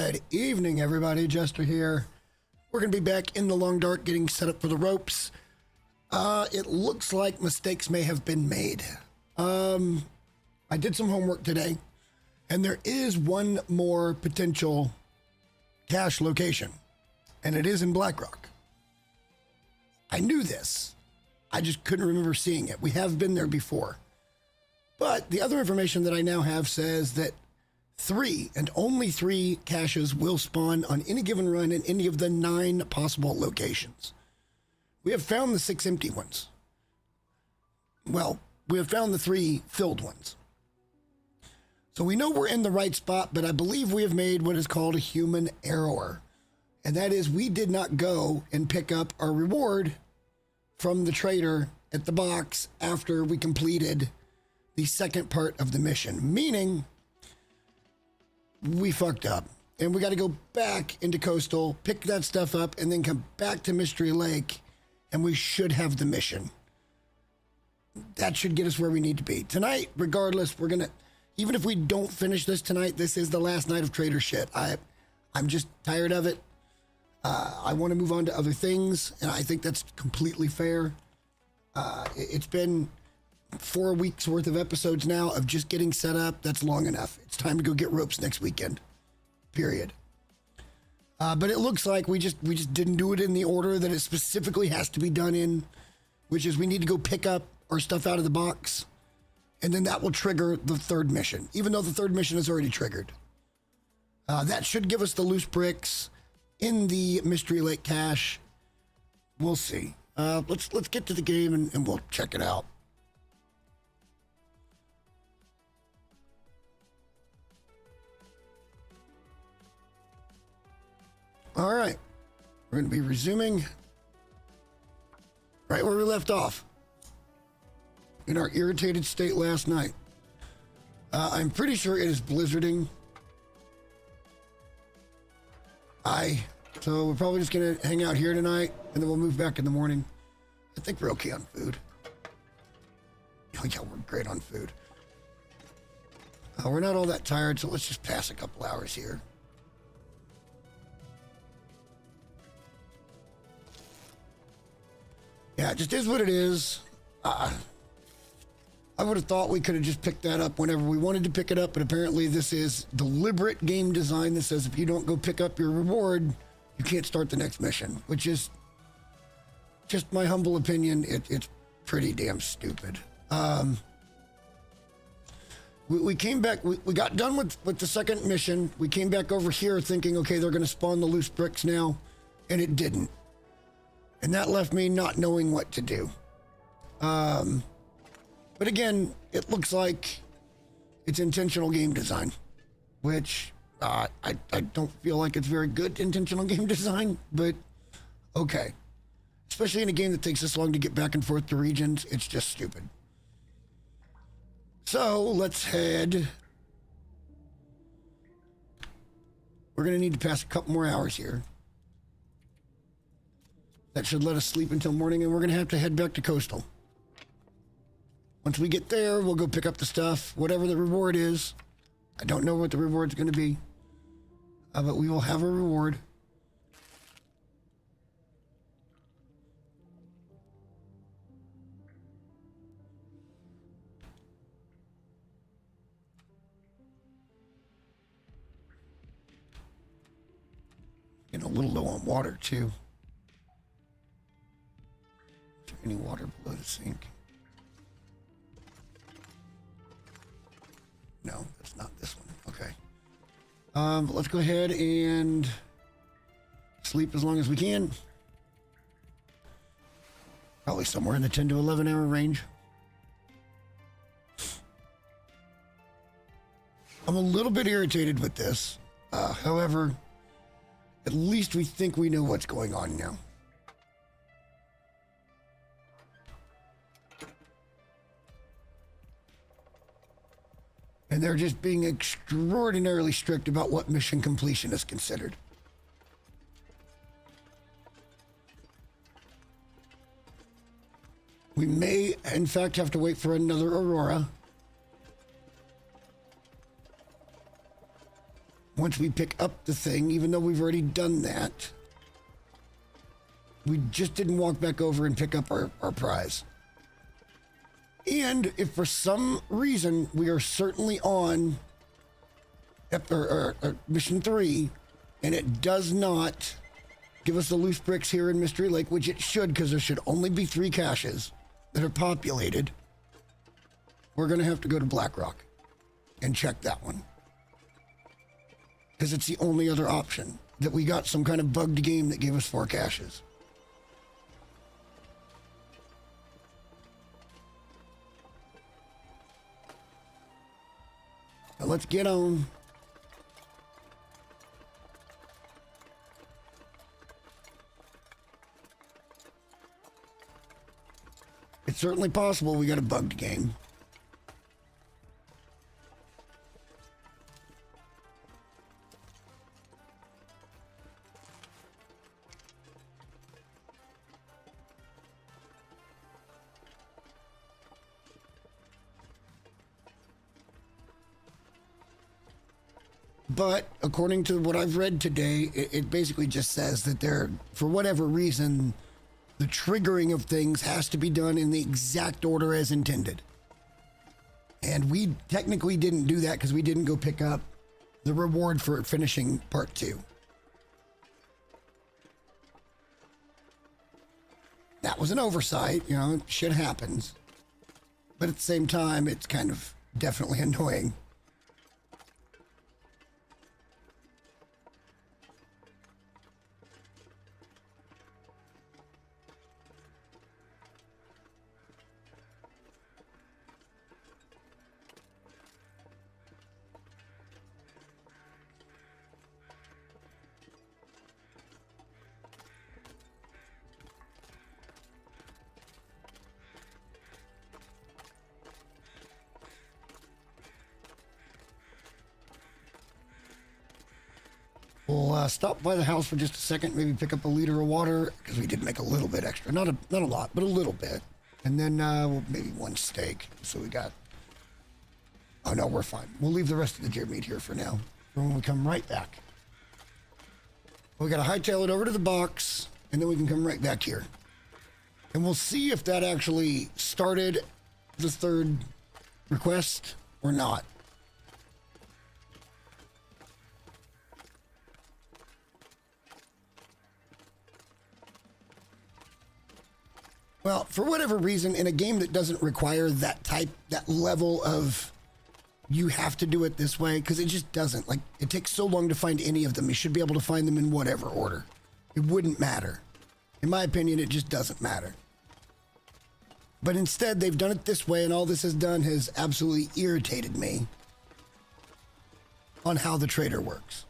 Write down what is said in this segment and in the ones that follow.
Good evening, everybody. Jester here. We're going to be back in the long dark getting set up for the ropes. It looks like mistakes may have been made. I did some homework today, and there is one more potential cache location, and it is in Blackrock. I knew this. I just couldn't remember seeing it. We have been there before. But the other information that I now have says that 3 and only 3 caches will spawn on any given run in any of the 9 possible locations. We have found the 6 empty ones. Well, we have found the 3 filled ones. So we know we're in the right spot, but I believe we have made what is called a human error. And that is we did not go and pick up our reward from the trader at the box after we completed the second part of the mission, meaning we fucked up and we got to go back into Coastal, pick that stuff up, and then come back to Mystery Lake, and we should have the mission. That should get us where we need to be. Tonight, regardless, we're going to, even if we don't finish this tonight, this is the last night of trader shit. I'm just tired of it. I want to move on to other things, and I think that's completely fair. It's been 4 weeks worth of episodes now of just getting set up. That's long enough. It's time to go get ropes next weekend. Period. But it looks like we just didn't do it in the order that it specifically has to be done in, which is we need to go pick up our stuff out of the box, and then that will trigger the third mission, even though the third mission is already triggered. That should give us the loose bricks in the Mystery Lake cache. We'll see. Let's get to the game and we'll check it out. All right, we're going to be resuming right where we left off in our irritated state last night. I'm pretty sure it is blizzarding. So we're probably just going to hang out here tonight, and then we'll move back in the morning. I think we're okay on food. Oh yeah, we're great on food. We're not all that tired, so let's just pass a couple hours here. Yeah, it just is what it is. I would have thought we could have just picked that up whenever we wanted to pick it up, but apparently this is deliberate game design that says if you don't go pick up your reward, you can't start the next mission, which is just my humble opinion. It's pretty damn stupid. We came back, we got done with the second mission. We came back over here thinking, okay, they're going to spawn the loose bricks now, and it didn't. And that left me not knowing what to do. But again, it looks like it's intentional game design, which I don't feel like it's very good intentional game design, but okay. Especially in a game that takes this long to get back and forth to regions, it's just stupid. So let's head. We're going to need to pass a couple more hours here. That should let us sleep until morning, and we're going to have to head back to Coastal. Once we get there, we'll go pick up the stuff, whatever the reward is. I don't know what the reward's going to be, but we will have a reward. Getting a little low on water, too. Is there any water below the sink? No, that's not this one. Okay. But let's go ahead and sleep as long as we can. Probably somewhere in the 10 to 11 hour range. I'm a little bit irritated with this. However, at least we think we know what's going on now. And they're just being extraordinarily strict about what mission completion is considered. We may, in fact, have to wait for another Aurora. once we pick up the thing, even though we've already done that. We just didn't walk back over and pick up our prize. And if for some reason we are certainly on mission 3 and it does not give us the loose bricks here in Mystery Lake, which it should, because there should only be 3 caches that are populated, we're going to have to go to Blackrock and check that one. Because it's the only other option, that we got some kind of bugged game that gave us 4 caches. Now let's get on. It's certainly possible we got a bugged game. But according to what I've read today, it basically just says that there, for whatever reason, the triggering of things has to be done in the exact order as intended. And we technically didn't do that because we didn't go pick up the reward for finishing part 2. That was an oversight, you know, shit happens. But at the same time, it's kind of definitely annoying. We'll stop by the house for just a second, maybe pick up a liter of water, because we did make a little bit extra. Not a lot, but a little bit. And then maybe 1 steak. So we got... Oh, no, we're fine. We'll leave the rest of the deer meat here for now. And when we come right back. We got to hightail it over to the box, and then we can come right back here. And we'll see if that actually started the 3rd request or not. Well, for whatever reason, in a game that doesn't require that level of you have to do it this way, because it just doesn't. Like, it takes so long to find any of them. You should be able to find them in whatever order. It wouldn't matter. In my opinion, it just doesn't matter. But instead, they've done it this way, and all this has done has absolutely irritated me on how the trader works.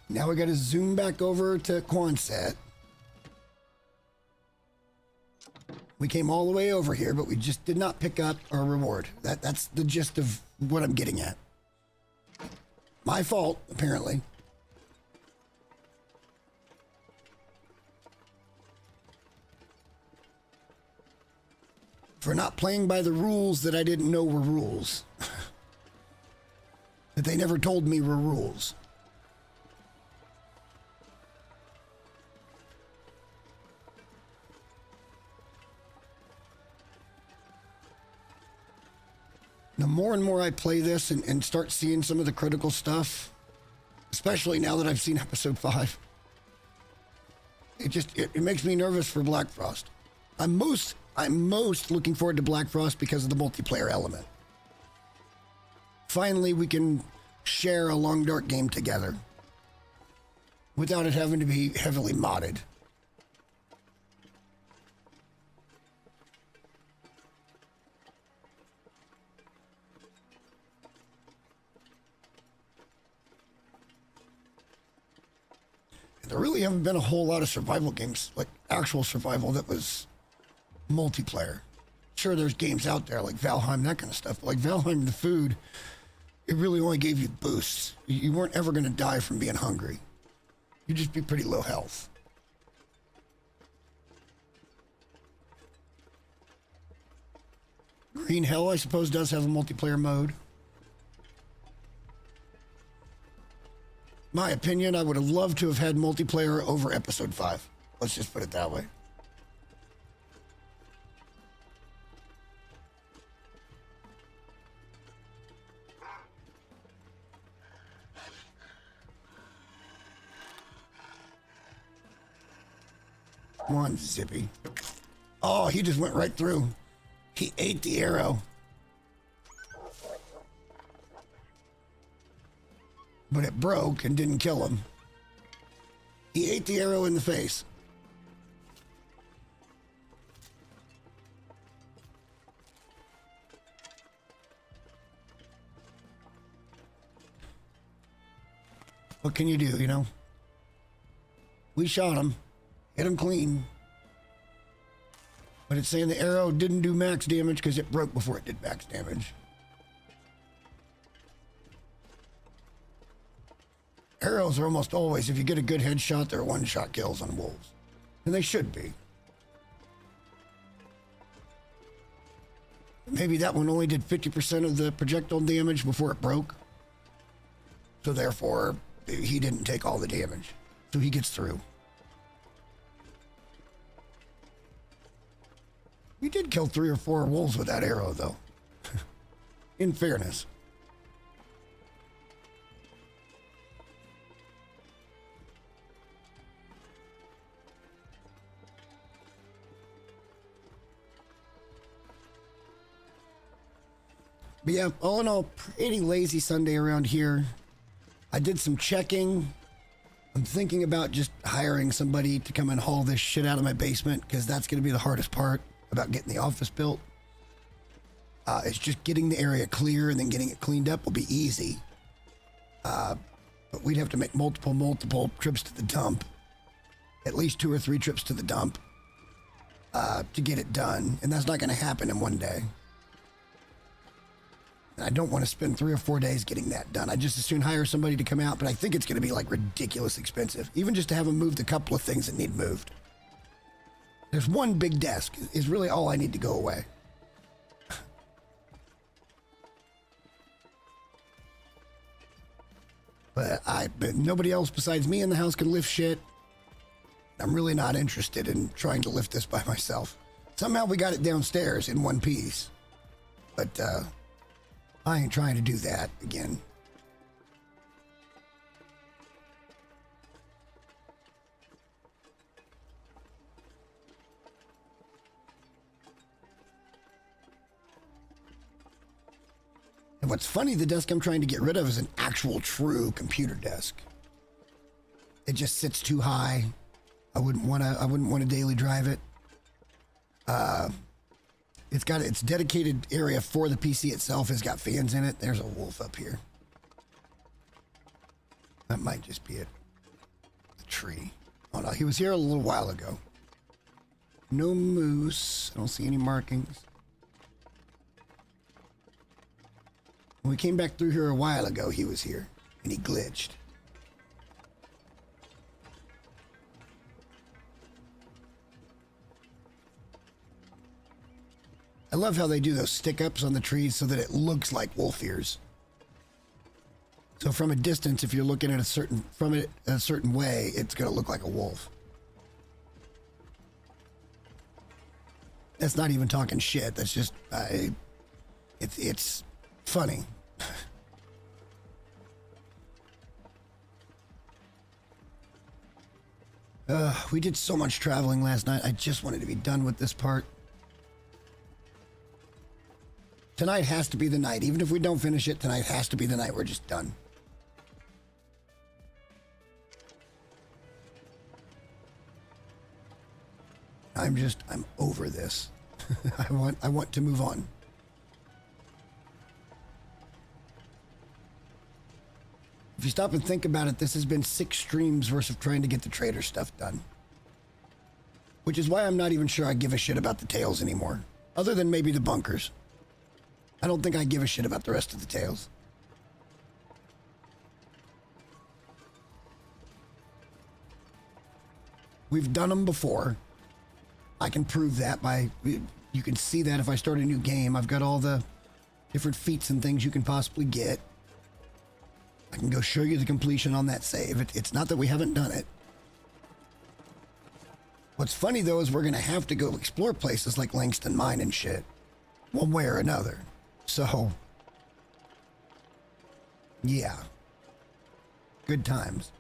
Now we got to zoom back over to Quonset. We came all the way over here, but we just did not pick up our reward. That's the gist of what I'm getting at. My fault, apparently. For not playing by the rules that I didn't know were rules. That they never told me were rules. The more and more I play this and start seeing some of the critical stuff, especially now that I've seen episode 5, it makes me nervous for Black Frost. I'm most looking forward to Black Frost because of the multiplayer element. Finally, we can share a Long Dark game together without it having to be heavily modded. There really haven't been a whole lot of survival games, like actual survival that was multiplayer. Sure, there's games out there like Valheim, that kind of stuff. But like Valheim, the food, it really only gave you boosts. You weren't ever going to die from being hungry. You'd just be pretty low health. Green Hell, I suppose, does have a multiplayer mode. My opinion, I would have loved to have had multiplayer over episode 5. Let's just put it that way. Come on, Zippy. Oh, he just went right through. He ate the arrow. But it broke and didn't kill him. He ate the arrow in the face. What can you do, you know? We shot him. Hit him clean. But it's saying the arrow didn't do max damage because it broke before it did max damage. Arrows are almost always, if you get a good headshot, they're one-shot kills on wolves. And they should be. Maybe that one only did 50% of the projectile damage before it broke. So therefore, he didn't take all the damage. So he gets through. We did kill 3 or 4 wolves with that arrow, though. In fairness. But yeah, all in all, pretty lazy Sunday around here. I did some checking. I'm thinking about just hiring somebody to come and haul this shit out of my basement, because that's going to be the hardest part about getting the office built. It's just getting the area clear and then getting it cleaned up will be easy. But we'd have to make multiple trips to the dump. At least 2 or 3 trips to the dump to get it done. And that's not going to happen in one day. And I don't want to spend 3 or 4 days getting that done. I just as soon hire somebody to come out, but I think it's going to be like ridiculous expensive. Even just to have them move the couple of things that need moved. There's one big desk is really all I need to go away. But nobody else besides me in the house can lift shit. I'm really not interested in trying to lift this by myself. Somehow we got it downstairs in one piece. But I ain't trying to do that again. And what's funny, the desk I'm trying to get rid of is an actual true computer desk. It just sits too high. I wouldn't want to daily drive it. It's got its dedicated area for the PC itself has got fans in it. There's a wolf up here. That might just be it. The tree. Oh no, he was here a little while ago. No moose. I don't see any markings. When we came back through here a while ago, he was here. And he glitched. I love how they do those stick-ups on the trees so that it looks like wolf ears. So from a distance, if you're looking at a certain way, it's going to look like a wolf. That's not even talking shit. That's just it's funny. We did so much traveling last night. I just wanted to be done with this part. Tonight has to be the night. Even if we don't finish it, tonight has to be the night we're just done. I'm over this. I want to move on. If you stop and think about it, this has been 6 streams versus trying to get the trader stuff done. Which is why I'm not even sure I give a shit about the tails anymore. Other than maybe the bunkers. I don't think I give a shit about the rest of the tails. We've done them before. I can prove that by You can see that if I start a new game. I've got all the different feats and things you can possibly get. I can go show you the completion on that save. It's not that we haven't done it. What's funny, though, is we're going to have to go explore places like Langston Mine and shit, one way or another. So, yeah. Good times.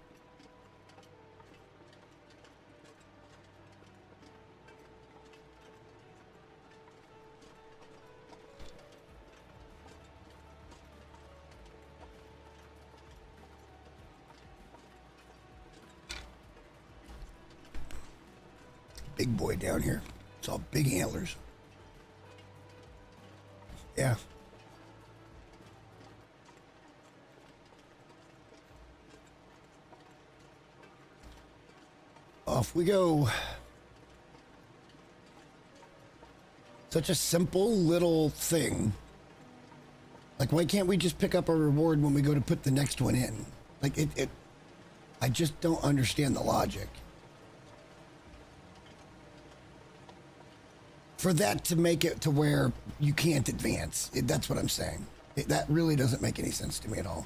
Big boy down here. It's all big antlers. Yeah. Off we go. Such a simple little thing. Like, why can't we just pick up a reward when we go to put the next one in? Like, I just don't understand the logic. For that to make it to where you can't advance. That's what I'm saying. That really doesn't make any sense to me at all.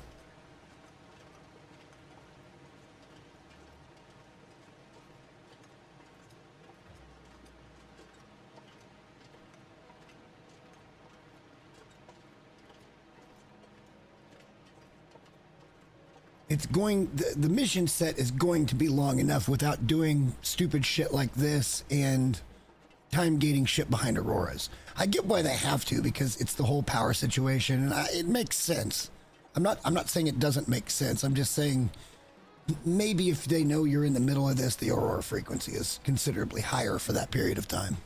It's going, the mission set is going to be long enough without doing stupid shit like this and time gating shit behind Auroras. I get why they have to, because it's the whole power situation, and it makes sense. I'm not saying it doesn't make sense. I'm just saying maybe if they know you're in the middle of this, the Aurora frequency is considerably higher for that period of time.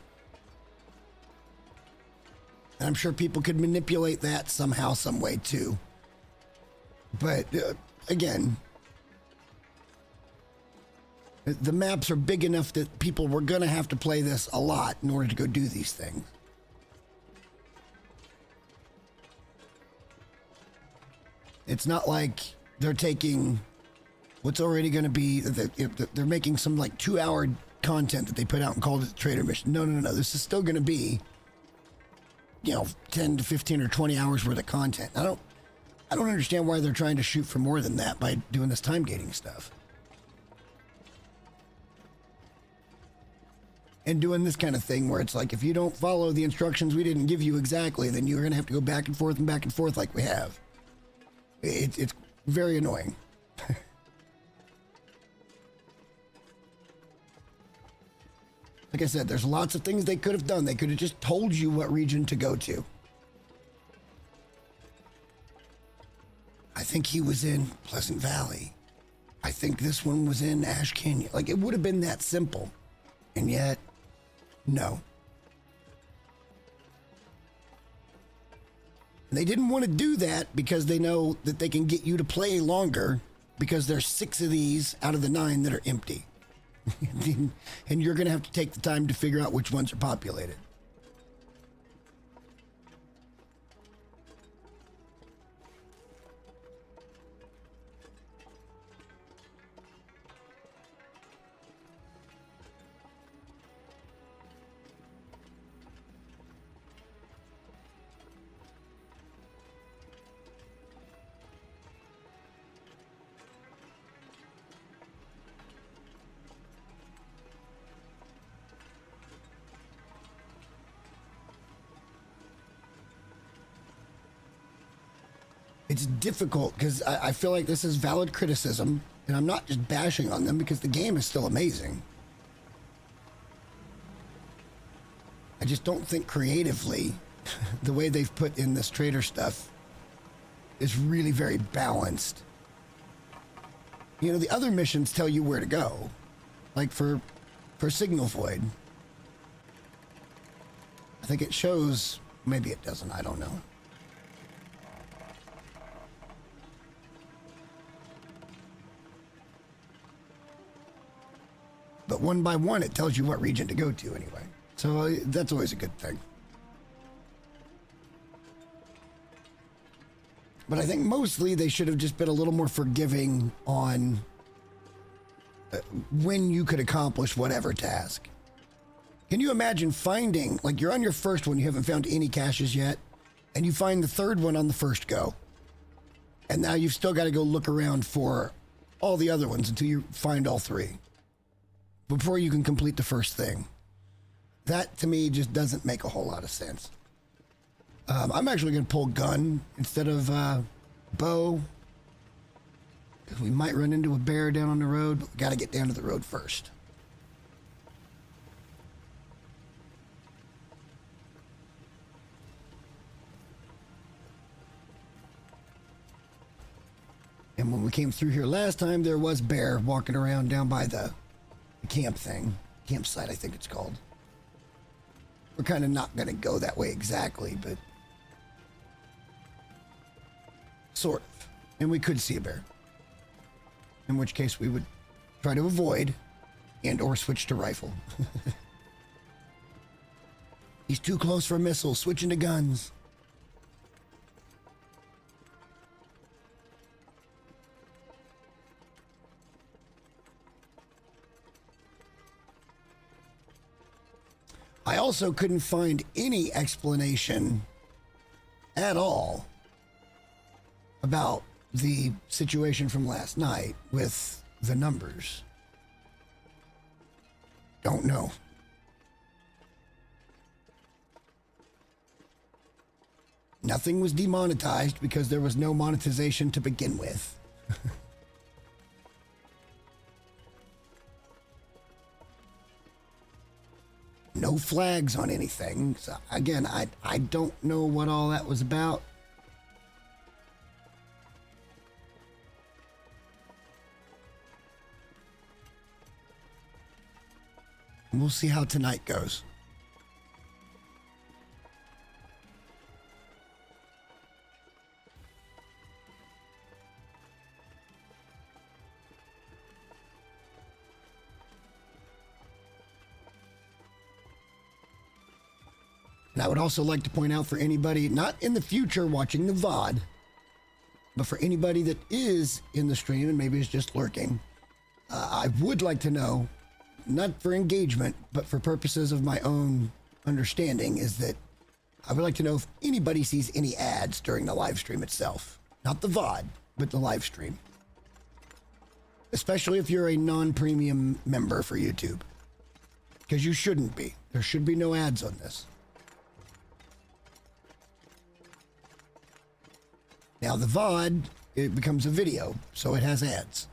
And I'm sure people could manipulate that somehow, some way too. But again, the maps are big enough that people were going to have to play this a lot in order to go do these things. It's not like they're taking what's already going to be, they're making some like 2-hour content that they put out and called it the Trader Mission. No. This is still going to be, 10 to 15 or 20 hours worth of content. I don't understand why they're trying to shoot for more than that by doing this time gating stuff. And doing this kind of thing where it's like, if you don't follow the instructions we didn't give you exactly, then you're going to have to go back and forth like we have. It's very annoying. Like I said, there's lots of things they could have done. They could have just told you what region to go to. I think he was in Pleasant Valley. I think this one was in Ash Canyon. Like, it would have been that simple. And yet, no. And they didn't want to do that because they know that they can get you to play longer because there's 6 of these out of the 9 that are empty. And you're going to have to take the time to figure out which ones are populated. It's difficult because I feel like this is valid criticism, and I'm not just bashing on them because the game is still amazing. I just don't think creatively the way they've put in this trader stuff is really very balanced. The other missions tell you where to go, like for Signal Void. I think it shows, maybe it doesn't, I don't know. But one by one, it tells you what region to go to anyway. So that's always a good thing. But I think mostly they should have just been a little more forgiving on when you could accomplish whatever task. Can you imagine finding, like you're on your first one, you haven't found any caches yet, and you find the third one on the first go. And now you've still got to go look around for all the other ones until you find all three before you can complete the first thing. That to me just doesn't make a whole lot of sense. I'm actually going to pull gun instead of bow, because we might run into a bear down on the road, but we got to get down to the road first. And when we came through here last time, there was bear walking around down by the camp thing. Campsite, I think it's called. We're kind of not going to go that way exactly, but sort of. And we could see a bear. In which case we would try to avoid and or switch to rifle. He's too close for missiles, switching to guns. I also couldn't find any explanation at all about the situation from last night with the numbers. Don't know. Nothing was demonetized because there was no monetization to begin with. No flags on anything. So again, I don't know what all that was about. We'll see how tonight goes. And I would also like to point out for anybody not in the future watching the VOD, but for anybody that is in the stream and maybe is just lurking, I would like to know, not for engagement, but for purposes of my own understanding, is that I would like to know if anybody sees any ads during the live stream itself. Not the VOD, but the live stream. Especially if you're a non-premium member for YouTube. Because you shouldn't be. There should be no ads on this. Now the VOD, it becomes a video, so it has ads.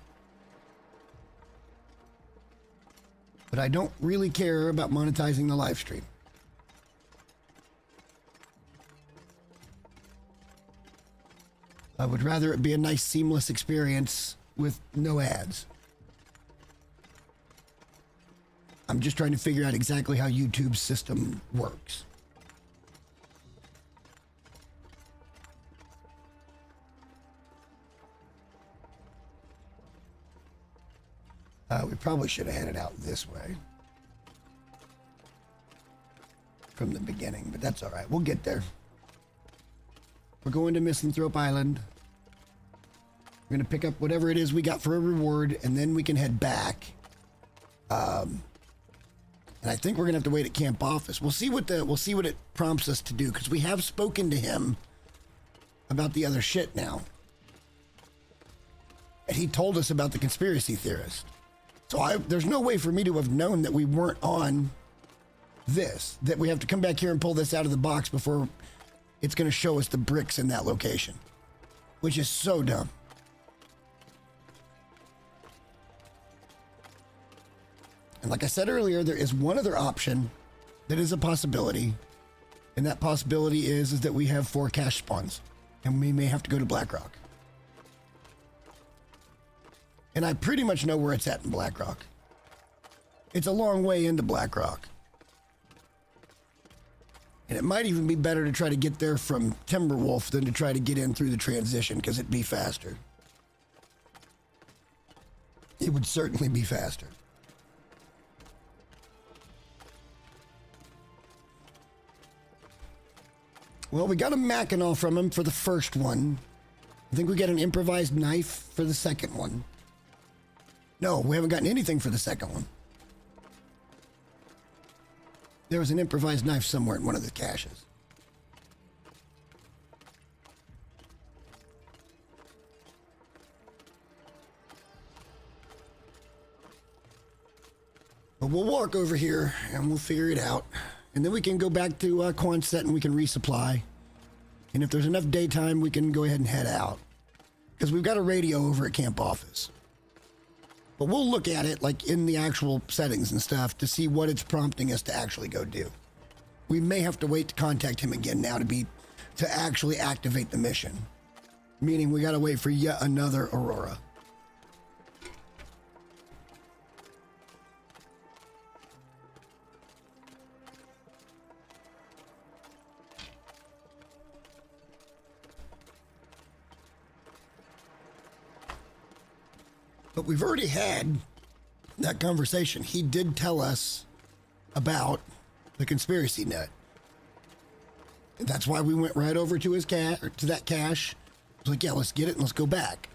But I don't really care about monetizing the live stream. I would rather it be a nice seamless experience with no ads. I'm just trying to figure out exactly how YouTube's system works. We probably should have headed out this way from the beginning, but that's all right. We'll get there. We're going to Misanthrope Island. We're going to pick up whatever it is we got for a reward, and then we can head back. And I think we're going to have to wait at camp office. We'll see what it prompts us to do, because we have spoken to him about the other shit now. And he told us about the conspiracy theorist. So there's no way for me to have known that we weren't on this, that we have to come back here and pull this out of the box before it's going to show us the bricks in that location, which is so dumb. And like I said earlier, there is one other option that is a possibility, and that possibility is that we have 4 cache spawns, and we may have to go to Blackrock. And I pretty much know where it's at in Blackrock. It's a long way into Blackrock. And it might even be better to try to get there from Timberwolf than to try to get in through the transition, because it'd be faster. It would certainly be faster. Well, we got a Mackinaw from him for the first one. I think we got an improvised knife for the second one. No, we haven't gotten anything for the second one. There was an improvised knife somewhere in one of the caches. But we'll walk over here and we'll figure it out. And then we can go back to Quonset and we can resupply. And if there's enough daytime, we can go ahead and head out. Because we've got a radio over at camp office. But we'll look at it like in the actual settings and stuff to see what it's prompting us to actually go do. We may have to wait to contact him again now to actually activate the mission. Meaning we gotta wait for yet another Aurora. But we've already had that conversation. He did tell us about the conspiracy net. And that's why we went right over to his to that cache. I was like, yeah, let's get it and let's go back.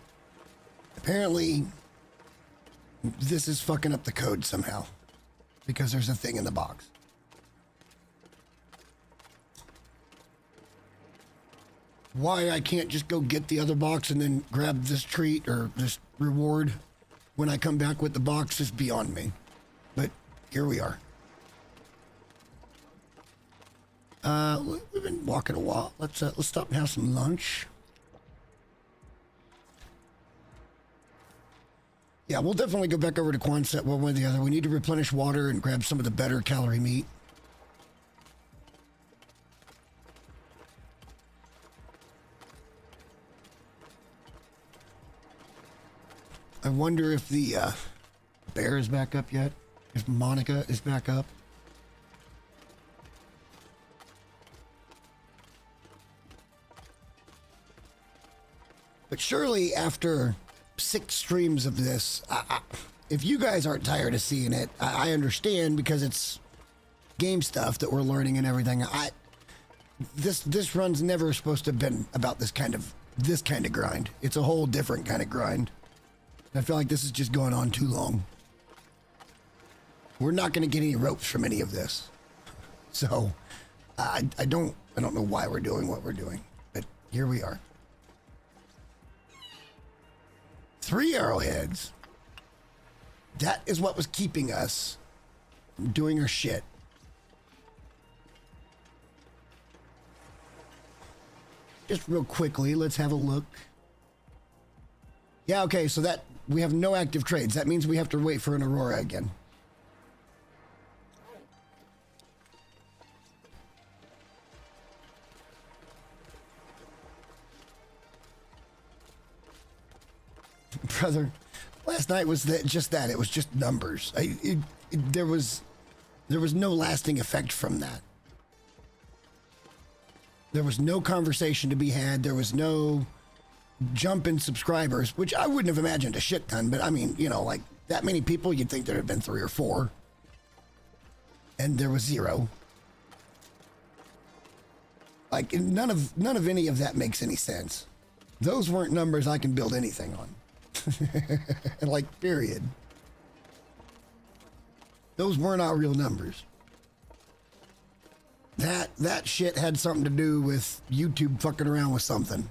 Apparently, this is fucking up the code somehow because there's a thing in the box. Why I can't just go get the other box and then grab this treat or this reward when I come back with the box is beyond me. But here we are. We've been walking a while. Let's stop and have some lunch. Yeah, we'll definitely go back over to Quonset one way or the other. We need to replenish water and grab some of the better calorie meat. I wonder if the bear is back up yet. If Monica is back up. But surely after 6 streams of this, if you guys aren't tired of seeing it, I understand because it's game stuff that we're learning and everything. This run's never supposed to have been about this kind of grind. It's a whole different kind of grind. I feel like this is just going on too long. We're not going to get any ropes from any of this. So I don't know why we're doing what we're doing, but here we are. 3 arrowheads. That is what was keeping us from doing our shit. Just real quickly, let's have a look. Yeah, okay, so that we have no active trades. That means we have to wait for an Aurora again. Brother, last night was just that. It was just numbers. There was no lasting effect from that. There was no conversation to be had. There was no jump in subscribers, which I wouldn't have imagined a shit ton, but I mean, you know, like that many people, you'd think there'd have been 3 or 4. And there was 0. Like none of any of that makes any sense. Those weren't numbers I can build anything on. Like, period. Those were not real numbers. That shit had something to do with YouTube fucking around with something.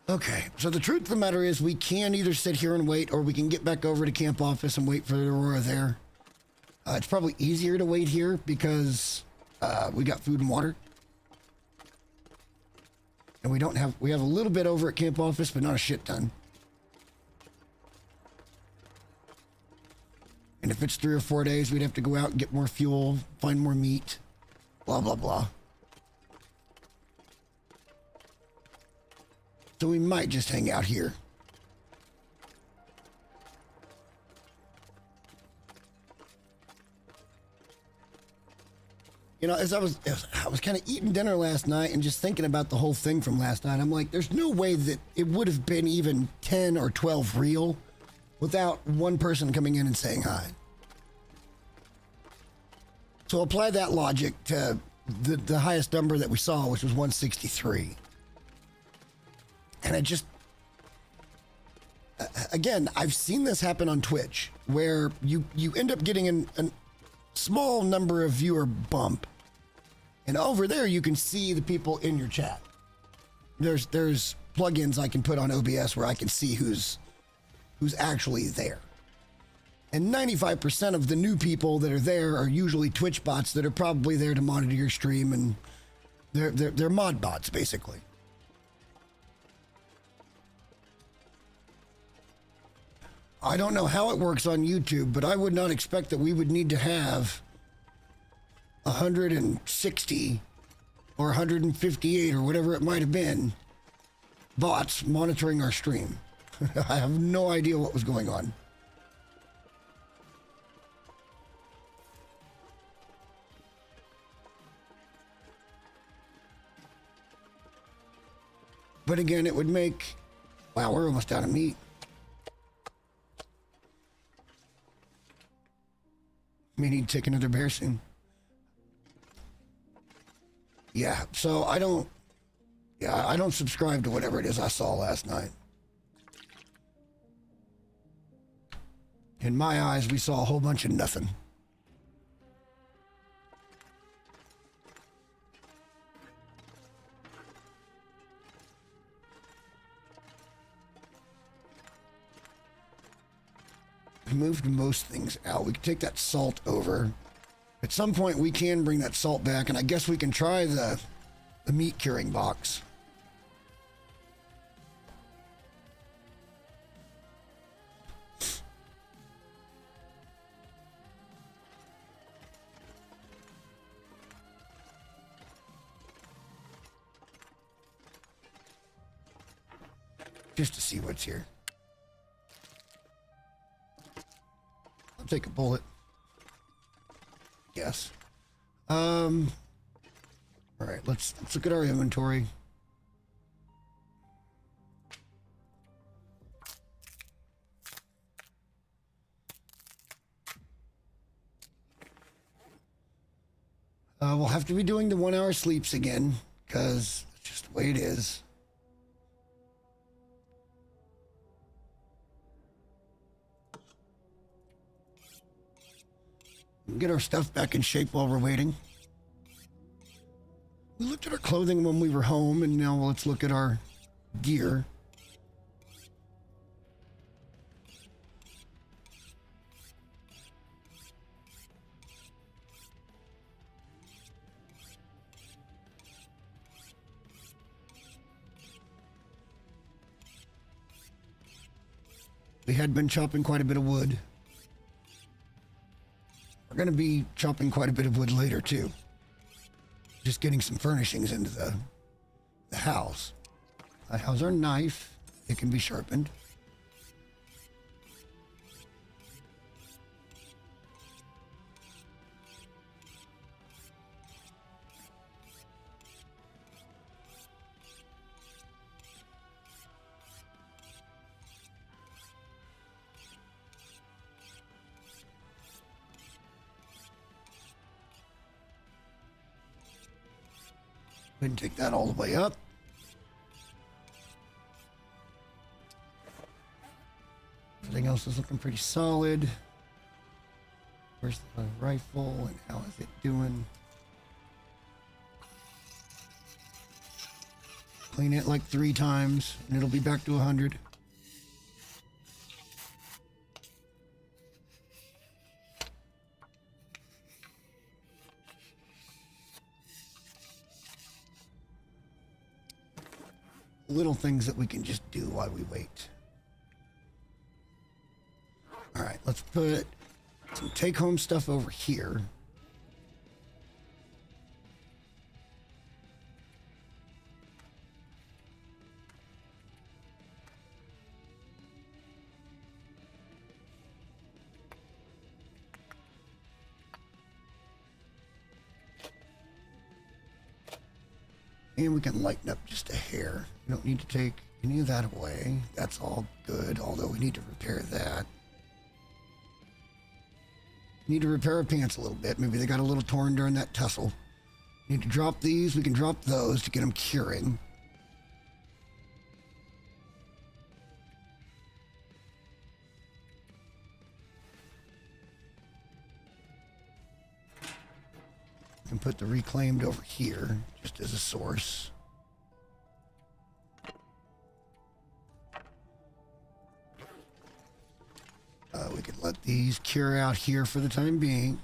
Okay, so the truth of the matter is we can either sit here and wait, or we can get back over to camp office and wait for the Aurora there. It's probably easier to wait here because we got food and water. And we have a little bit over at camp office, but not a shit ton. And if it's 3 or 4 days, we'd have to go out and get more fuel, find more meat, blah, blah, blah. So we might just hang out here. You know, as I was kind of eating dinner last night and just thinking about the whole thing from last night, I'm like, there's no way that it would have been even 10 or 12 real without one person coming in and saying hi. So apply that logic to the highest number that we saw, which was 163. And again, I've seen this happen on Twitch where you end up getting a small number of viewer bump, and over there you can see the people in your chat. There's plugins I can put on OBS where I can see who's actually there. And 95% of the new people that are there are usually Twitch bots that are probably there to monitor your stream, and they're mod bots basically. I don't know how it works on YouTube, but I would not expect that we would need to have 160 or 158 or whatever it might have been bots monitoring our stream. I have no idea what was going on. But again, it would make... Wow, we're almost out of meat. We need to take another bear soon. Yeah, so I don't subscribe to whatever it is I saw last night. In my eyes, we saw a whole bunch of nothing. We moved most things out. We can take that salt over. At some point, we can bring that salt back, and I guess we can try the meat curing box. Just to see what's here. I'll take a bullet. Yes. All right, let's look at our inventory. We'll have to be doing the 1 hour sleeps again, because it's just the way it is. Get our stuff back in shape while we're waiting. We looked at our clothing when we were home, and now let's look at our gear. We had been chopping quite a bit of wood. We're going to be chopping quite a bit of wood later, too. Just getting some furnishings into the house. How's our knife? It can be sharpened. Go ahead and take that all the way up. Everything else is looking pretty solid. Where's the rifle and how is it doing? Clean it like 3 times and it'll be back to 100. Little things that we can just do while we wait. All right, let's put some take-home stuff over here. And we can lighten up just a hair. We don't need to take any of that away. That's all good, although we need to repair that. Need to repair our pants a little bit. Maybe they got a little torn during that tussle. Need to drop these. We can drop those to get them curing. can put the reclaimed over here just as a source. We could let these cure out here for the time being.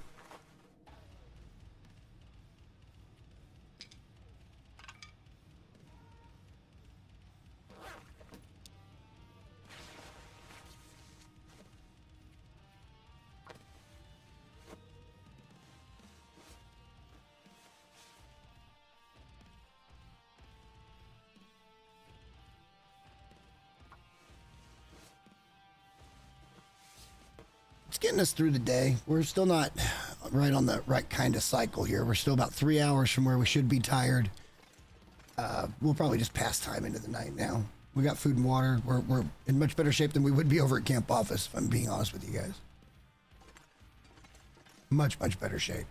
It's getting us through the day. We're still not right on the right kind of cycle here. We're still about 3 hours from where we should be tired. We'll probably just pass time into the night now. We got food and water. We're in much better shape than we would be over at camp office, if I'm being honest with you guys. Much better shape.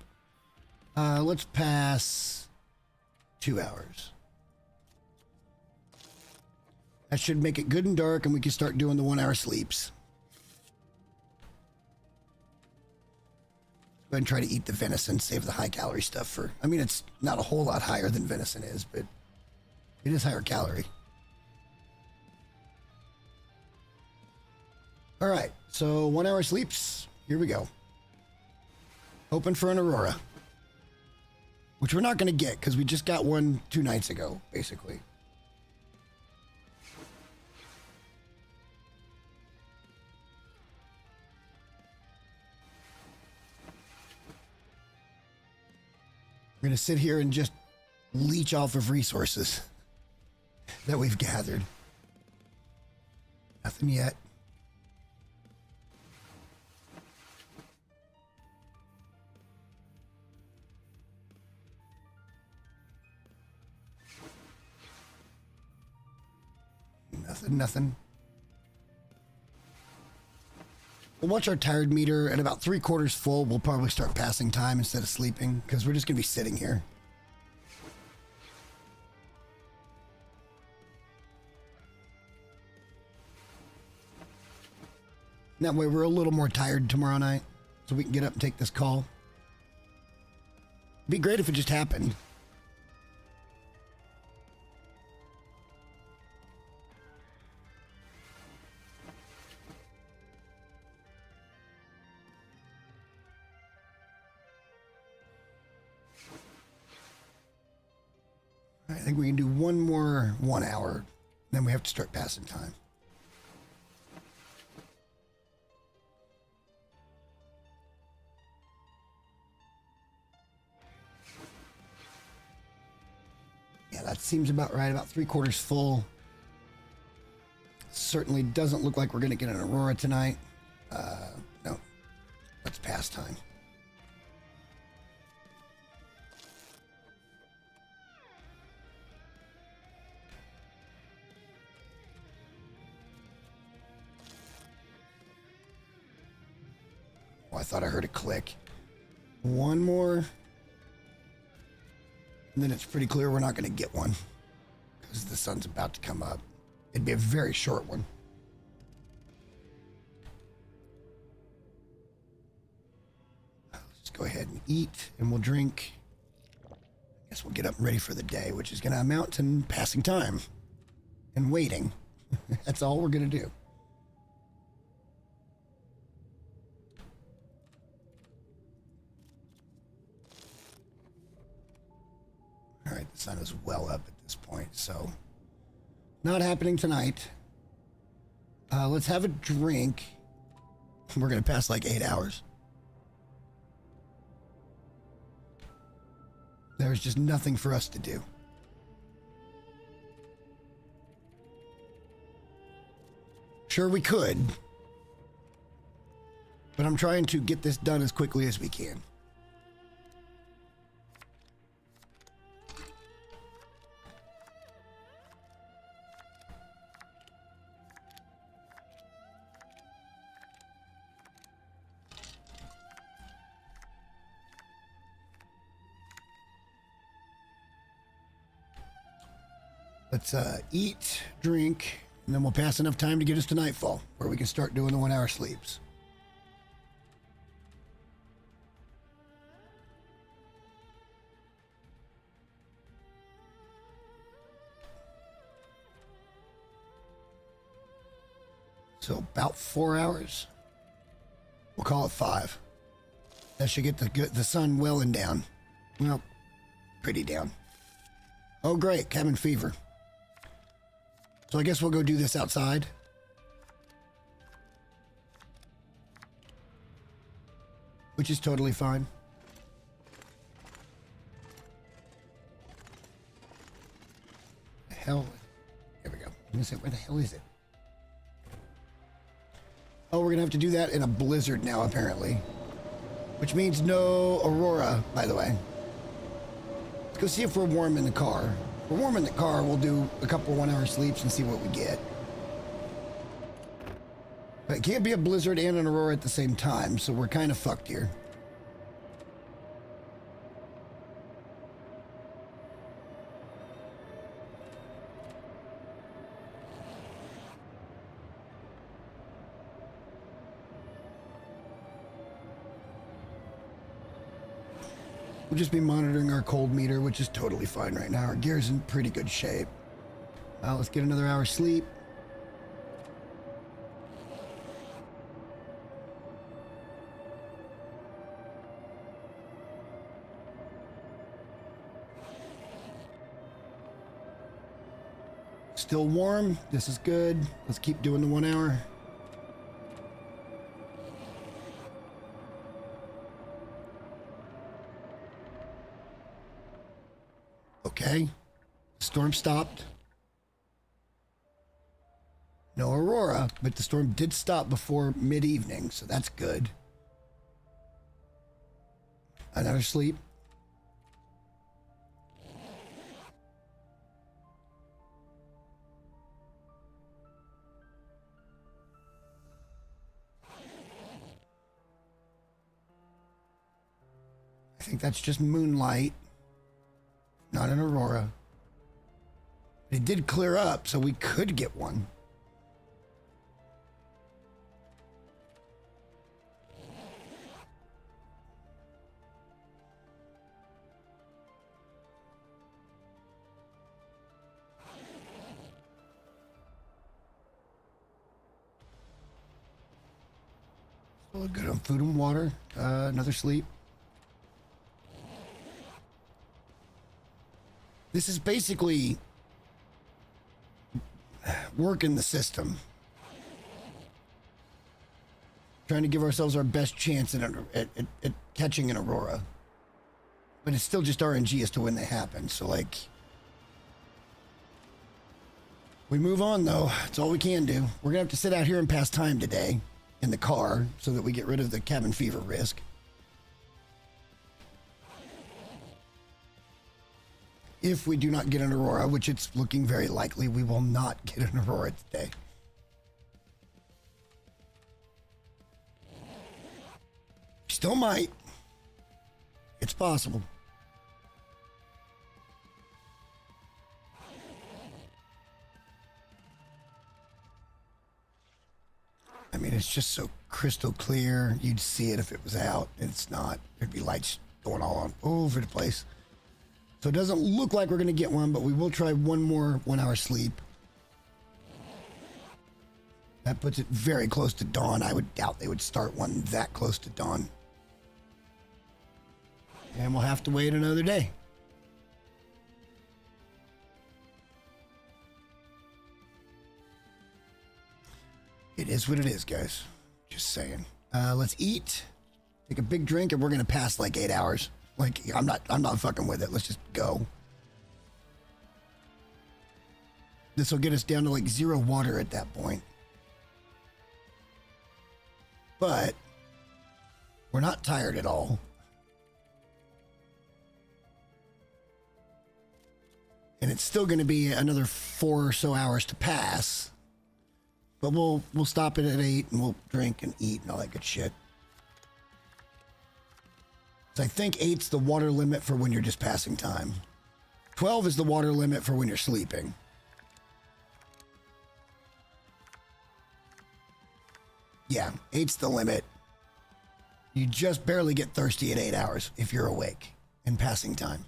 Let's pass 2 hours. That should make it good and dark, and we can start doing the 1 hour sleeps. Go ahead and try to eat the venison, save the high calorie stuff for, I mean, it's not a whole lot higher than venison is, but it is higher calorie. All right, so 1 hour sleeps. Here we go. Hoping for an aurora, which we're not going to get because we just got one 2 nights ago, basically. We're going to sit here and just leech off of resources that we've gathered. Nothing yet. Nothing. We'll watch our tired meter at about 3/4 full. We'll probably start passing time instead of sleeping because we're just going to be sitting here. That way we're a little more tired tomorrow night so we can get up and take this call. It'd be great if it just happened. I think we can do one more 1 hour, then we have to start passing time. Yeah, that seems about right, about 3/4 full. Certainly doesn't look like we're going to get an aurora tonight. No, let's pass time. Oh, I thought I heard a click. One more. And then it's pretty clear we're not going to get one because the sun's about to come up. It'd be a very short one. Let's go ahead and eat and we'll drink. I guess we'll get up and ready for the day, which is going to amount to passing time and waiting. That's all we're going to do. All right, the sun is well up at this point, so not happening tonight. Let's have a drink. We're going to pass like 8 hours. There's just nothing for us to do. Sure, we could, but I'm trying to get this done as quickly as we can. Let's eat, drink, and then we'll pass enough time to get us to nightfall, where we can start doing the 1 hour sleeps. about 4 hours. We'll call it 5. That should get the sun well and down. Well, pretty down. Oh, great. Cabin fever. So I guess we'll go do this outside. Which is totally fine. The hell? Here we go. I'm gonna say, where the hell is it? Oh, we're going to have to do that in a blizzard now, apparently. Which means no aurora, by the way. Let's go see if we're warm in the car. If we're warm in the car, we'll do a couple 1-hour sleeps and see what we get. But it can't be a blizzard and an aurora at the same time, so we're kind of fucked here. We'll just be monitoring our cold meter, which is totally fine right now. Our gear's in pretty good shape. Let's get another hour's sleep. Still warm. This is good. Let's keep doing the 1 hour. Okay. Storm stopped. No aurora, but the storm did stop before mid-evening, so that's good. Another sleep. I think that's just moonlight. Not an aurora. It did clear up, so we could get one. Still good on food and water. Another sleep. This is basically working the system. Trying to give ourselves our best chance at catching an aurora. But it's still just RNG as to when they happen. So, like, we move on, though. That's all we can do. We're going to have to sit out here and pass time today in the car so that we get rid of the cabin fever risk. If we do not get an aurora, which it's looking very likely we will not get an aurora today. Still might. It's possible. I mean, it's just so crystal clear. You'd see it if it was out. It's not. There'd be lights going all on over the place. So it doesn't look like we're going to get one, but we will try one more 1 hour sleep. That puts it very close to dawn. I would doubt they would start one that close to dawn. And we'll have to wait another day. It is what it is, guys. Just saying. Let's eat. Take a big drink, and we're going to pass like 8 hours. Like, I'm not fucking with it. Let's just go. This will get us down to like 0 water at that point. But we're not tired at all. And it's still going to be another 4 or so hours to pass. But we'll stop it at 8 and we'll drink and eat and all that good shit. So I think 8's the water limit for when you're just passing time. 12 is the water limit for when you're sleeping. Yeah, 8's the limit. You just barely get thirsty at 8 hours if you're awake and passing time.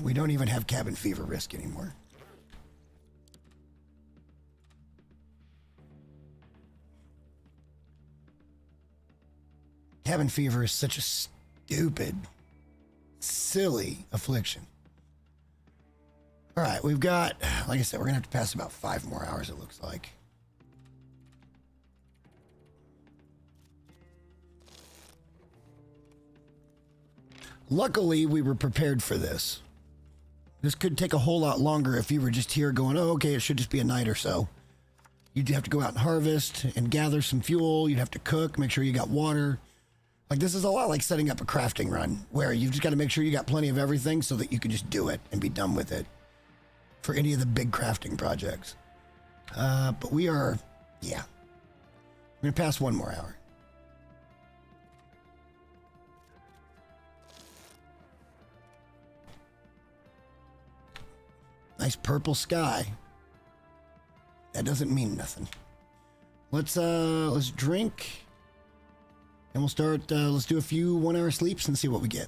We don't even have cabin fever risk anymore. Cabin fever is such a stupid, silly affliction. All right, we've got, like I said, we're going to have to pass about 5 more hours, it looks like. Luckily, we were prepared for this. This could take a whole lot longer if you were just here going, oh, okay, it should just be a night or so. You'd have to go out and harvest and gather some fuel. You'd have to cook, make sure you got water. Like, this is a lot like setting up a crafting run, where you've just got to make sure you got plenty of everything so that you can just do it and be done with it for any of the big crafting projects. But we are, yeah. We're going to pass 1 more hour. Nice purple sky. That doesn't mean nothing. Let's drink. And we'll start, let's do a few 1-hour sleeps and see what we get.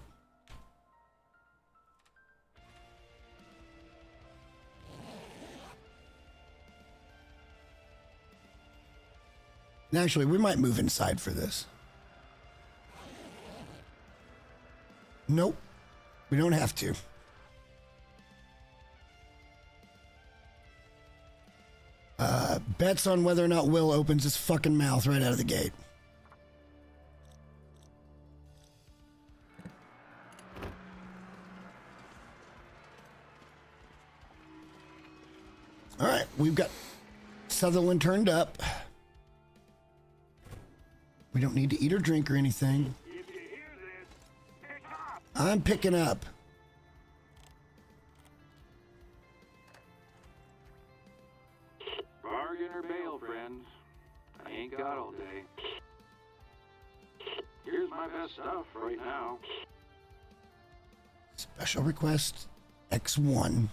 And actually, we might move inside for this. Nope. We don't have to. Bets on whether or not Will opens his fucking mouth right out of the gate. All right, we've got Sutherland turned up. We don't need to eat or drink or anything. If you hear this, pick up. I'm picking up. Bargain or bail, friends. I ain't got all day. Here's my best stuff right now. Special request X1.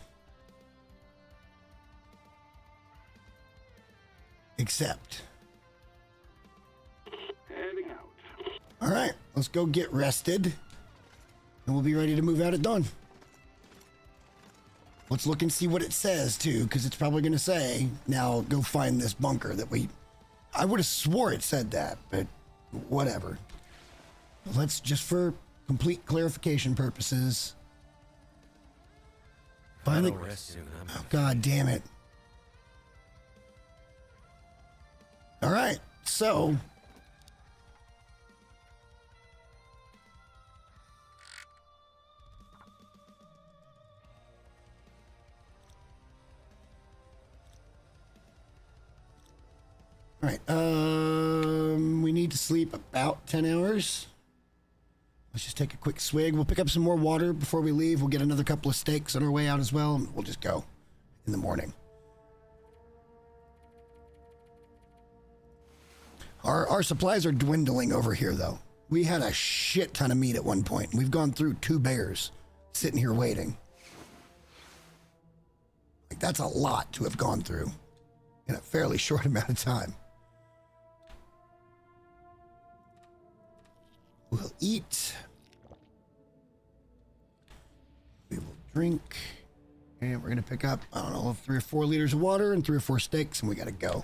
Accept. Heading out. All right, let's go get rested. And we'll be ready to move out at dawn. Let's look and see what it says, too, because it's probably going to say, now go find this bunker that we... I would have swore it said that, but whatever. Let's, just for complete clarification purposes... Find the... Oh, God damn it. All right, so... All right, we need to sleep about 10 hours. Let's just take a quick swig. We'll pick up some more water before we leave. We'll get another couple of steaks on our way out as well, and we'll just go in the morning. Our supplies are dwindling over here, though. We had a shit ton of meat at one point. We've gone through 2 bears sitting here waiting. Like, that's a lot to have gone through in a fairly short amount of time. We'll eat. We will drink. And we're going to pick up, I don't know, 3 or 4 liters of water and 3 or 4 steaks, and we got to go.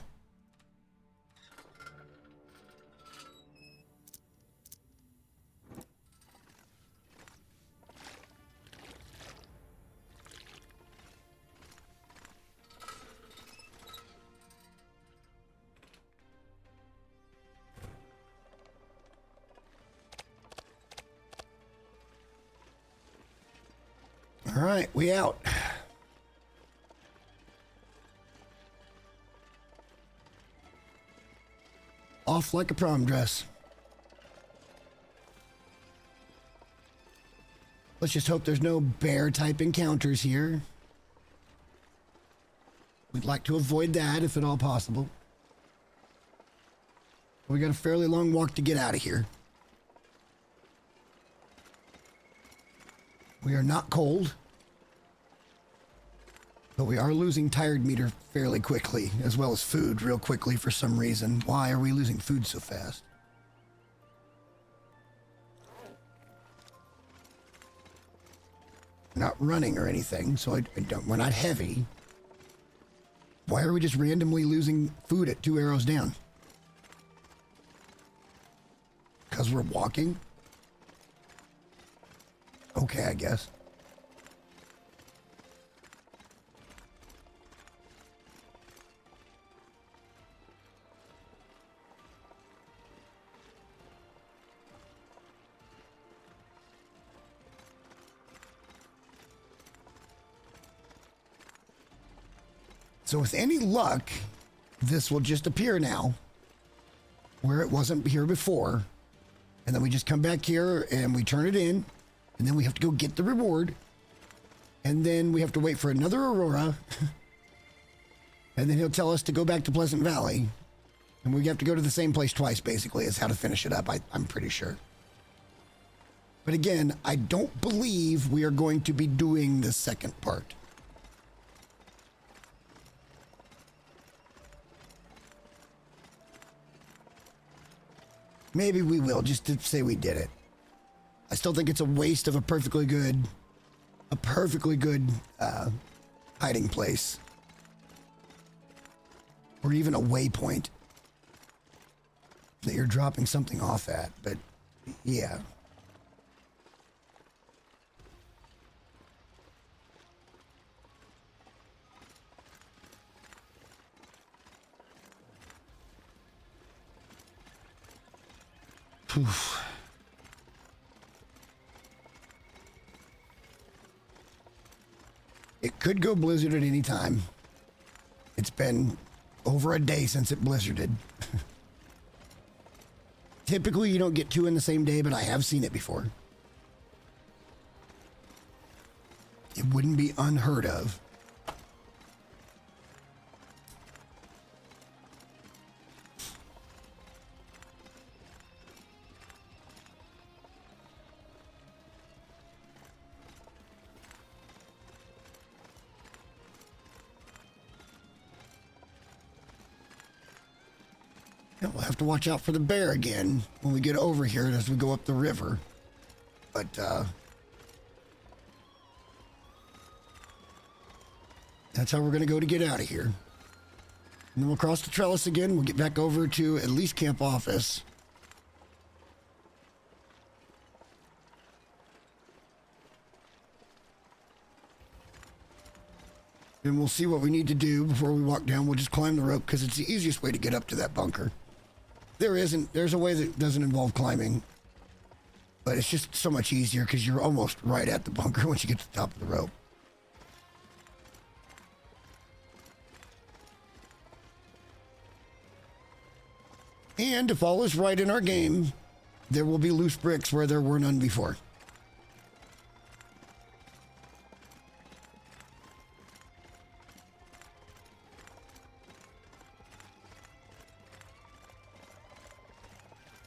All right, we out. Off like a prom dress. Let's just hope there's no bear-type encounters here. We'd like to avoid that if at all possible. We got a fairly long walk to get out of here. We are not cold. But we are losing tired meter fairly quickly, as well as food real quickly for some reason. Why are we losing food so fast? not running or anything, so we're not heavy. Why are we just randomly losing food at 2 arrows down? Because we're walking? Okay, I guess. So with any luck, this will just appear now where it wasn't here before. And then we just come back here and we turn it in. And then we have to go get the reward. And then we have to wait for another Aurora. And then he'll tell us to go back to Pleasant Valley. And we have to go to the same place twice, basically, is how to finish it up. I'm pretty sure. But again, I don't believe we are going to be doing the second part. Maybe we will, just to say we did it. I still think it's a waste of a perfectly good hiding place. Or even a waypoint that you're dropping something off at, but yeah. Oof. It could go blizzard at any time. It's been over a day since it blizzarded. Typically, you don't get 2 in the same day, but I have seen it before. It wouldn't be unheard of. And we'll have to watch out for the bear again when we get over here as we go up the river. But, that's how we're going to go to get out of here. And then we'll cross the trellis again. We'll get back over to at least camp office. And we'll see what we need to do before we walk down. We'll just climb the rope because it's the easiest way to get up to that bunker. There's a way that doesn't involve climbing, but it's just so much easier because you're almost right at the bunker once you get to the top of the rope. And if all is right in our game, there will be loose bricks where there were none before.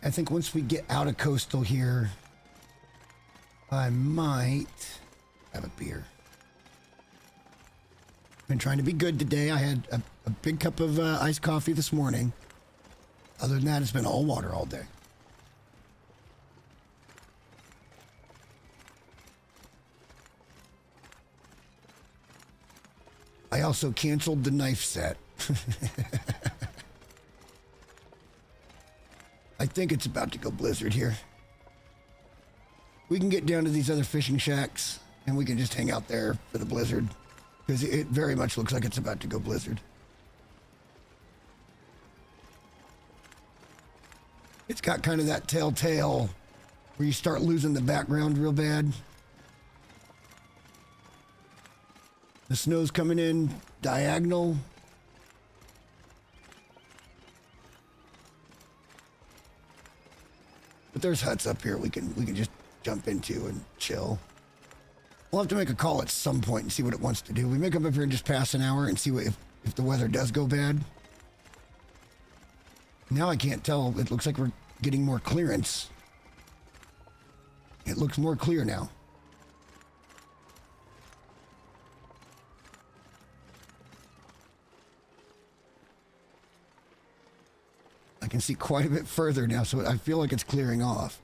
I think once we get out of coastal here, I might have a beer. Been trying to be good today. I had a big cup of iced coffee this morning. Other than that, it's been all water all day. I also canceled the knife set. I think it's about to go blizzard here. We can get down to these other fishing shacks and we can just hang out there for the blizzard because it very much looks like it's about to go blizzard. It's got kind of that telltale where you start losing the background real bad. The snow's coming in diagonal. But there's huts up here we can just jump into and chill. We'll have to make a call at some point and see what it wants to do. We may come up here and just pass an hour and see what if the weather does go bad. Now I can't tell. It looks like we're getting more clearance. It looks more clear now. I can see quite a bit further now, so I feel like it's clearing off.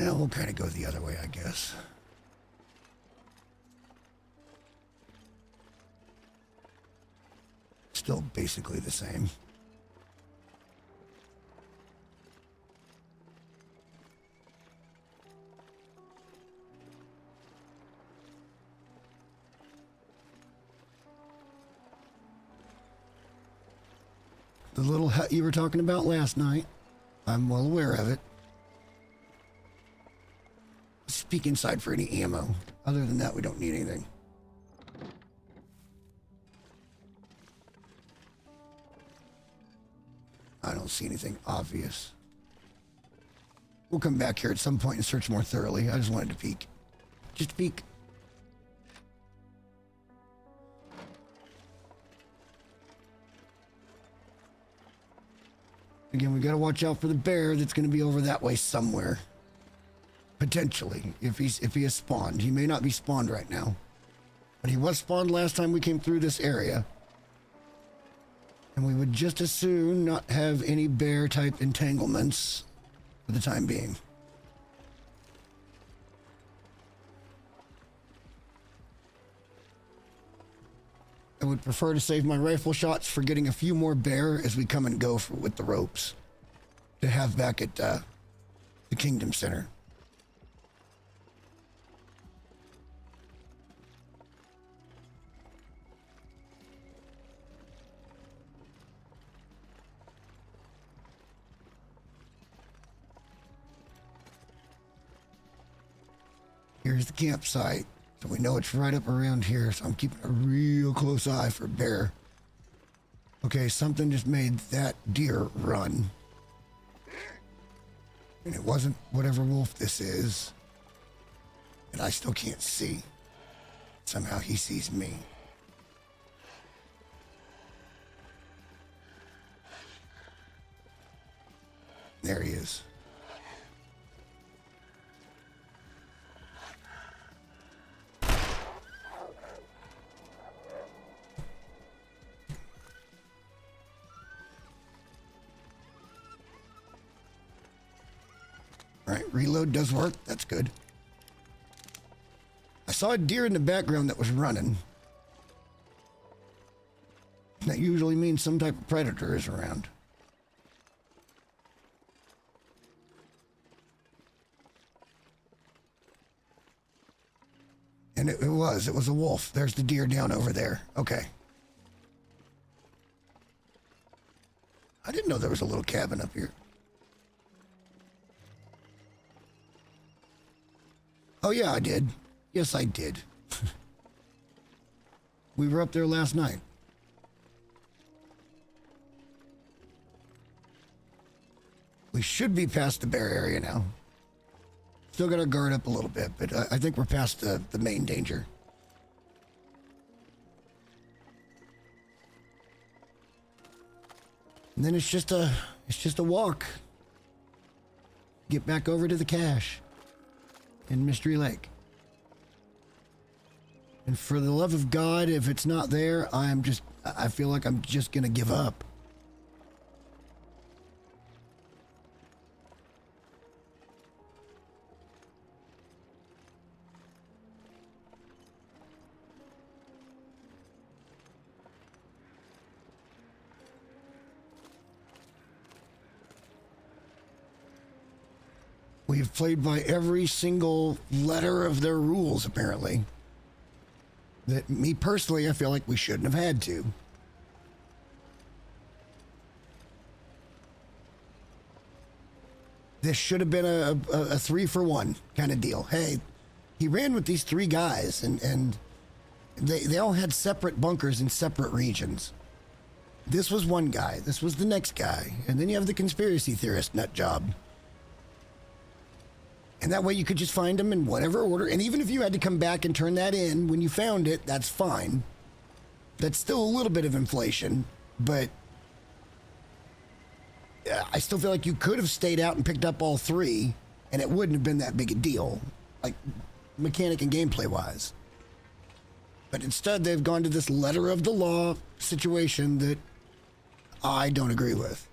Yeah, we'll kind of go the other way, I guess. Still basically the same. The little hut you were talking about last night, I'm well aware of it. Let's peek inside for any ammo. Other than that, we don't need anything. I don't see anything obvious. We'll come back here at some point and search more thoroughly. I just wanted to peek. Just peek. Again, we got to watch out for the bear that's going to be over that way somewhere. Potentially, if he has spawned. He may not be spawned right now. But he was spawned last time we came through this area. And we would just as soon not have any bear-type entanglements for the time being. I would prefer to save my rifle shots for getting a few more bear as we come and go with the ropes to have back at the Kingdom Center. Here's the campsite. So we know it's right up around here, so I'm keeping a real close eye for bear. Okay, something just made that deer run. And it wasn't whatever wolf this is. And I still can't see. Somehow he sees me. There he is. All right, reload does work. That's good. I saw a deer in the background that was running. That usually means some type of predator is around. And it was a wolf. There's the deer down over there. Okay. I didn't know there was a little cabin up here. Oh, yeah, I did. Yes, I did. We were up there last night. We should be past the bear area now. Still got our guard up a little bit, but I think we're past the main danger. And then it's just a walk. Get back over to the cache in Mystery Lake. And for the love of God, if it's not there, I feel like I'm just gonna give up. We've played by every single letter of their rules, apparently. That me personally, I feel like we shouldn't have had to. This should have been a 3-for-1 kind of deal. Hey, he ran with these 3 guys, and they all had separate bunkers in separate regions. This was one guy. This was the next guy. And then you have the conspiracy theorist nut job. And that way you could just find them in whatever order. And even if you had to come back and turn that in when you found it, that's fine. That's still a little bit of inflation, but I still feel like you could have stayed out and picked up all 3, and it wouldn't have been that big a deal, like mechanic and gameplay wise. But instead, they've gone to this letter of the law situation that I don't agree with,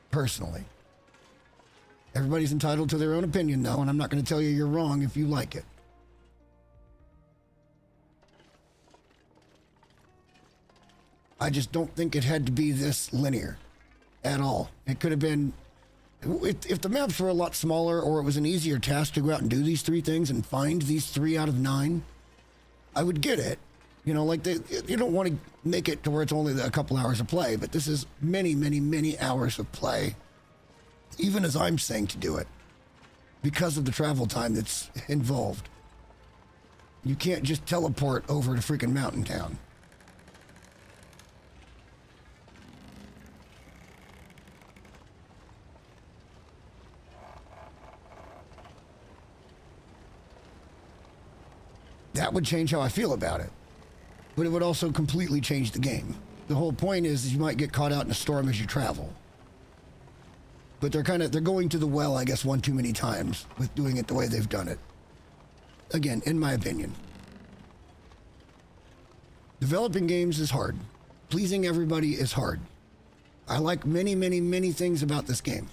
personally. Everybody's entitled to their own opinion, though, and I'm not going to tell you you're wrong if you like it. I just don't think it had to be this linear at all. It could have been, if the maps were a lot smaller or it was an easier task to go out and do these 3 things and find these 3 out of 9, I would get it. You know, like you don't want to make it to where it's only a couple hours of play, but this is many, many, many hours of play, even as I'm saying to do it, because of the travel time that's involved. You can't just teleport over to freaking Mountain Town. That would change how I feel about it. But it would also completely change the game. The whole point is you might get caught out in a storm as you travel. But they're going to the well, I guess, one too many times with doing it the way they've done it. Again, in my opinion. Developing games is hard. Pleasing everybody is hard. I like many, many, many things about this game.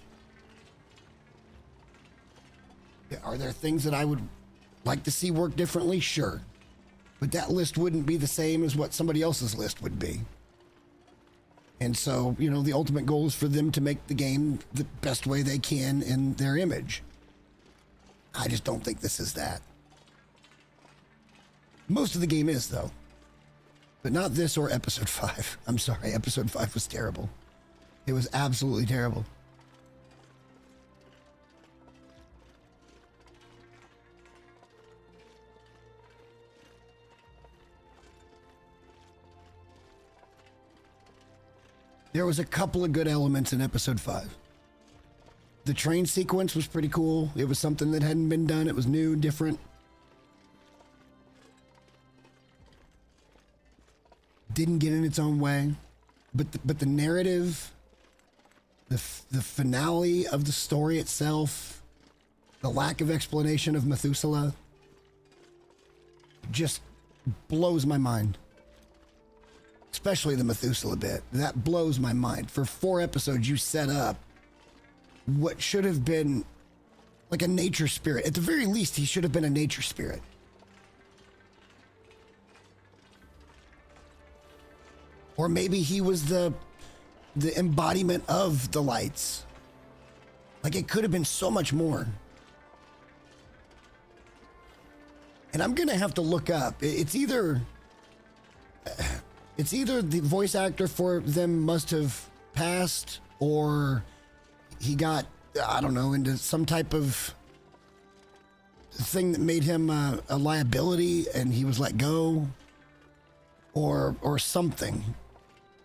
Are there things that I would like to see work differently? Sure. But that list wouldn't be the same as what somebody else's list would be. And so, you know, the ultimate goal is for them to make the game the best way they can in their image. I just don't think this is that. Most of the game is, though. But not this or Episode 5. I'm sorry, Episode 5 was terrible. It was absolutely terrible. There was a couple of good elements in Episode 5. The train sequence was pretty cool. It was something that hadn't been done. It was new, different. Didn't get in its own way. But the narrative, the finale of the story itself, the lack of explanation of Methuselah just blows my mind. Especially the Methuselah bit. That blows my mind. For 4 episodes, you set up what should have been like a nature spirit. At the very least, he should have been a nature spirit. Or maybe he was the embodiment of the lights. Like, it could have been so much more. And I'm going to have to look up. It's either the voice actor for them must have passed, or he got, I don't know, into some type of thing that made him a liability and he was let go, or something,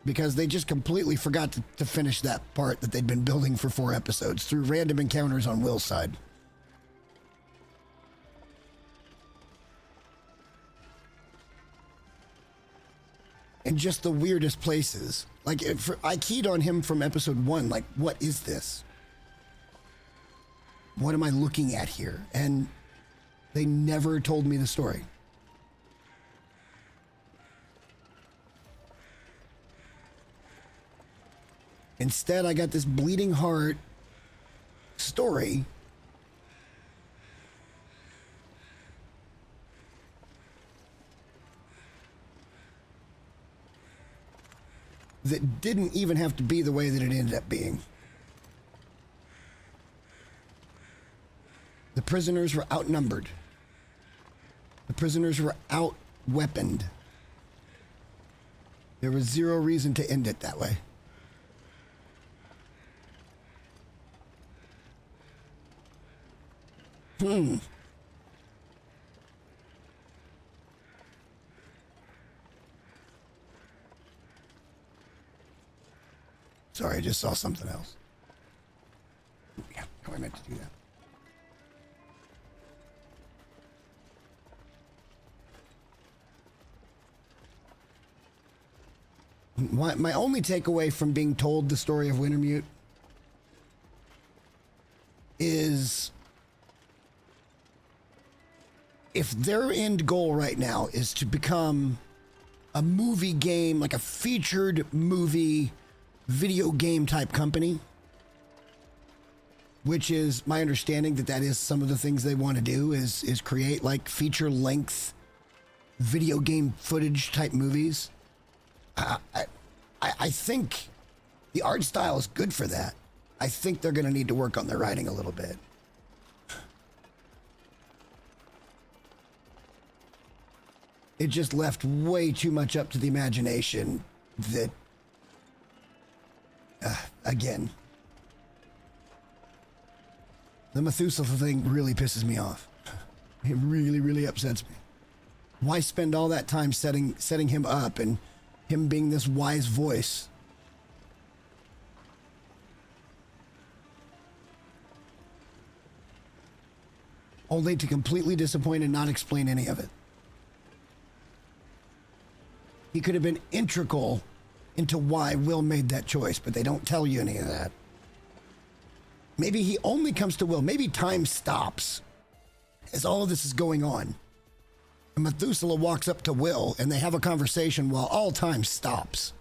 because they just completely forgot to finish that part that they'd been building for 4 episodes through random encounters on Will's side. In just the weirdest places. Like, I keyed on him from Episode 1, like, what is this? What am I looking at here? And they never told me the story. Instead, I got this bleeding heart story that didn't even have to be the way that it ended up being. The prisoners were outnumbered. The prisoners were out-weaponed. There was zero reason to end it that way. Sorry, I just saw something else. Yeah, how I meant to do that. My only takeaway from being told the story of Wintermute is if their end goal right now is to become a movie game, like a featured movie video game type company, which is my understanding that is some of the things they want to do is create like feature length video game footage type movies. I think the art style is good for that. I think they're going to need to work on their writing a little bit. It just left way too much up to the imagination that, again, the Methuselah thing really pisses me off. It really, really upsets me. Why spend all that time setting him up and him being this wise voice? Only to completely disappoint and not explain any of it. He could have been integral into why Will made that choice, but they don't tell you any of that. Maybe he only comes to Will. Maybe time stops as all of this is going on. And Methuselah walks up to Will and they have a conversation while all time stops.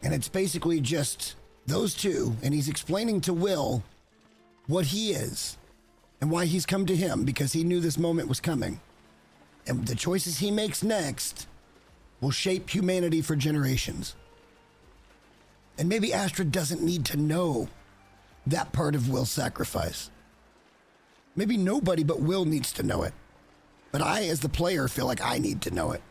And it's basically just those two, and he's explaining to Will what he is and why he's come to him, because he knew this moment was coming. And the choices he makes next will shape humanity for generations. And maybe Astrid doesn't need to know that part of Will's sacrifice. Maybe nobody but Will needs to know it. But I, as the player, feel like I need to know it.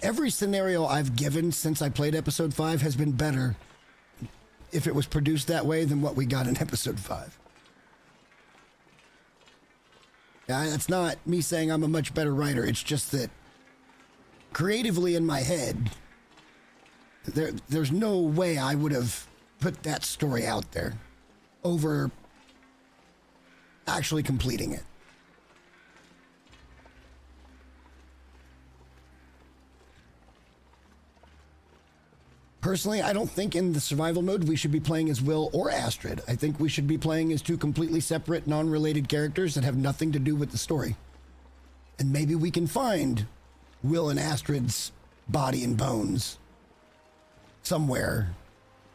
Every scenario I've given since I played episode 5 has been better if it was produced that way than what we got in episode 5. Yeah, that's not me saying I'm a much better writer. It's just that creatively in my head, there's no way I would have put that story out there over actually completing it. Personally, I don't think in the survival mode we should be playing as Will or Astrid. I think we should be playing as two completely separate, non-related characters that have nothing to do with the story. And maybe we can find Will and Astrid's body and bones somewhere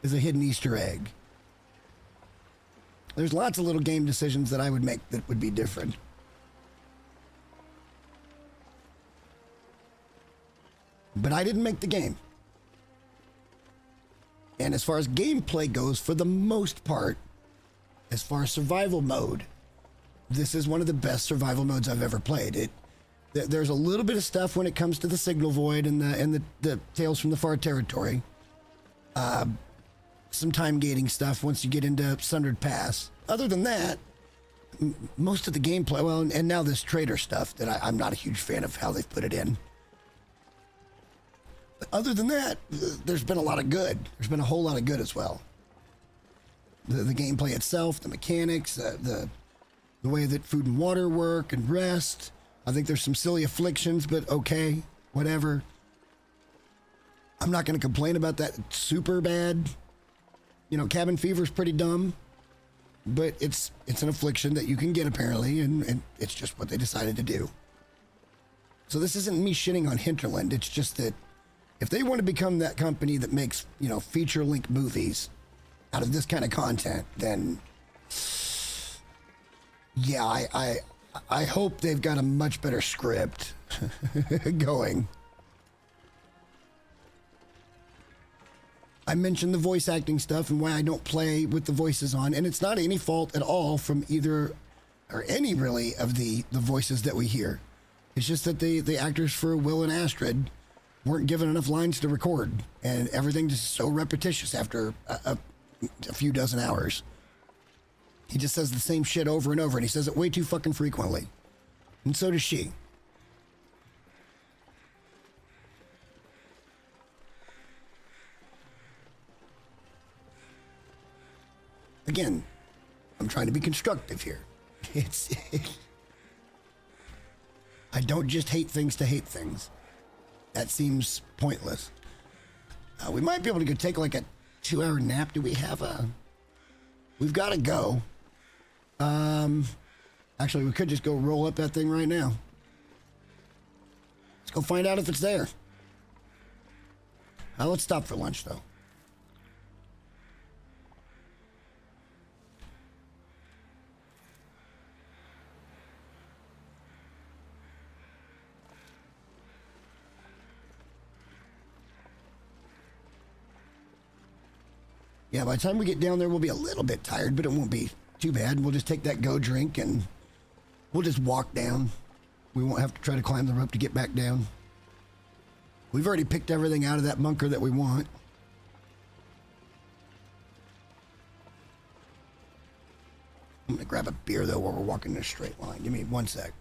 as a hidden Easter egg. There's lots of little game decisions that I would make that would be different. But I didn't make the game. And as far as gameplay goes, for the most part, as far as survival mode, this is one of the best survival modes I've ever played. There's a little bit of stuff when it comes to the Signal Void and the Tales from the Far Territory. Some time gating stuff once you get into Sundered Pass. Other than that, most of the gameplay, well, and now this trader stuff that I'm not a huge fan of how they've put it in. But other than that, there's been a lot of good. There's been a whole lot of good as well. The gameplay itself, the mechanics, the way that food and water work and rest. I think there's some silly afflictions, but okay, whatever. I'm not going to complain about that super bad. You know, cabin fever's pretty dumb, but it's an affliction that you can get apparently, and it's just what they decided to do. So this isn't me shitting on Hinterland. It's just that if they want to become that company that makes, you know, feature-length movies out of this kind of content, then yeah, I hope they've got a much better script going. I mentioned the voice acting stuff and why I don't play with the voices on, and it's not any fault at all from either or any really of the voices that we hear. It's just that the actors for Will and Astrid weren't given enough lines to record, and everything just so repetitious after a few dozen hours. He just says the same shit over and over, and he says it way too fucking frequently. And so does she. Again, I'm trying to be constructive here. I don't just hate things to hate things. That seems pointless. We might be able to go take like a 2-hour nap. Do we have a... We've got to go. Actually, we could just go roll up that thing right now. Let's go find out if it's there. Let's stop for lunch, though. Yeah, by the time we get down there, we'll be a little bit tired, but it won't be too bad. We'll just take that go drink and we'll just walk down. We won't have to try to climb the rope to get back down. We've already picked everything out of that bunker that we want. I'm gonna grab a beer, though, while we're walking in a straight line. Give me 1 sec.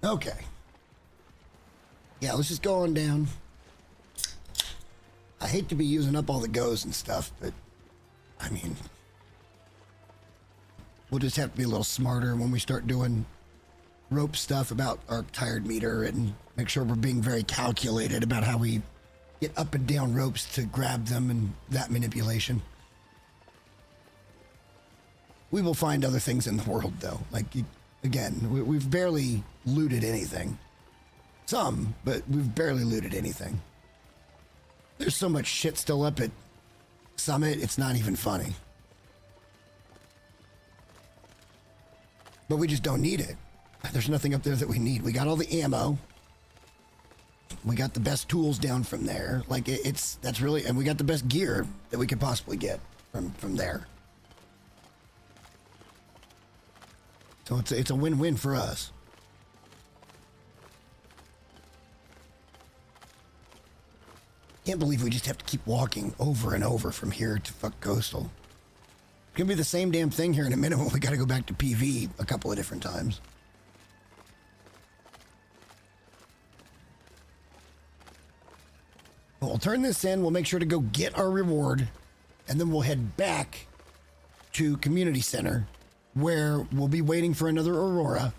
Okay. Yeah, let's just go on down. I hate to be using up all the goes and stuff, but I mean, we'll just have to be a little smarter when we start doing rope stuff about our tired meter and make sure we're being very calculated about how we get up and down ropes to grab them and that manipulation. We will find other things in the world, though. Like, again, we've barely looted anything. Some, but we've barely looted anything. There's so much shit still up at Summit, it's not even funny. But we just don't need it. There's nothing up there that we need. We got all the ammo. We got the best tools down from there. Like, that's really, and we got the best gear that we could possibly get from there. So it's a win-win for us. Can't believe we just have to keep walking over and over from here to fuck Coastal. It's gonna be the same damn thing here in a minute when we gotta go back to PV a couple of different times. We'll turn this in, we'll make sure to go get our reward, and then we'll head back to Community Center, where we'll be waiting for another Aurora.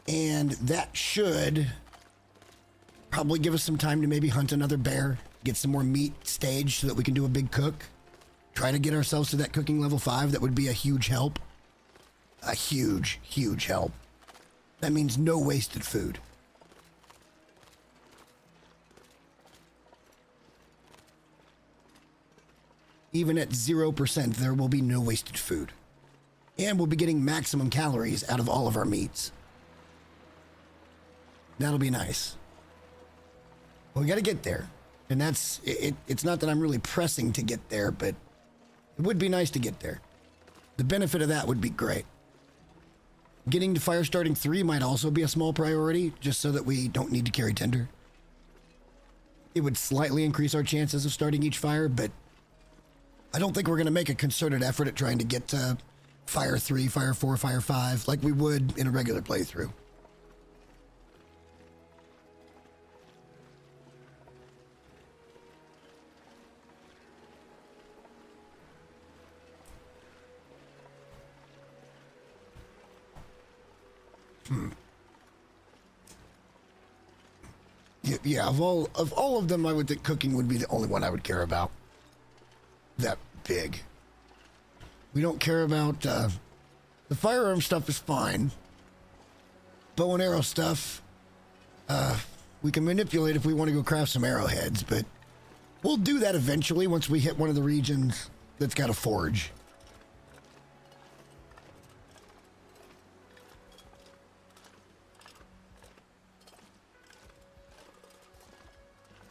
And that should probably give us some time to maybe hunt another bear, get some more meat staged so that we can do a big cook. Try to get ourselves to that cooking level 5. That would be a huge help. A huge, huge help. That means no wasted food. Even at 0%, there will be no wasted food. And we'll be getting maximum calories out of all of our meats. That'll be nice. Well, we got to get there. And that's, it's not that I'm really pressing to get there, but it would be nice to get there. The benefit of that would be great. Getting to fire starting 3 might also be a small priority, just so that we don't need to carry tinder. It would slightly increase our chances of starting each fire, but I don't think we're going to make a concerted effort at trying to get to fire 3, fire 4, fire 5, like we would in a regular playthrough. Yeah, of all of them, I would think cooking would be the only one I would care about. That big. We don't care about, the firearm stuff is fine. Bow and arrow stuff, we can manipulate if we want to go craft some arrowheads, but we'll do that eventually once we hit one of the regions that's got a forge.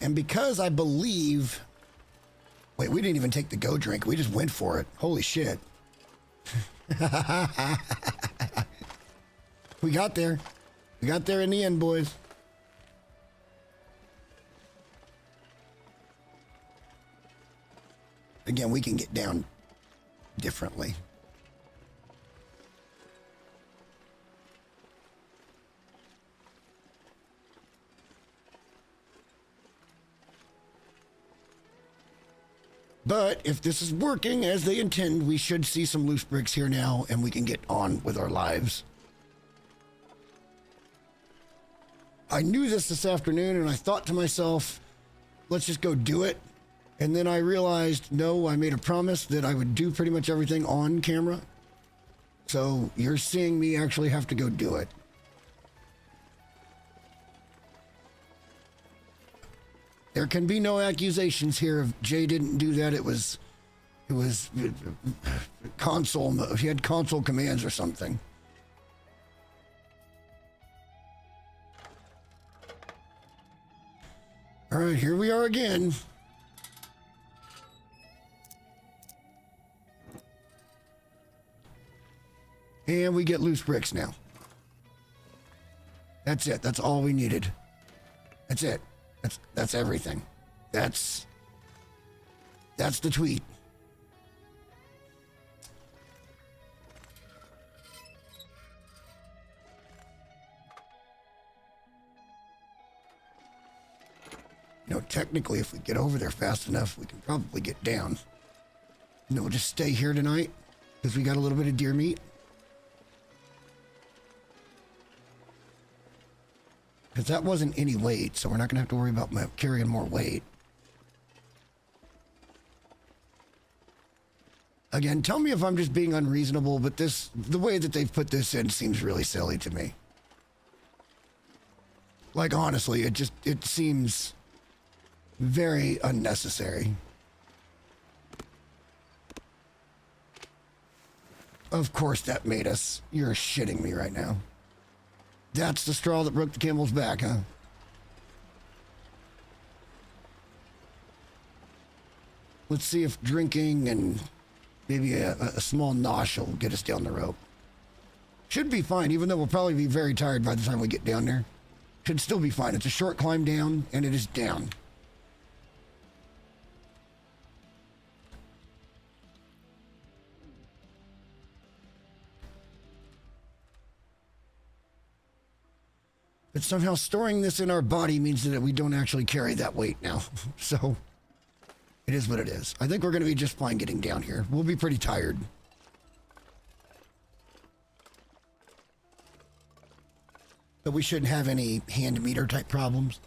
And because I believe... Wait, we didn't even take the go drink. We just went for it. Holy shit. We got there. We got there in the end, boys. Again, we can get down differently. But if this is working as they intend, we should see some loose bricks here now, and we can get on with our lives. I knew this afternoon, and I thought to myself, let's just go do it. And then I realized, no, I made a promise that I would do pretty much everything on camera. So you're seeing me actually have to go do it. There can be no accusations here if Jay didn't do that. It was console. He had console commands or something. All right, here we are again. And we get loose bricks now. That's it. That's all we needed. That's it. That's everything. That's the tweet. You know, technically, if we get over there fast enough, we can probably get down. And then we'll just stay here tonight because we got a little bit of deer meat. Because that wasn't any weight, so we're not going to have to worry about carrying more weight. Again, tell me if I'm just being unreasonable, but the way that they've put this in seems really silly to me. Like, honestly, it seems very unnecessary. Of course that made us. You're shitting me right now. That's the straw that broke the camel's back, huh? Let's see if drinking and maybe a small nosh will get us down the rope. Should be fine, even though we'll probably be very tired by the time we get down there. Should still be fine. It's a short climb down, and it is down. But somehow storing this in our body means that we don't actually carry that weight now. So, it is what it is. I think we're going to be just fine getting down here. We'll be pretty tired. But we shouldn't have any hand meter type problems.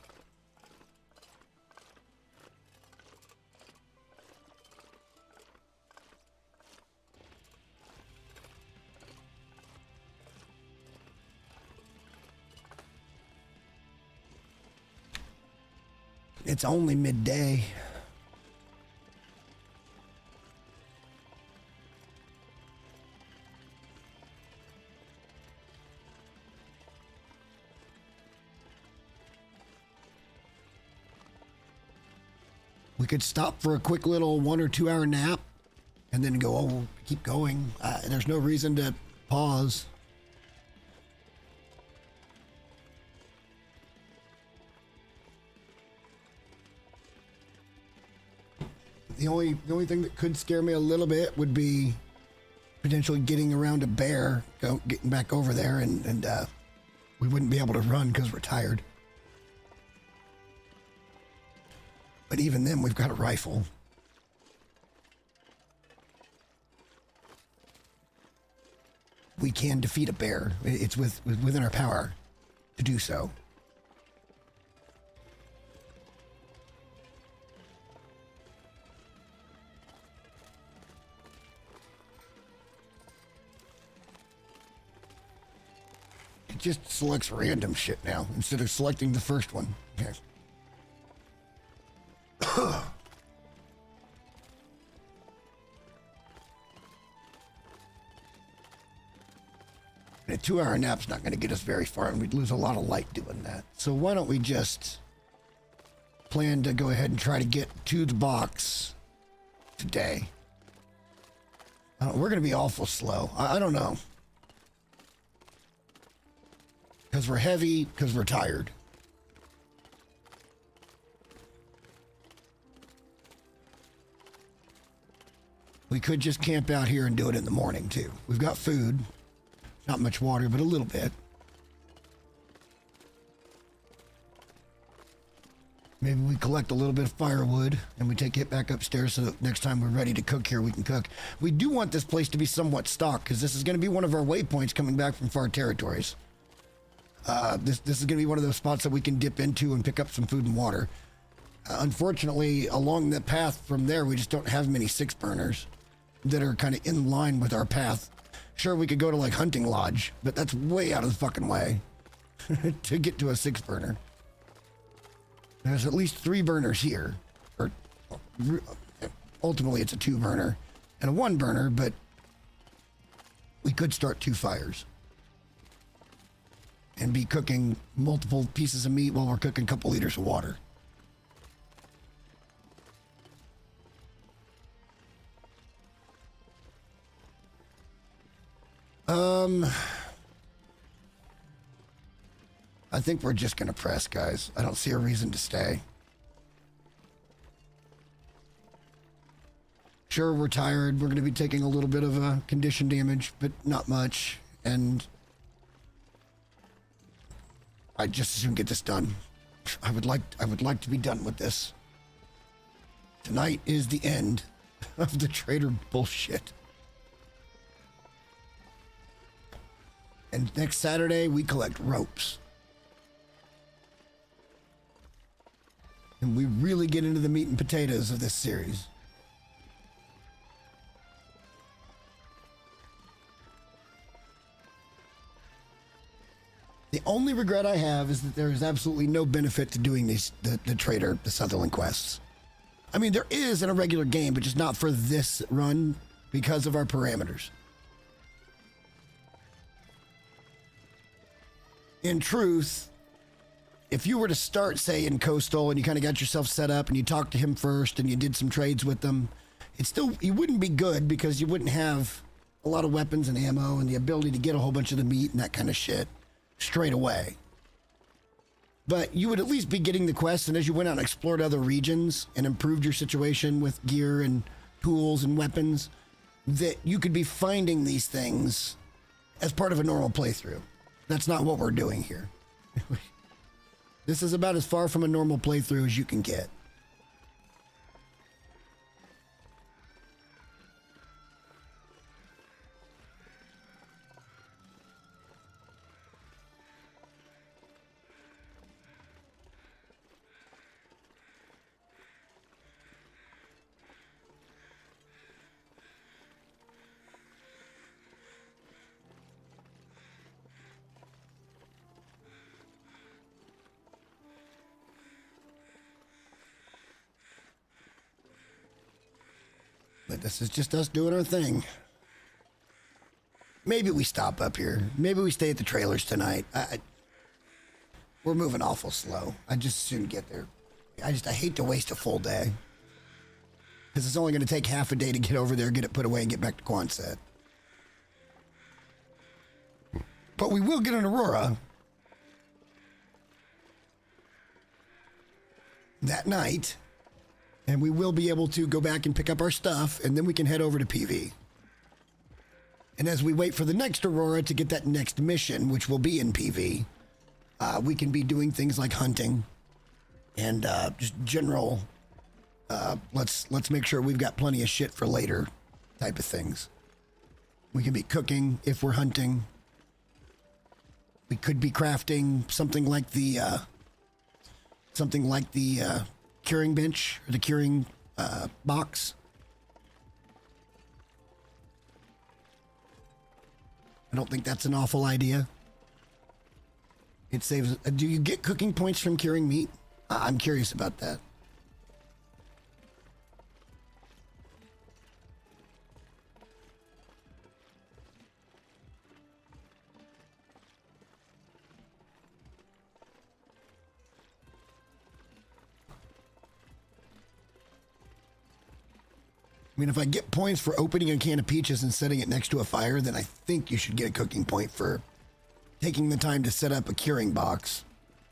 It's only midday. We could stop for a quick little 1 or 2 hour nap and then go, oh, keep going. There's no reason to pause. The only thing that could scare me a little bit would be potentially getting around a bear, getting back over there, and we wouldn't be able to run because we're tired. But even then, we've got a rifle. We can defeat a bear. It's within our power to do so. It just selects random shit now instead of selecting the first one. Okay. A 2 hour nap's not going to get us very far, and we'd lose a lot of light doing that. So why don't we just plan to go ahead and try to get to the box today? We're going to be awful slow. I don't know. Because we're heavy, because we're tired. We could just camp out here and do it in the morning, too. We've got food. Not much water, but a little bit. Maybe we collect a little bit of firewood and we take it back upstairs so that next time we're ready to cook here, we can cook. We do want this place to be somewhat stocked because this is going to be one of our waypoints coming back from far territories. This is going to be one of those spots that we can dip into and pick up some food and water. Unfortunately, along the path from there, we just don't have many 6-burners that are kind of in line with our path. Sure, we could go to like Hunting Lodge, but that's way out of the fucking way to get to a 6-burner. There's at least 3 burners here. Or ultimately, it's a 2-burner and a 1-burner, but we could start 2 fires and be cooking multiple pieces of meat while we're cooking a couple liters of water. I think we're just gonna press, guys. I don't see a reason to stay. Sure, we're tired. We're gonna be taking a little bit of condition damage, but not much. And I'd just as soon get this done. I would like to be done with this. Tonight is the end of the trader bullshit. And next Saturday, we collect ropes. And we really get into the meat and potatoes of this series. The only regret I have is that there is absolutely no benefit to doing the Sutherland quests. I mean, there is in a regular game, but just not for this run because of our parameters. In truth, if you were to start, say, in Coastal and you kind of got yourself set up and you talked to him first and you did some trades with them, you wouldn't be good because you wouldn't have a lot of weapons and ammo and the ability to get a whole bunch of the meat and that kind of shit straight away. But you would at least be getting the quests, and as you went out and explored other regions and improved your situation with gear and tools and weapons, that you could be finding these things as part of a normal playthrough. That's not what we're doing here. This is about as far from a normal playthrough as you can get. But this is just us doing our thing. Maybe we stop up here. Maybe we stay at the trailers tonight. We're moving awful slow. I just soon get there. I hate to waste a full day. Because it's only going to take half a day to get over there, get it put away, and get back to Quonset. But we will get an Aurora that night. And we will be able to go back and pick up our stuff, and then we can head over to PV. And as we wait for the next Aurora to get that next mission, which will be in PV, we can be doing things like hunting and just general, let's make sure we've got plenty of shit for later type of things. We can be cooking if we're hunting. We could be crafting something like the curing bench or the curing box. I don't think that's an awful idea. It saves. Do you get cooking points from curing meat? I'm curious about that. I mean, if I get points for opening a can of peaches and setting it next to a fire, then I think you should get a cooking point for taking the time to set up a curing box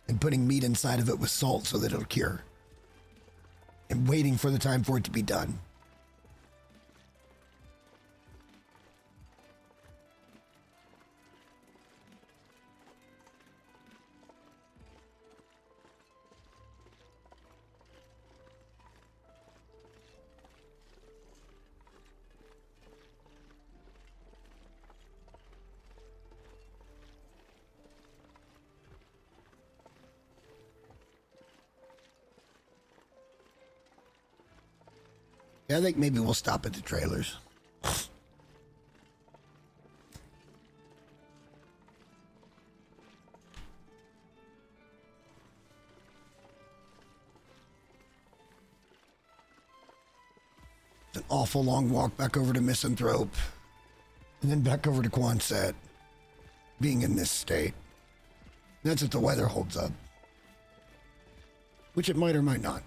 and putting meat inside of it with salt so that it'll cure. And waiting for the time for it to be done. Yeah, I think maybe we'll stop at the trailers. It's an awful long walk back over to Misanthrope. And then back over to Quonset. Being in this state. That's if the weather holds up. Which it might or might not.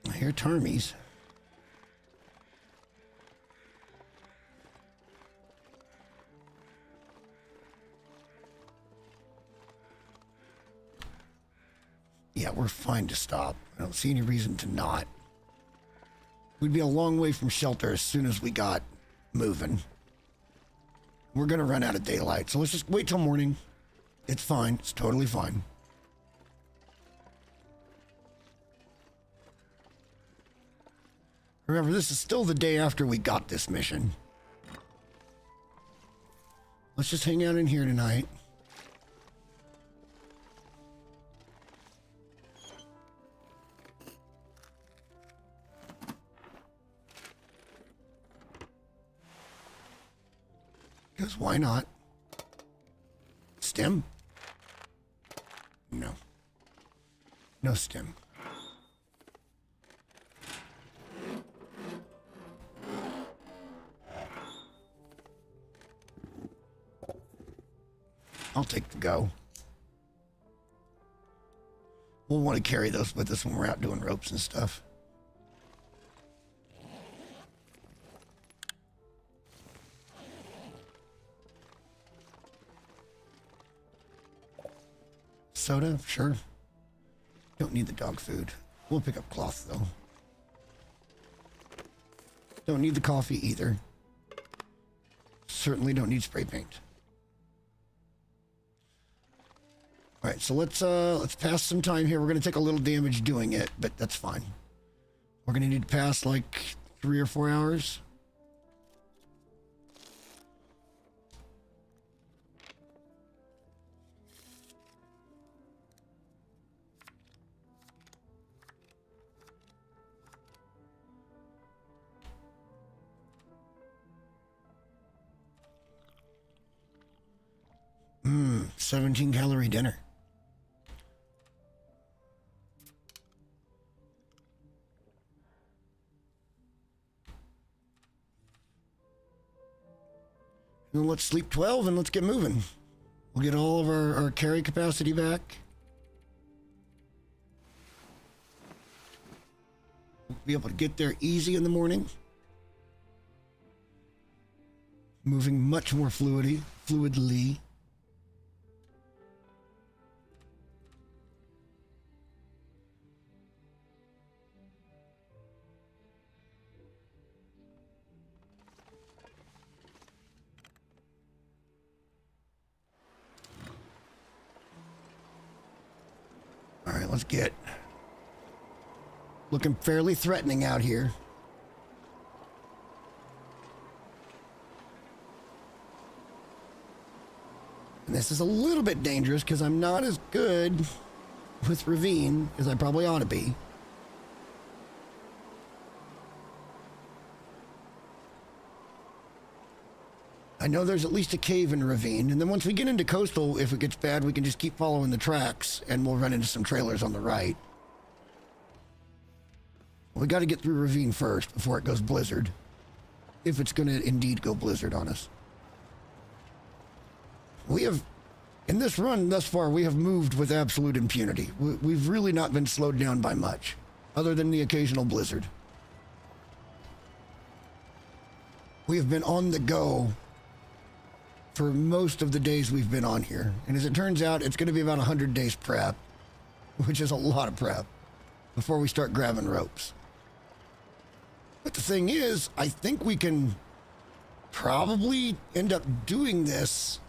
I hear Tarmies. Yeah, we're fine to stop. I don't see any reason to not. We'd be a long way from shelter as soon as we got moving. We're gonna run out of daylight, so let's just wait till morning. It's fine. It's totally fine. Remember, this is still the day after we got this mission. Let's just hang out in here tonight. Because why not? Stim? No. No stim. I'll take the go. We'll want to carry those with us when we're out doing ropes and stuff. Soda? Sure. Don't need the dog food. We'll pick up cloth, though. Don't need the coffee either. Certainly don't need spray paint. All right, so let's pass some time here. We're going to take a little damage doing it, but that's fine. We're going to need to pass like 3 or 4 hours. Mmm, 17-calorie dinner. And let's sleep 12 and let's get moving. We'll get all of our carry capacity back. We'll be able to get there easy in the morning. Moving much more fluidly. All right, let's get looking fairly threatening out here. And this is a little bit dangerous because I'm not as good with Ravine as I probably ought to be. I know there's at least a cave in Ravine, and then once we get into Coastal, if it gets bad, we can just keep following the tracks, and we'll run into some trailers on the right. We got to get through Ravine first before it goes Blizzard. If it's going to indeed go Blizzard on us. We have, in this run thus far, we have moved with absolute impunity. We've really not been slowed down by much, other than the occasional blizzard. We have been on the go for most of the days we've been on here. And as it turns out, it's going to be about 100 days prep, which is a lot of prep, before we start grabbing ropes. But the thing is, I think we can probably end up doing this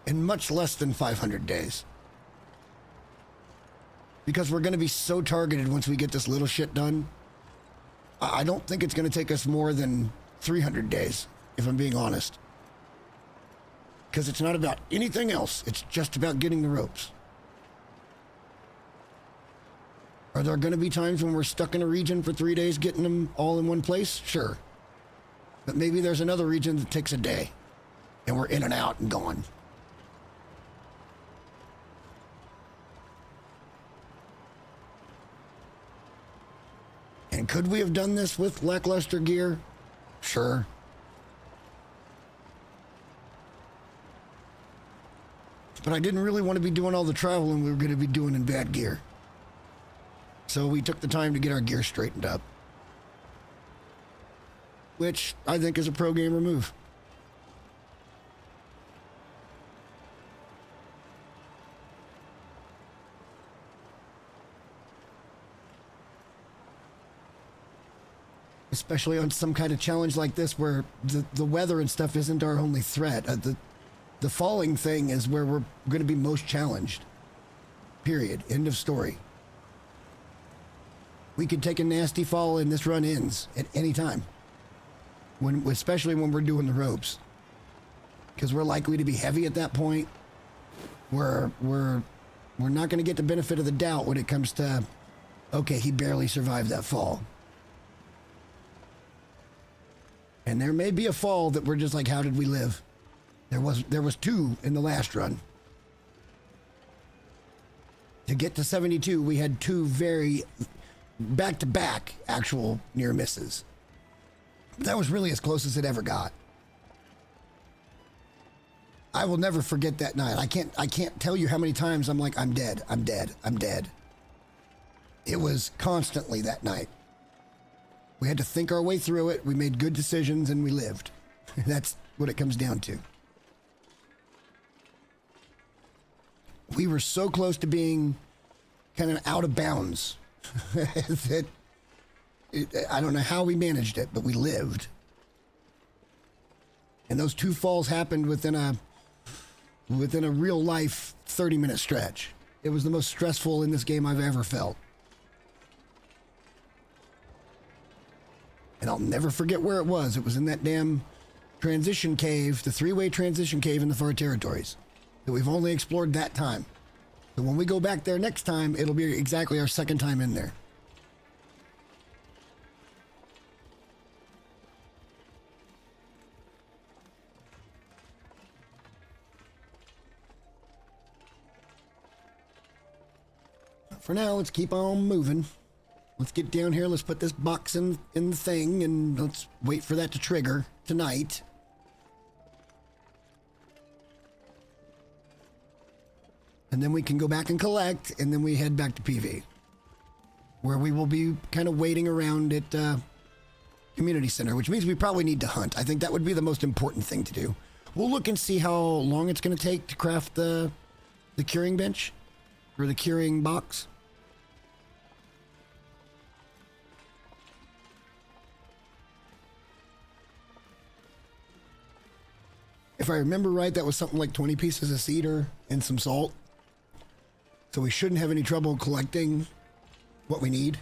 in much less than 500 days. Because we're going to be so targeted once we get this little shit done. I don't think it's going to take us more than 300 days, if I'm being honest. Because it's not about anything else. It's just about getting the ropes. Are there going to be times when we're stuck in a region for 3 days getting them all in one place? Sure. But maybe there's another region that takes a day. And we're in and out and gone. And could we have done this with lackluster gear? Sure. But I didn't really want to be doing all the traveling we were going to be doing in bad gear. So we took the time to get our gear straightened up. Which I think is a pro gamer move. Especially on some kind of challenge like this where the weather and stuff isn't our only threat. The falling thing is where we're going to be most challenged. Period. End of story. We could take a nasty fall and this run ends at any time. Especially when we're doing the ropes. Because we're likely to be heavy at that point. We're not going to get the benefit of the doubt when it comes to, okay, he barely survived that fall. And there may be a fall that we're just like, how did we live? There was 2 in the last run. To get to 72, we had 2 very back-to-back actual near misses. That was really as close as it ever got. I will never forget that night. I can't tell you how many times I'm like, I'm dead, I'm dead, I'm dead. It was constantly that night. We had to think our way through it. We made good decisions and we lived. That's what it comes down to. We were so close to being kind of out of bounds that I don't know how we managed it, but we lived. And those 2 falls happened within a real life 30-minute stretch. It was the most stressful in this game I've ever felt. And I'll never forget where it was. It was in that damn transition cave, the 3-way transition cave in the Far Territories that we've only explored that time. So when we go back there next time, it'll be exactly our 2nd time in there. For now, let's keep on moving. Let's get down here. Let's put this box in the thing, and let's wait for that to trigger tonight. And then we can go back and collect, and then we head back to PV, where we will be kind of waiting around at Community Center, which means we probably need to hunt. I think that would be the most important thing to do. We'll look and see how long it's going to take to craft the curing bench, or the curing box. If I remember right, that was something like 20 pieces of cedar and some salt. So we shouldn't have any trouble collecting what we need.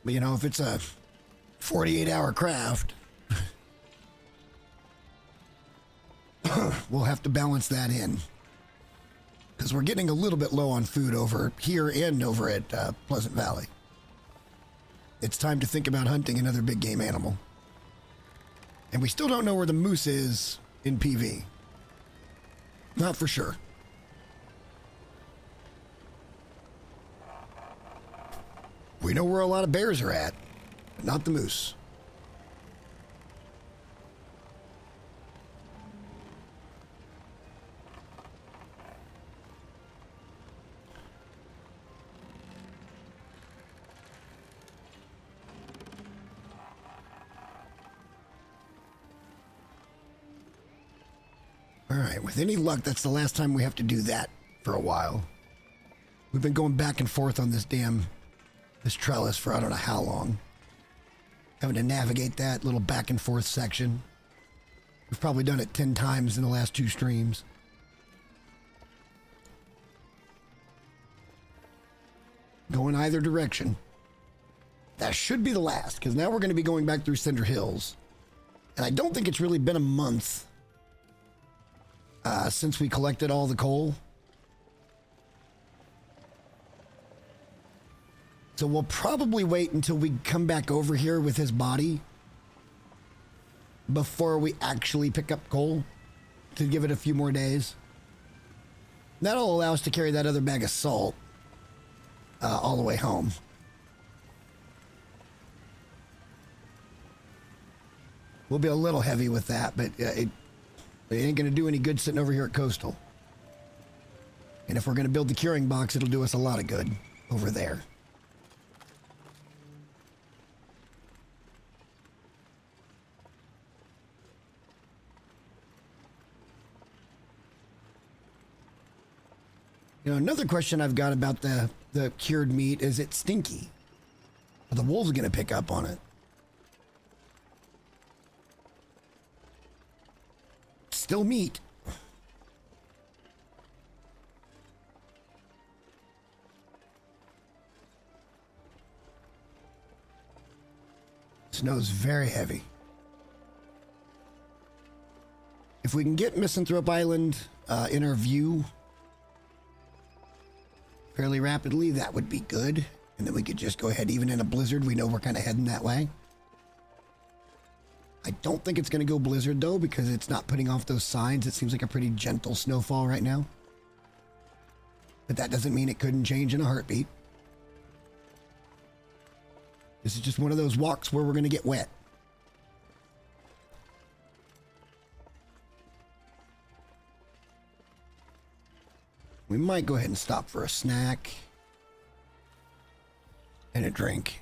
But you know, if it's a 48-hour craft, we'll have to balance that in. Because we're getting a little bit low on food over here and over at Pleasant Valley. It's time to think about hunting another big game animal. And we still don't know where the moose is in PV. Not for sure. We know where a lot of bears are at, but not the moose. All right, with any luck, that's the last time we have to do that for a while. We've been going back and forth on this trellis for I don't know how long. Having to navigate that little back and forth section. We've probably done it 10 times in the last 2 streams. Going either direction. That should be the last, because now we're going to be going back through Cinder Hills. And I don't think it's really been a month since we collected all the coal. So we'll probably wait until we come back over here with his body before we actually pick up coal, to give it a few more days. That'll allow us to carry that other bag of salt all the way home. We'll be a little heavy with that, but it ain't going to do any good sitting over here at Coastal. And if we're going to build the curing box, it'll do us a lot of good over there. You know, another question I've got about the cured meat is it's stinky. Are the wolves going to pick up on it? Still meat. Snow's very heavy. If we can get Misanthrope Island in our view fairly rapidly, that would be good. And then we could just go ahead, even in a blizzard, we know we're kind of heading that way. I don't think it's going to go blizzard, though, because it's not putting off those signs. It seems like a pretty gentle snowfall right now. But that doesn't mean it couldn't change in a heartbeat. This is just one of those walks where we're going to get wet. We might go ahead and stop for a snack and a drink.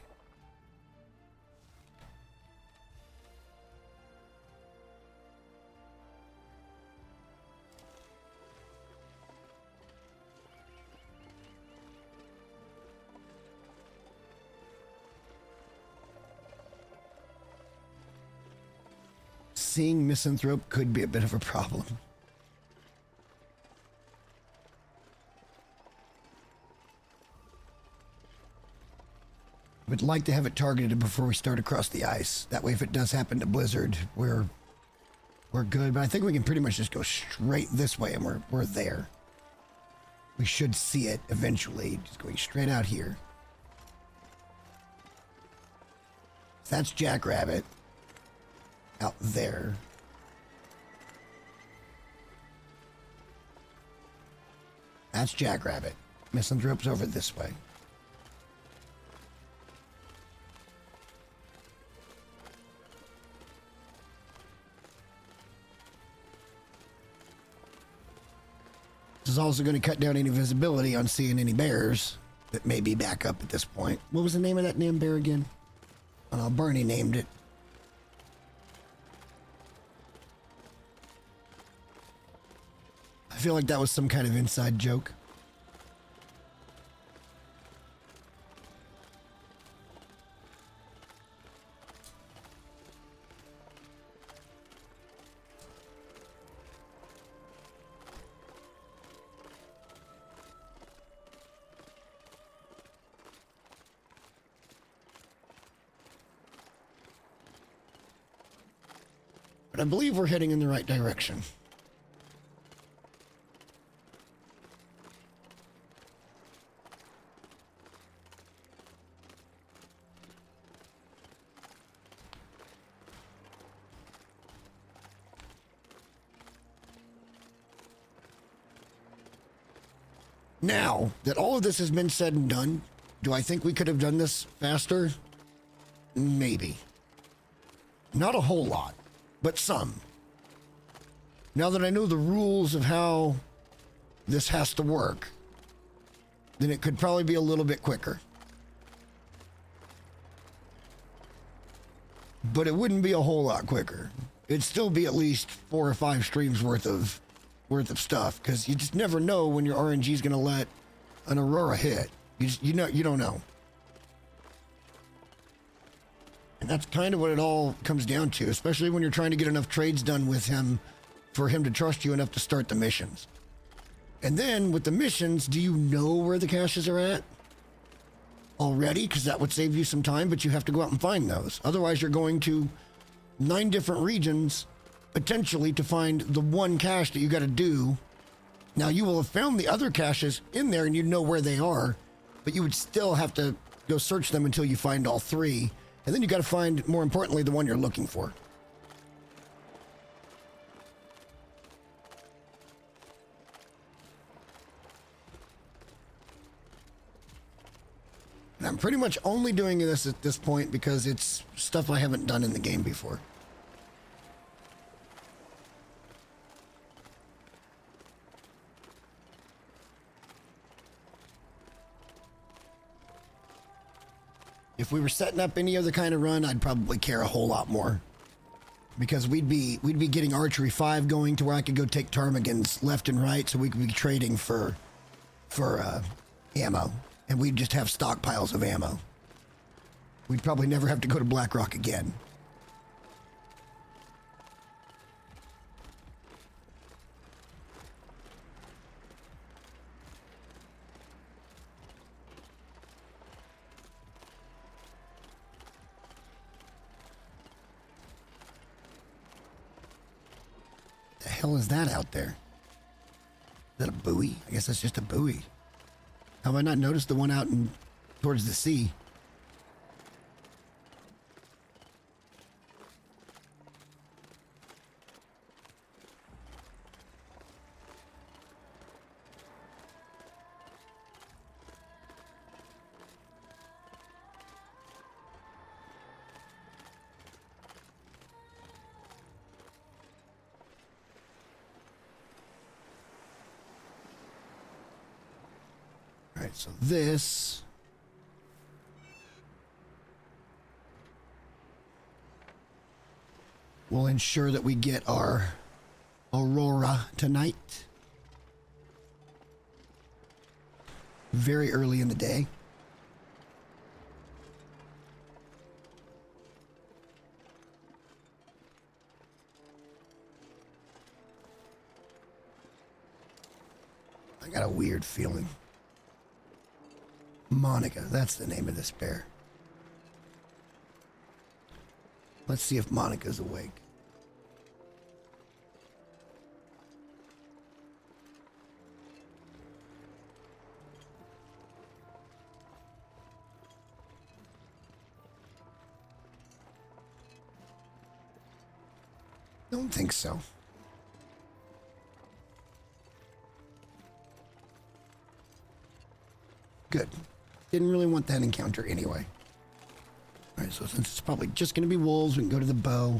Seeing Misanthrope could be a bit of a problem. Would like to have it targeted before we start across the ice. That way, if it does happen to blizzard, we're good. But I think we can pretty much just go straight this way, and we're there. We should see it eventually, just going straight out here. So that's Jackrabbit out there. That's Jackrabbit. Misanthrope's over this way. This is also going to cut down any visibility on seeing any bears that may be back up at this point. What was the name of that damn bear again? Oh, Barney named it. I feel like that was some kind of inside joke. But I believe we're heading in the right direction. Now that all of this has been said and done, do I think we could have done this faster? Maybe. Not a whole lot, but some. Now that I know the rules of how this has to work, then it could probably be a little bit quicker. But it wouldn't be a whole lot quicker. It'd still be at least 4 or 5 streams worth of worth of stuff, because you just never know when your RNG is going to let an Aurora hit. You don't know. And that's kind of what it all comes down to, especially when you're trying to get enough trades done with him for him to trust you enough to start the missions. And then with the missions, do you know where the caches are at already? Because that would save you some time, but you have to go out and find those. Otherwise, you're going to 9 different regions potentially to find the one cache that you got to do. Now, you will have found the other caches in there and you know where they are, but you would still have to go search them until you find all 3. And then you got to find, more importantly, the one you're looking for. And I'm pretty much only doing this at this point because it's stuff I haven't done in the game before. If we were setting up any other kind of run, I'd probably care a whole lot more. Because we'd be getting Archery 5 going to where I could go take ptarmigans left and right, so we could be trading for ammo. And we'd just have stockpiles of ammo. We'd probably never have to go to Blackrock again. The hell is that out there? Is that a buoy? I guess that's just a buoy. How have I not noticed the one out in towards the sea? Alright, so this will ensure that we get our Aurora tonight. Very early in the day. I got a weird feeling. Monica, that's the name of this bear. Let's see if Monica's awake. Don't think so. Good. Didn't really want that encounter anyway. Alright, so since it's probably just going to be wolves, we can go to the bow.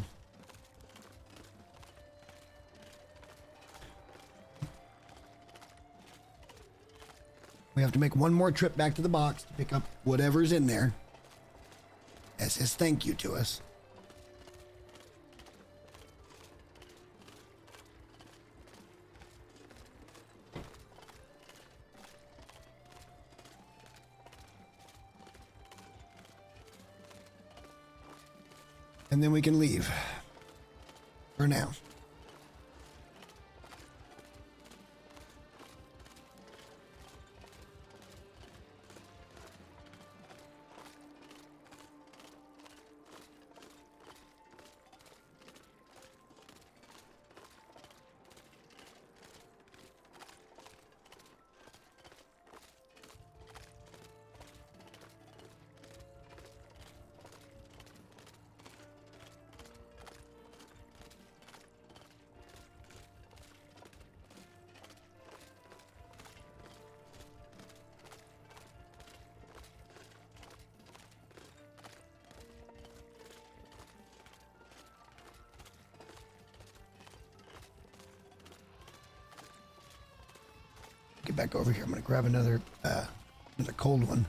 We have to make one more trip back to the box to pick up whatever's in there as his thank you to us. And then we can leave. For now. Get back over here. I'm going to grab another cold one.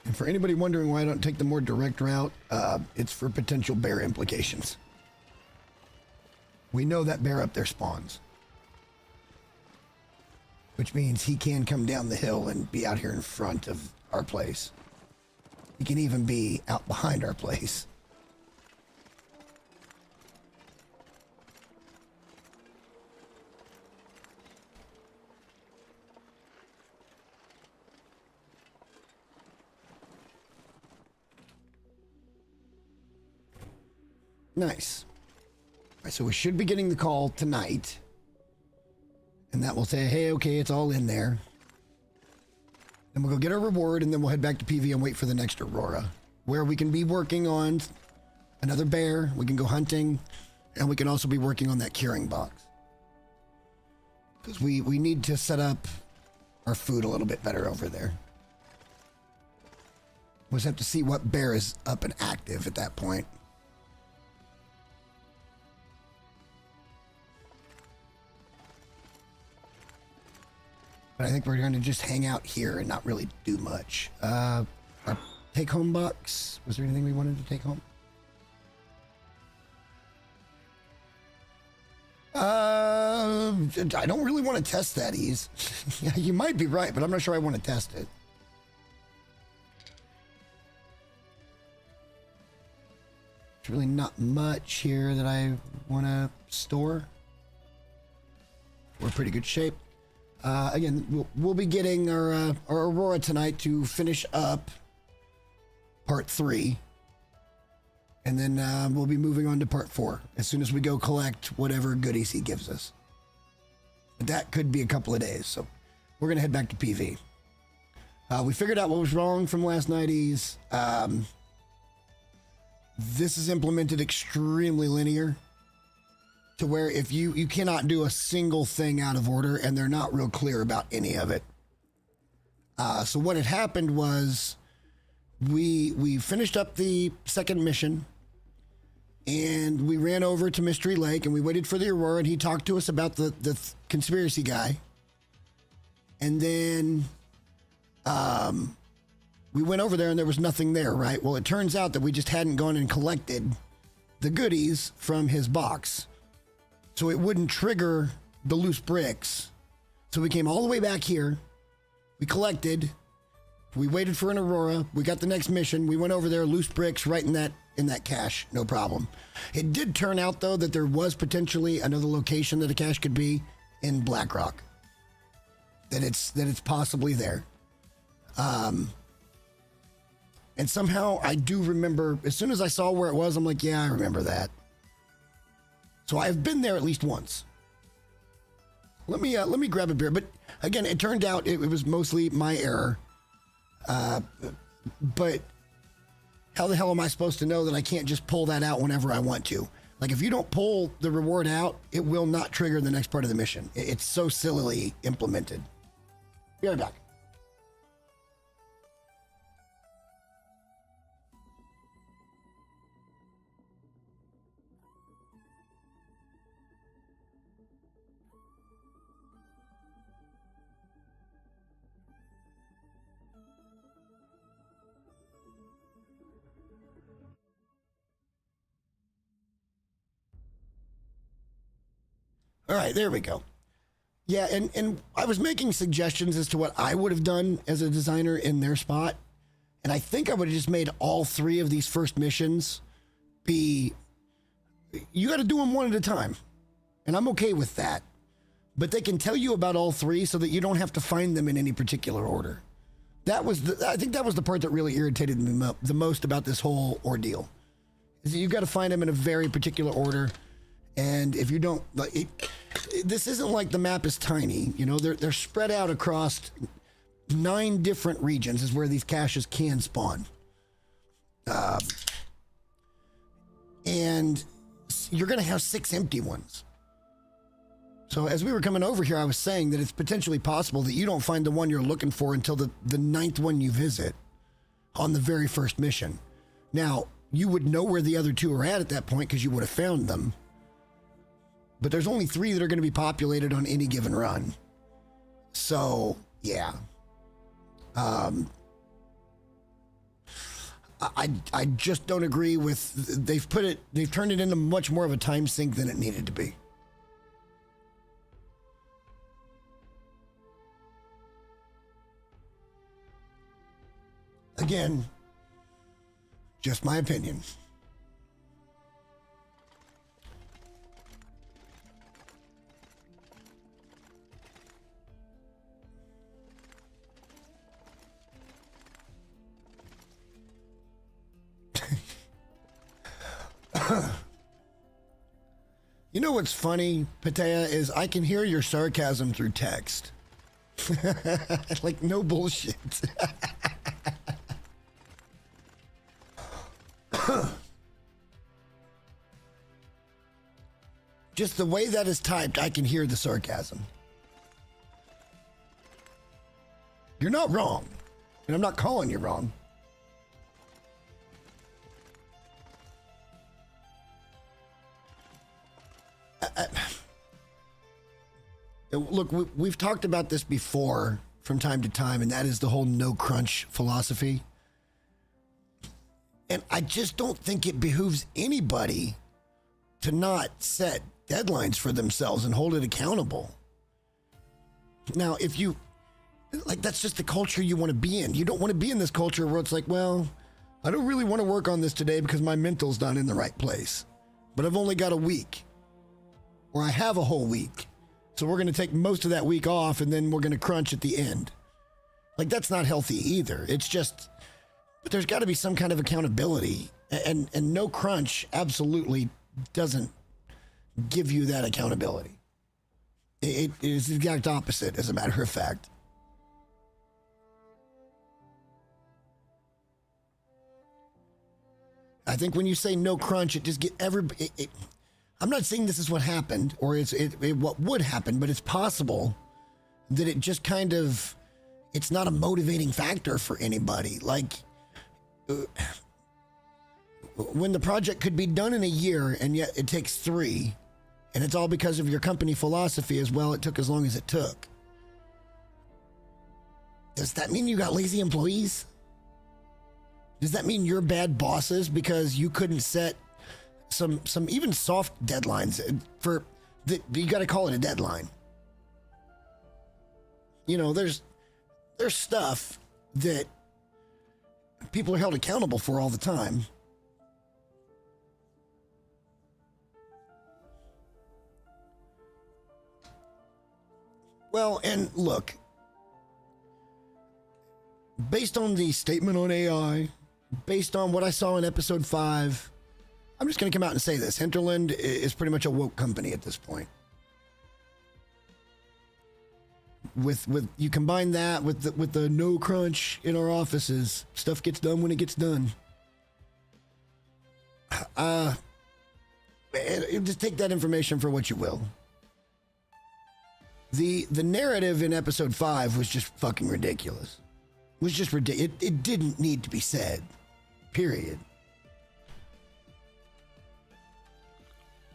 And For anybody wondering why I don't take the more direct route, it's for potential bear implications. We know that bear up there spawns, which means he can come down the hill and be out here in front of our place. He can even be out behind our place. Nice. All right, so we should be getting the call tonight. And that will say, hey, okay, it's all in there. Then we'll go get our reward, and then we'll head back to PV and wait for the next Aurora, where we can be working on another bear, we can go hunting, and we can also be working on that curing box. Because we need to set up our food a little bit better over there. We'll just have to see what bear is up and active at that point. But I think we're going to just hang out here and not really do much. Our take-home box. Was there anything we wanted to take home? I don't really want to test that, Ease. Yeah, you might be right, but I'm not sure I want to test it. There's really not much here that I want to store. We're in pretty good shape. Again, we'll be getting our Aurora tonight to finish up part 3. And then we'll be moving on to part 4 as soon as we go collect whatever goodies he gives us. But that could be a couple of days, so we're going to head back to PV. We figured out what was wrong from last night, Ease. This is implemented extremely linear, to where if you cannot do a single thing out of order, and they're not real clear about any of it. So what had happened was we finished up the second mission, and we ran over to Mystery Lake, and we waited for the Aurora, and he talked to us about the conspiracy guy. And then we went over there, and there was nothing there, right? Well, it turns out that we just hadn't gone and collected the goodies from his box. So it wouldn't trigger the loose bricks. So we came all the way back here. We collected. We waited for an Aurora. We got the next mission. We went over there, loose bricks right in that cache. No problem. It did turn out, though, that there was potentially another location that a cache could be in Blackrock. That it's possibly there. And somehow I do remember, as soon as I saw where it was, I'm like, yeah, I remember that. So I've been there at least once. Let me grab a beer. But again, it turned out it was mostly my error. But how the hell am I supposed to know that I can't just pull that out whenever I want to? Like, if you don't pull the reward out, it will not trigger the next part of the mission. It's so sillily implemented. Be right back. All right, there we go. Yeah, and I was making suggestions as to what I would have done as a designer in their spot. And I think I would have just made all 3 of these first missions be... You got to do them one at a time. And I'm okay with that. But they can tell you about all 3 so that you don't have to find them in any particular order. I think that was the part that really irritated me the most about this whole ordeal. Is that you've got to find them in a very particular order. And if you don't, this isn't like the map is tiny. You know, they're spread out across 9 different regions is where these caches can spawn. And you're going to have 6 empty ones. So as we were coming over here, I was saying that it's potentially possible that you don't find the one you're looking for until the 9th one you visit on the very first mission. Now, you would know where the other 2 are at that point because you would have found them. But there's only 3 that are going to be populated on any given run. So, yeah. I just don't agree with, they've turned it into much more of a time sink than it needed to be. Again, just my opinion. You know what's funny, Patea, is I can hear your sarcasm through text. Like, no bullshit. Just the way that is typed, I can hear the sarcasm. You're not wrong, and I'm not calling you wrong. Look, we've talked about this before from time to time, and that is the whole no crunch philosophy. And I just don't think it behooves anybody to not set deadlines for themselves and hold it accountable. Now, if you, like, that's just the culture you want to be in. You don't want to be in this culture where it's like, well, I don't really want to work on this today because my mental's not in the right place, but I've only got a week, or I have a whole week. So we're going to take most of that week off, and then we're going to crunch at the end. Like, that's not healthy either. It's just, but there's got to be some kind of accountability, and no crunch absolutely doesn't give you that accountability. It is the exact opposite, as a matter of fact. I think when you say no crunch, it just get everybody. I'm not saying this is what happened or it's what would happen, but it's possible that it just kind of, it's not a motivating factor for anybody. Like, when the project could be done in a year and yet it takes 3, and it's all because of your company philosophy as well, it took as long as it took. Does that mean you got lazy employees? Does that mean you're bad bosses because you couldn't set some even soft deadlines for that? You got to call it a deadline. You know, there's stuff that people are held accountable for all the time. Well, and look, based on the statement on AI, based on what I saw in episode 5, I'm just going to come out and say this. Hinterland is pretty much a woke company at this point. With you combine that with the no crunch in our offices, stuff gets done when it gets done. Just take that information for what you will. The narrative in episode 5 was just fucking ridiculous. It was just ridiculous. It didn't need to be said. Period.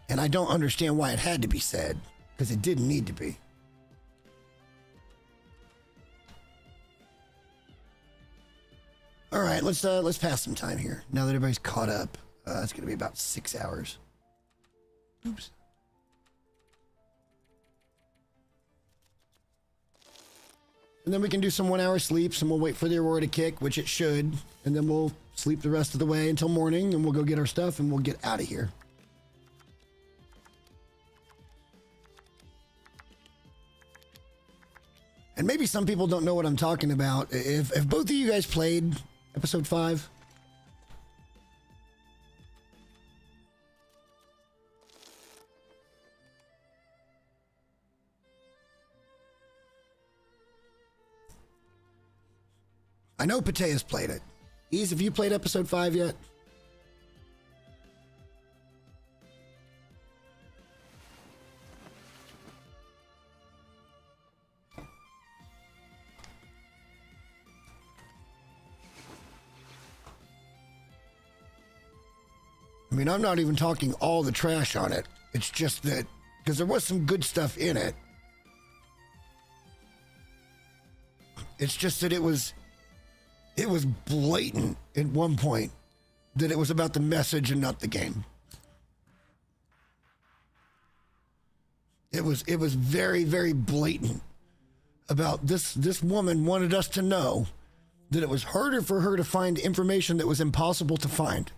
And I don't understand why it had to be said, because it didn't need to be. All right, let's pass some time here. Now that everybody's caught up, it's going to be about 6 hours. Oops. And then we can do some 1 hour sleeps, and we'll wait for the Aurora to kick, which it should, and then we'll sleep the rest of the way until morning, and we'll go get our stuff, and we'll get out of here. And maybe some people don't know what I'm talking about. If both of you guys played episode 5? I know Patea's played it. Ease, have you played episode 5 yet? I mean, I'm not even talking all the trash on it. It's just that, because there was some good stuff in it. It's just that it was It was blatant at one point that it was about the message and not the game. It was very, very blatant about this woman wanted us to know that it was harder for her to find information that was impossible to find.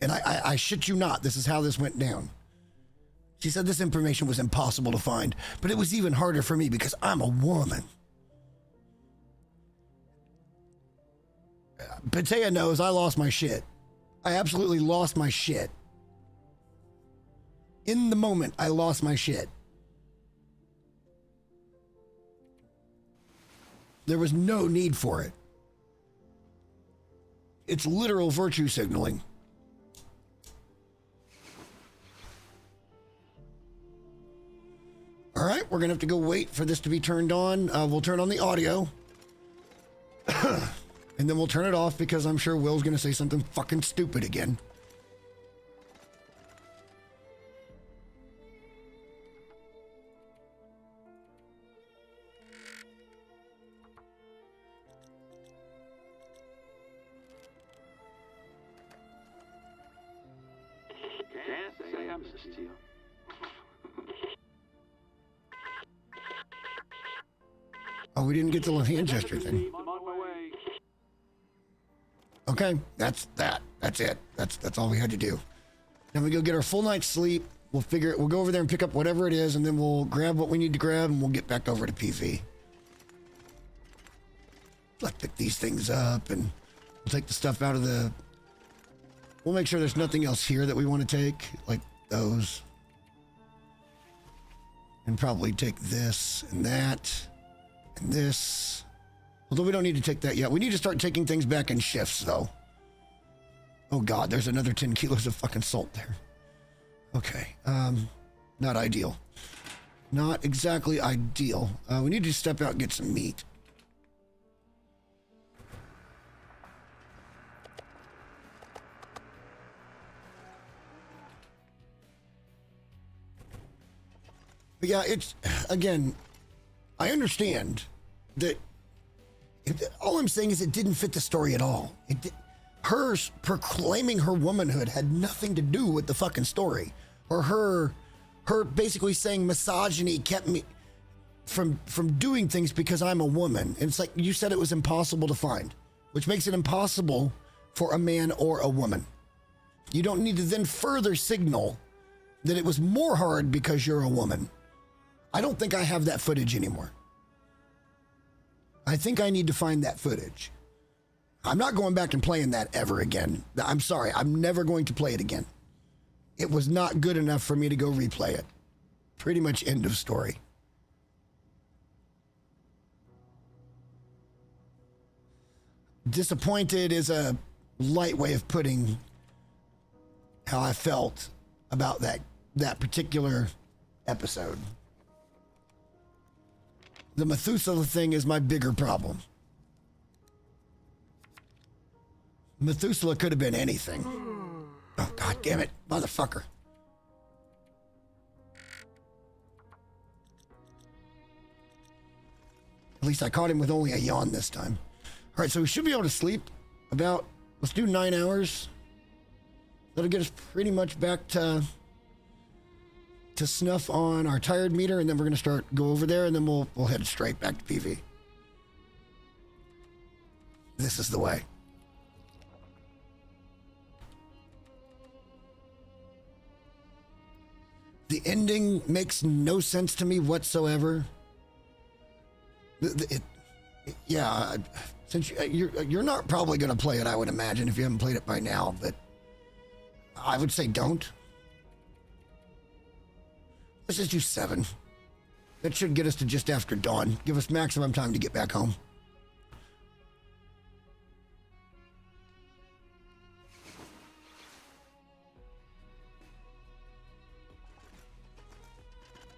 And I shit you not, this is how this went down. She said this information was impossible to find, but it was even harder for me because I'm a woman. Patea knows I lost my shit. I absolutely lost my shit. In the moment, I lost my shit. There was no need for it. It's literal virtue signaling. All right, we're gonna have to go wait for this to be turned on. We'll turn on the audio. And then we'll turn it off because I'm sure Will's gonna say something fucking stupid again. Can't say I missed you. Oh, we didn't get the hand gesture thing. I'm on my way. Okay, that's that. That's it. That's all we had to do. Then we go get our full night's sleep. We'll go over there and pick up whatever it is, and then we'll grab what we need to grab, and we'll get back over to PV. Let's pick these things up, and we'll take the stuff out of the... We'll make sure there's nothing else here that we want to take, like those. And probably take this, and that, and this. Although we don't need to take that yet. We need to start taking things back in shifts, though. Oh, God, there's another 10 kilos of fucking salt there. Okay, not ideal. Not exactly ideal. We need to step out and get some meat. But yeah, it's, again, I understand that all I'm saying is it didn't fit the story at all. Her proclaiming her womanhood had nothing to do with the fucking story. Or her basically saying misogyny kept me from doing things because I'm a woman. And it's like you said it was impossible to find, which makes it impossible for a man or a woman. You don't need to then further signal that it was more hard because you're a woman. I don't think I have that footage anymore. I think I need to find that footage. I'm not going back and playing that ever again. I'm sorry, I'm never going to play it again. It was not good enough for me to go replay it. Pretty much end of story. Disappointed is a light way of putting how I felt about that particular episode. The Methuselah thing is my bigger problem. Methuselah could have been anything. Oh, God damn it, motherfucker. At least I caught him with only a yawn this time. All right, so we should be able to sleep about, let's do 9 hours. That'll get us pretty much back to snuff on our tired meter, and then we're going to go over there, and then we'll head straight back to PV. This is the way. The ending makes no sense to me whatsoever. Yeah, since you're not probably going to play it, I would imagine, if you haven't played it by now, but I would say don't. Let's just do 7. That should get us to just after dawn. Give us maximum time to get back home.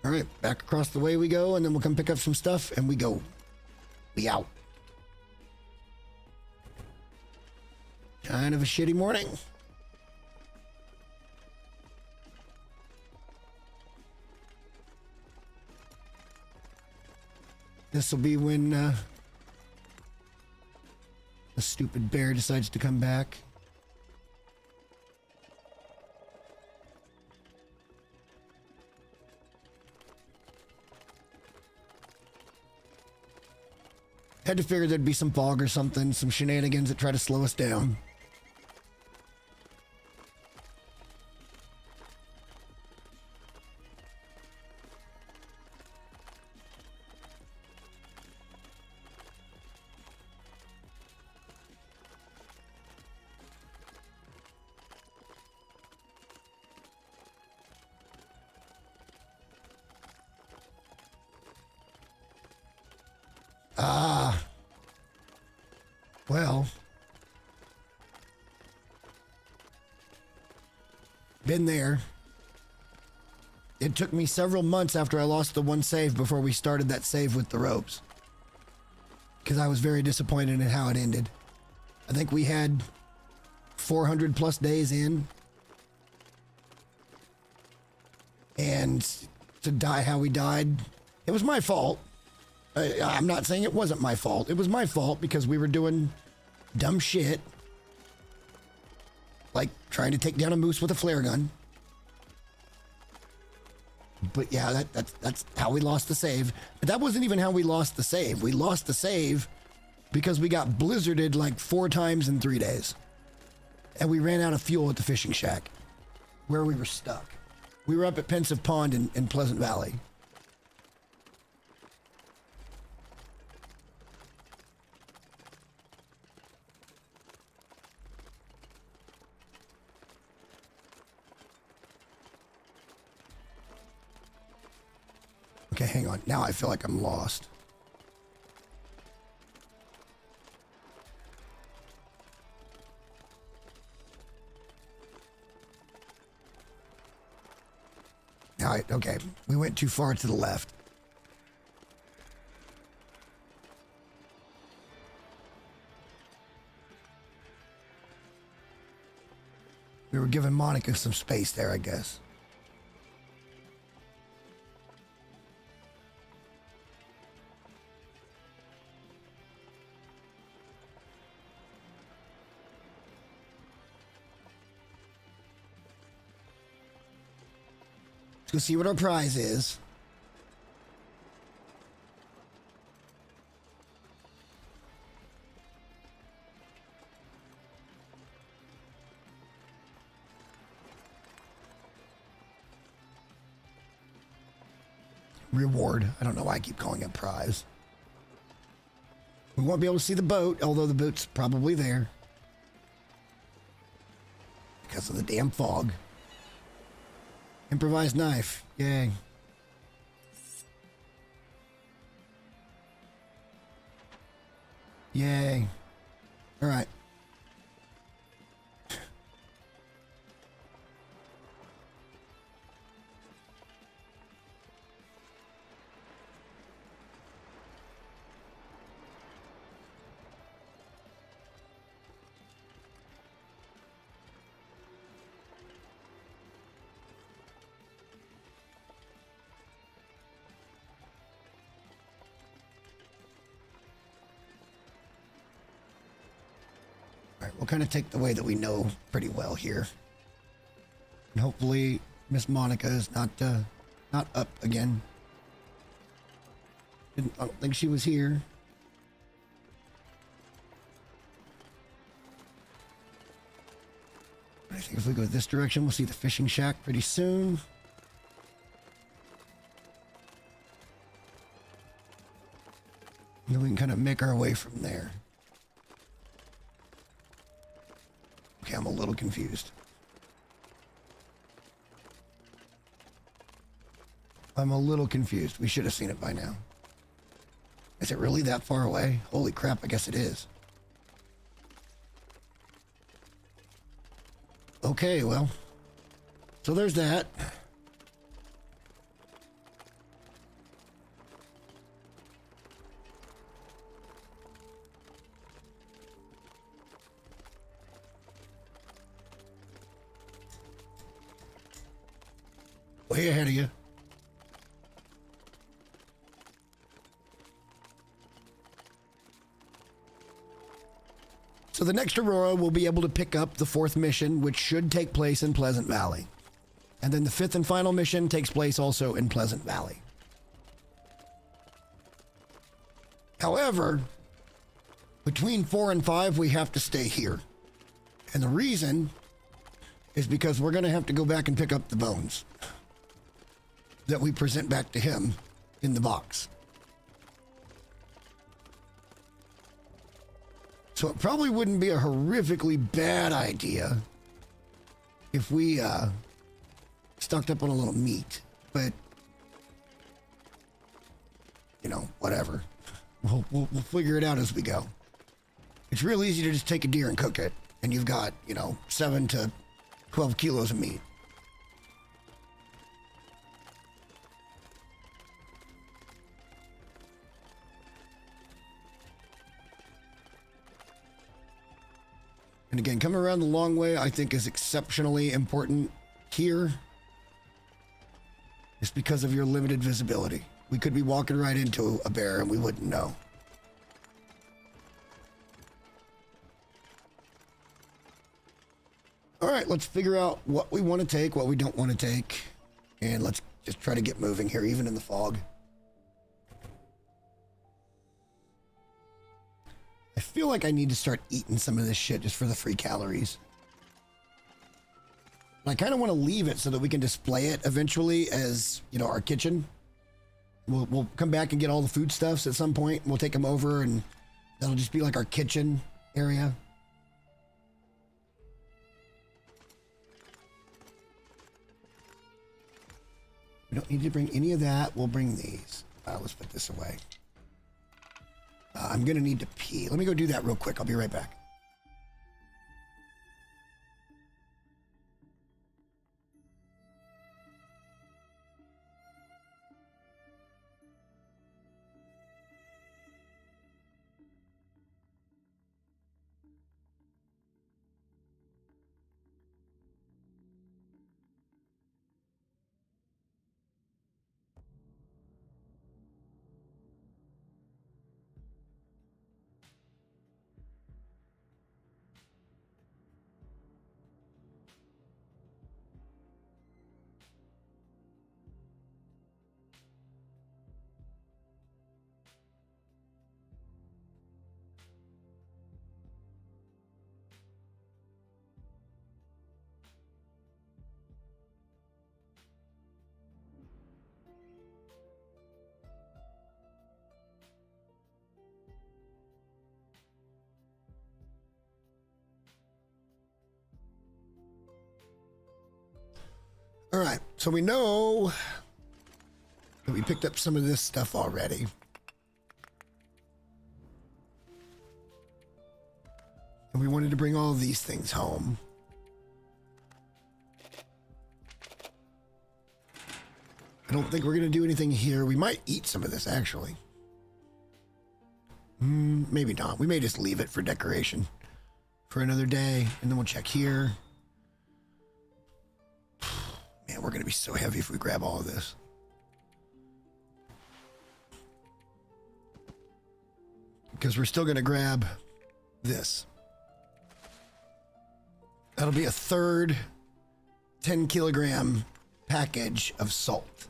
All right, back across the way we go, and then we'll come pick up some stuff, and we go. We out. Kind of a shitty morning. This will be when stupid bear decides to come back. Had to figure there'd be some fog or something, some shenanigans that try to slow us down. Well, been there. It took me several months after I lost the one save before we started that save with the ropes, because I was very disappointed in how it ended. I think we had 400 plus days in, and to die how we died, it was my fault. I'm not saying it wasn't my fault. It was my fault because we were doing dumb shit, like trying to take down a moose with a flare gun. But yeah, that's how we lost the save. But that wasn't even how we lost the save. We lost the save because we got blizzarded like 4 times in 3 days. And we ran out of fuel at the fishing shack where we were stuck. We were up at Pensive Pond in Pleasant Valley. Okay, hang on. Now I feel like I'm lost. Okay, we went too far to the left. We were giving Monica some space there, I guess. Let's go see what our prize is. Reward. I don't know why I keep calling it prize. We won't be able to see the boat, although the boat's probably there. Because of the damn fog. Improvised knife. Yay. Yay. All right. We'll kind of take the way that we know pretty well here. And hopefully Miss Monica is not up again. I don't think she was here. I think if we go this direction, we'll see the fishing shack pretty soon. And then we can kind of make our way from there. Okay, I'm a little confused. I'm a little confused. We should have seen it by now. Is it really that far away? Holy crap, I guess it is. Okay, well. So there's that. Way ahead of you. So the next Aurora will be able to pick up the 4th mission, which should take place in Pleasant Valley. And then the 5th and final mission takes place also in Pleasant Valley. However, between 4 and 5, we have to stay here. And the reason is because we're going to have to go back and pick up the bones that we present back to him in the box. So it probably wouldn't be a horrifically bad idea if we stocked up on a little meat, but you know, whatever. We'll figure it out as we go. It's real easy to just take a deer and cook it, and you've got, you know, 7 to 12 kilos of meat. And again, coming around the long way, I think is exceptionally important here. Just because of your limited visibility. We could be walking right into a bear and we wouldn't know. All right, let's figure out what we want to take, what we don't want to take. And let's just try to get moving here, even in the fog. I feel like I need to start eating some of this shit just for the free calories. I kind of want to leave it so that we can display it eventually as, you know, our kitchen. We'll come back and get all the foodstuffs at some point. We'll take them over and that'll just be like our kitchen area. We don't need to bring any of that. We'll bring these. Let's put this away. I'm going to need to pee. Let me go do that real quick. I'll be right back. All right, so we know that we picked up some of this stuff already. And we wanted to bring all of these things home. I don't think we're going to do anything here. We might eat some of this, actually. Maybe not. We may just leave it for decoration for another day, and then we'll check here. Man, we're going to be so heavy if we grab all of this. Because we're still going to grab this. That'll be a third 10 kilogram package of salt.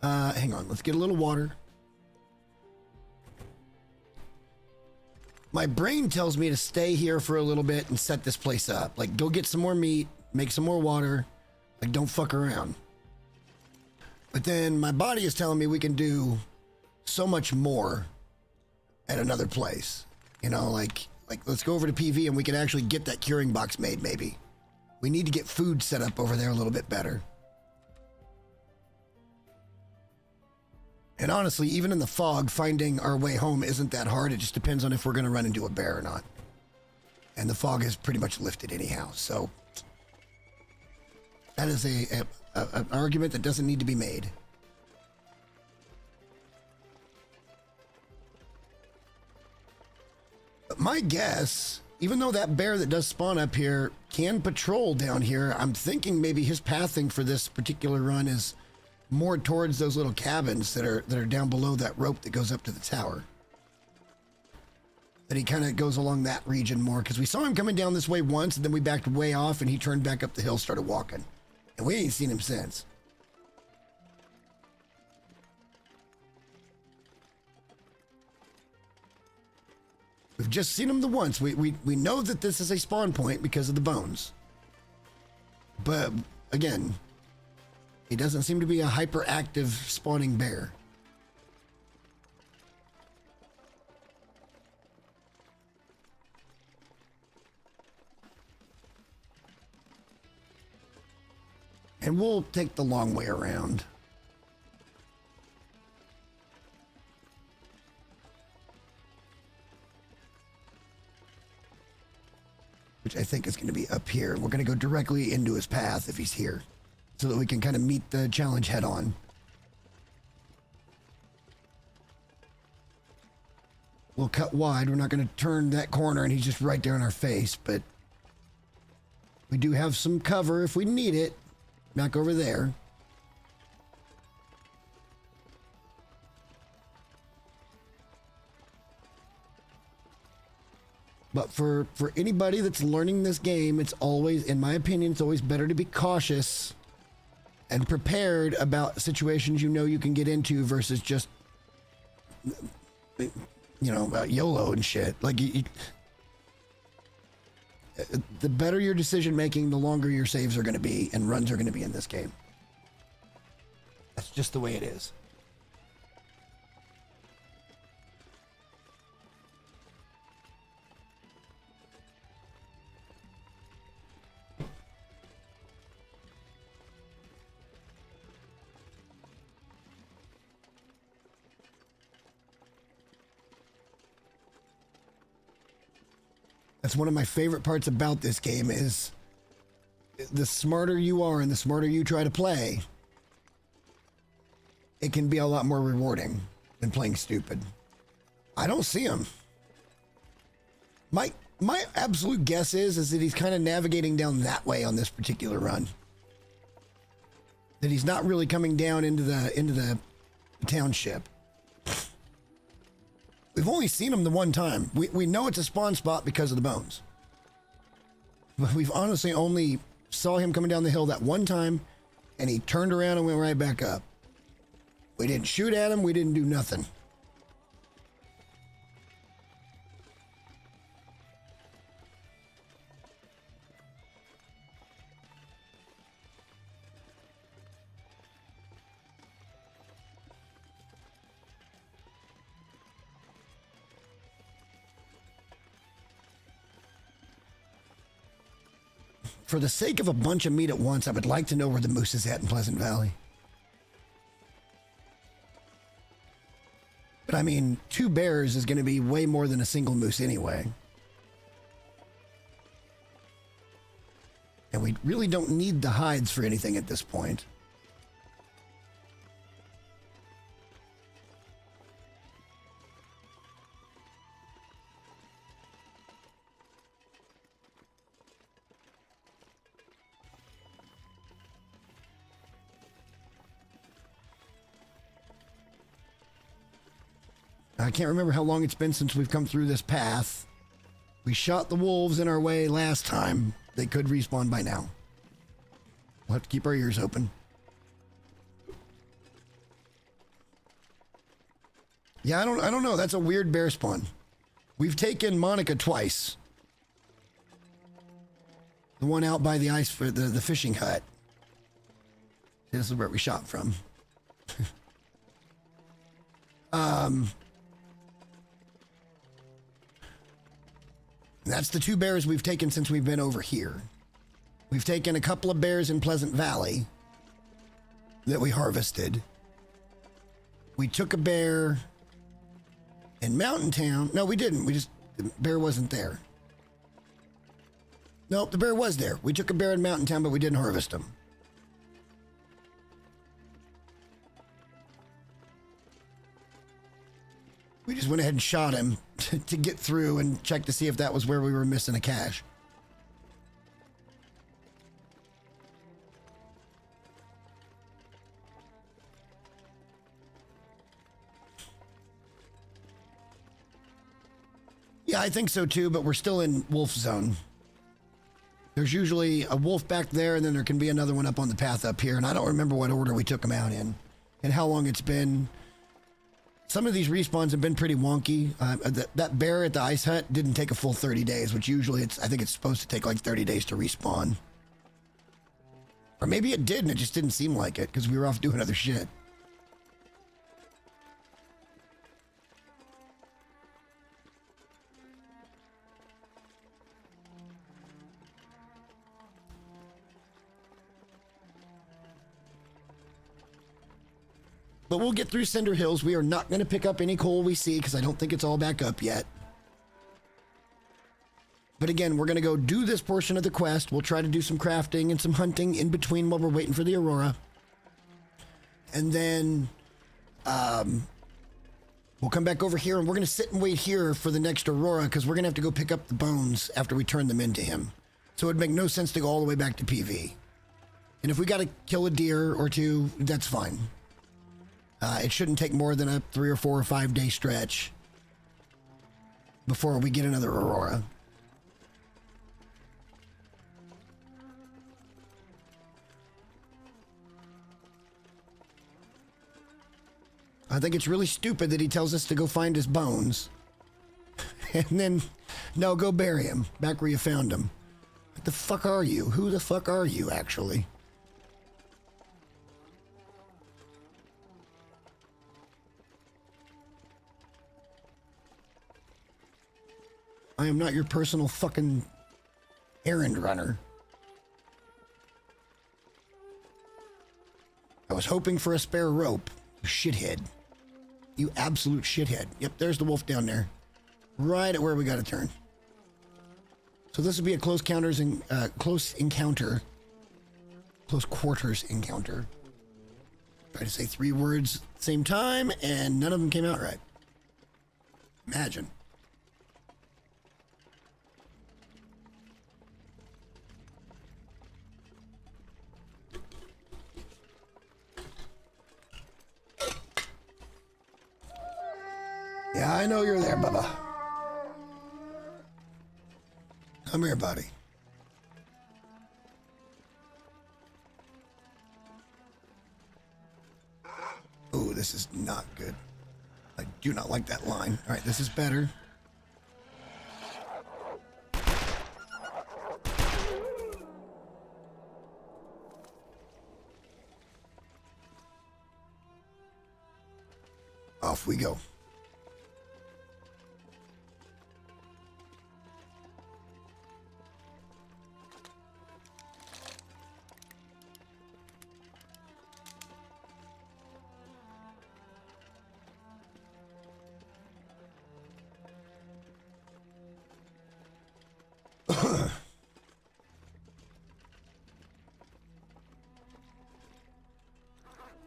Hang on, let's get a little water. My brain tells me to stay here for a little bit and set this place up. Like, go get some more meat, make some more water. Like, don't fuck around. But then my body is telling me we can do so much more at another place. You know, like let's go over to PV and we can actually get that curing box made, maybe. We need to get food set up over there a little bit better. And honestly, even in the fog, finding our way home isn't that hard. It just depends on if we're going to run into a bear or not. And the fog has pretty much lifted anyhow. So that is an argument that doesn't need to be made. But my guess, even though that bear that does spawn up here can patrol down here, I'm thinking maybe his pathing for this particular run is more towards those little cabins that are down below that rope that goes up to the tower. that he kind of goes along that region more, because we saw him coming down this way once, and then we backed way off, and he turned back up the hill, started walking. And we ain't seen him since. We've just seen him the once. We know that this is a spawn point because of the bones. But, again, he doesn't seem to be a hyperactive spawning bear. And we'll take the long way around. Which I think is going to be up here. We're going to go directly into his path if he's here, so that we can kind of meet the challenge head on. We'll cut wide. We're not going to turn that corner and he's just right there in our face, but we do have some cover if we need it. Back over there. But for anybody that's learning this game, it's always, in my opinion, it's always better to be cautious and prepared about situations you know you can get into versus just, you know, about YOLO and shit. Like, the better your decision making, the longer your saves are going to be and runs are going to be in this game. That's just the way it is. That's one of my favorite parts about this game is the smarter you are and the smarter you try to play, it can be a lot more rewarding than playing stupid. I don't see him. My absolute guess is that he's kind of navigating down that way on this particular run. That he's not really coming down into the township. We've only seen him the one time. We know it's a spawn spot because of the bones. But we've honestly only saw him coming down the hill that one time, and he turned around and went right back up. We didn't shoot at him. We didn't do nothing. For the sake of a bunch of meat at once, I would like to know where the moose is at in Pleasant Valley. But I mean, 2 bears is going to be way more than a single moose anyway. And we really don't need the hides for anything at this point. I can't remember how long it's been since we've come through this path. We shot the wolves in our way last time. They could respawn by now. We'll have to keep our ears open. Yeah, I don't know. That's a weird bear spawn. We've taken Monica twice. The one out by the ice for the fishing hut. This is where we shot from. That's the 2 bears we've taken since we've been over here. We've taken a couple of bears in Pleasant Valley that we harvested. We took a bear in Mountain Town. No, we didn't. The bear wasn't there. Nope, the bear was there. We took a bear in Mountain Town, but we didn't harvest him. We just went ahead and shot him to get through and check to see if that was where we were missing a cache. Yeah, I think so too, but we're still in wolf zone. There's usually a wolf back there, and then there can be another one up on the path up here, and I don't remember what order we took them out in and how long it's been. Some of these respawns have been pretty wonky. That bear at the ice hut didn't take a full 30 days, which usually I think it's supposed to take like 30 days to respawn. Or maybe it did, and it just didn't seem like it because we were off doing other shit. But we'll get through Cinder Hills. We are not going to pick up any coal we see because I don't think it's all back up yet. But again, we're going to go do this portion of the quest. We'll try to do some crafting and some hunting in between while we're waiting for the Aurora. And then we'll come back over here and we're going to sit and wait here for the next Aurora because we're going to have to go pick up the bones after we turn them into him. So it'd make no sense to go all the way back to PV. And if we got to kill a deer or two, that's fine. It shouldn't take more than a 3 or 4 or 5 day stretch before we get another Aurora. I think it's really stupid that he tells us to go find his bones. And then, no, go bury him back where you found him. What the fuck are you? Who the fuck are you, actually? I am not your personal fucking errand runner. I was hoping for a spare rope. You shithead. You absolute shithead. Yep, there's the wolf down there. Right at where we gotta turn. So this would be a close quarters encounter. Try to say 3 words at the same time, and none of them came out right. Imagine. Yeah, I know you're there, Bubba. Come here, buddy. Oh, this is not good. I do not like that line. All right, this is better. Off we go.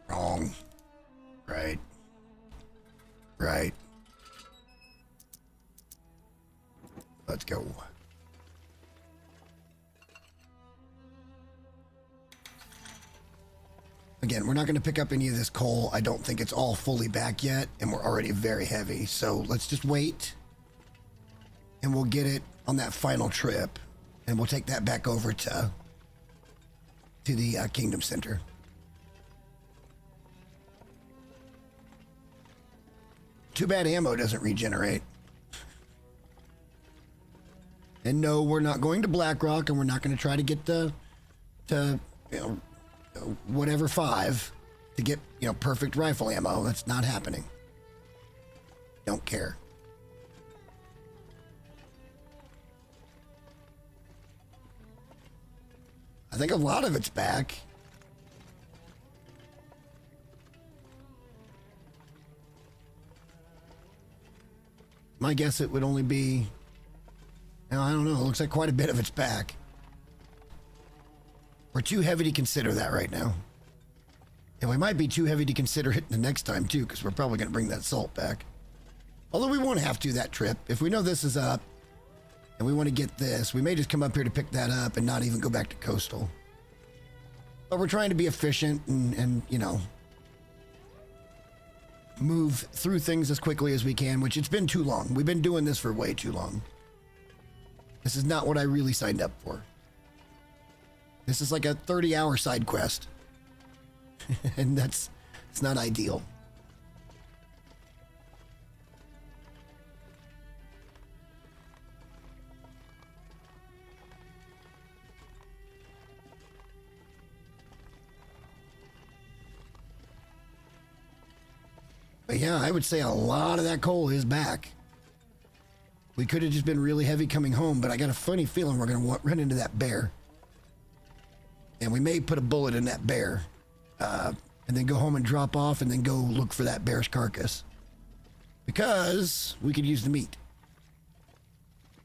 Wrong. Right. Right. Let's go. Again, we're not going to pick up any of this coal. I don't think it's all fully back yet, and we're already very heavy. So let's just wait, and we'll get it on that final trip, and we'll take that back over to the Kingdom Center. Too bad ammo doesn't regenerate. And no, we're not going to Blackrock, and we're not going to try to get to whatever 5 to get, perfect rifle ammo. That's not happening. Don't care. I think a lot of it's back. My guess it would only be, I don't know, it looks like quite a bit of it's back. We're too heavy to consider that right now. And we might be too heavy to consider it the next time too, because we're probably going to bring that salt back. Although we won't have to that trip. If we know this is up and we want to get this, we may just come up here to pick that up and not even go back to Coastal. But we're trying to be efficient and move through things as quickly as we can, which it's been too long. We've been doing this for way too long. This is not what I really signed up for. This is like a 30-hour side quest. And it's not ideal. But yeah, I would say a lot of that coal is back. We could have just been really heavy coming home, but I got a funny feeling we're going to run into that bear. And we may put a bullet in that bear. And then go home and drop off and then go look for that bear's carcass. Because we could use the meat.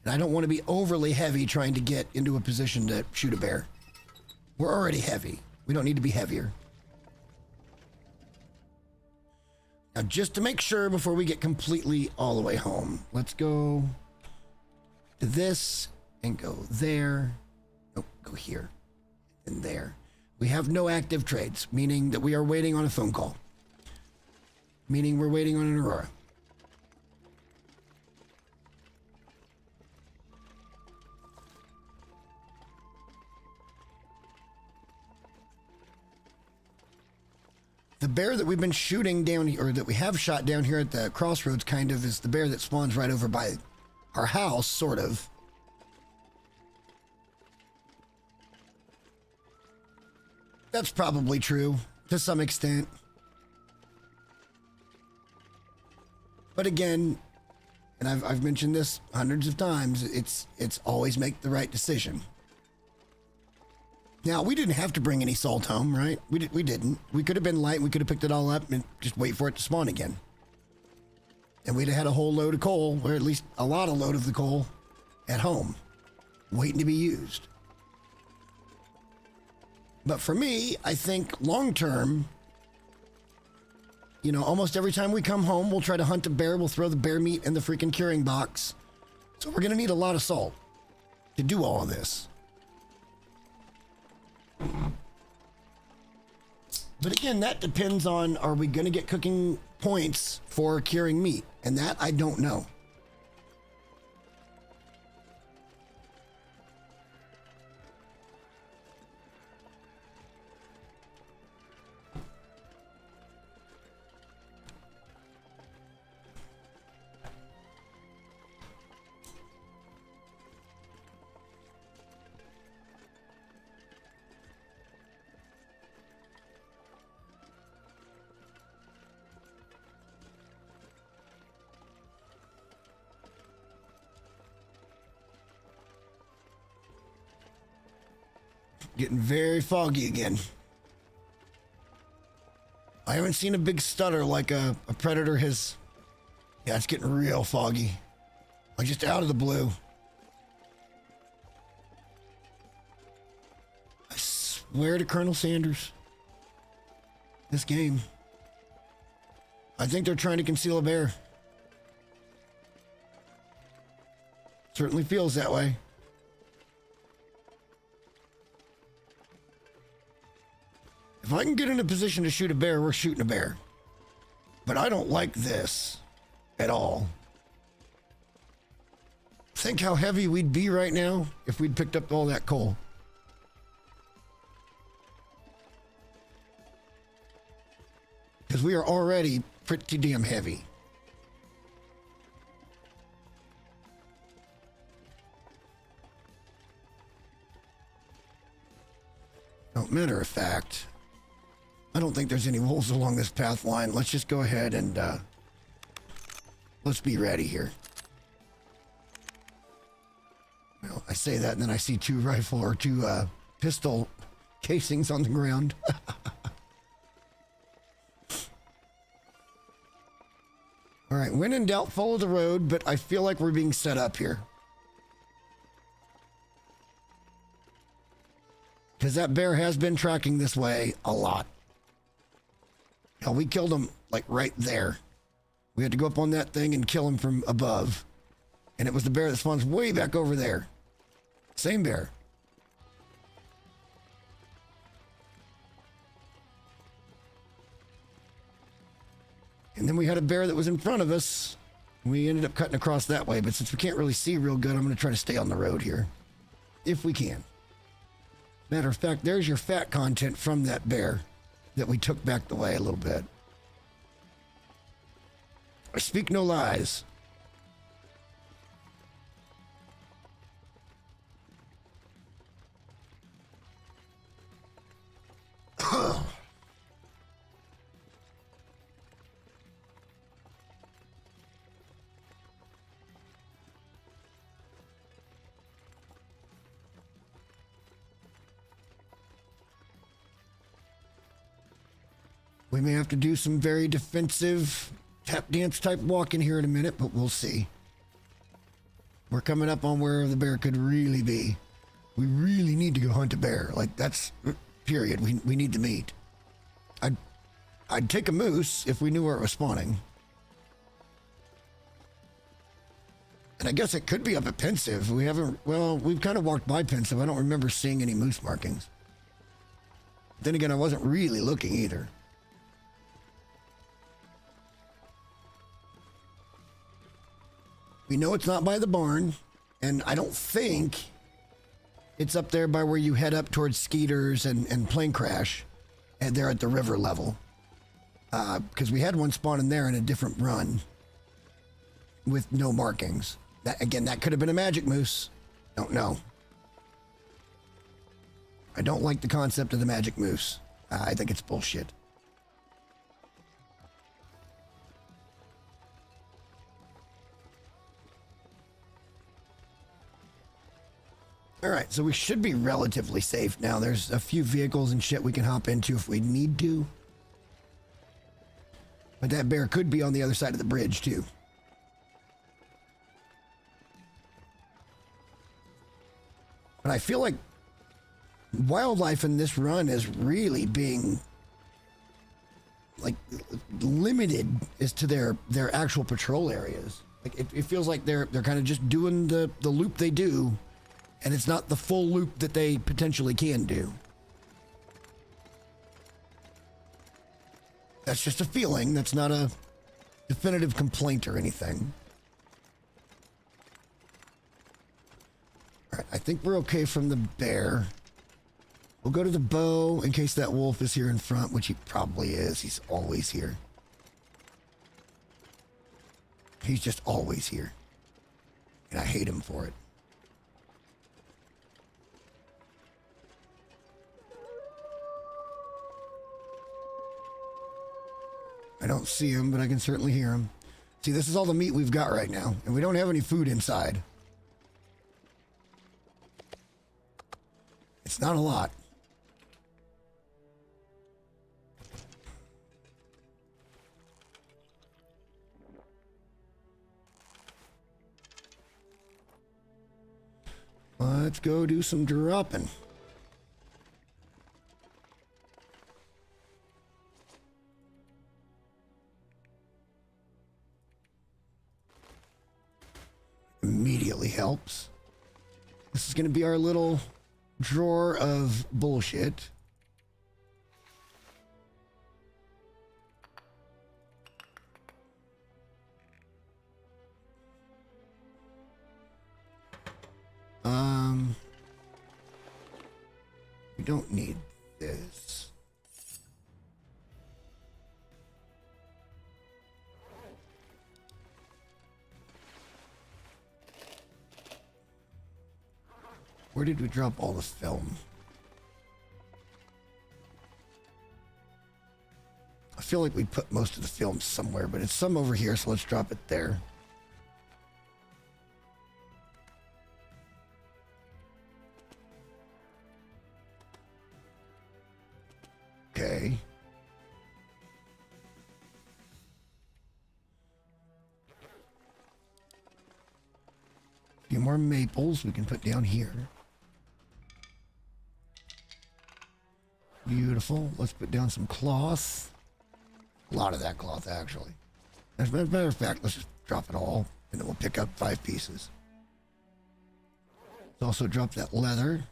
And I don't want to be overly heavy trying to get into a position to shoot a bear. We're already heavy. We don't need to be heavier. Now, just to make sure before we get completely all the way home, let's go to this and go there. Nope, go here and there. We have no active trades, meaning that we are waiting on a phone call. Meaning we're waiting on an Aurora. The bear that we've been shooting down, or that we have shot down here at the crossroads, kind of is the bear that spawns right over by our house, sort of. That's probably true to some extent. But again, and I've mentioned this hundreds of times, it's always make the right decision. Now, we didn't have to bring any salt home, right? We didn't. We could have been light. We could have picked it all up and just wait for it to spawn again. And we'd have had a whole load of coal, or at least a lot of load of the coal, at home, waiting to be used. But for me, I think long term, you know, almost every time we come home, we'll try to hunt a bear. We'll throw the bear meat in the freaking curing box. So we're going to need a lot of salt to do all of this. But again, that depends on, are we going to get cooking points for curing meat? And that I don't know. Getting very foggy again. I haven't seen a big stutter like a predator has. Yeah, it's getting real foggy. Like just out of the blue. I swear to Colonel Sanders. This game. I think they're trying to conceal a bear. Certainly feels that way. If I can get in a position to shoot a bear, we're shooting a bear. But I don't like this at all. Think how heavy we'd be right now if we'd picked up all that coal. Because we are already pretty damn heavy. No, matter of fact, I don't think there's any wolves along this path line. Let's just go ahead and let's be ready here. Well, I say that and then I see two pistol casings on the ground. All right, when in doubt, follow the road, but I feel like we're being set up here. Because that bear has been tracking this way a lot. Hell, we killed him like right there. We had to go up on that thing and kill him from above. And it was the bear that spawns way back over there. Same bear. And then we had a bear that was in front of us. We ended up cutting across that way, but since we can't really see real good, I'm going to try to stay on the road here. If we can. Matter of fact, there's your fat content from that bear that we took back the way a little bit. I speak no lies. We may have to do some very defensive tap dance type walking here in a minute, but we'll see. We're coming up on where the bear could really be. We really need to go hunt a bear. Like, that's period. We need the meat. I'd take a moose if we knew where it was spawning. And I guess it could be up at Pensive. We haven't, well, we've kind of walked by Pensive. I don't remember seeing any moose markings. Then again, I wasn't really looking either. We know it's not by the barn, and I don't think it's up there by where you head up towards Skeeters and Plane Crash, and they're at the river level. Because we had one spawn in there in a different run with no markings. That, again, that could have been a magic moose. Don't know. I don't like the concept of the magic moose. I think it's bullshit. All right, so we should be relatively safe now. There's a few vehicles and shit we can hop into if we need to. But that bear could be on the other side of the bridge, too. But I feel like wildlife in this run is really being, like, limited as to their actual patrol areas. Like, it feels like they're kind of just doing the loop they do, and it's not the full loop that they potentially can do. That's just a feeling. That's not a definitive complaint or anything. All right, I think we're okay from the bear. We'll go to the bow in case that wolf is here in front, which he probably is. He's always here. He's just always here. And I hate him for it. I don't see him, but I can certainly hear him. See, this is all the meat we've got right now, and we don't have any food inside. It's not a lot. Let's go do some dropping. Immediately helps. This is going to be our little drawer of bullshit. We don't need this. Where did we drop all the film? I feel like we put most of the film somewhere, but it's some over here, so let's drop it there. Okay. A few more maples we can put down here. Beautiful. Let's put down some cloth. A lot of that cloth, actually. As a matter of fact, let's just drop it all, and then we'll pick up 5 pieces. Let's also drop that leather.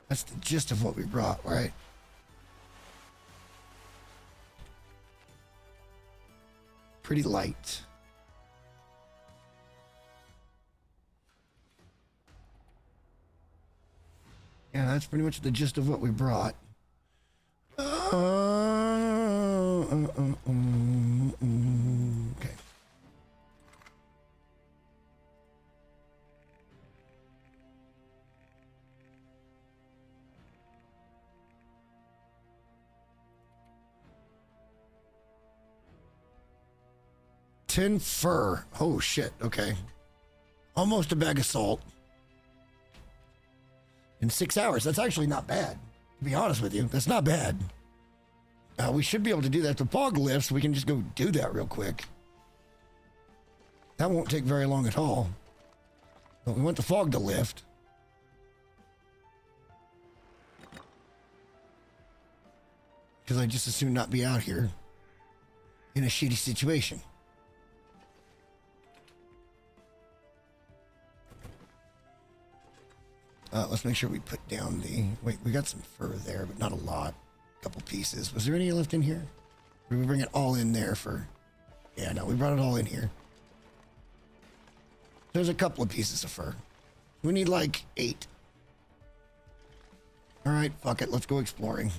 That's the gist of what we brought, right? Pretty light. Yeah, that's pretty much the gist of what we brought. Okay. Tin fur. Oh shit. Okay. Almost a bag of salt. In 6 hours. That's actually not bad. To be honest with you, that's not bad. We should be able to do that. If the fog lifts, we can just go do that real quick. That won't take very long at all. But we want the fog to lift. Because I just as soon not be out here in a shitty situation. Let's make sure we put down the... Wait, we got some fur there, but not a lot. A couple pieces. Was there any left in here? Or did we bring it all in there for... Yeah, no, we brought it all in here. There's a couple of pieces of fur. We need like 8. Alright, fuck it. Let's go exploring.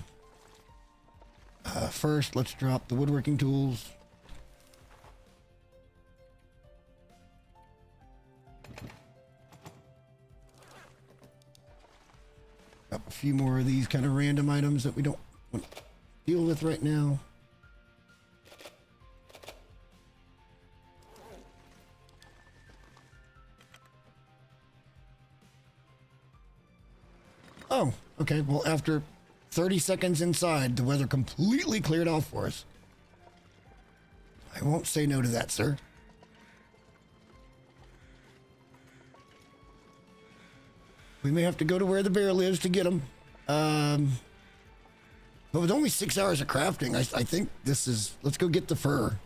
First, let's drop the woodworking tools. Got a few more of these kind of random items that we don't want to deal with right now. Oh, okay. Well, after 30 seconds inside, the weather completely cleared off for us. I won't say no to that, sir. We may have to go to where the bear lives to get him. But with only 6 hours of crafting, I think this is... Let's go get the fur.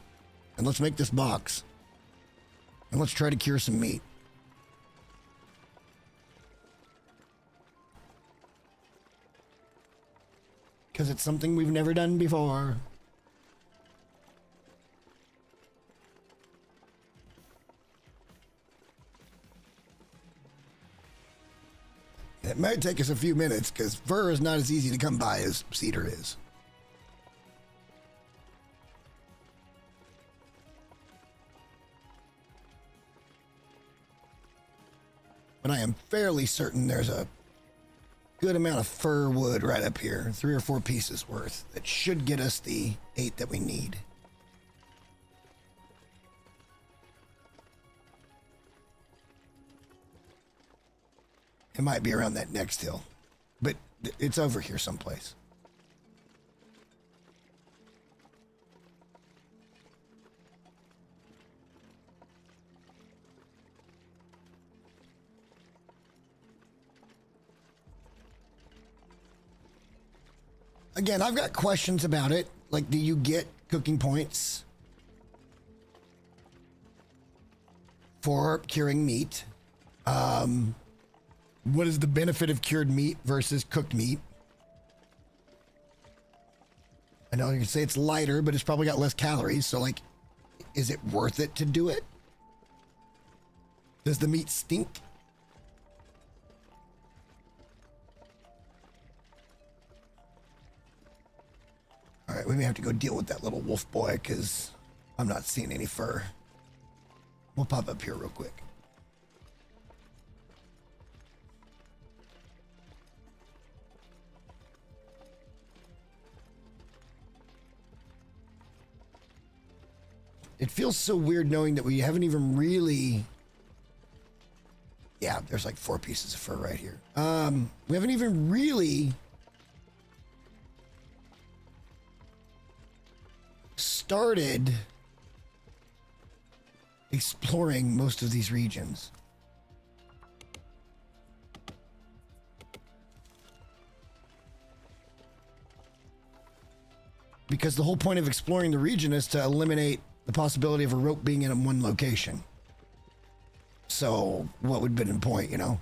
And let's make this box. And let's try to cure some meat. Because it's something we've never done before. It might take us a few minutes because fur is not as easy to come by as cedar is. But I am fairly certain there's a good amount of fir wood right up here. 3 or 4 pieces worth. That should get us the 8 that we need. It might be around that next hill. But it's over here someplace. Again, I've got questions about it. Like, do you get cooking points for curing meat? What is the benefit of cured meat versus cooked meat? I know you can say it's lighter, but it's probably got less calories. So, like, is it worth it to do it? Does the meat stink? All right, we may have to go deal with that little wolf boy because I'm not seeing any fur. We'll pop up here real quick. It feels so weird knowing that we haven't even really... Yeah, there's like 4 pieces of fur right here. We haven't even really started exploring most of these regions. Because the whole point of exploring the region is to eliminate the possibility of a rope being in one location. So, what would have been the point, you know?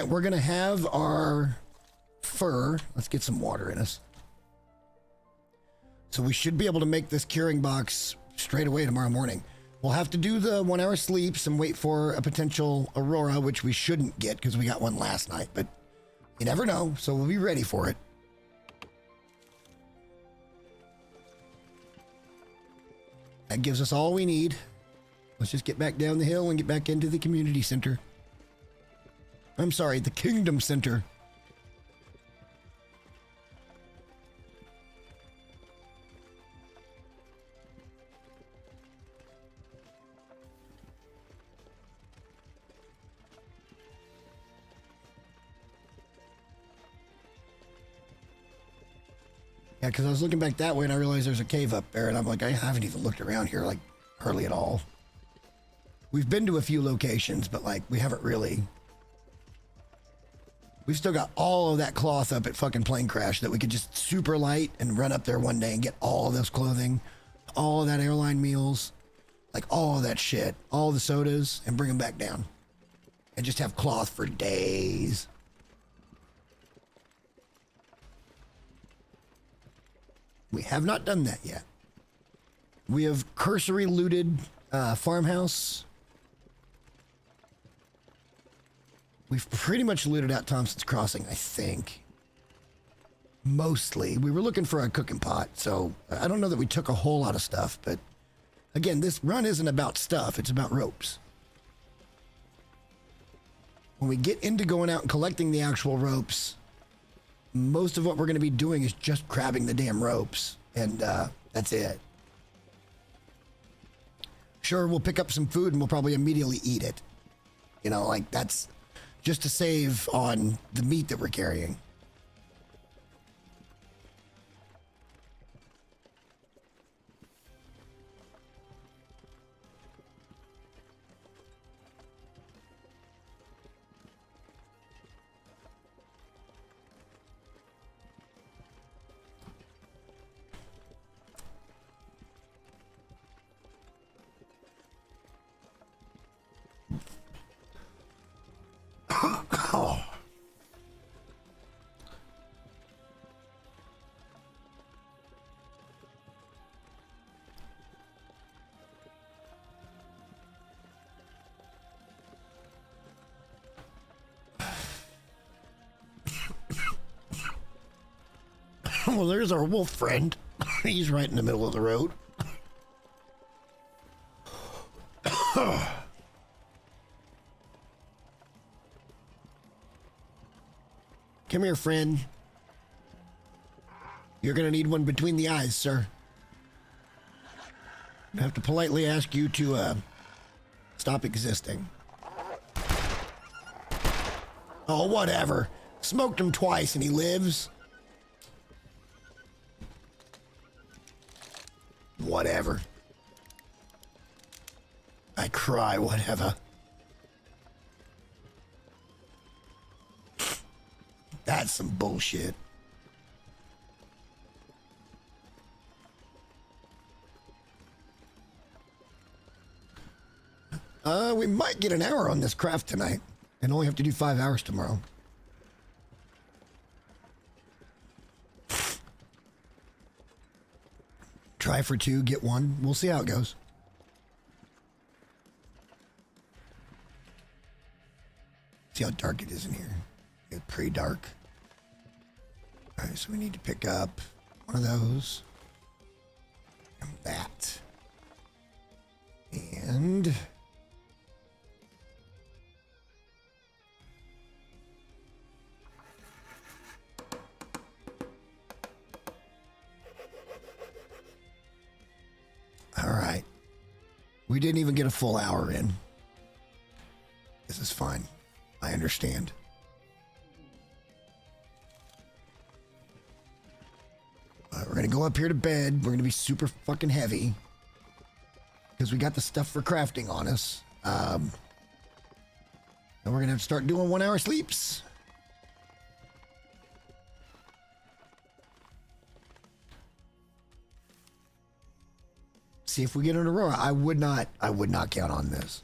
we're going to have our fur. Let's get some water in us. So we should be able to make this curing box straight away tomorrow morning. We'll have to do the 1 hour sleeps and wait for a potential aurora, which we shouldn't get because we got one last night, but you never know, so we'll be ready for it. That gives us all we need. Let's just get back down the hill and get back into the community center. I'm sorry, the Kingdom Center. Yeah, because I was looking back that way and I realized there's a cave up there, and I'm like, I haven't even looked around here, like, hardly at all. We've been to a few locations, but, like, we haven't really. We've still got all of that cloth up at fucking Plane Crash that we could just super light and run up there one day and get all of this clothing, all of that airline meals, like all of that shit, all the sodas, and bring them back down. And just have cloth for days. We have not done that yet. We have cursory looted farmhouse. We've pretty much looted out Thompson's Crossing, I think. Mostly. We were looking for a cooking pot, so I don't know that we took a whole lot of stuff, but again, this run isn't about stuff, it's about ropes. When we get into going out and collecting the actual ropes, most of what we're going to be doing is just grabbing the damn ropes, and that's it. Sure, we'll pick up some food and we'll probably immediately eat it. You know, like that's just to save on the meat that we're carrying. Oh. Well, there's our wolf friend. He's right in the middle of the road. Come here, friend. You're gonna need one between the eyes, sir. I have to politely ask you to, stop existing. Oh, whatever. Smoked him twice and he lives. Whatever. I cry, whatever. That's some bullshit. We might get an hour on this craft tonight and only have to do 5 hours tomorrow. Try for 2, get 1. We'll see how it goes. See how dark it is in here. It's pretty dark. All right, so we need to pick up one of those. And that. And all right. We didn't even get a full hour in. This is fine. I understand. We're going to go up here to bed. We're going to be super fucking heavy because we got the stuff for crafting on us. And we're going to have to start doing 1 hour sleeps. See if we get an aurora. I would not count on this.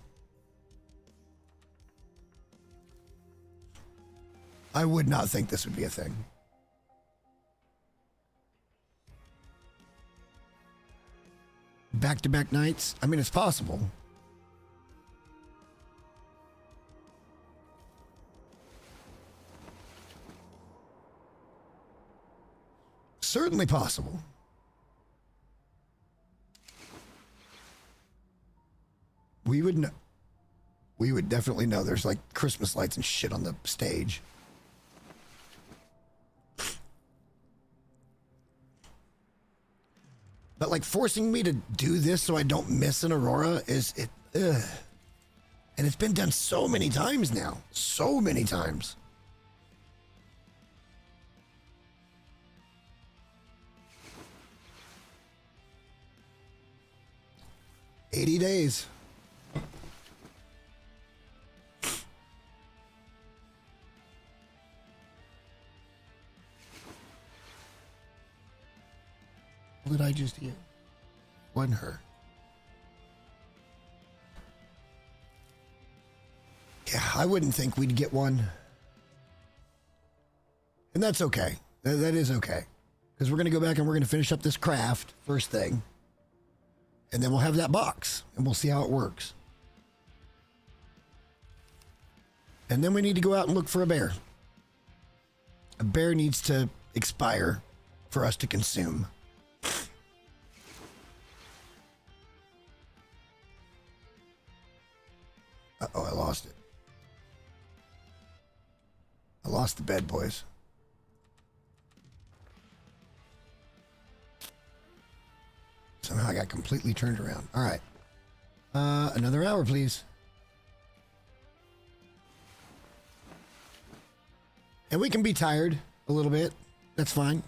I would not think this would be a thing. Back-to-back nights? I mean, it's possible. Certainly possible. We would know. We would definitely know there's like Christmas lights and shit on the stage. But like forcing me to do this so I don't miss an Aurora is it. Ugh. And it's been done so many times now. So many times. $80 days. What did I just hear? Wasn't her. Yeah, I wouldn't think we'd get one. And that's okay. That is okay. Because we're going to go back and we're going to finish up this craft first thing. And then we'll have that box. And we'll see how it works. And then we need to go out and look for a bear. A bear needs to expire for us to consume. Uh-oh, I lost it. I lost the bed, boys. Somehow I got completely turned around. All right. Another hour, please. And we can be tired a little bit. That's fine.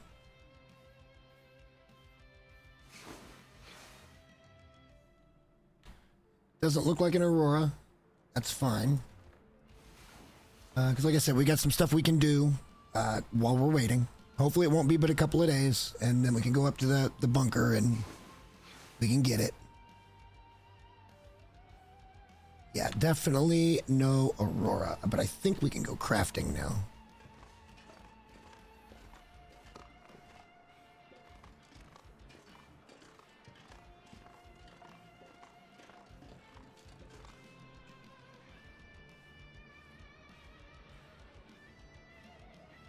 Doesn't look like an Aurora. That's fine. Because like I said, we got some stuff we can do while we're waiting. Hopefully it won't be but a couple of days. And then we can go up to the bunker and we can get it. Yeah, definitely no Aurora. But I think we can go crafting now.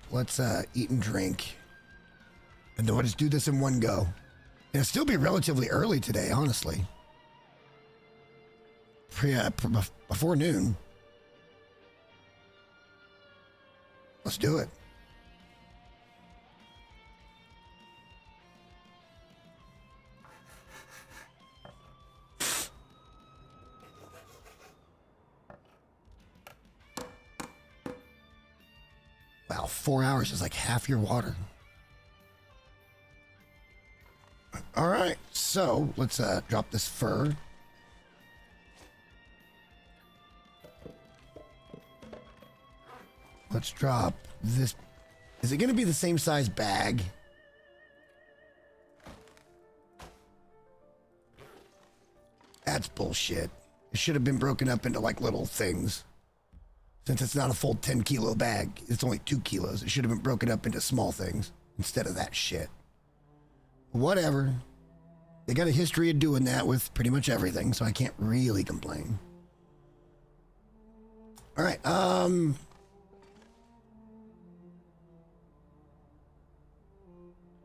Let's eat and drink. And then we'll just do this in one go. It'll still be relatively early today, honestly. Before noon. Let's do it. Wow, 4 hours is like half your water. All right, so let's drop this fur. Let's drop this. Is it going to be the same size bag? That's bullshit. It should have been broken up into like little things. Since it's not a full 10 kilo bag, it's only 2 kilos. It should have been broken up into small things instead of that shit. Whatever. They got a history of doing that with pretty much everything, so I can't really complain. All right,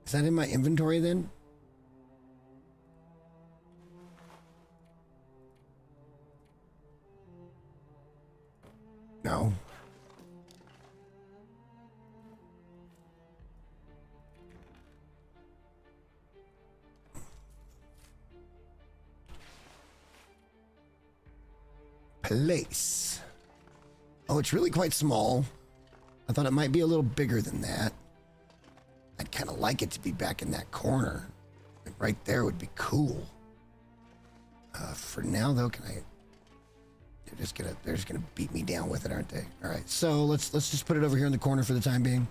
is that in my inventory then? No. Place. Oh, it's really quite small. I thought it might be a little bigger than that. I'd kind of like it to be back in that corner. Like right there would be cool. For now, though, can I... They're just gonna beat me down with it, aren't they? All right, so let's just put it over here in the corner for the time being.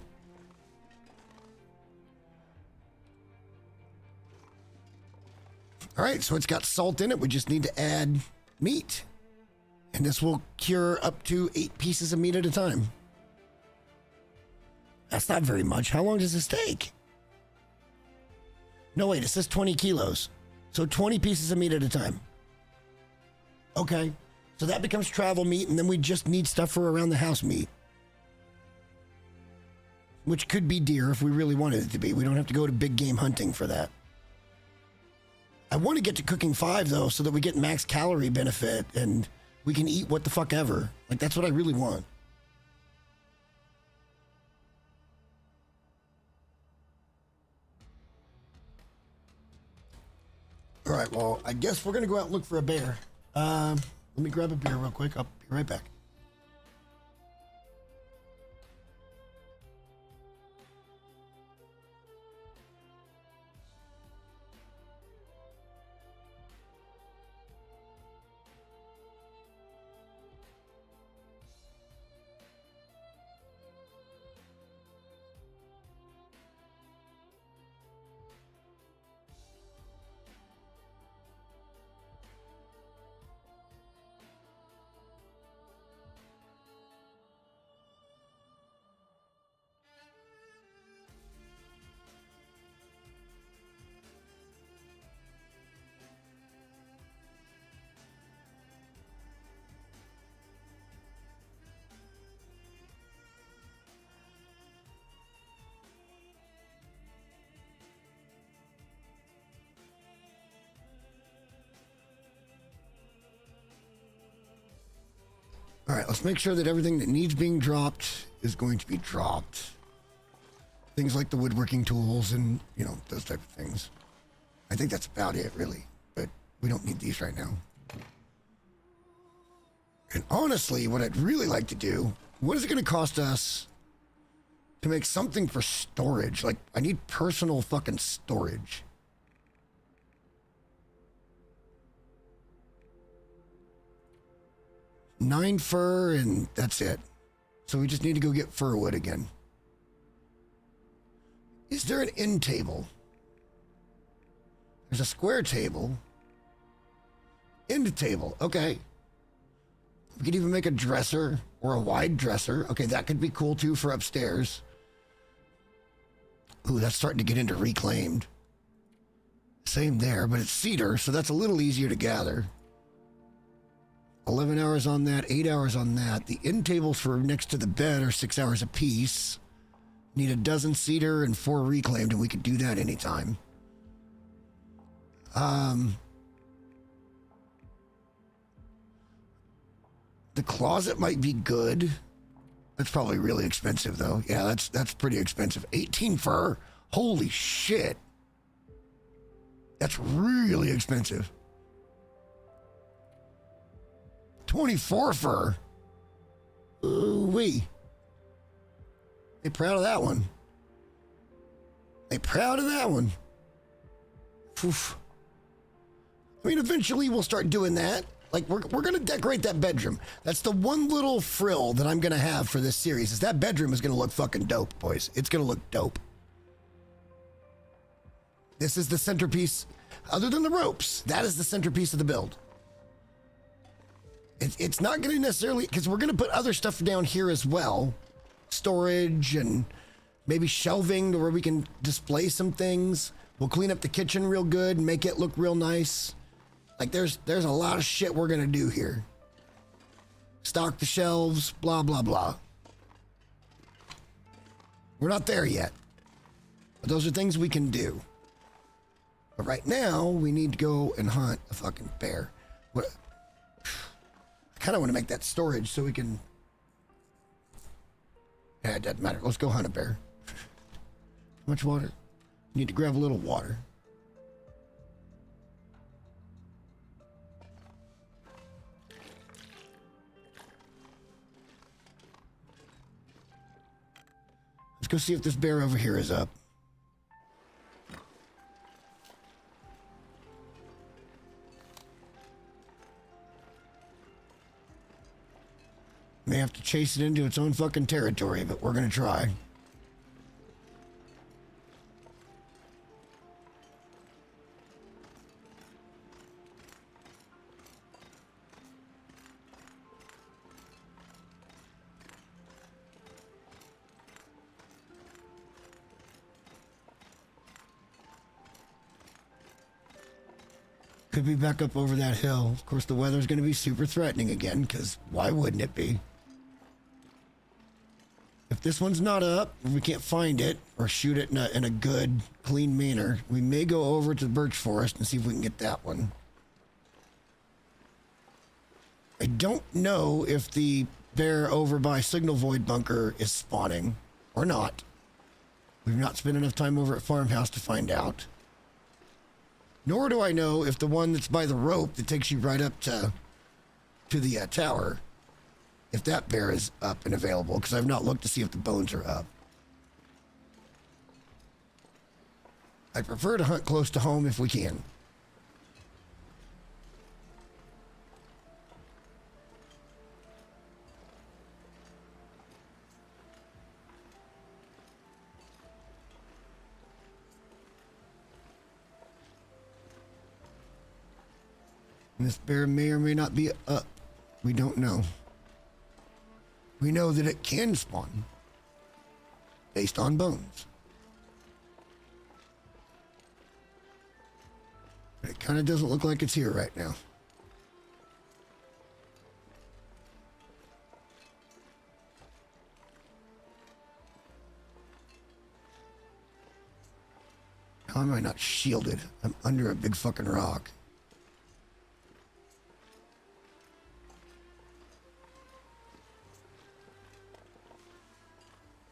All right, so it's got salt in it. We just need to add meat, and this will cure up to 8 pieces of meat at a time. That's not very much. How long does this take? No, wait, it says 20 kilos. So 20 pieces of meat at a time. Okay. So that becomes travel meat, and then we just need stuff for around the house meat. Which could be deer if we really wanted it to be. We don't have to go to big game hunting for that. I want to get to cooking 5, though, so that we get max calorie benefit and we can eat what the fuck ever. Like, that's what I really want. All right, well, I guess we're going to go out and look for a bear. Let me grab a beer real quick. I'll be right back. All right, let's make sure that everything that needs being dropped is going to be dropped. Things like the woodworking tools and, you know, those type of things. I think that's about it, really. But we don't need these right now. And honestly, what I'd really like to do, what is it going to cost us to make something for storage? Like, I need personal fucking storage. Nine fur, and that's it. So we just need to go get fir wood again. Is there an end table? There's a square table. End table. Okay. We could even make a dresser or a wide dresser. Okay, that could be cool too for upstairs. Ooh, that's starting to get into reclaimed. Same there, but it's cedar, so that's a little easier to gather. 11 hours on that, 8 hours on that. The end tables for next to the bed are 6 hours apiece. Need a dozen cedar and 4 reclaimed, and we could do that anytime. The closet might be good. That's probably really expensive, though. Yeah, that's pretty expensive. 18 fur? Holy shit. That's really expensive. 24 fur. Ooh-wee. They proud of that one. They proud of that one. Oof. I mean, eventually we'll start doing that. Like, we're going to decorate that bedroom. That's the one little frill that I'm going to have for this series, is that bedroom is going to look fucking dope, boys. It's going to look dope. This is the centerpiece. Other than the ropes, that is the centerpiece of the build. It's not going to necessarily, because we're going to put other stuff down here as well. Storage and maybe shelving to where we can display some things. We'll clean up the kitchen real good and make it look real nice. Like there's a lot of shit we're going to do here. Stock the shelves, blah, blah, blah. We're not there yet. But those are things we can do. But right now, we need to go and hunt a fucking bear. What? I kind of want to make that storage so we can... Yeah, it doesn't matter. Let's go hunt a bear. How much water? Need to grab a little water. Let's go see if this bear over here is up. May have to chase it into its own fucking territory, but we're gonna try. Could be back up over that hill. Of course, the weather's going to be super threatening again, because why wouldn't it be? If this one's not up, if we can't find it, or shoot it in a good, clean manner, we may go over to the birch forest and see if we can get that one. I don't know if the bear over by Signal Void Bunker is spawning or not. We've not spent enough time over at Farmhouse to find out. Nor do I know if the one that's by the rope that takes you right up to the tower, if that bear is up and available, because I've not looked to see if the bones are up. I prefer to hunt close to home if we can. This bear may or may not be up. We don't know. We know that it can spawn based on bones. But it kind of doesn't look like it's here right now. How am I not shielded? I'm under a big fucking rock.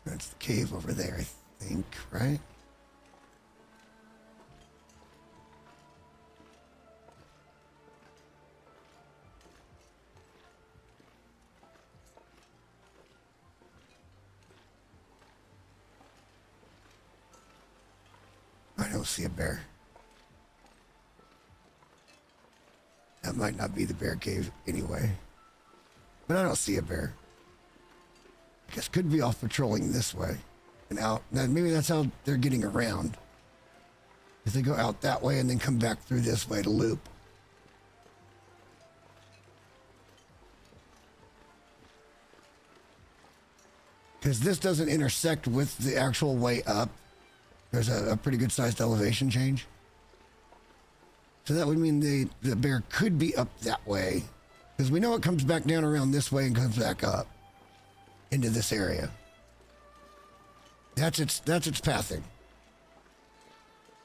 That's the cave over there, I think, right? I don't see a bear. That might not be the bear cave anyway. But I don't see a bear. I guess could be off patrolling this way and out. Now, maybe that's how they're getting around. If they go out that way and then come back through this way to loop. Because this doesn't intersect with the actual way up. There's a pretty good sized elevation change. So that would mean the bear could be up that way. Because we know it comes back down around this way and comes back up into this area. That's its pathing.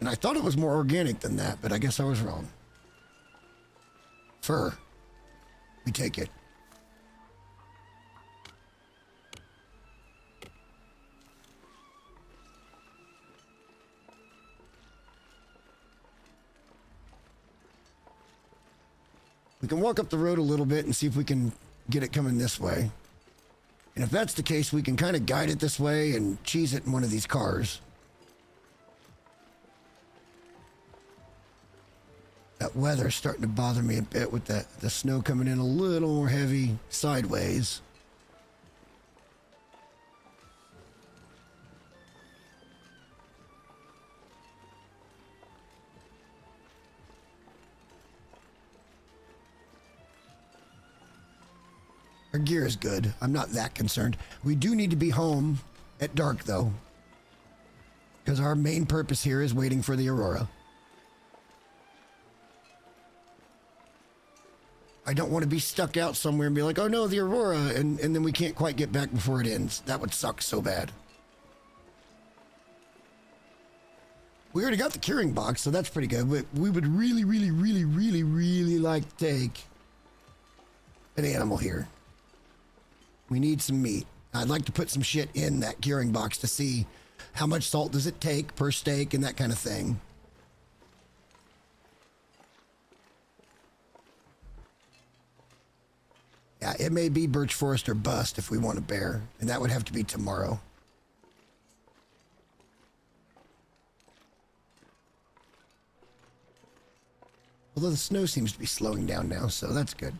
And I thought it was more organic than that, but I guess I was wrong. Fur. We take it. We can walk up the road a little bit and see if we can get it coming this way. And if that's the case, we can kind of guide it this way and cheese it in one of these cars. That weather's starting to bother me a bit with the snow coming in a little more heavy sideways. Our gear is good. I'm not that concerned. We do need to be home at dark, though. Because our main purpose here is waiting for the Aurora. I don't want to be stuck out somewhere and be like, oh no, the Aurora, and then we can't quite get back before it ends. That would suck so bad. We already got the curing box, so that's pretty good. But we would really, really, really, really, really like to take an animal here. We need some meat. I'd like to put some shit in that curing box to see how much salt does it take per steak and that kind of thing. Yeah, it may be birch forest or bust if we want a bear, and that would have to be tomorrow. Although the snow seems to be slowing down now, so that's good.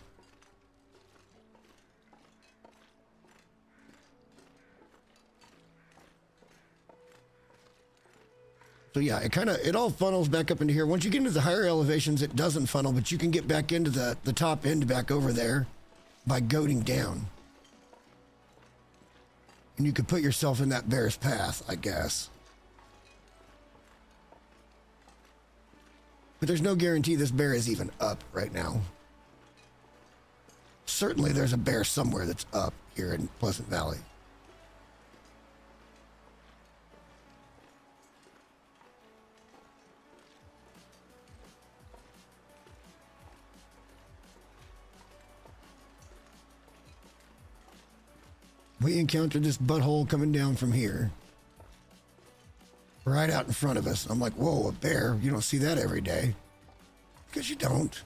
So yeah, it all funnels back up into here. Once you get into the higher elevations, it doesn't funnel, but you can get back into the top end back over there by goading down. And you could put yourself in that bear's path, I guess. But there's no guarantee this bear is even up right now. Certainly there's a bear somewhere that's up here in Pleasant Valley. We encountered this butthole coming down from here. Right out in front of us. I'm like, whoa, a bear. You don't see that every day. Because you don't.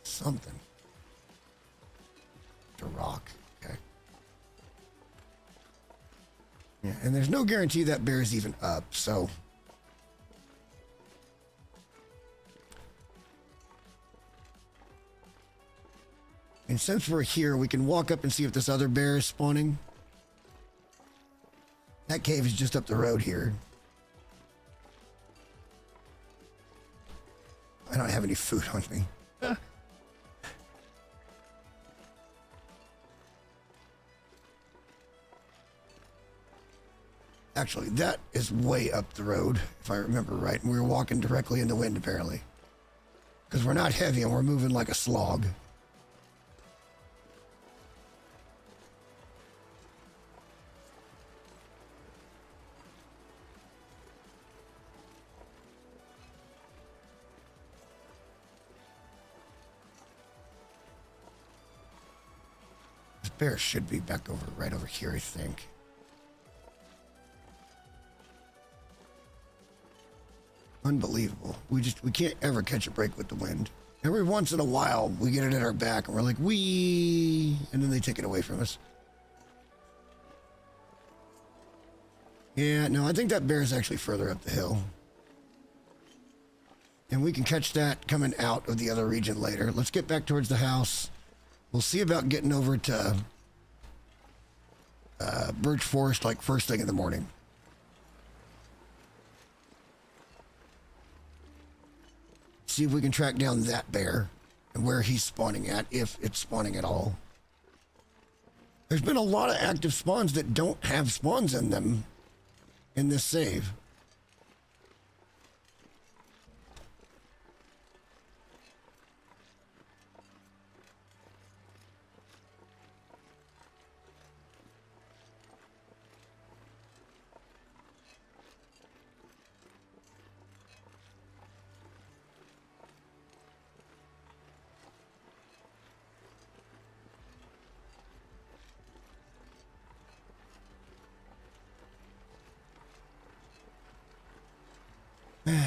Something. It's a rock. Okay. Yeah, and there's no guarantee that bear is even up, so... And since we're here, we can walk up and see if this other bear is spawning. That cave is just up the road here. I don't have any food on me. Actually, that is way up the road, if I remember right. And we were walking directly in the wind, apparently. Because we're not heavy and we're moving like a slog. This bear should be back over, right over here, I think. Unbelievable. We can't ever catch a break with the wind. Every once in a while, we get it at our back and we're like, wee, and then they take it away from us. Yeah, no, I think that bear is actually further up the hill. And we can catch that coming out of the other region later. Let's get back towards the house. We'll see about getting over to Birch Forest like first thing in the morning. See if we can track down that bear and where he's spawning at, if it's spawning at all. There's been a lot of active spawns that don't have spawns in them in this save.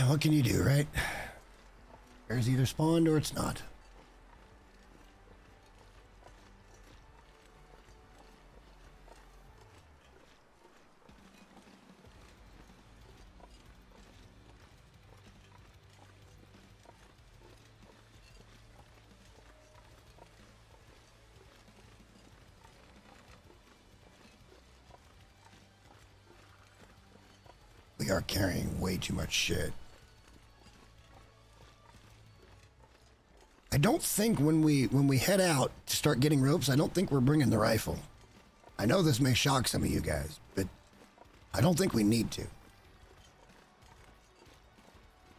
What can you do, right? Bear's either spawned or it's not. We are carrying way too much shit. I don't think when we head out to start getting ropes, I don't think we're bringing the rifle. I know this may shock some of you guys, but I don't think we need to.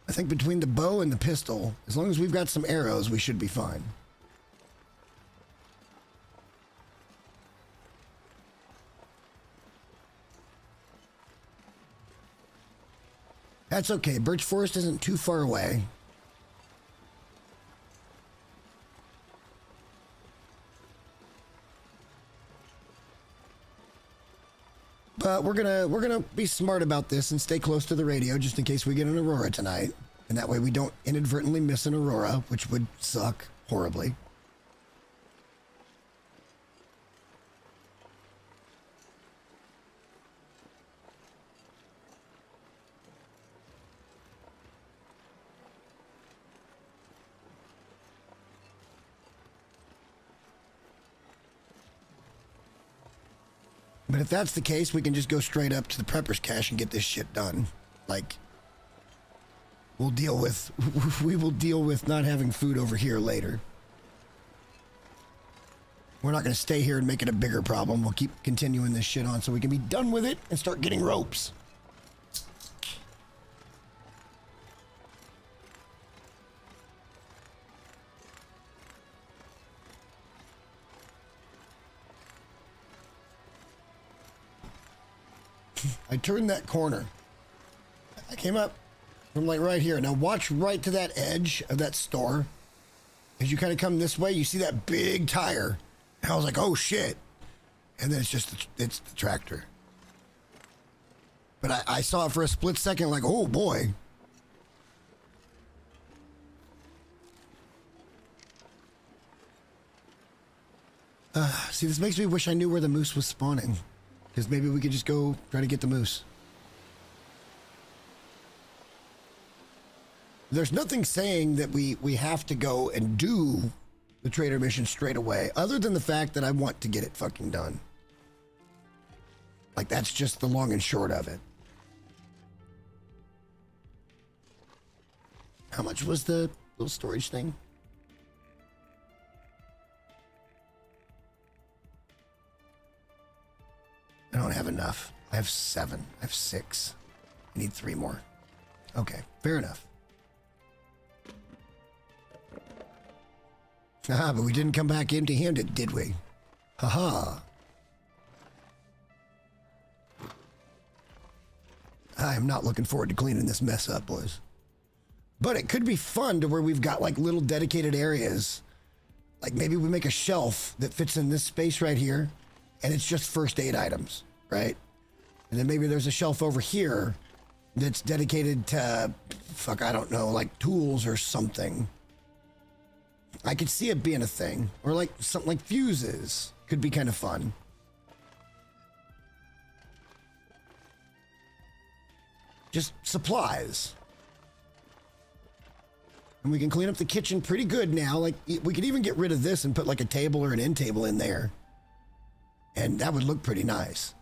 I think between the bow and the pistol, as long as we've got some arrows, we should be fine. That's okay. Birch Forest isn't too far away. But we're gonna be smart about this and stay close to the radio just in case we get an aurora tonight. And that way we don't inadvertently miss an aurora, which would suck horribly. But if that's the case, we can just go straight up to the prepper's cache and get this shit done. Like, we will deal with not having food over here later. We're not going to stay here and make it a bigger problem. We'll keep continuing this shit on so we can be done with it and start getting ropes. I turned that corner. I came up from like right here. Now watch right to that edge of that store. As you kind of come this way, you see that big tire. And I was like, oh shit. And then it's the tractor. But I saw it for a split second like, oh boy. See, this makes me wish I knew where the moose was spawning. Because maybe we could just go try to get the moose. There's nothing saying that we have to go and do the trader mission straight away, other than the fact that I want to get it fucking done. Like, that's just the long and short of it. How much was the little storage thing? I don't have enough. I have 7. I have 6. I need 3 more. Okay, fair enough. Ah, but we didn't come back empty-handed, did we? Haha. I am not looking forward to cleaning this mess up, boys. But it could be fun to where we've got like little dedicated areas. Like maybe we make a shelf that fits in this space right here, and it's just first aid items, right? And then maybe there's a shelf over here that's dedicated to, fuck, I don't know, like tools or something. I could see it being a thing. Or like something like fuses could be kind of fun. Just supplies. And we can clean up the kitchen pretty good now. Like, we could even get rid of this and put like a table or an end table in there. And that would look pretty nice.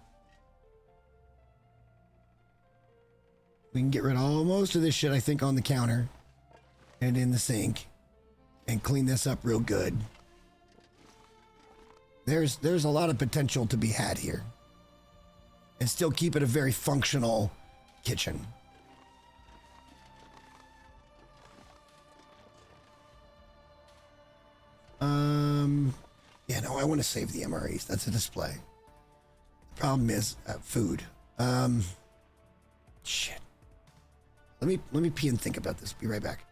We can get rid of most of this shit, I think, on the counter. And in the sink. And clean this up real good. There's a lot of potential to be had here. And still keep it a very functional kitchen. Yeah, no, I want to save the MREs. That's a display. The problem is food. Shit. Let me pee and think about this. Be right back.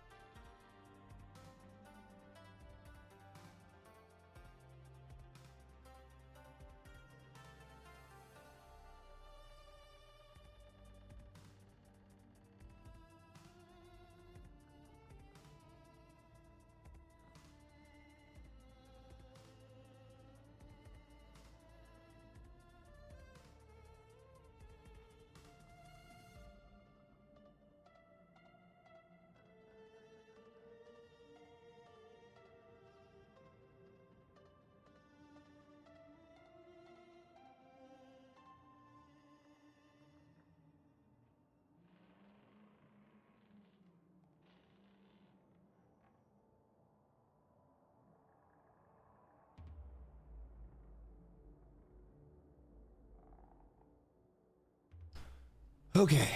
Okay,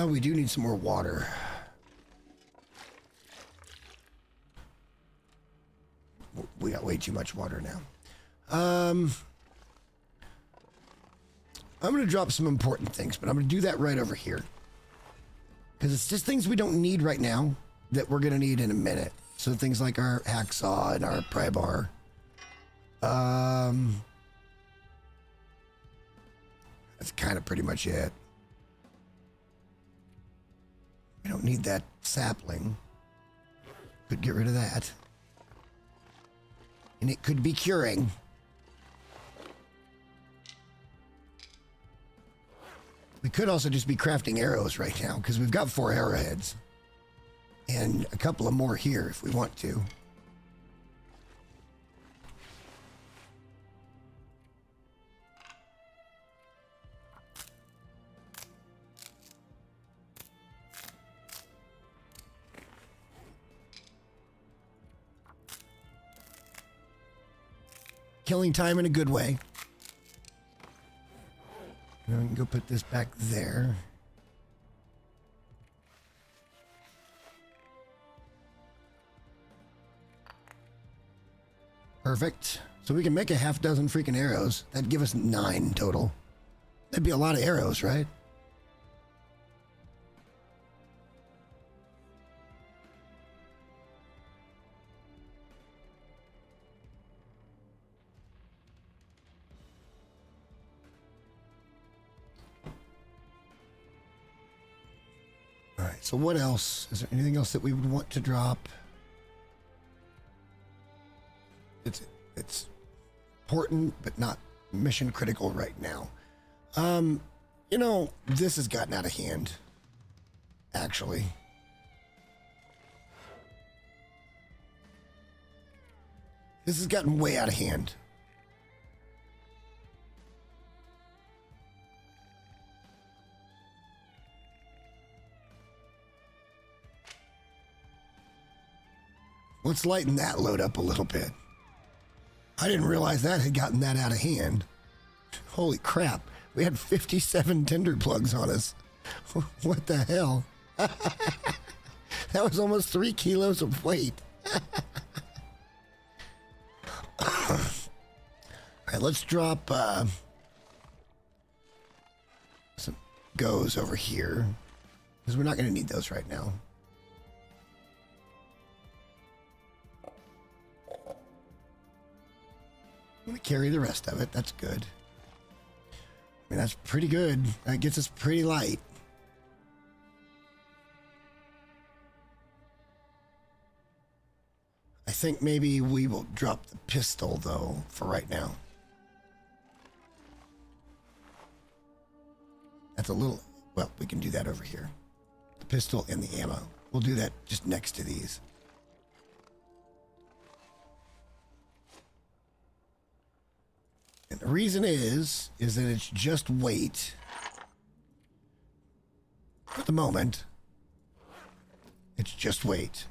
we do need some more water. We got way too much water now. I'm going to drop some important things, but I'm going to do that right over here. Because it's just things we don't need right now that we're going to need in a minute. So things like our hacksaw and our pry bar. That's kind of pretty much it. We don't need that sapling. Could get rid of that. And it could be curing. We could also just be crafting arrows right now, because we've got 4 arrowheads. And a couple of more here if we want to. Killing time in a good way. Now we can go put this back there. Perfect. So we can make a half dozen freaking arrows. That'd give us 9 total. That'd be a lot of arrows, right? So what else? Is there anything else that we would want to drop? It's important, but not mission critical right now. You know, this has gotten out of hand, actually. This has gotten way out of hand. Let's lighten that load up a little bit. I didn't realize that had gotten that out of hand. Holy crap. We had 57 tinder plugs on us. What the hell? That was almost 3 kilos of weight. All right, let's drop some goes over here, because we're not going to need those right now. I'm going to carry the rest of it. That's good. I mean, that's pretty good. That gets us pretty light. I think maybe we will drop the pistol, though, for right now. That's a little... Well, we can do that over here. The pistol and the ammo. We'll do that just next to these. And the reason is that it's just weight. For the moment, it's just weight.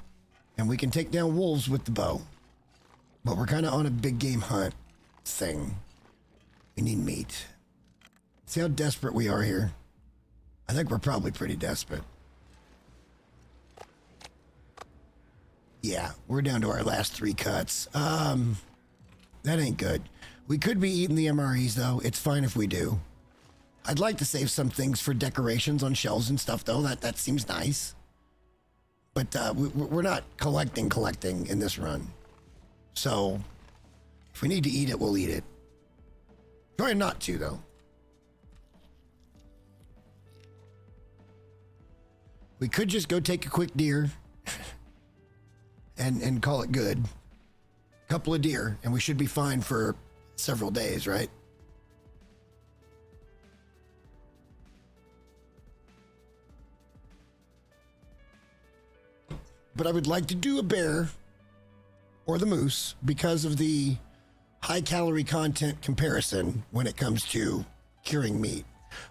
And we can take down wolves with the bow. But we're kind of on a big game hunt thing. We need meat. See how desperate we are here? I think we're probably pretty desperate. Yeah, we're down to our last 3 cuts. That ain't good. We could be eating the MREs, though. It's fine if we do. I'd like to save some things for decorations on shelves and stuff, though. That seems nice. But we're not collecting in this run. So, if we need to eat it, we'll eat it. Try not to, though. We could just go take a quick deer and call it good. Couple of deer, and we should be fine for several days, right? But I would like to do a bear or the moose because of the high calorie content comparison when it comes to curing meat.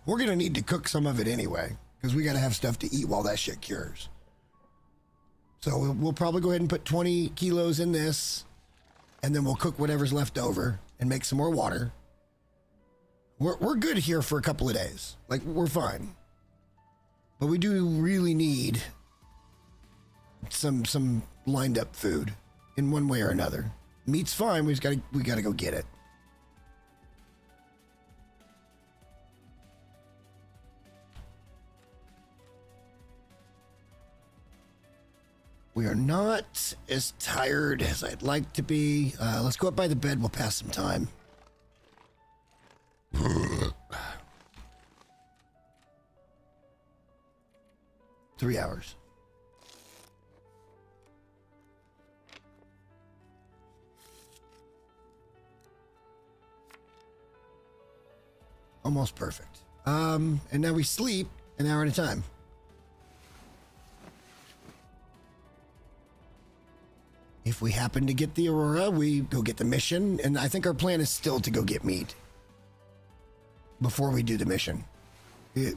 We're going to need to cook some of it anyway because we got to have stuff to eat while that shit cures. So we'll probably go ahead and put 20 kilos in this, and then we'll cook whatever's left over and make some more water. We're good here for a couple of days. Like, we're fine. But we do really need some lined up food in one way or another. Meat's fine, we gotta go get it. We are not as tired as I'd like to be. Let's go up by the bed, we'll pass some time. 3 hours. Almost perfect. And now we sleep an hour at a time. If we happen to get the Aurora, we go get the mission, and I think our plan is still to go get meat before we do the mission. There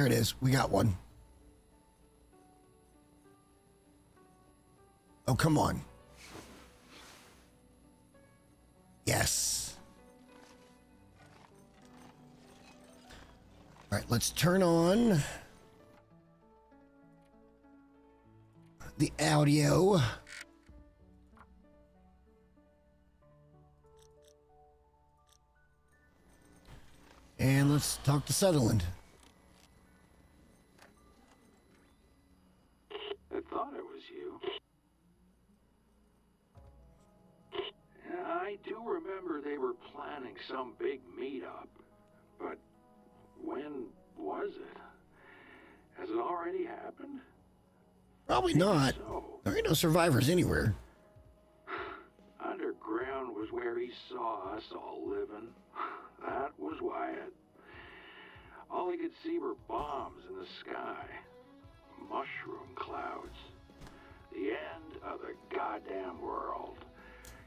it is. We got one. Oh, come on. Yes. All right, let's turn on the audio. And let's talk to Sutherland. I thought it was you. Yeah, I do remember they were planning some big meetup, but when was it? Has it already happened? Probably not. So, There ain't no survivors anywhere. underground was where he saw us all living. That was Wyatt. All he could see were bombs in the sky. Mushroom clouds. The end of the goddamn world.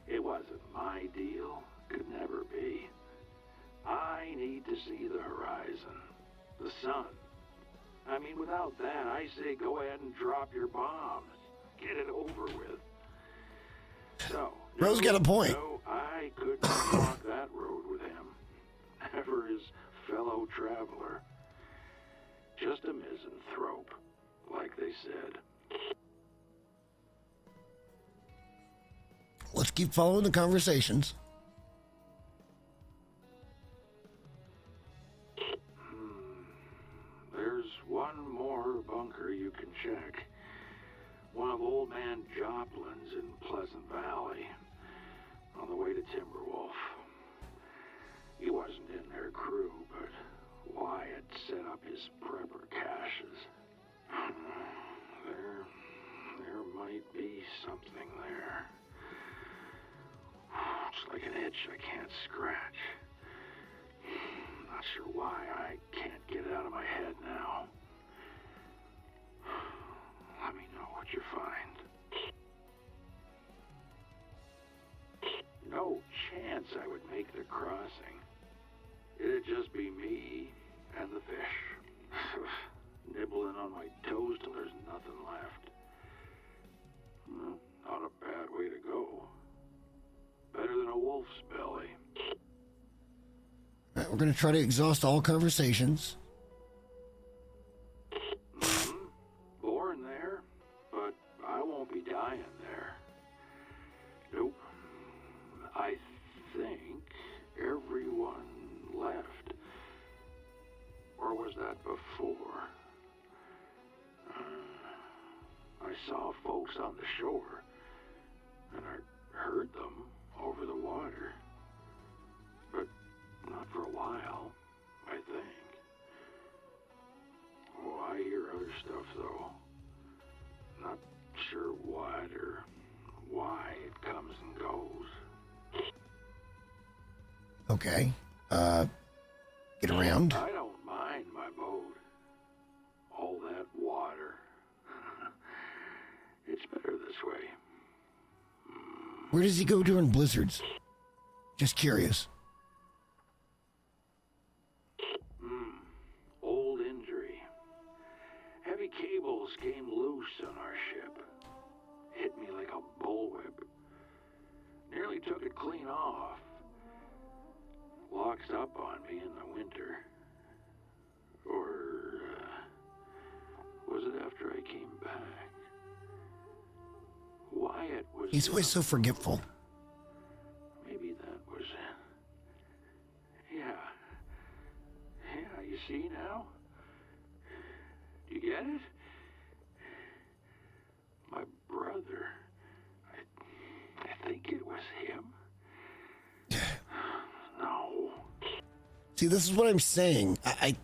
It wasn't my deal. Could never be. I need to see the horizon. The sun. I mean, without that, I say go ahead and drop your bombs. Get it over with. So, Bro's got a point. No, I couldn't walk that road with him. Never his fellow traveler. Just a misanthrope, like they said. Let's keep following the conversations. There's one more bunker you can check. One of Old Man Joplin's in Pleasant Valley, on the way to Timberwolf. He wasn't in their crew, but Wyatt set up his prepper caches. There might be something there. It's like an itch I can't scratch. Not sure why I can't get it out of my head now. Let me know what you find. No chance I would make the crossing. It'd just be me and the fish. Nibbling on my toes till there's nothing left. Not a bad way to go. Better than a wolf's belly. All right, we're going to try to exhaust all conversations. Born there, but I won't be dying there. Nope. I think everyone left. Or was that before? I saw folks on the shore, and I heard them over the water. But not for a while, I think. Oh, I hear other stuff, though. Not sure what or why it comes and goes. Okay. Get around. I don't mind my boat. All that water. It's better this way. Where does he go during blizzards? Just curious. Old injury. Heavy cables came loose on our ship. Hit me like a bullwhip. Nearly took it clean off. Locks up on me in the winter. Or was it after I came back? Wyatt was... He's always so forgetful. Maybe that was it. Yeah, you see now? Do you get it? My brother. I think it was him. No. See, this is what I'm saying. I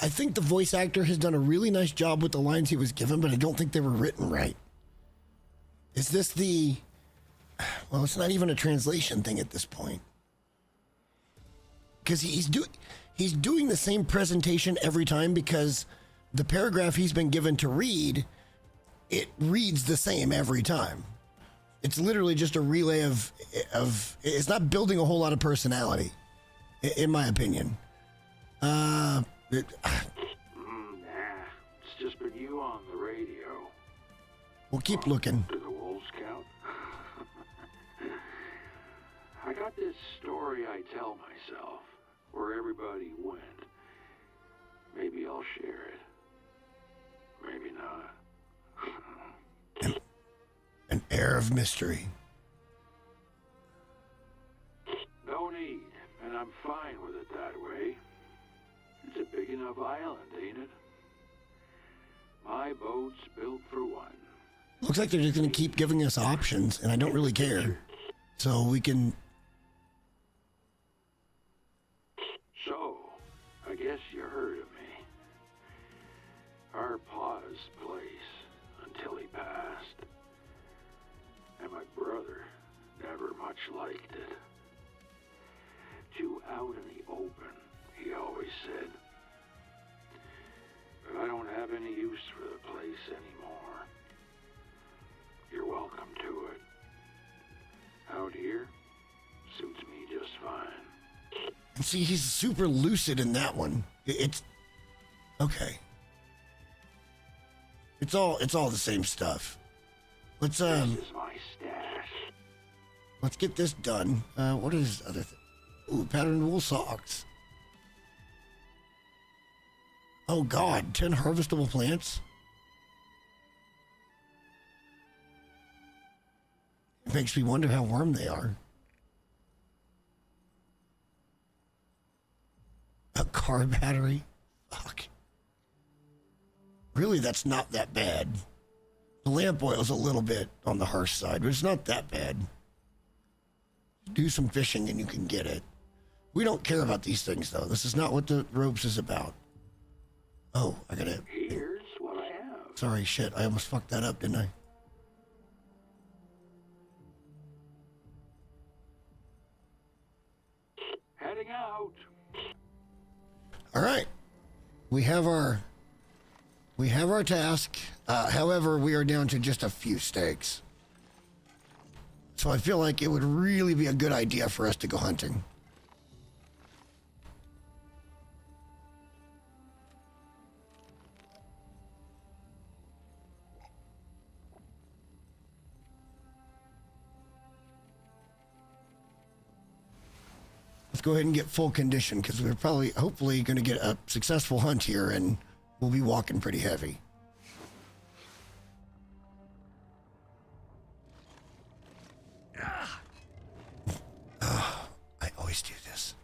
think the voice actor has done a really nice job with the lines he was given, but I don't think they were written right. Is this the... Well, it's not even a translation thing at this point. Because he's doing the same presentation every time, because the paragraph he's been given to read, it reads the same every time. It's literally just a relay of it's not building a whole lot of personality, in my opinion. Nah, it's just been you on the radio. We'll keep looking. To the Wolves count? I got this story I tell myself, where everybody went. Maybe I'll share it. Maybe not. An air of mystery. No need, and I'm fine with it that way. It's a big enough island, ain't it? My boat's built for one. Looks like they're just going to keep giving us options, and I don't really care. So we can... So, I guess you heard of me. Our pa's place until he passed. liked it. Too out in the open, he always said. But I don't have any use for the place anymore. You're welcome to it. Out here, suits me just fine. And see, he's super lucid in that one. It's okay. It's all the same stuff. Let's This is my stash. let's get this done. What is this other thing? Ooh, patterned wool socks. Oh God, 10 harvestable plants. It makes me wonder how warm they are. A car battery? Fuck. Really, that's not that bad. The lamp oil's a little bit on the harsh side, but it's not that bad. Do some fishing and you can get it. We don't care about these things, though. This is not what the ropes is about. Oh, I gotta... Here's what I have. Sorry, shit. I almost fucked that up, didn't I? Heading out. All right. We have our task. However, we are down to just a few steaks. So I feel like it would really be a good idea for us to go hunting. Let's go ahead and get full condition because we're probably, hopefully, going to get a successful hunt here and we'll be walking pretty heavy. I always do this.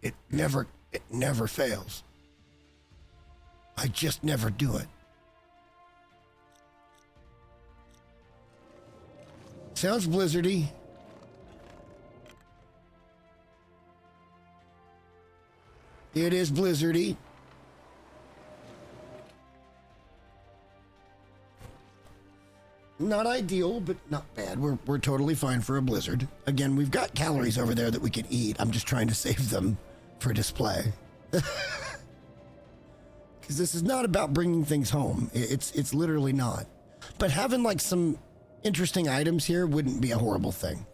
It never fails. I just never do it. Sounds blizzardy. It is blizzardy. Not ideal, but not bad. We're totally fine for a blizzard. Again, we've got calories over there that we can eat. I'm just trying to save them for display. Because this is not about bringing things home. It's literally not. But having like some interesting items here wouldn't be a horrible thing.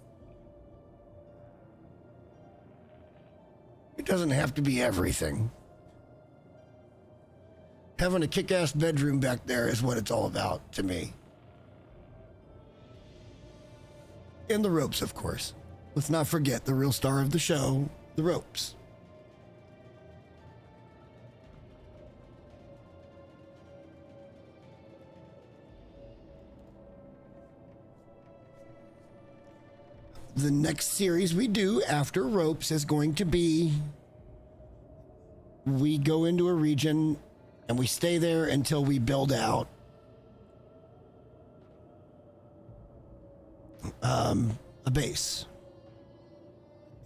It doesn't have to be everything. Having a kick-ass bedroom back there is what it's all about to me. And the ropes, of course. Let's not forget the real star of the show, the ropes. The next series we do after ropes is going to be, we go into a region and we stay there until we build out a base.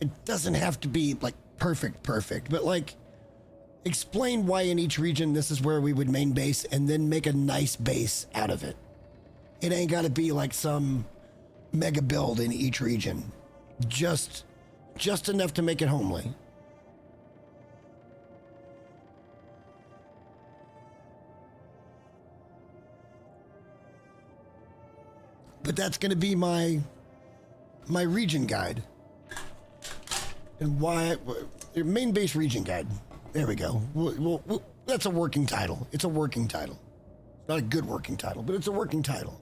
It doesn't have to be like perfect, but like explain why in each region this is where we would main base and then make a nice base out of it. It ain't got to be like some mega build in each region. Just enough to make it homely. But that's going to be my region guide. And why your main base region guide. There we go. That's a working title. It's a working title. It's not a good working title, but it's a working title.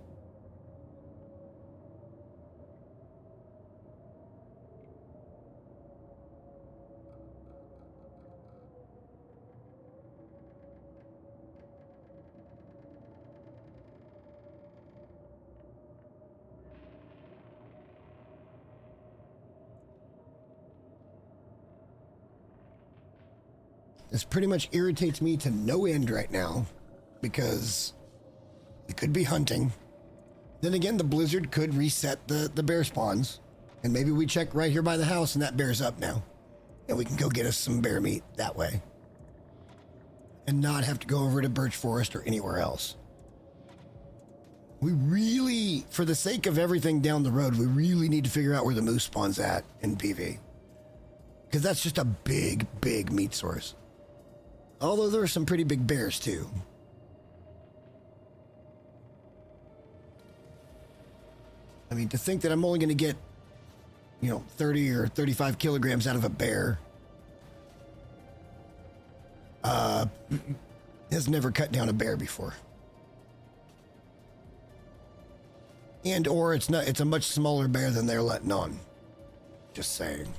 This pretty much irritates me to no end right now because we could be hunting. Then again, the blizzard could reset the bear spawns. And maybe we check right here by the house and that bear's up now. And we can go get us some bear meat that way. And not have to go over to Birch Forest or anywhere else. We really, for the sake of everything down the road, we really need to figure out where the moose spawn's at in PV. Because that's just a big, big meat source. Although there are some pretty big bears too. I mean, to think that I'm only going to get, 30 or 35 kilograms out of a bear has never cut down a bear before. And or it's a much smaller bear than they're letting on. Just saying.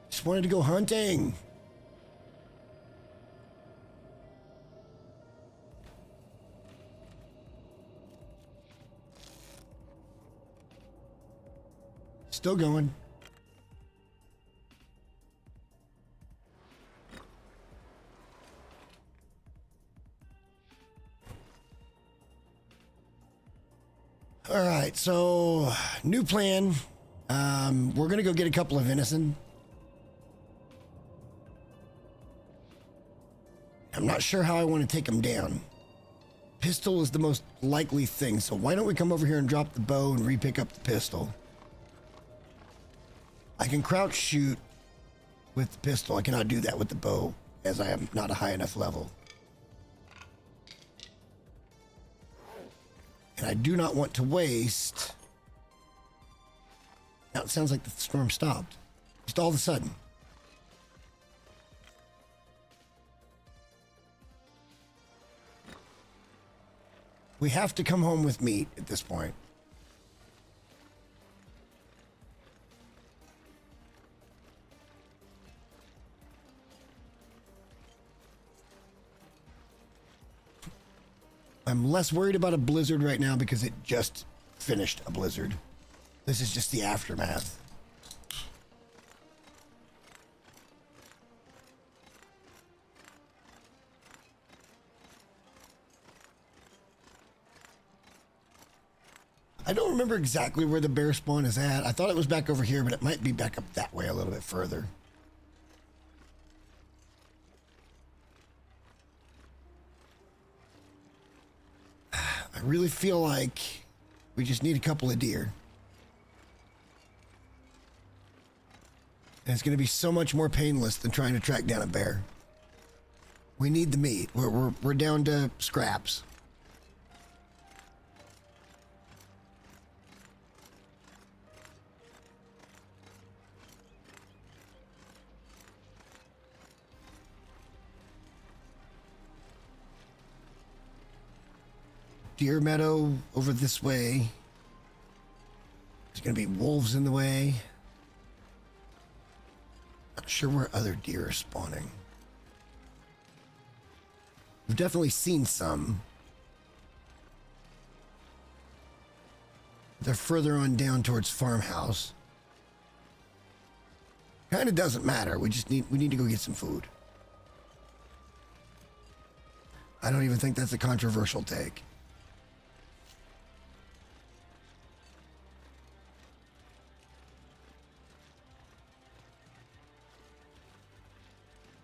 Just wanted to go hunting. Still going. All right, so new plan. We're gonna go get a couple of venison. I'm not sure how I want to take them down. Pistol is the most likely thing, so why don't we come over here and drop the bow and re-pick up the pistol? I can crouch shoot with the pistol. I cannot do that with the bow, as I am not a high enough level. And I do not want to waste... Now it sounds like the storm stopped. Just all of a sudden. We have to come home with meat at this point. I'm less worried about a blizzard right now because it just finished a blizzard. This is just the aftermath. I don't remember exactly where the bear spawn is at. I thought it was back over here, but it might be back up that way a little bit further. I really feel like we just need a couple of deer. And it's going to be so much more painless than trying to track down a bear. We need the meat. We're down to scraps. Deer meadow over this way. There's going to be wolves in the way. Not sure where other deer are spawning. We've definitely seen some. They're further on down towards farmhouse. Kind of doesn't matter. We need to go get some food. I don't even think that's a controversial take.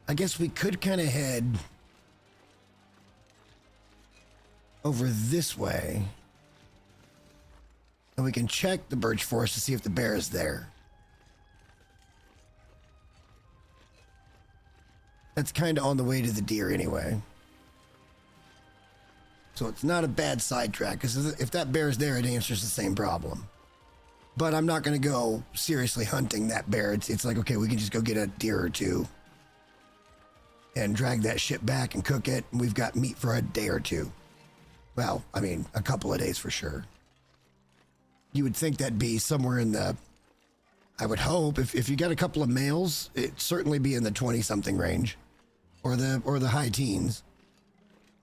I guess we could kind of head over this way. And we can check the birch forest to see if the bear is there. That's kind of on the way to the deer anyway. So it's not a bad sidetrack, because if that bear is there, it answers the same problem. But I'm not going to go seriously hunting that bear. It's like, okay, we can just go get a deer or two and drag that shit back and cook it, and we've got meat for a day or two. Well, I mean, a couple of days for sure. You would think that'd be somewhere in the... I would hope, if you got a couple of males, it'd certainly be in the 20-something range. Or the high teens.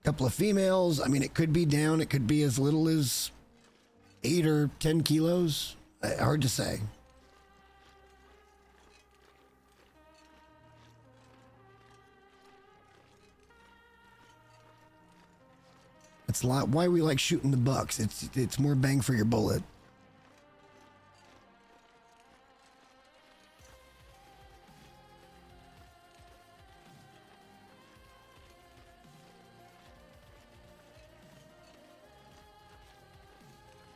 A couple of females, I mean, it could be down. It could be as little as 8 or 10 kilos. Hard to say. It's a lot why we like shooting the bucks. It's more bang for your bullet.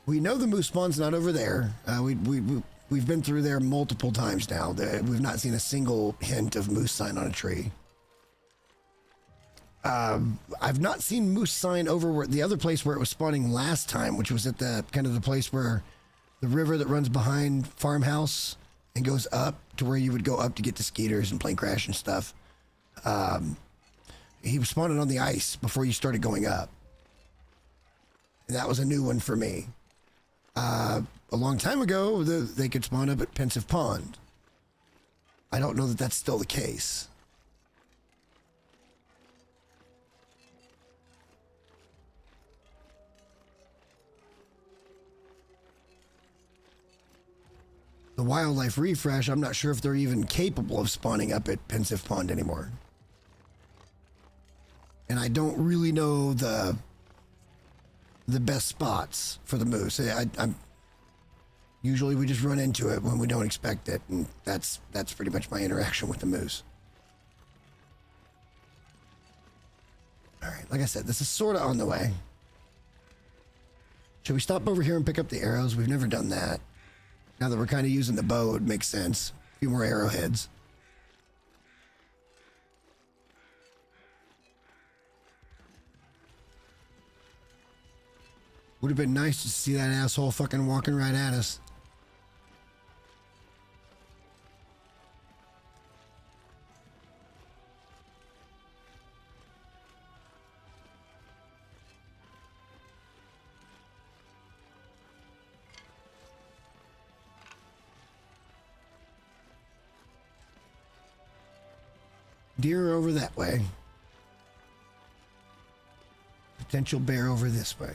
We know the moose spawn's not over there. We've been through there multiple times now. We've not seen a single hint of moose sign on a tree. I've not seen moose sign over where the other place where it was spawning last time, which was at the kind of the place where the river that runs behind farmhouse and goes up to where you would go up to get to Skeeters and plane crash and stuff. He was spawning on the ice before you started going up. And that was a new one for me. A long time ago, they could spawn up at Pensive Pond. I don't know that that's still the case. The wildlife refresh, I'm not sure if they're even capable of spawning up at Pensive Pond anymore. And I don't really know the best spots for the moose. I'm usually we just run into it when we don't expect it, and that's pretty much my interaction with the moose. All right, like I said, this is sort of on the way. Should we stop over here and pick up the arrows? We've never done that. Now that we're kind of using the bow, it makes sense. A few more arrowheads. Would have been nice to see that asshole fucking walking right at us. Deer over that way. Potential bear over this way.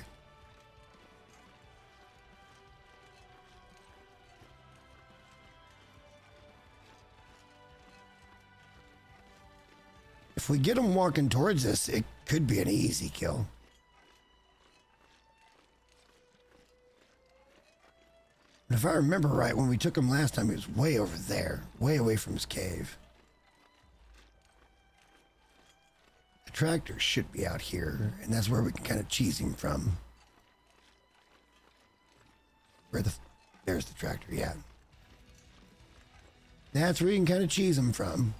If we get them walking towards us, it could be an easy kill. And if I remember right, when we took him last time, he was way over there, way away from his cave. The tractor should be out here, and that's where we can kind of cheese him from. There's the tractor, yeah. That's where you can kind of cheese him from.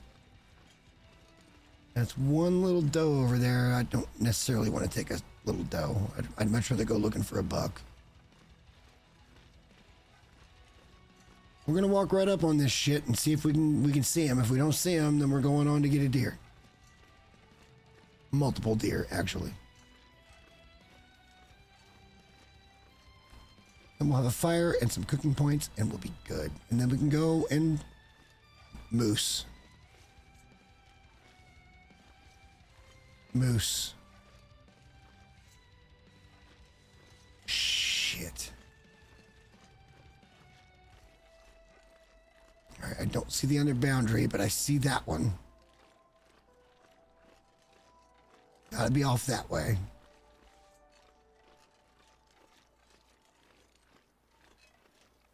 That's one little doe over there. I don't necessarily want to take a little doe. I'd much rather go looking for a buck. We're gonna walk right up on this shit and see if we can see him. If we don't see him, then we're going on to get a deer. Multiple deer, actually. And we'll have a fire and some cooking points, and we'll be good. And then we can go and moose. Moose. Shit. All right, I don't see the under boundary, but I see that one. Gotta be off that way.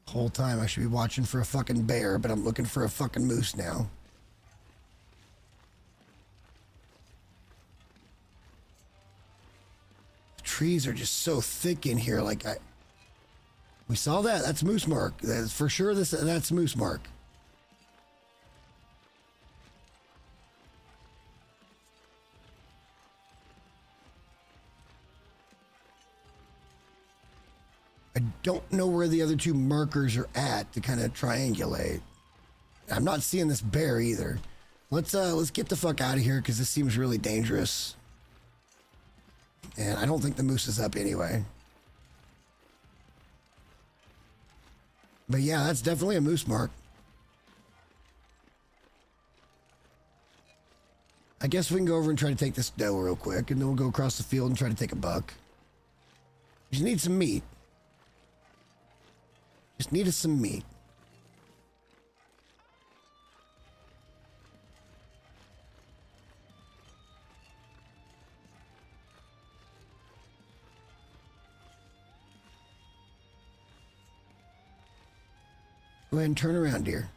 The whole time I should be watching for a fucking bear, but I'm looking for a fucking moose now. Trees are just so thick in here. Like we saw that. That's moose mark. That's for sure. That's moose mark. I don't know where the other two markers are at to kind of triangulate. I'm not seeing this bear either. Let's get the fuck out of here because this seems really dangerous. And I don't think the moose is up anyway. But yeah, that's definitely a moose mark. I guess we can go over and try to take this doe real quick, and then we'll go across the field and try to take a buck. Just need some meat. Just need us some meat. Go ahead and turn around, dear.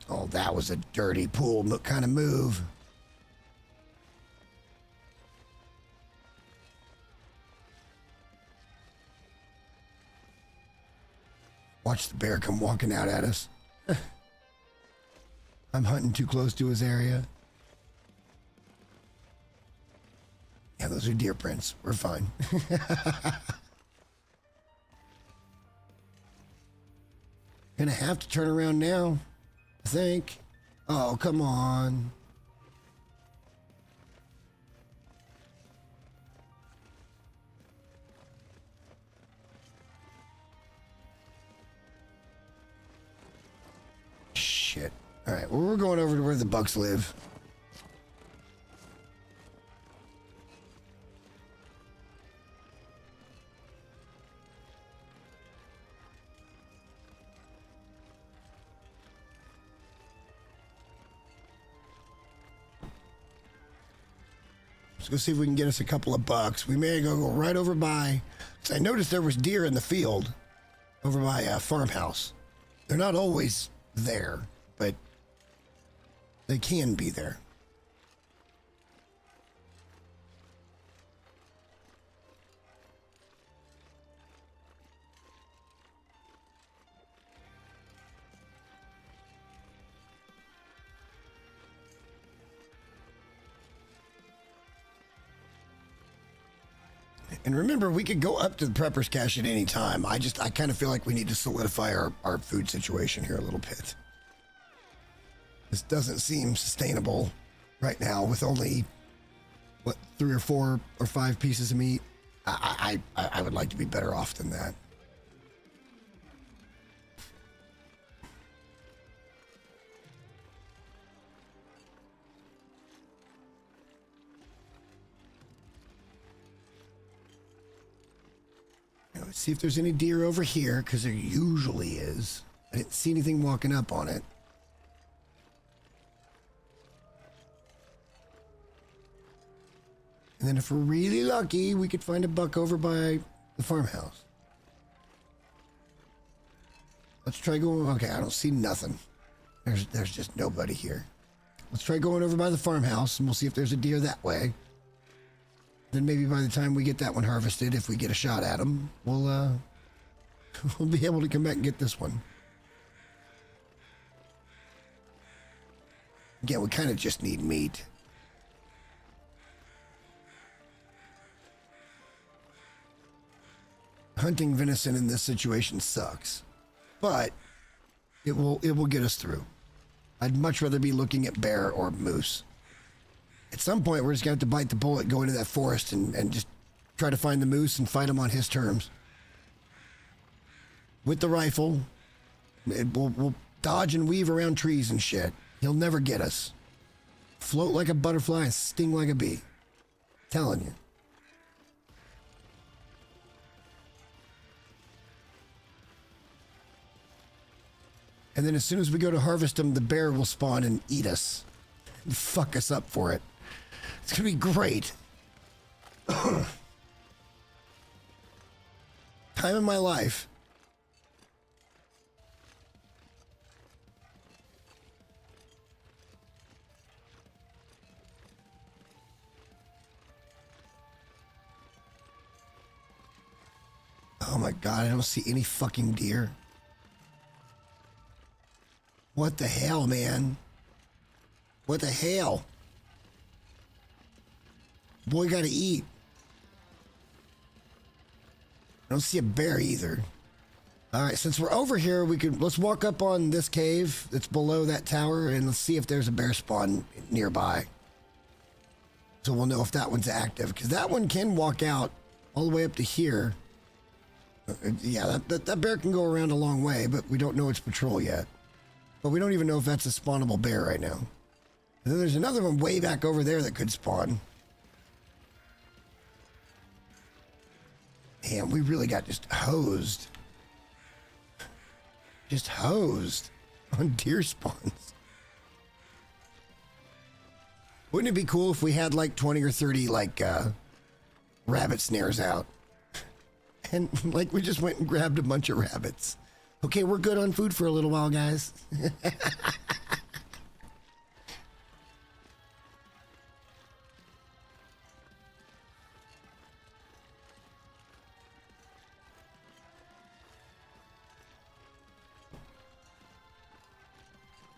Oh, that was a dirty pool kind of move. Watch the bear come walking out at us. I'm hunting too close to his area. Yeah, those are deer prints. We're fine. Gonna have to turn around now, I think. Oh, come on. Shit. All right, well, we're going over to where the bucks live. Let's go see if we can get us a couple of bucks. We may go right over by... So I noticed there was deer in the field over by a farmhouse. They're not always there, but they can be there. And remember, we could go up to the Prepper's Cache at any time. I kind of feel like we need to solidify our food situation here a little bit. This doesn't seem sustainable right now with only, what, 3 or 4 or 5 pieces of meat. I would like to be better off than that. Let's see if there's any deer over here, because there usually is. I didn't see anything walking up on it. And then if we're really lucky, we could find a buck over by the farmhouse. Let's try going... Okay, I don't see nothing. There's just nobody here. Let's try going over by the farmhouse, and we'll see if there's a deer that way. Then maybe by the time we get that one harvested, if we get a shot at him, we'll be able to come back and get this one. Again, we kind of just need meat. Hunting venison in this situation sucks, but it will get us through. I'd much rather be looking at bear or moose. At some point, we're just going to have to bite the bullet, go into that forest, and just try to find the moose and fight him on his terms. With the rifle, we'll dodge and weave around trees and shit. He'll never get us. Float like a butterfly and sting like a bee. Telling you. And then as soon as we go to harvest him, the bear will spawn and eat us. And fuck us up for it. It's gonna be great. Time of my life. Oh my god, I don't see any fucking deer. What the hell, man? What the hell? Boy, gotta eat. I don't see a bear either. All right, since we're over here, let's walk up on this cave that's below that tower and let's see if there's a bear spawn nearby. So we'll know if that one's active, because that one can walk out all the way up to here. Yeah, that bear can go around a long way, but we don't know its patrol yet. But we don't even know if that's a spawnable bear right now. And then there's another one way back over there that could spawn. Man, we really got just hosed. Just hosed on deer spawns. Wouldn't it be cool if we had like 20 or 30 like rabbit snares out? And like we just went and grabbed a bunch of rabbits. Okay, we're good on food for a little while, guys.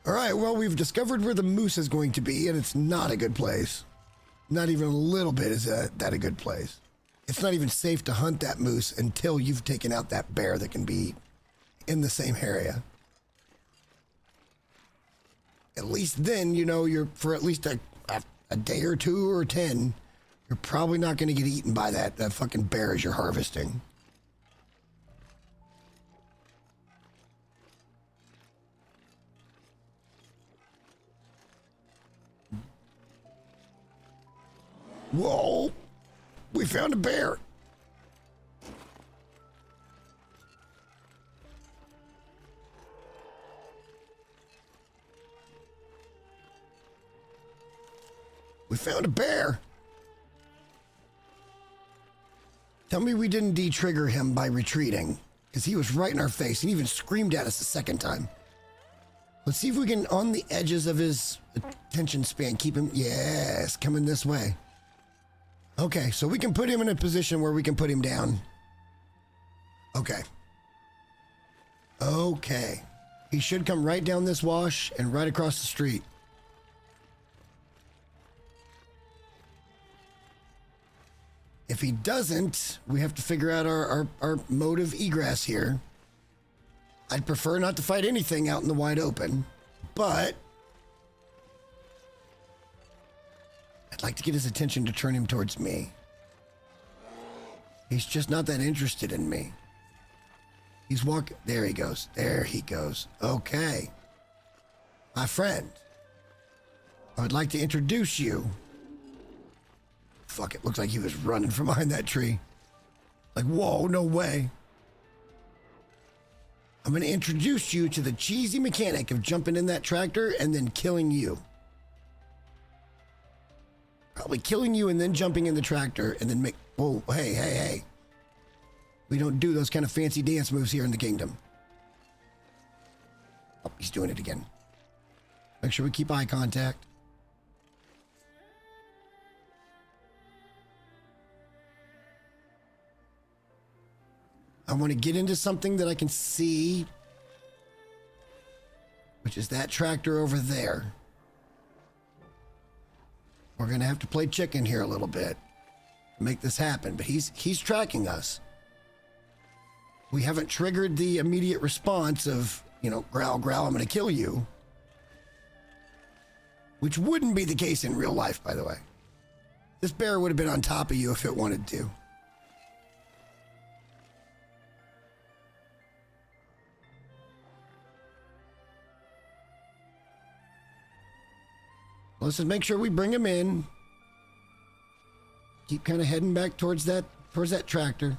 All right, well, we've discovered where the moose is going to be, and it's not a good place. Not even a little bit is that a good place. It's not even safe to hunt that moose until you've taken out that bear that can be in the same area. At least then, you know, you're for at least a day or two or 10, you're probably not going to get eaten by that fucking bear as you're harvesting. Whoa, we found a bear. We found a bear. Tell me we didn't de-trigger him by retreating, because he was right in our face and even screamed at us a second time. Let's see if we can, on the edges of his attention span, keep him, yes, coming this way. Okay, so we can put him in a position where we can put him down. Okay. Okay. He should come right down this wash and right across the street. If he doesn't, we have to figure out our mode of egress here. I'd prefer not to fight anything out in the wide open, but I'd like to get his attention to turn him towards me. He's just not that interested in me. He's walking. There he goes. There he goes. Okay. My friend, I would like to introduce you. Fuck, it looks like he was running from behind that tree. Like, whoa, no way. I'm going to introduce you to the cheesy mechanic of jumping in that tractor and then killing you. Probably killing you and then jumping in the tractor and then whoa, hey. We don't do those kind of fancy dance moves here in the kingdom. Oh, he's doing it again. Make sure we keep eye contact. I want to get into something that I can see, which is that tractor over there. We're going to have to play chicken here a little bit to make this happen, but he's tracking us. We haven't triggered the immediate response of, you know, growl, growl, I'm going to kill you. Which wouldn't be the case in real life, by the way. This bear would have been on top of you if it wanted to. Let's just make sure we bring him in. Keep kind of heading back towards that tractor.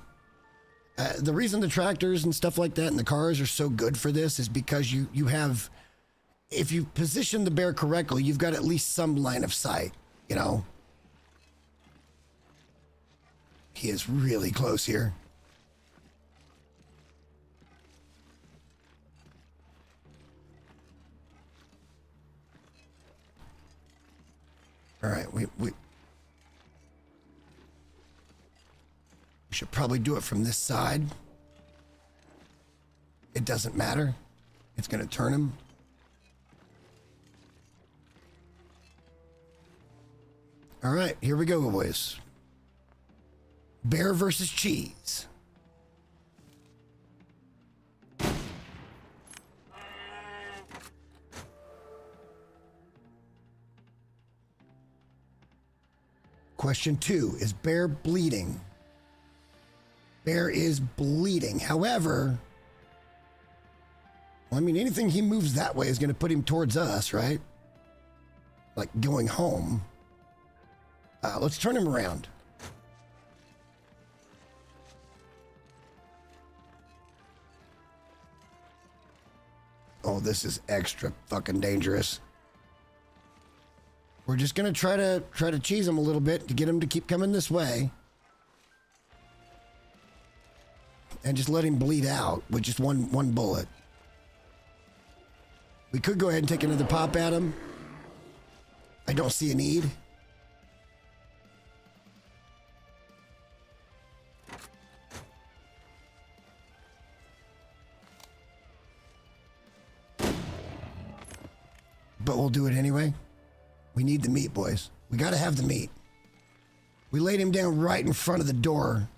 The reason the tractors and stuff like that and the cars are so good for this is because you have, if you position the bear correctly, you've got at least some line of sight, you know? He is really close here. All right, we should probably do it from this side. It doesn't matter. It's going to turn him. All right, here we go, boys. Bear versus cheese. Question 2, is bear bleeding? Bear is bleeding. However, well, I mean, anything he moves that way is going to put him towards us, right? Like going home. Let's turn him around. Oh, this is extra fucking dangerous. We're just gonna try to cheese him a little bit to get him to keep coming this way. And just let him bleed out with just one bullet. We could go ahead and take another pop at him. I don't see a need. but we'll do it anyway. We need the meat, boys. We got to have the meat. We laid him down right in front of the door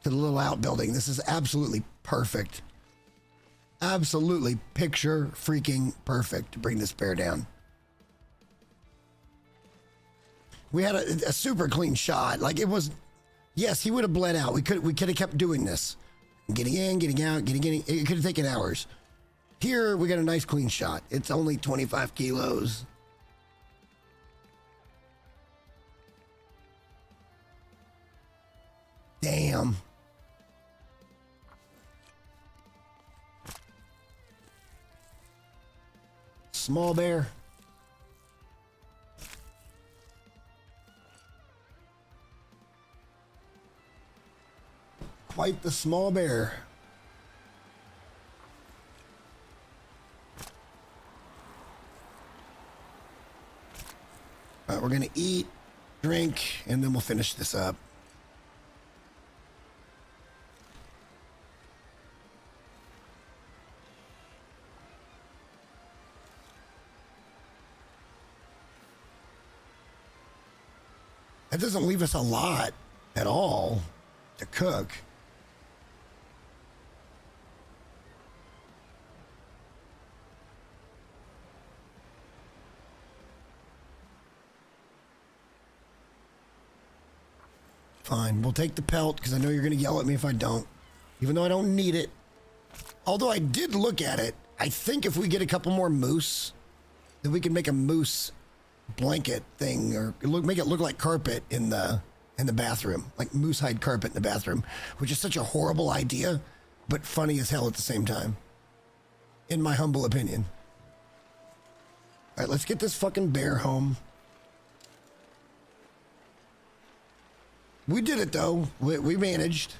to the little outbuilding. This is absolutely perfect. Absolutely picture freaking perfect to bring this bear down. We had a super clean shot. Like it was, yes, he would have bled out. We could have kept doing this. Getting in, getting out, getting in. It could have taken hours. Here, we got a nice clean shot. It's only 25 kilos. Damn. Small bear. Quite the small bear. All right, we're gonna eat, drink, and then we'll finish this up. That doesn't leave us a lot at all to cook. Fine, we'll take the pelt because I know you're going to yell at me if I don't, even though I don't need it. Although I did look at it, I think if we get a couple more moose, then we can make a moose blanket thing or make it look like carpet in the bathroom, like moose hide carpet in the bathroom, which is such a horrible idea, but funny as hell at the same time, in my humble opinion. All right, let's get this fucking bear home. We did it though. We managed.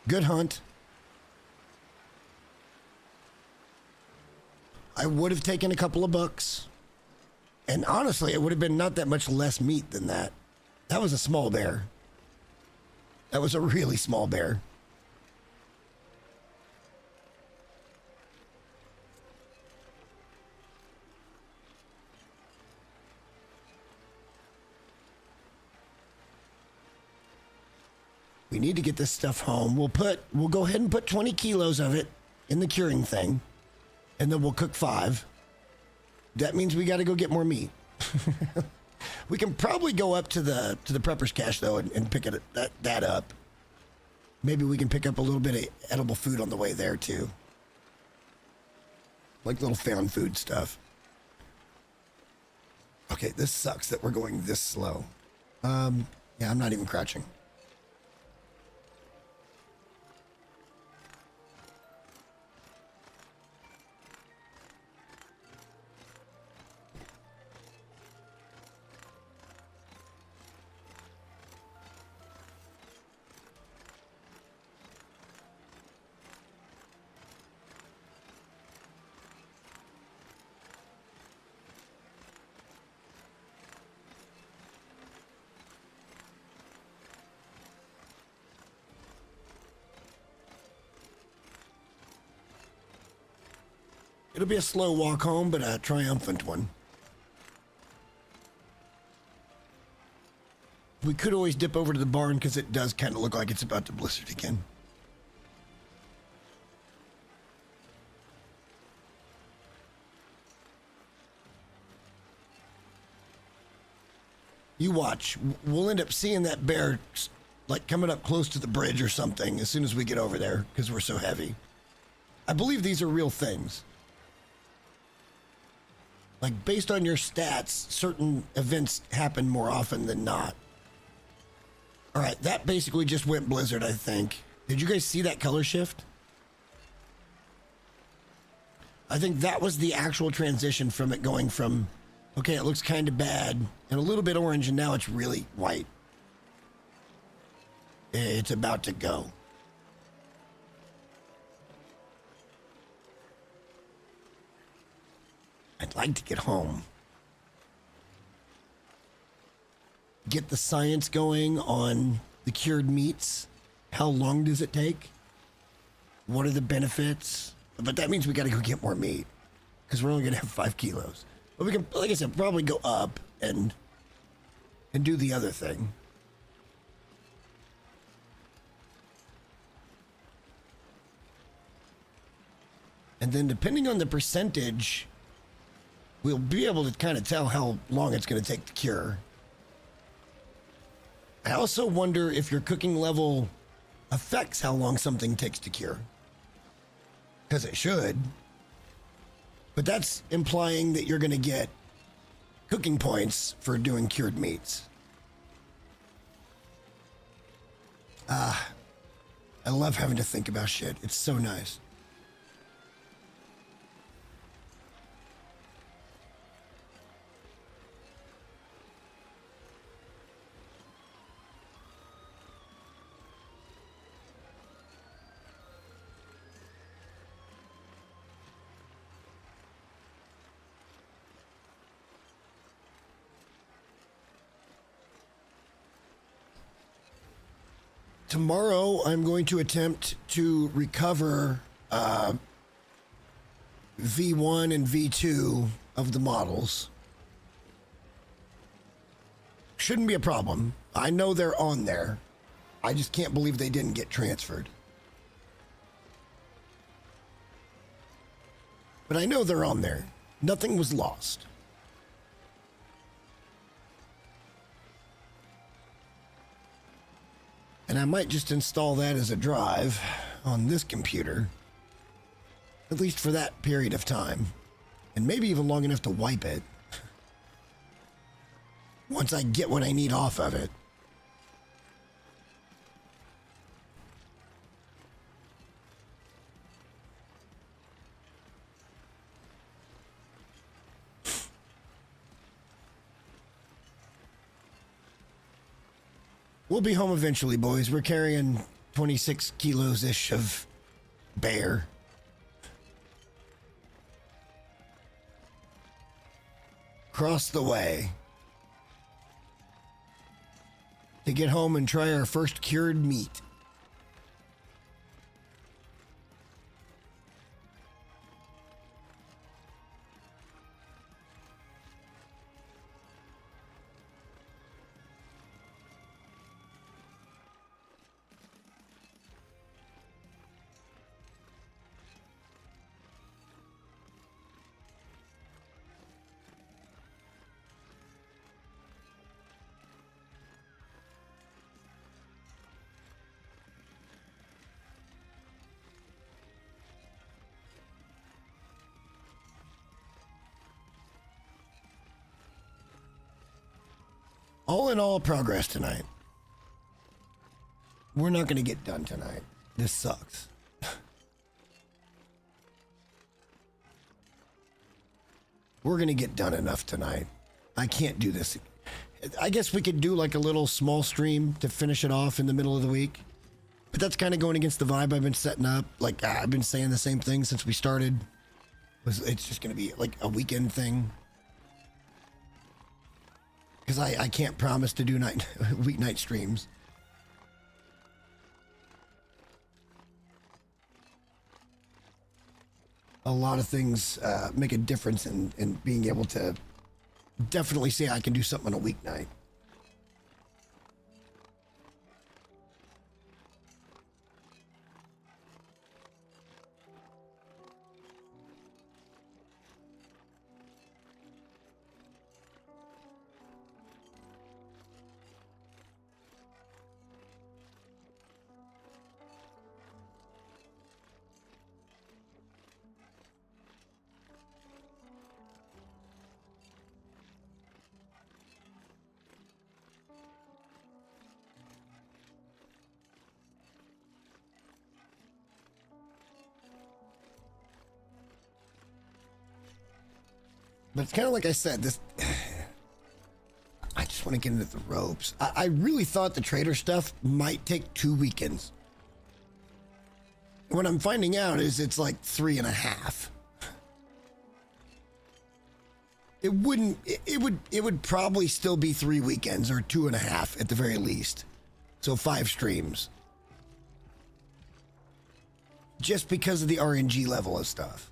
Good hunt. I would have taken a couple of bucks. And honestly, it would have been not that much less meat than that. That was a small bear. That was a really small bear. We need to get this stuff home. We'll go ahead and put 20 kilos of it in the curing thing, and then we'll cook 5. That means we got to go get more meat. We can probably go up to the prepper's cache though and pick that up. Maybe we can pick up a little bit of edible food on the way there too, like little found food stuff. Okay, this sucks that we're going this slow. Yeah, I'm not even crouching. It'll be a slow walk home, but a triumphant one. We could always dip over to the barn because it does kind of look like it's about to blizzard again. You watch. We'll end up seeing that bear like coming up close to the bridge or something as soon as we get over there because we're so heavy. I believe these are real things. Like, based on your stats, certain events happen more often than not. All right, that basically just went blizzard, I think. Did you guys see that color shift? I think that was the actual transition from it going from, okay, it looks kind of bad, and a little bit orange, and now it's really white. It's about to go. I'd like to get home. Get the science going on the cured meats. How long does it take? What are the benefits? But that means we got to go get more meat. because we're only gonna have 5 kilos. But we can, like I said, probably go up and do the other thing. And then depending on the percentage, we'll be able to kind of tell how long it's going to take to cure. I also wonder if your cooking level affects how long something takes to cure. Because it should. But that's implying that you're going to get cooking points for doing cured meats. I love having to think about shit. It's so nice. Tomorrow, I'm going to attempt to recover V1 and V2 of the models. Shouldn't be a problem. I know they're on there. I just can't believe they didn't get transferred. But I know they're on there. Nothing was lost. And I might just install that as a drive on this computer, at least for that period of time, and maybe even long enough to wipe it once I get what I need off of it. We'll be home eventually, boys. We're carrying 26 kilos-ish of bear. Across the way. To get home and try our first cured meat. All in all, progress tonight. We're not going to get done tonight. This sucks. We're going to get done enough tonight. I can't do this. I guess we could do like a little small stream to finish it off in the middle of the week. But that's kind of going against the vibe I've been setting up. Like, I've been saying the same thing since we started. It's just going to be like a weekend thing. Because I can't promise to do weeknight streams. A lot of things make a difference in being able to definitely say I can do something on a weeknight. But it's kind of like I said, this. I just want to get into the ropes. I really thought the trader stuff might take 2 weekends. What I'm finding out is it's like 3.5. It wouldn't. It would probably still be 3 weekends or 2.5 at the very least. So 5 streams. Just because of the RNG level of stuff.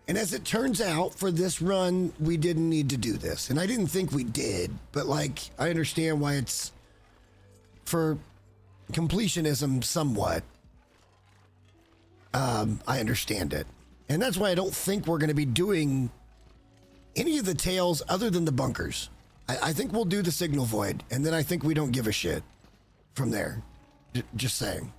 And as it turns out, for this run, we didn't need to do this. And I didn't think we did, but like, I understand why it's for completionism somewhat. I understand it. And that's why I don't think we're going to be doing any of the tails other than the bunkers. I think we'll do the signal void, and then I think we don't give a shit from there. Just saying.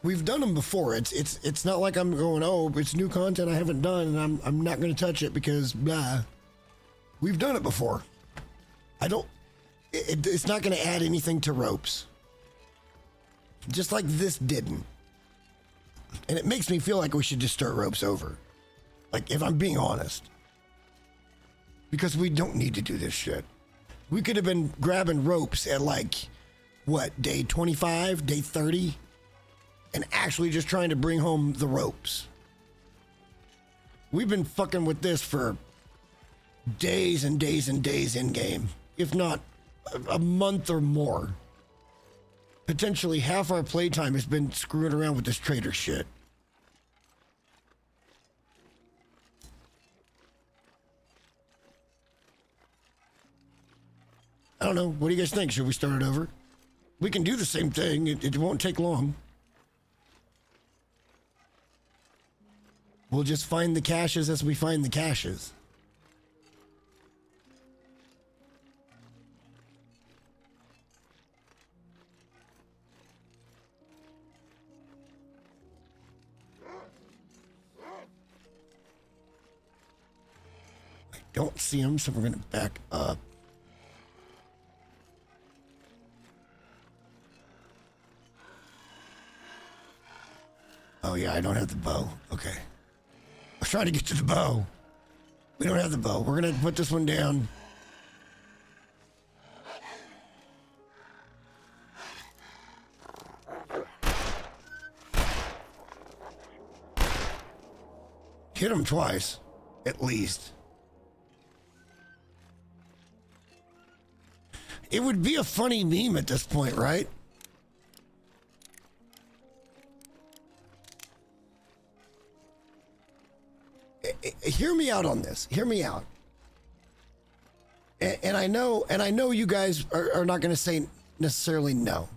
We've done them before. It's not like I'm going, oh, it's new content I haven't done, and I'm not going to touch it because blah. We've done it before. It's not going to add anything to ropes. Just like this didn't. And it makes me feel like we should just start ropes over. Like, if I'm being honest. Because we don't need to do this shit. We could have been grabbing ropes at like, what, day 25, day 30? And actually just trying to bring home the ropes. We've been fucking with this for days and days and days in game. If not a month or more. Potentially half our playtime has been screwing around with this trader shit. I don't know. What do you guys think? Should we start it over? We can do the same thing. It won't take long. We'll just find the caches as we find the caches. I don't see him, so we're going to back up. Oh yeah, I don't have the bow. Okay. I was trying to get to the bow. We don't have the bow. We're going to put this one down. Hit him twice, at least. It would be a funny meme at this point, right? Hear me out on this. Hear me out. And I know you guys are not going to say necessarily no.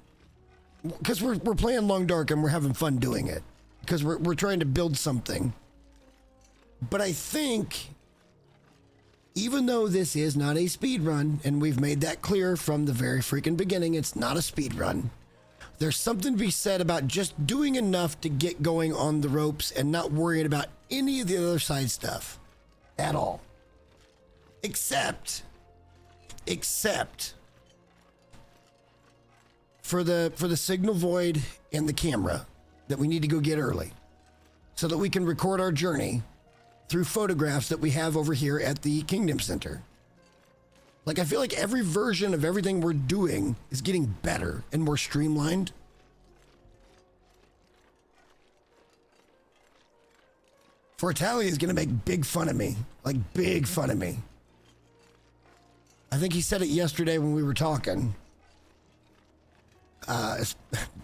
Because we're playing Long Dark and we're having fun doing it. Because we're trying to build something. But I think, even though this is not a speed run, and we've made that clear from the very freaking beginning, it's not a speed run. There's something to be said about just doing enough to get going on the ropes and not worrying about any of the other side stuff at all. Except for the signal void and the camera that we need to go get early so that we can record our journey through photographs that we have over here at the Kingdom Center. Like, I feel like every version of everything we're doing is getting better and more streamlined. Fortali is going to make big fun of me. Like, big fun of me. I think he said it yesterday when we were talking.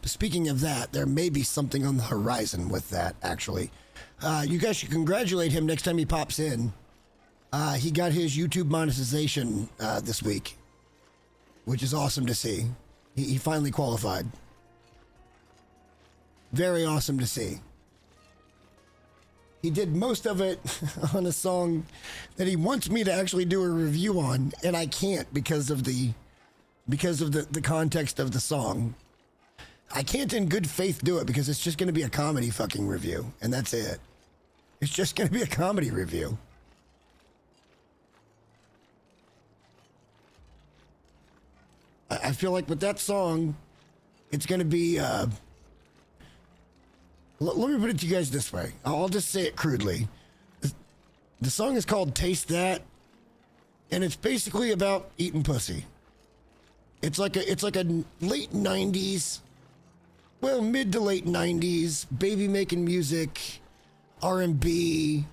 Speaking of that, there may be something on the horizon with that, actually. You guys should congratulate him next time he pops in. He got his YouTube monetization this week, which is awesome to see. He finally qualified. Very awesome to see. He did most of it on a song that he wants me to actually do a review on, and I can't because of the context of the song. I can't in good faith do it because it's just going to be a comedy fucking review, and that's it. It's just going to be a comedy review. I feel like with that song, it's going to be... let me put it to you guys this way. I'll just say it crudely. The song is called Taste That, and it's basically about eating pussy. It's like a late 90s, well, mid to late 90s, baby making music, R&B,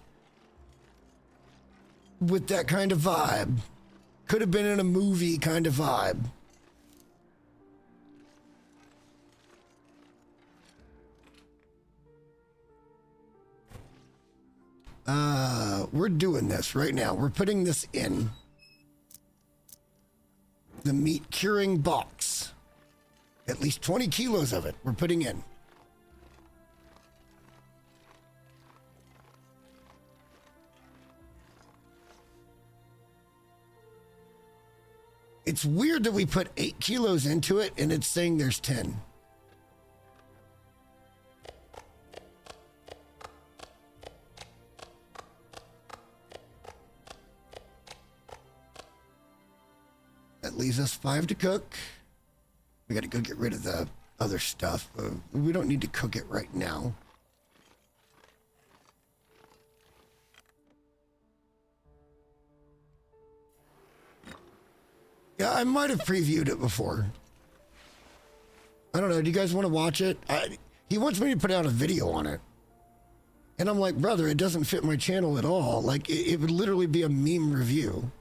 with that kind of vibe. Could have been in a movie kind of vibe. We're doing this right now. We're putting this in the meat curing box. At least 20 kilos of it we're putting in. It's weird that we put 8 kilos into it and it's saying there's 10. That leaves us 5 to cook. We gotta go get rid of the other stuff. We don't need to cook it right now. Yeah, I might have previewed it before. I don't know. Do you guys want to watch it? He wants me to put out a video on it. And I'm like, brother, it doesn't fit my channel at all. Like, it would literally be a meme review.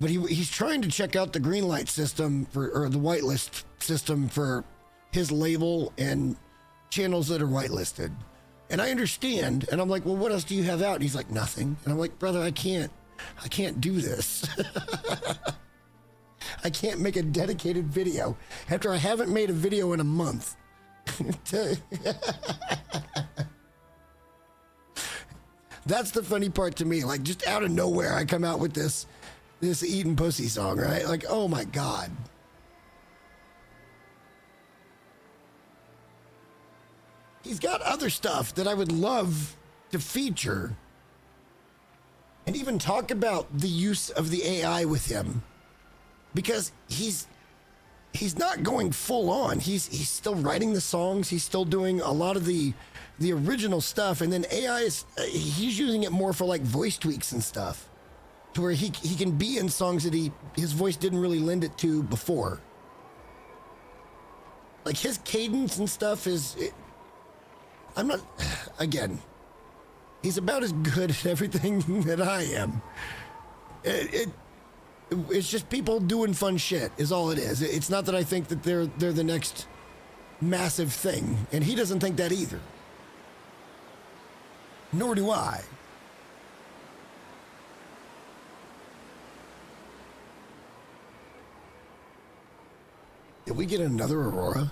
But he's trying to check out the green light system or the whitelist system for his label and channels that are whitelisted. And I understand. And I'm like, well, what else do you have out? And he's like, nothing. And I'm like, brother, I can't do this. I can't make a dedicated video after I haven't made a video in a month. That's the funny part to me. Like, just out of nowhere, I come out with this Eatin' Pussy song, right? Like, oh my God. He's got other stuff that I would love to feature and even talk about the use of the AI with him, because he's not going full on. He's still writing the songs. He's still doing a lot of the original stuff, and then AI he's using it more for like voice tweaks and stuff, to where he can be in songs that his voice didn't really lend it to before. Like his cadence and stuff I'm not, again, he's about as good at everything that I am. It's just people doing fun shit is all it is. It's not that I think that they're the next massive thing, and he doesn't think that either. Nor do I. Did we get another Aurora?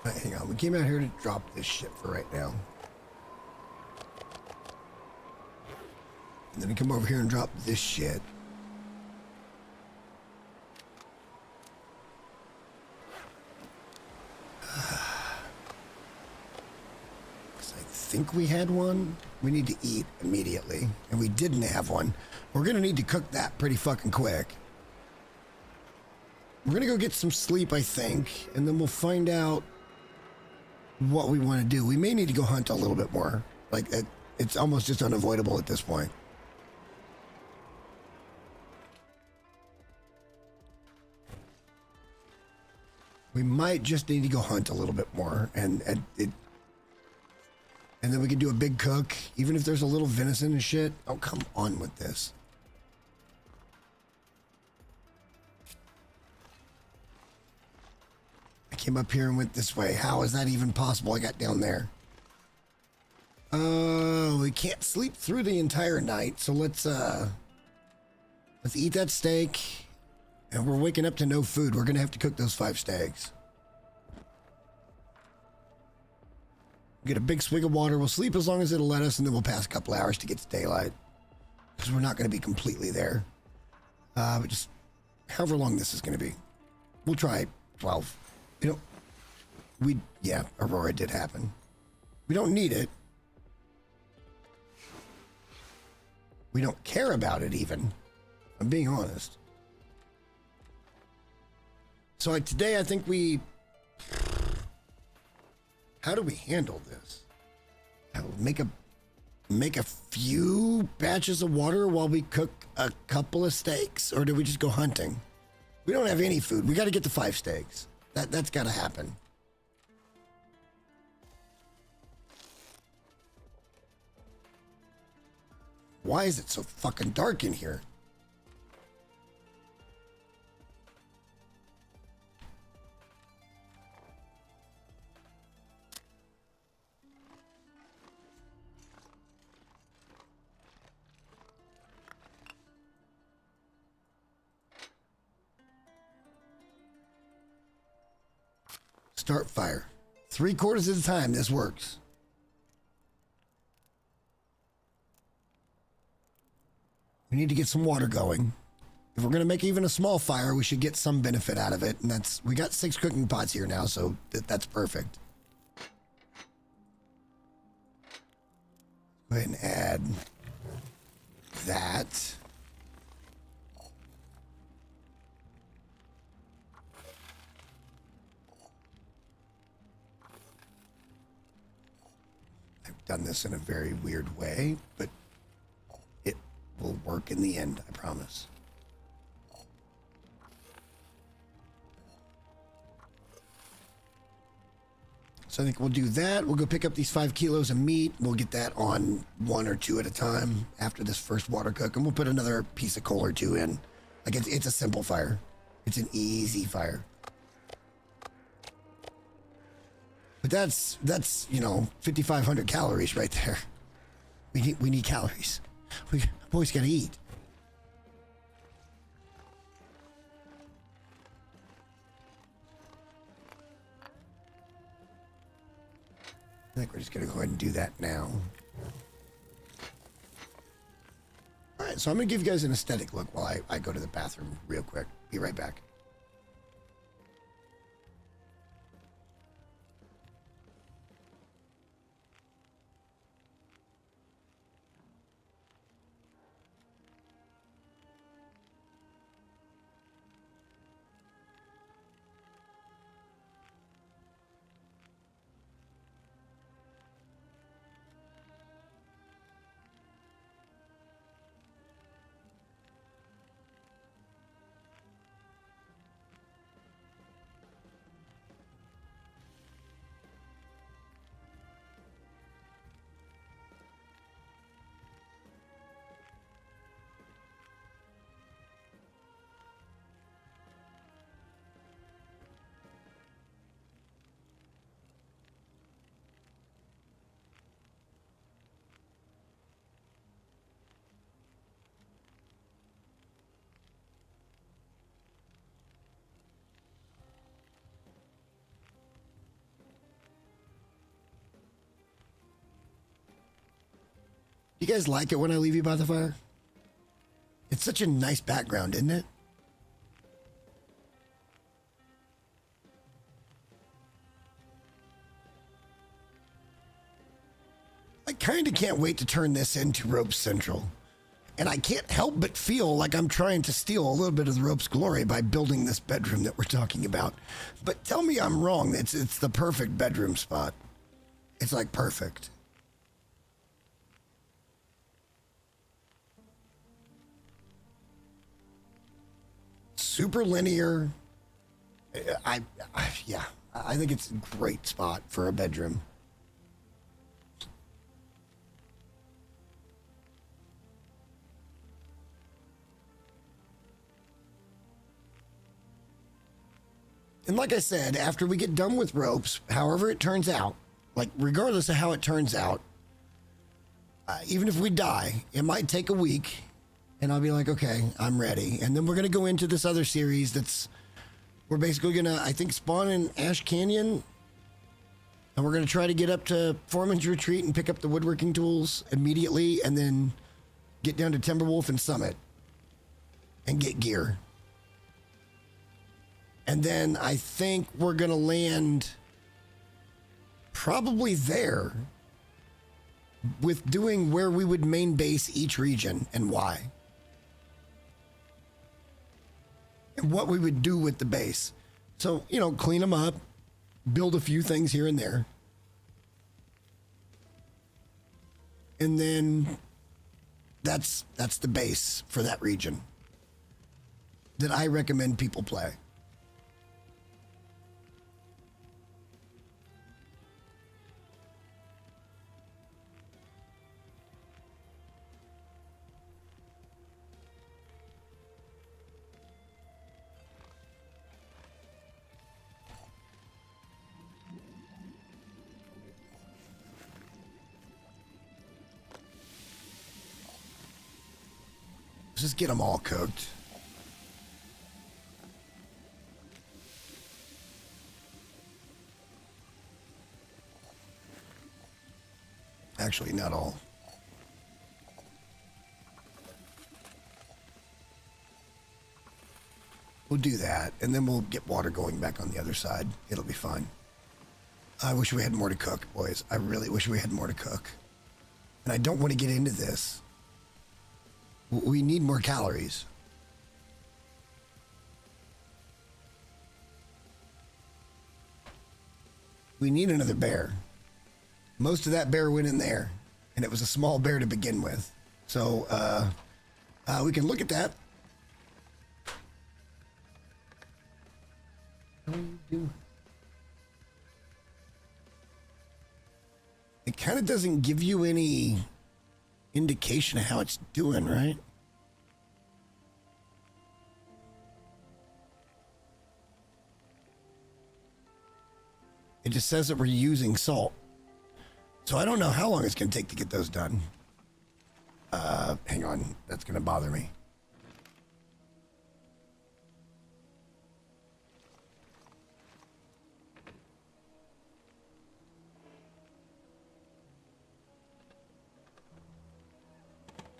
Hang on, we came out here to drop this shit for right now. And then we come over here and drop this shit. I think we had one. We need to eat immediately. And we didn't have one. We're gonna need to cook that pretty fucking quick. We're gonna go get some sleep, I think. And then we'll find out what we want to do. We may need to go hunt a little bit more. Like, it's almost just unavoidable at this point. We might just need to go hunt a little bit more, and then we can do a big cook, even if there's a little venison and shit. Oh, come on with this. I came up here and went this way. How is that even possible? I got down there. We can't sleep through the entire night, so let's eat that steak. And we're waking up to no food. We're gonna have to cook those 5 steaks. Get a big swig of water. We'll sleep as long as it'll let us, and then we'll pass a couple hours to get to daylight, because we're not gonna be completely there. But just however long this is gonna be, we'll try 12. You know, yeah, Aurora did happen. We don't need it. We don't care about it even. I'm being honest. So today I think how do we handle this? Make a few batches of water while we cook a couple of steaks, or do we just go hunting? We don't have any food. We got to get the 5 steaks. That's got to happen. Why is it so fucking dark in here? Start fire. 3/4 of the time, this works. We need to get some water going. If we're going to make even a small fire, we should get some benefit out of it. And we got 6 cooking pots here now, so that's perfect. Go ahead and add that. I've done this in a very weird way, but it will work in the end, I promise. So I think we'll do that. We'll go pick up these 5 kilos of meat. We'll get that on 1 or 2 at a time after this first water cook, and we'll put another piece of coal or 2 in. Like it's a simple fire. It's an easy fire. But that's 5,500 calories right there. We need calories. We always gotta eat. I think we're just going to go ahead and do that now. All right, so I'm going to give you guys an aesthetic look while I go to the bathroom real quick. Be right back. You guys like it when I leave you by the fire? It's such a nice background, isn't it? I kind of can't wait to turn this into Ropes Central. And I can't help but feel like I'm trying to steal a little bit of the Ropes glory by building this bedroom that we're talking about. But tell me I'm wrong. It's the perfect bedroom spot. It's like perfect. Super linear. I think it's a great spot for a bedroom. And like I said, after we get done with Ropes, however it turns out, like regardless of how it turns out, even if we die, it might take a week. And I'll be like, okay, I'm ready. And then we're going to go into this other series we're basically going to, I think, spawn in Ash Canyon. And we're going to try to get up to Foreman's Retreat and pick up the woodworking tools immediately. And then get down to Timberwolf and Summit. And get gear. And then I think we're going to land probably there. With doing where we would main base each region and why. What we would do with the base. So, clean them up, build a few things here and there. And then that's the base for that region that I recommend people play. Just get them all cooked. Actually, not all. We'll do that, and then we'll get water going back on the other side. It'll be fine. I wish we had more to cook, boys. I really wish we had more to cook. And I don't want to get into this. We need more calories. We need another bear. Most of that bear went in there, and it was a small bear to begin with. So, we can look at that. It kind of doesn't give you any indication of how it's doing, right? It just says that we're using salt. So I don't know how long it's going to take to get those done. Hang on. That's going to bother me.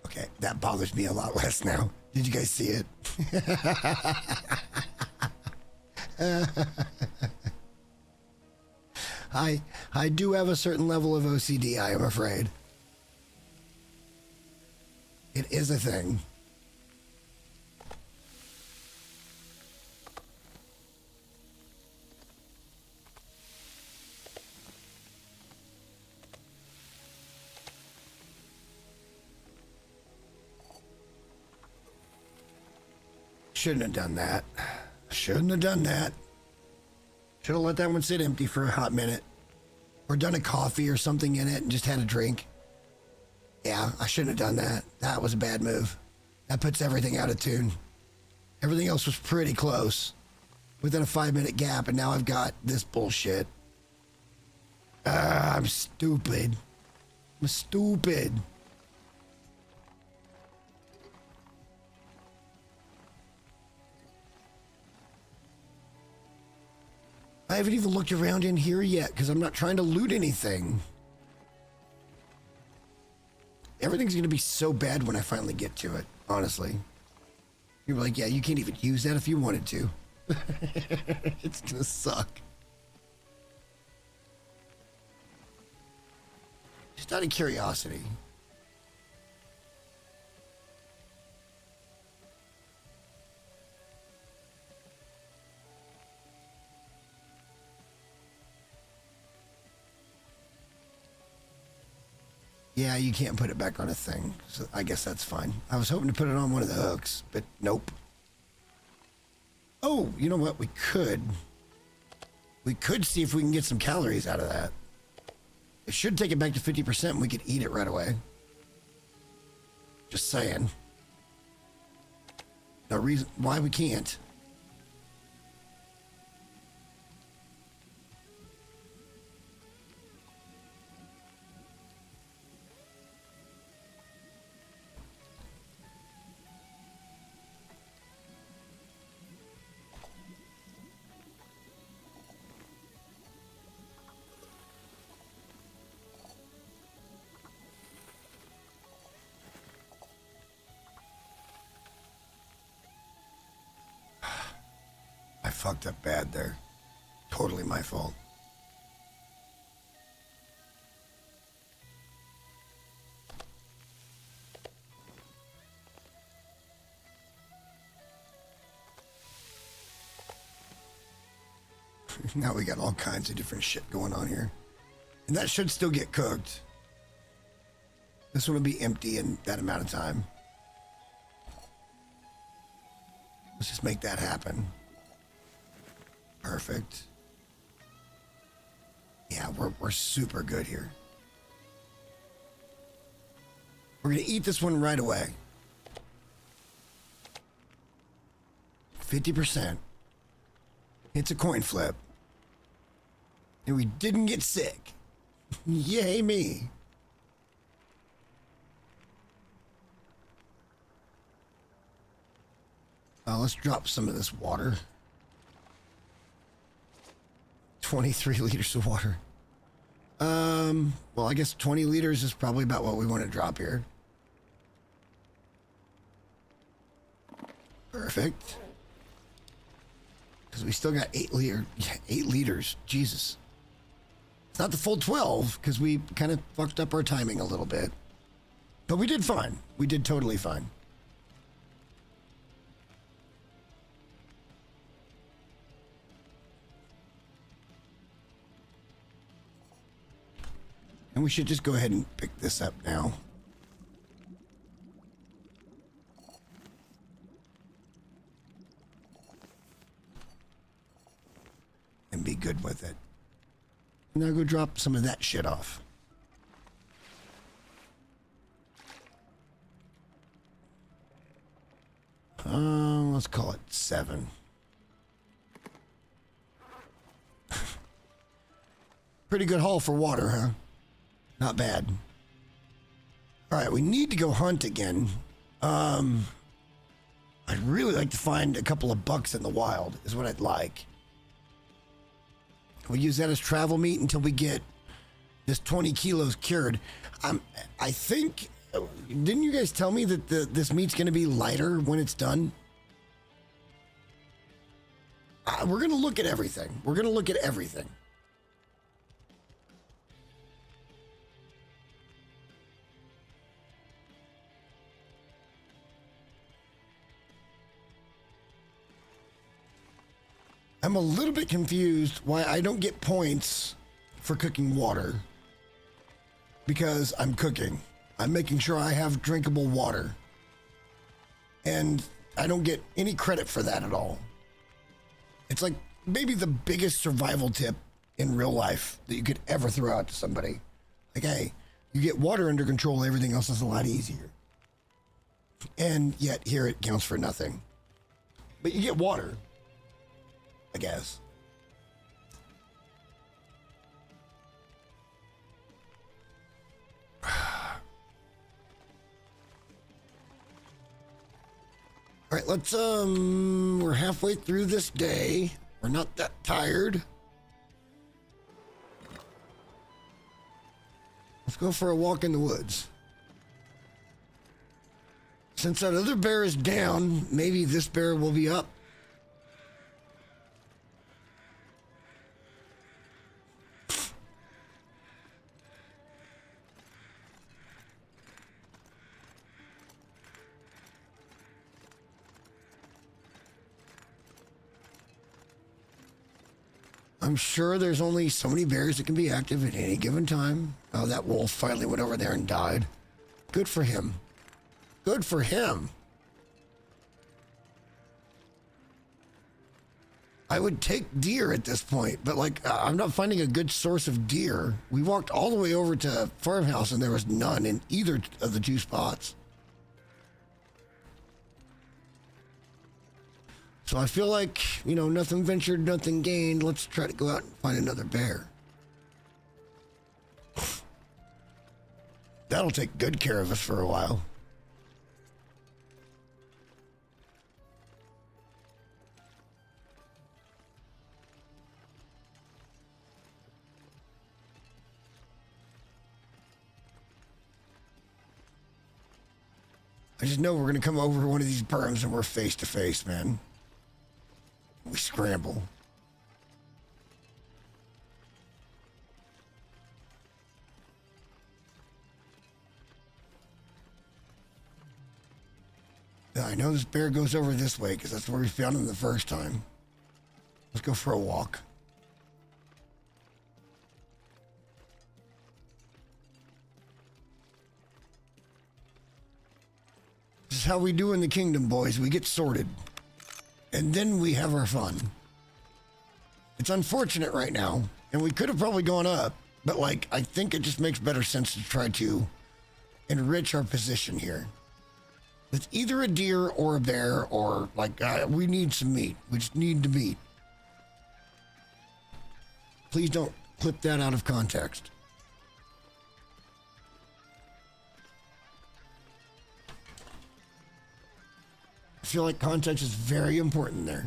Okay, that bothers me a lot less now. Did you guys see it? I do have a certain level of OCD, I am afraid. It is a thing. Shouldn't have done that. Shouldn't have done that. Should have let that one sit empty for a hot minute. Or done a coffee or something in it and just had a drink. Yeah, I shouldn't have done that. That was a bad move. That puts everything out of tune. Everything else was pretty close. Within a 5-minute gap, and now I've got this bullshit. I'm stupid. I'm stupid. I haven't even looked around in here yet because I'm not trying to loot anything. Everything's going to be so bad when I finally get to it, honestly. You're like, yeah, you can't even use that if you wanted to. It's going to suck. Just out of curiosity. Yeah, you can't put it back on a thing, so I guess that's fine. I was hoping to put it on one of the hooks, but nope. Oh, you know what? We could see if we can get some calories out of that. It should take it back to 50% and we could eat it right away. Just saying. No reason why we can't. I fucked up bad there. Totally my fault. Now we got all kinds of different shit going on here. And that should still get cooked. This one will be empty in that amount of time. Let's just make that happen. Perfect. Yeah, we're super good here. We're gonna eat this one right away. 50%. It's a coin flip. And we didn't get sick. Yay me. Let's drop some of this water. 23 liters of water. Well, I guess 20 liters is probably about what we want to drop here. Perfect. Because we still got 8 liters. Jesus. It's not the full 12 because we kind of fucked up our timing a little bit. But we did fine. We did totally fine. And we should just go ahead and pick this up now. And be good with it. Now go drop some of that shit off. Let's call it 7. Pretty good haul for water, huh? Not bad. All right, we need to go hunt again. I'd really like to find a couple of bucks in the wild, is what I'd like. We'll use that as travel meat until we get this 20 kilos cured. I think, didn't you guys tell me that this meat's going to be lighter when it's done? We're going to look at everything. We're going to look at everything. I'm a little bit confused why I don't get points for cooking water. Because I'm cooking. I'm making sure I have drinkable water. And I don't get any credit for that at all. It's like maybe the biggest survival tip in real life that you could ever throw out to somebody. Like, hey, you get water under control, everything else is a lot easier. And yet here it counts for nothing. But you get water, I guess. All right, let's, we're halfway through this day. We're not that tired. Let's go for a walk in the woods. Since that other bear is down, maybe this bear will be up. I'm sure there's only so many bears that can be active at any given time. Oh, that wolf finally went over there and died. Good for him. Good for him. I would take deer at this point, but like, I'm not finding a good source of deer. We walked all the way over to Farmhouse and there was none in either of the 2 spots. So I feel like, you know, nothing ventured, nothing gained. Let's try to go out and find another bear. That'll take good care of us for a while. I just know we're going to come over one of these berms and we're face to face, man. We scramble. Now, I know this bear goes over this way because that's where we found him the first time. Let's go for a walk. This is how we do in the kingdom, boys. We get sorted. And then we have our fun. It's unfortunate right now, and we could have probably gone up, but like, I think it just makes better sense to try to enrich our position here. With either a deer or a bear, or like, we need some meat. We just need the meat. Please don't clip that out of context. I feel like context is very important there.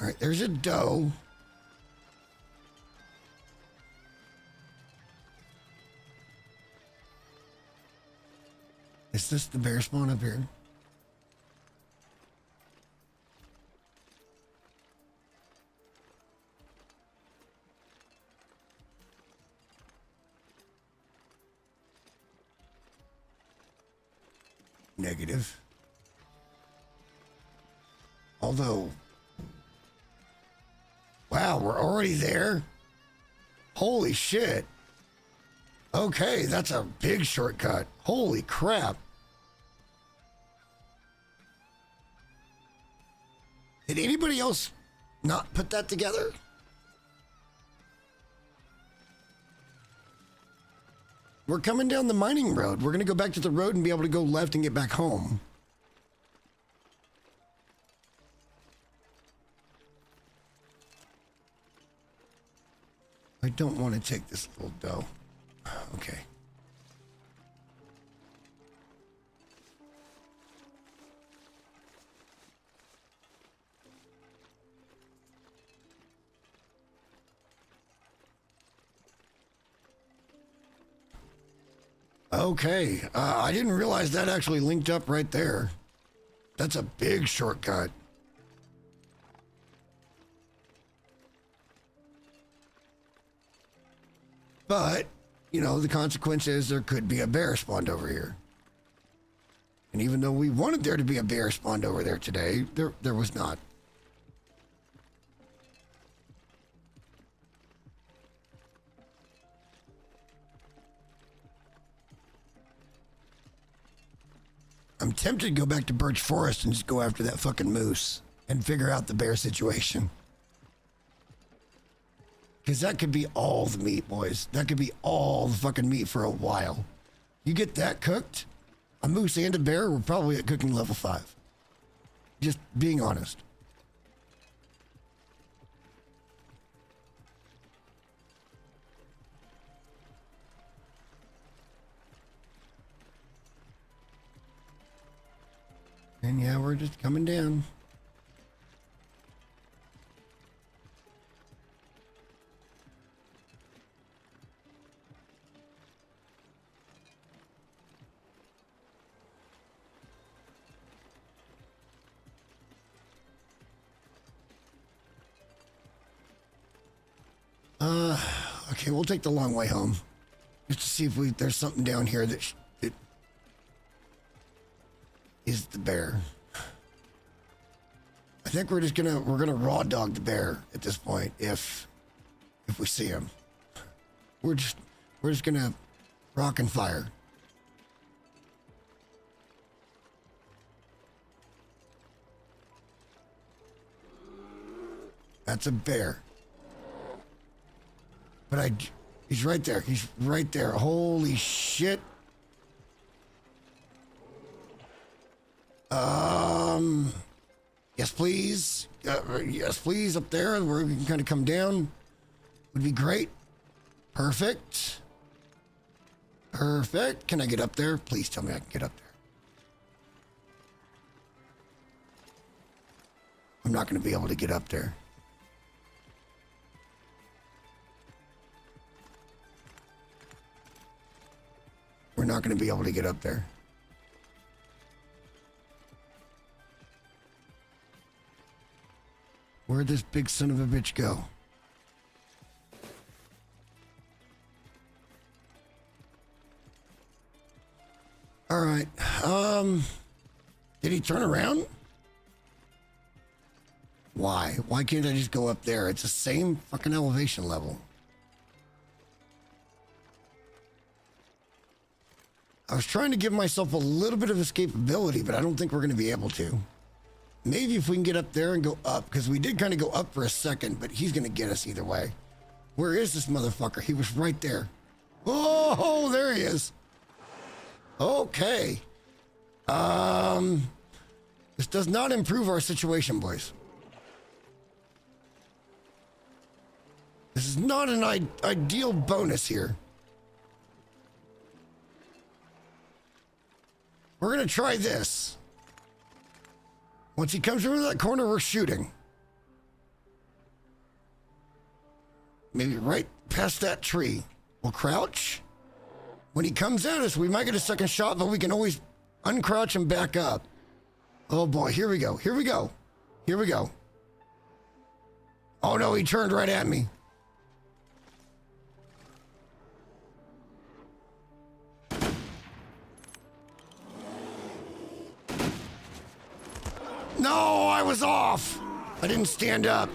All right, there's a doe. Is this the bear spawn up here? Negative. Although, wow, we're already there. Holy shit. Okay, that's a big shortcut. Holy crap. Did anybody else not put that together? We're coming down the mining road. We're going to go back to the road and be able to go left and get back home. I don't want to take this little dough. Okay. Okay, I didn't realize that actually linked up right there. That's a big shortcut. But, you know, the consequence is there could be a bear spawned over here. And even though we wanted there to be a bear spawned over there today, there was not. I'm tempted to go back to Birch Forest and just go after that fucking moose and figure out the bear situation. Because that could be all the meat, boys. That could be all the fucking meat for a while. You get that cooked, a moose and a bear, we're probably at cooking level 5. Just being honest. And yeah, we're just coming down. Okay, we'll take the long way home. Just to see if there's something down here that is the bear. I think we're gonna raw dog the bear at this point if we see him. We're just gonna rock and fire. That's a bear. But he's right there. He's right there. Holy shit. Yes, please. Yes, please. Up there where we can kind of come down would be great. Perfect. Perfect. Can I get up there? Please tell me I can get up there. I'm not going to be able to get up there. We're not going to be able to get up there. Where'd this big son of a bitch go? All right. Did he turn around? Why? Why can't I just go up there? It's the same fucking elevation level. I was trying to give myself a little bit of escapability, but I don't think we're going to be able to. Maybe if we can get up there and go up, because we did kind of go up for a second, but he's going to get us either way. Where is this motherfucker? He was right there. Oh, there he is. Okay. This does not improve our situation, boys. This is not an ideal bonus here. We're going to try this. Once he comes over that corner, we're shooting. Maybe right past that tree. We'll crouch. When he comes at us, we might get a second shot, but we can always Uncrouch and back up. Oh boy, here we go. Here we go. Here we go. Oh no, he turned right at me. No, I was off. I didn't stand up.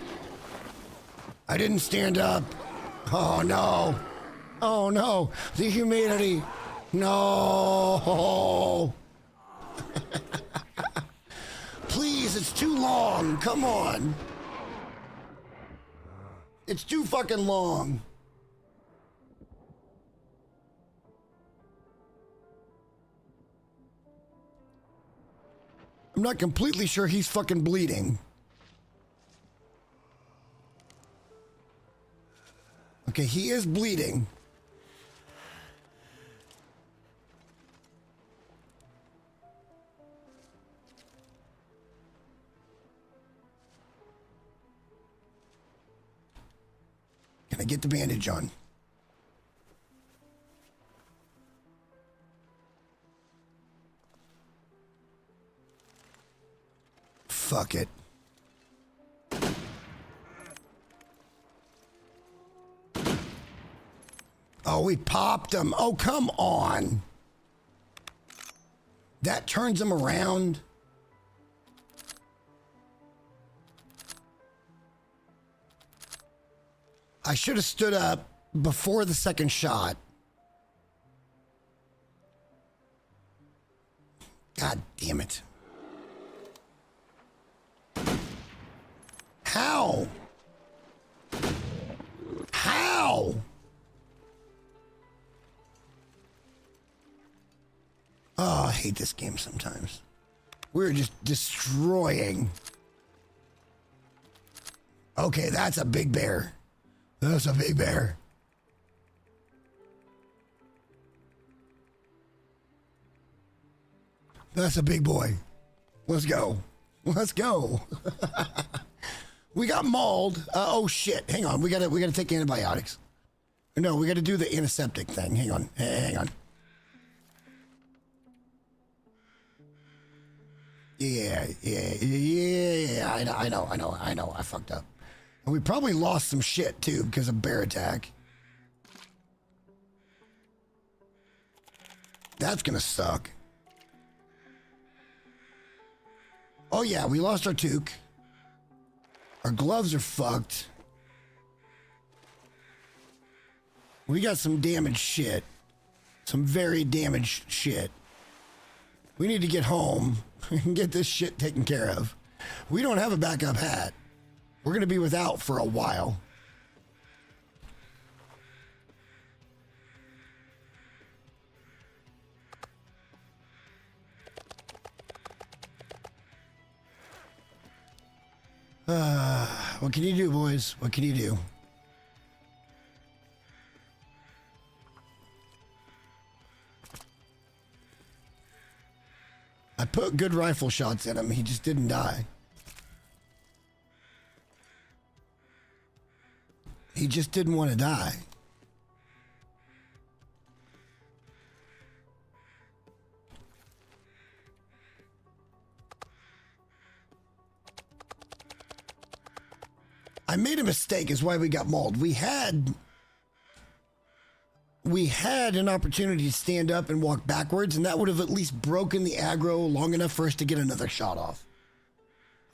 I didn't stand up. Oh no. Oh no. The humanity. No. Please, it's too long. Come on. It's too fucking long. I'm not completely sure he's fucking bleeding. Okay, he is bleeding. Can I get the bandage on? Fuck it. Oh, we popped him. Oh, come on. That turns him around. I should have stood up before the second shot. God damn it. How? How? Oh, I hate this game sometimes. We're just destroying. Okay, that's a big bear. That's a big bear. That's a big boy. Let's go. Let's go. We got mauled. Oh shit. Hang on. We gotta take antibiotics. No, we gotta do the antiseptic thing. Hang on. Hang on. Yeah. I know. I fucked up. And we probably lost some shit too because of bear attack. That's gonna suck. Oh yeah, we lost our toque. Our gloves are fucked. We got some damaged shit. Some very damaged shit. We need to get home and get this shit taken care of. We don't have a backup hat. We're gonna be without for a while. What can you do, boys? What can you do? I put good rifle shots in him. He just didn't die. He just didn't want to die. I made a mistake is why we got mauled. We had an opportunity to stand up and walk backwards, and that would have at least broken the aggro long enough for us to get another shot off.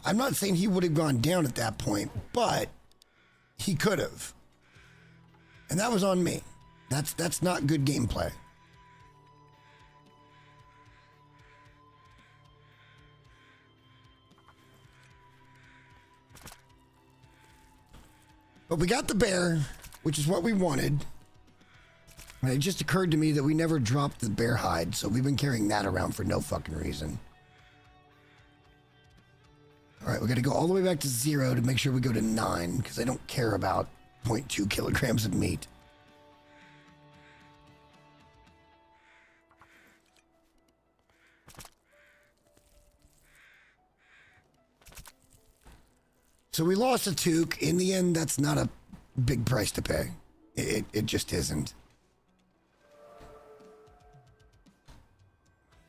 I'm not saying he would have gone down at that point, but he could have. And that was on me. That's not good gameplay. But we got the bear, which is what we wanted. And it just occurred to me that we never dropped the bear hide, so we've been carrying that around for no fucking reason. All right, we got to go all the way back to 0 to make sure we go to 9, because I don't care about 0.2 kilograms of meat. So we lost a toque. In the end, that's not a big price to pay. It just isn't.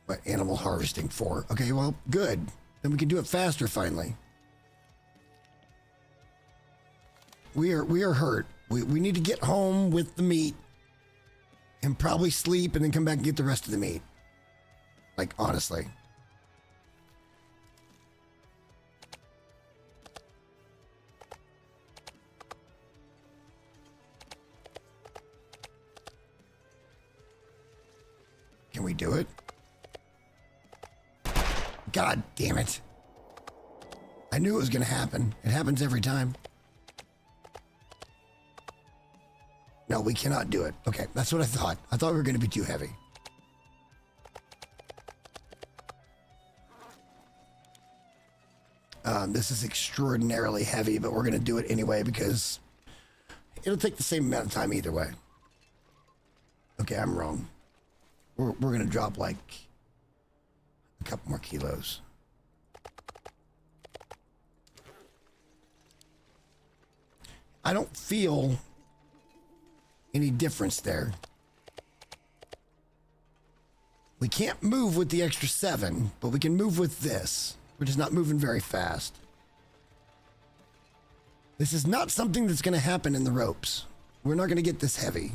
What, animal harvesting for? Okay, well, good. Then we can do it faster finally. We are hurt. We need to get home with the meat and probably sleep and then come back and get the rest of the meat. Like, honestly. Can we do it? God damn it. I knew it was going to happen. It happens every time. No, we cannot do it. Okay, that's what I thought. I thought we were going to be too heavy. This is extraordinarily heavy, but we're going to do it anyway because it'll take the same amount of time either way. Okay, I'm wrong. We're going to drop like a couple more kilos. I don't feel any difference there. We can't move with the extra 7, but we can move with this. We're just not moving very fast. This is not something that's going to happen in the ropes. We're not going to get this heavy.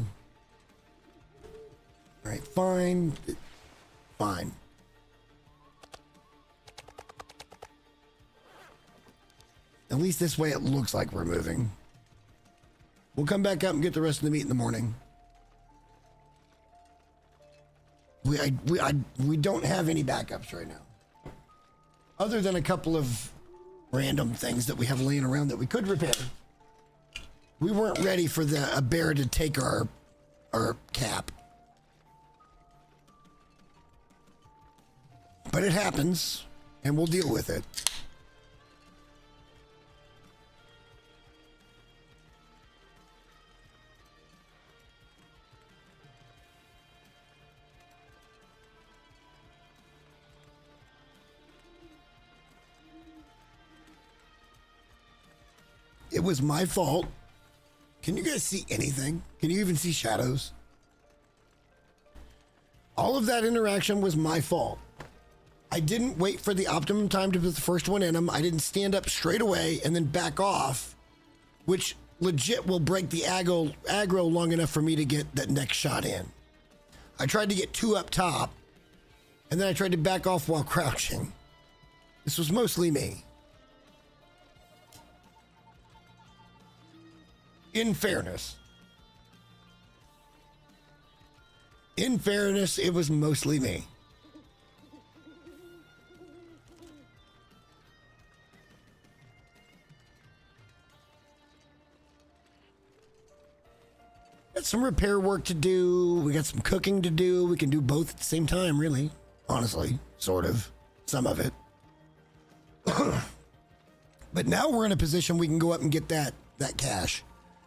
All right, fine. Fine. At least this way it looks like we're moving. We'll come back up and get the rest of the meat in the morning. We don't have any backups right now. Other than a couple of random things that we have laying around that we could repair. We weren't ready for a bear to take our cap. But it happens, and we'll deal with it. It was my fault. Can you guys see anything? Can you even see shadows? All of that interaction was my fault. I didn't wait for the optimum time to put the first one in him. I didn't stand up straight away and then back off, which legit will break the aggro long enough for me to get that next shot in. I tried to get 2 up top, and then I tried to back off while crouching. This was mostly me. In fairness, it was mostly me. Got some repair work to do. We got some cooking to do. We can do both at the same time, really. Honestly, sort of. Some of it. But now we're in a position we can go up and get that cash.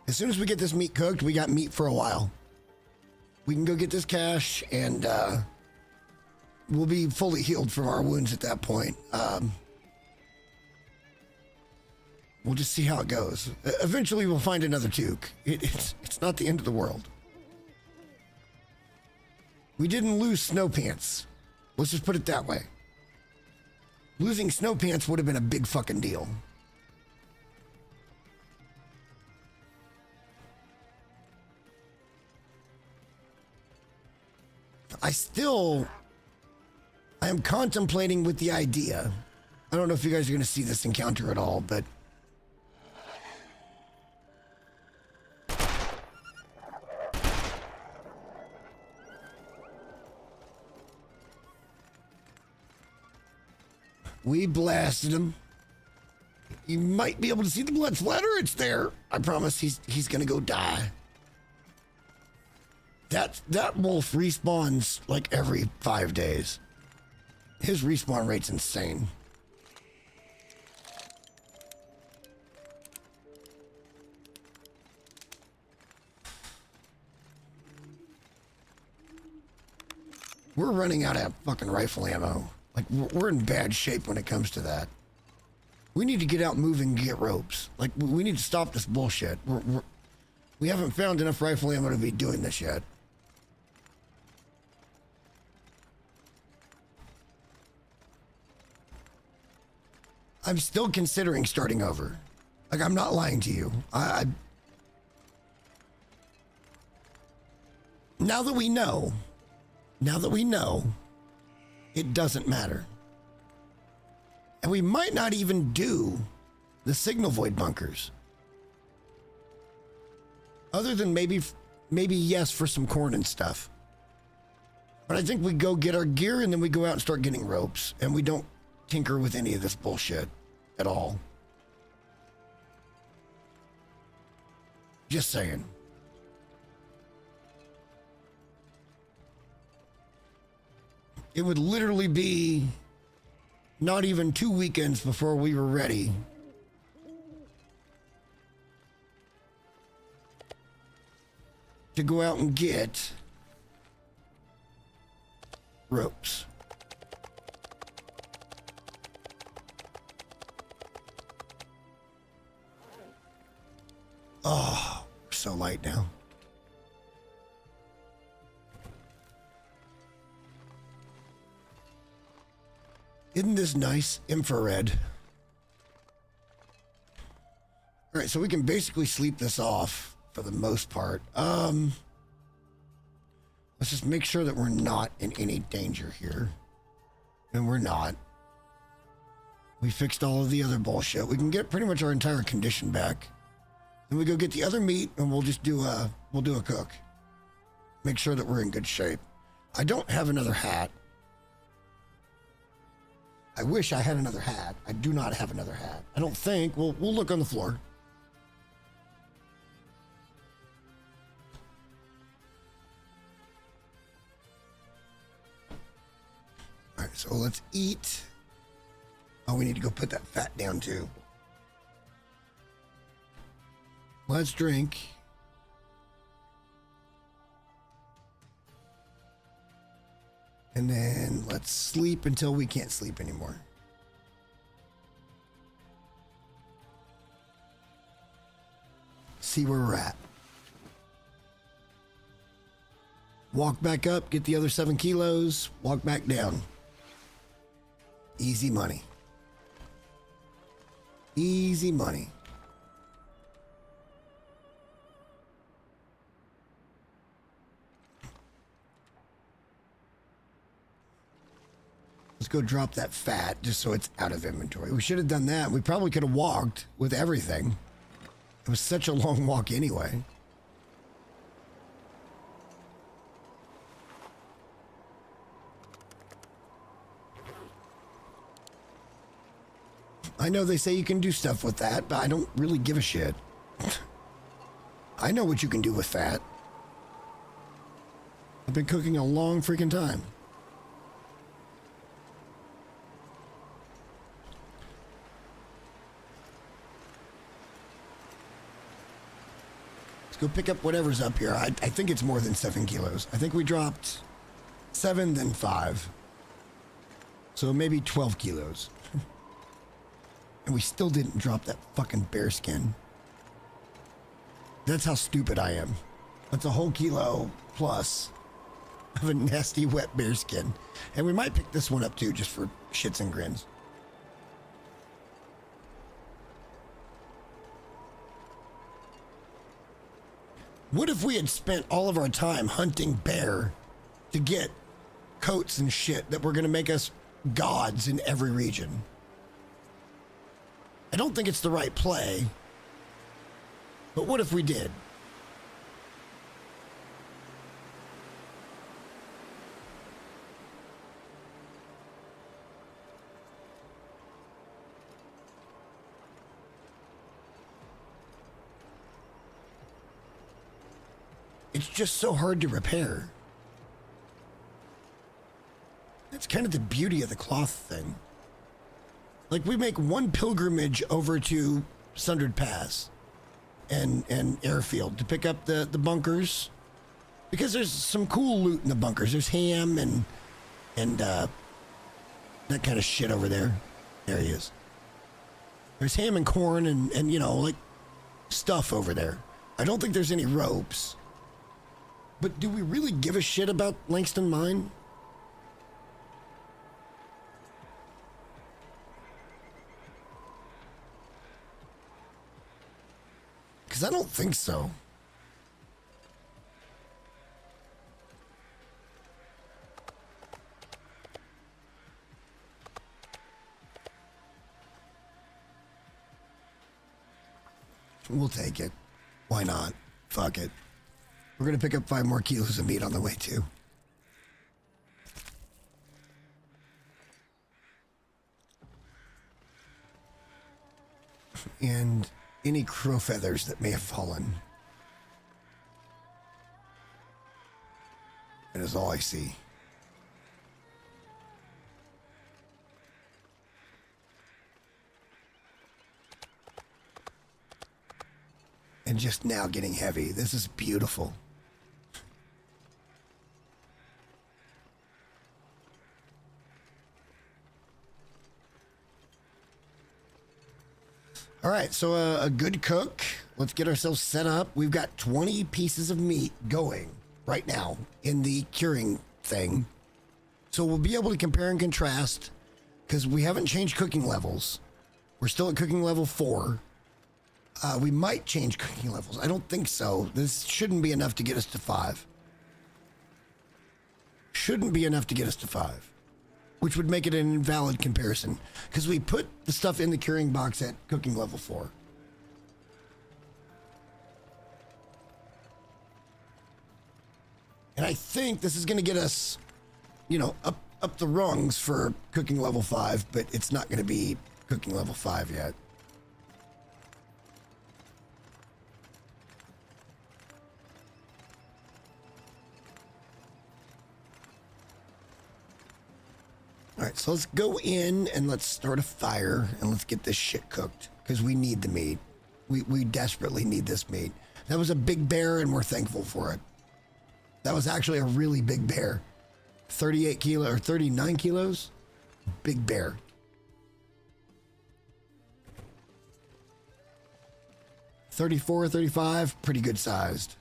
As soon as we get this meat cooked, we got meat for a while. We can go get this cash, and we'll be fully healed from our wounds at that point. We'll just see how it goes. Eventually, we'll find another toque. It's not the end of the world. We didn't lose snow pants. Let's just put it that way. Losing snow pants would have been a big fucking deal. I am contemplating with the idea. I don't know if you guys are going to see this encounter at all, but we blasted him. You might be able to see the blood splatter. It's there. I promise he's going to go die. That wolf respawns like every 5 days. His respawn rate's insane. We're running out of fucking rifle ammo. Like, we're in bad shape when it comes to that. We need to get out moving and get ropes. Like, we need to stop this bullshit. We haven't found enough rifle ammo to be doing this yet. I'm still considering starting over. Like, I'm not lying to you. Now that we know, it doesn't matter. And we might not even do the signal void bunkers. Other than maybe yes, for some corn and stuff. But I think we go get our gear and then we go out and start getting ropes. And we don't tinker with any of this bullshit at all. Just saying. It would literally be not even 2 weekends before we were ready to go out and get ropes. Oh, we're so light now. Isn't this nice? Infrared. All right, so we can basically sleep this off for the most part. Let's just make sure that we're not in any danger here. And we're not. We fixed all of the other bullshit. We can get pretty much our entire condition back. Then we go get the other meat and we'll do a cook. Make sure that we're in good shape. I don't have another hat. I wish I had another hat. I do not have another hat. I don't think. We'll look on the floor. All right, so let's eat. Oh, we need to go put that fat down too. Let's drink. And then let's sleep until we can't sleep anymore. See where we're at. Walk back up, get the other 7 kilos, walk back down. Easy money. Easy money. Let's go drop that fat just so it's out of inventory. We should have done that. We probably could have walked with everything. It was such a long walk anyway. I know they say you can do stuff with that, but I don't really give a shit. I know what you can do with fat. I've been cooking a long freaking time. Let's go pick up whatever's up here. I think it's more than 7 kilos. I think we dropped 7, then 5. So maybe 12 kilos. And we still didn't drop that fucking bear skin. That's how stupid I am. That's a whole kilo plus of a nasty wet bear skin. And we might pick this one up too, just for shits and grins. What if we had spent all of our time hunting bear to get coats and shit that were going to make us gods in every region? I don't think it's the right play, but what if we did? It's just so hard to repair. That's kind of the beauty of the cloth thing. Like, we make one pilgrimage over to Sundered Pass and Airfield to pick up the bunkers, because there's some cool loot in the bunkers. There's ham and that kind of shit over there. There he is. There's ham and corn and you know, like, stuff over there. I don't think there's any ropes. But do we really give a shit about Langston Mine? Because I don't think so. We'll take it. Why not? Fuck it. We're going to pick up 5 more kilos of meat on the way, too. And any crow feathers that may have fallen. That is all I see. And just now getting heavy. This is beautiful. All right, so a good cook. Let's get ourselves set up. We've got 20 pieces of meat going right now in the curing thing. So we'll be able to compare and contrast because we haven't changed cooking levels. We're still at cooking level 4. We might change cooking levels. I don't think so. This shouldn't be enough to get us to 5. Shouldn't be enough to get us to 5. Which would make it an invalid comparison. Because we put the stuff in the curing box at cooking level 4. And I think this is going to get us, you know, up the rungs for cooking level 5. But it's not going to be cooking level 5 yet. All right, so let's go in and let's start a fire and let's get this shit cooked because we need the meat. We desperately need this meat. That was a big bear and we're thankful for it. That was actually a really big bear. 38 kilo or 39 kilos. Big bear. $34, $35, pretty good sized.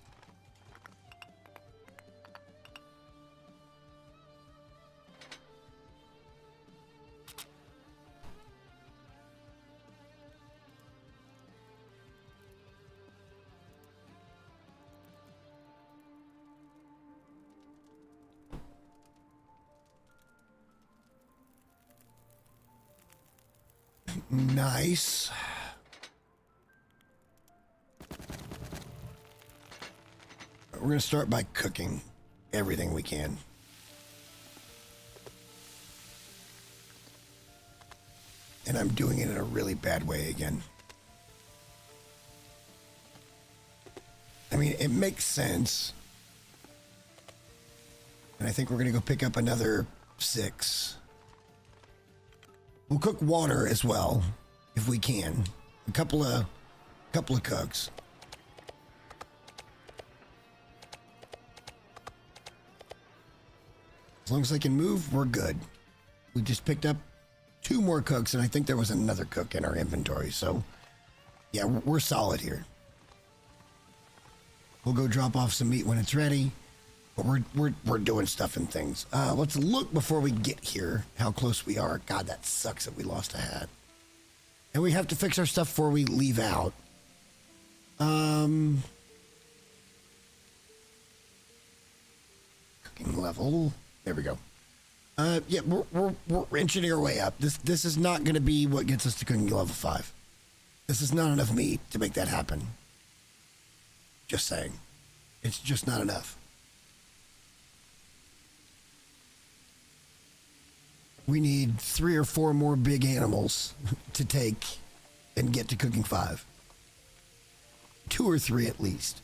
Nice. We're going to start by cooking everything we can. And I'm doing it in a really bad way again. I mean, it makes sense. And I think we're going to go pick up another 6. We'll cook water as well, if we can. A couple of cooks. As long as I can move, we're good. We just picked up 2 more cooks, and I think there was another cook in our inventory. So, yeah, we're solid here. We'll go drop off some meat when it's ready. But we're doing stuff and things. Let's look before we get here how close we are. God, that sucks that we lost a hat. And we have to fix our stuff before we leave out. Cooking level. There we go. Yeah, we're inching our way up. This is not going to be what gets us to cooking level 5. This is not enough meat to make that happen. Just saying. It's just not enough. We need 3 or 4 more big animals to take and get to cooking 5. 2 or 3 at least.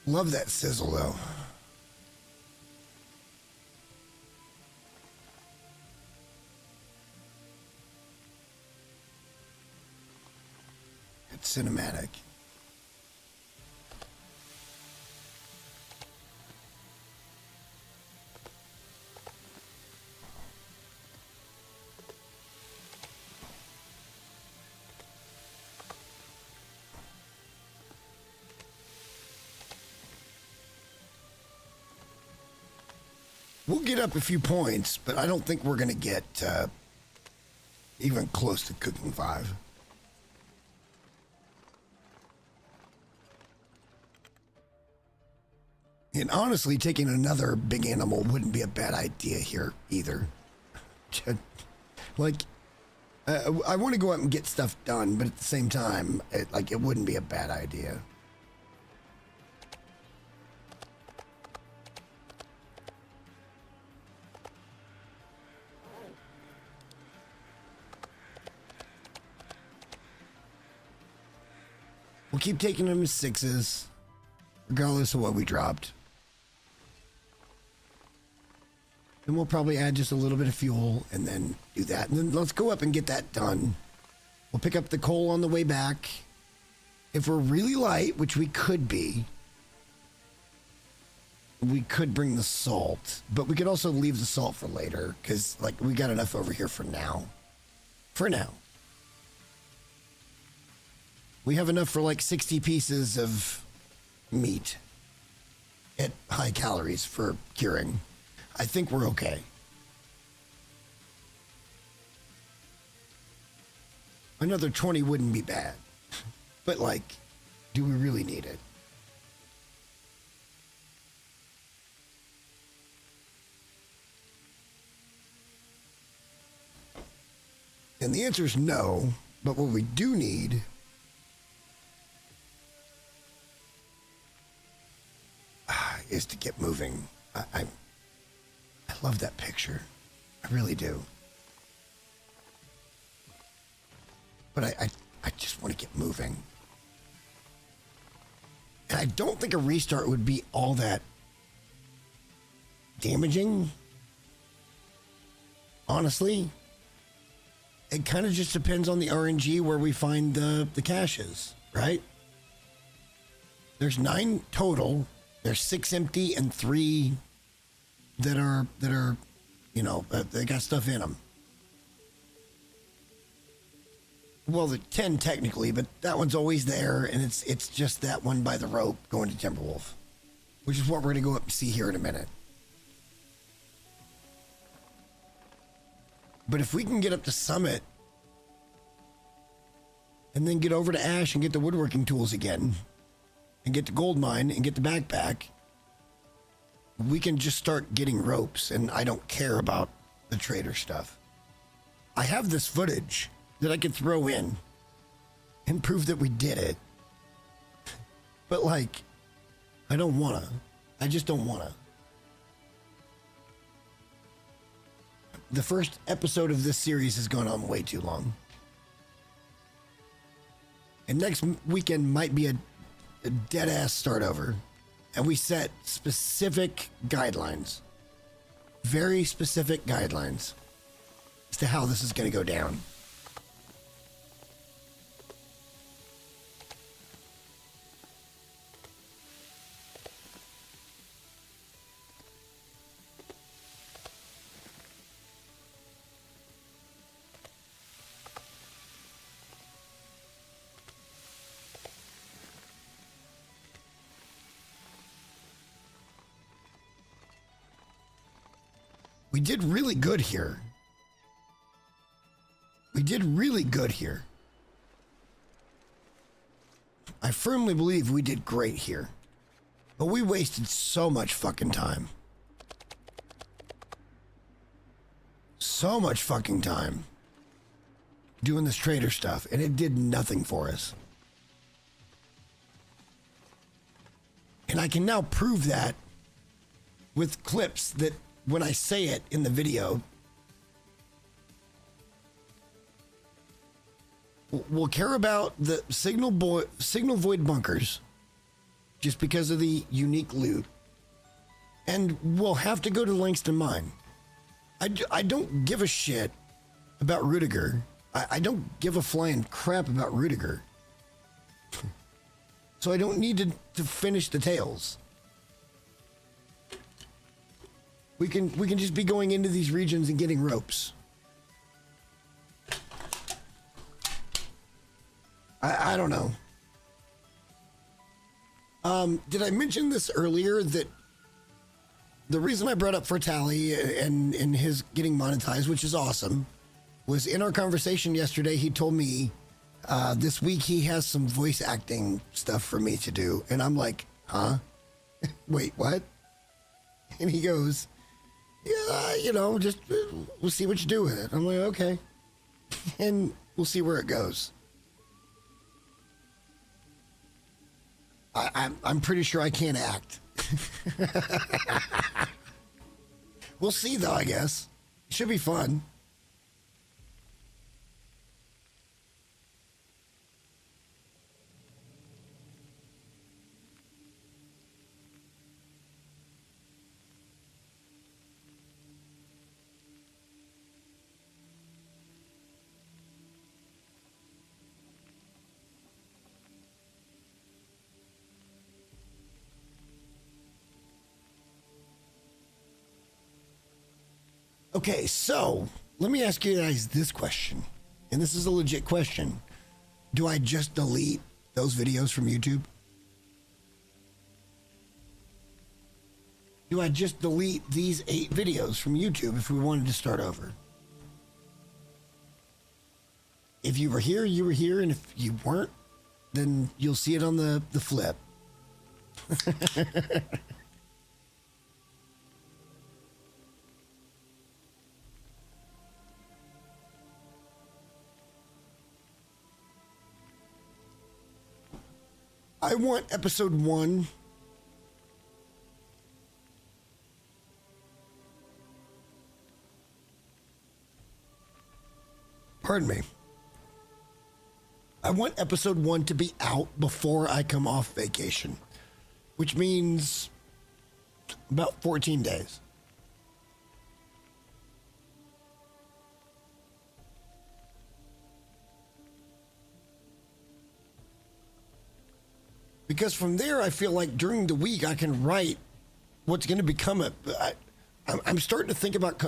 Love that sizzle, though. It's cinematic. We'll get up a few points, but I don't think we're going to get even close to cooking 5. And honestly, taking another big animal wouldn't be a bad idea here either. Like, I want to go out and get stuff done, but at the same time, it wouldn't be a bad idea. We'll keep taking them as 6s, regardless of what we dropped. Then we'll probably add just a little bit of fuel and then do that. And then let's go up and get that done. We'll pick up the coal on the way back. If we're really light, which we could be, we could bring the salt. But we could also leave the salt for later because, like, we got enough over here for now. For now. We have enough for like 60 pieces of meat at high calories for curing. I think we're okay. Another 20 wouldn't be bad. But, like, do we really need it? And the answer is no. But what we do need is to get moving. I love that picture. I really do. But I just want to get moving. And I don't think a restart would be all that damaging. Honestly. It kind of just depends on the RNG where we find the caches, right? There's 9 total. There's 6 empty and 3 that are, you know, they got stuff in them. Well, the 10 technically, but that one's always there, and it's just that one by the rope going to Timberwolf, which is what we're going to go up and see here in a minute. But if we can get up to Summit and then get over to Ash and get the woodworking tools again and get the gold mine and get the backpack, we can just start getting ropes, and I don't care about the trader stuff. I have this footage that I could throw in and prove that we did it. But, like, I don't want to. I just don't want to. The first episode of this series has gone on way too long. And next weekend might be a dead-ass start over. And we set specific guidelines. Very specific guidelines as to how this is going to go down. We did really good here. We did really good here. I firmly believe we did great here. But we wasted so much fucking time. So much fucking time doing this trader stuff, and it did nothing for us. And I can now prove that with clips that when I say it in the video, we'll care about the signal void bunkers just because of the unique loot. And we'll have to go to Langston Mine. I don't give a shit about Rudiger. I don't give a flying crap about Rudiger. So I don't need to finish the tails. We can just be going into these regions and getting ropes. I don't know. Did I mention this earlier that the reason I brought up Fertali and his getting monetized, which is awesome, was in our conversation yesterday. He told me this week he has some voice acting stuff for me to do, and I'm like, huh? Wait, what? And he goes, yeah, you know, just we'll see what you do with it. I'm like, okay, and we'll see where it goes. I'm pretty sure I can't act. We'll see, though, I guess. Should be fun. Okay, so let me ask you guys this question, and this is a legit question. Do I just delete those videos from YouTube? Do I just delete these 8 videos from YouTube if we wanted to start over? If you were here, you were here, and if you weren't, then you'll see it on the flip. I want episode 1 pardon me. I want episode 1 to be out before I come off vacation, which means about 14 days. Because from there, I feel like during the week, I can write what's going to become I'm starting to think about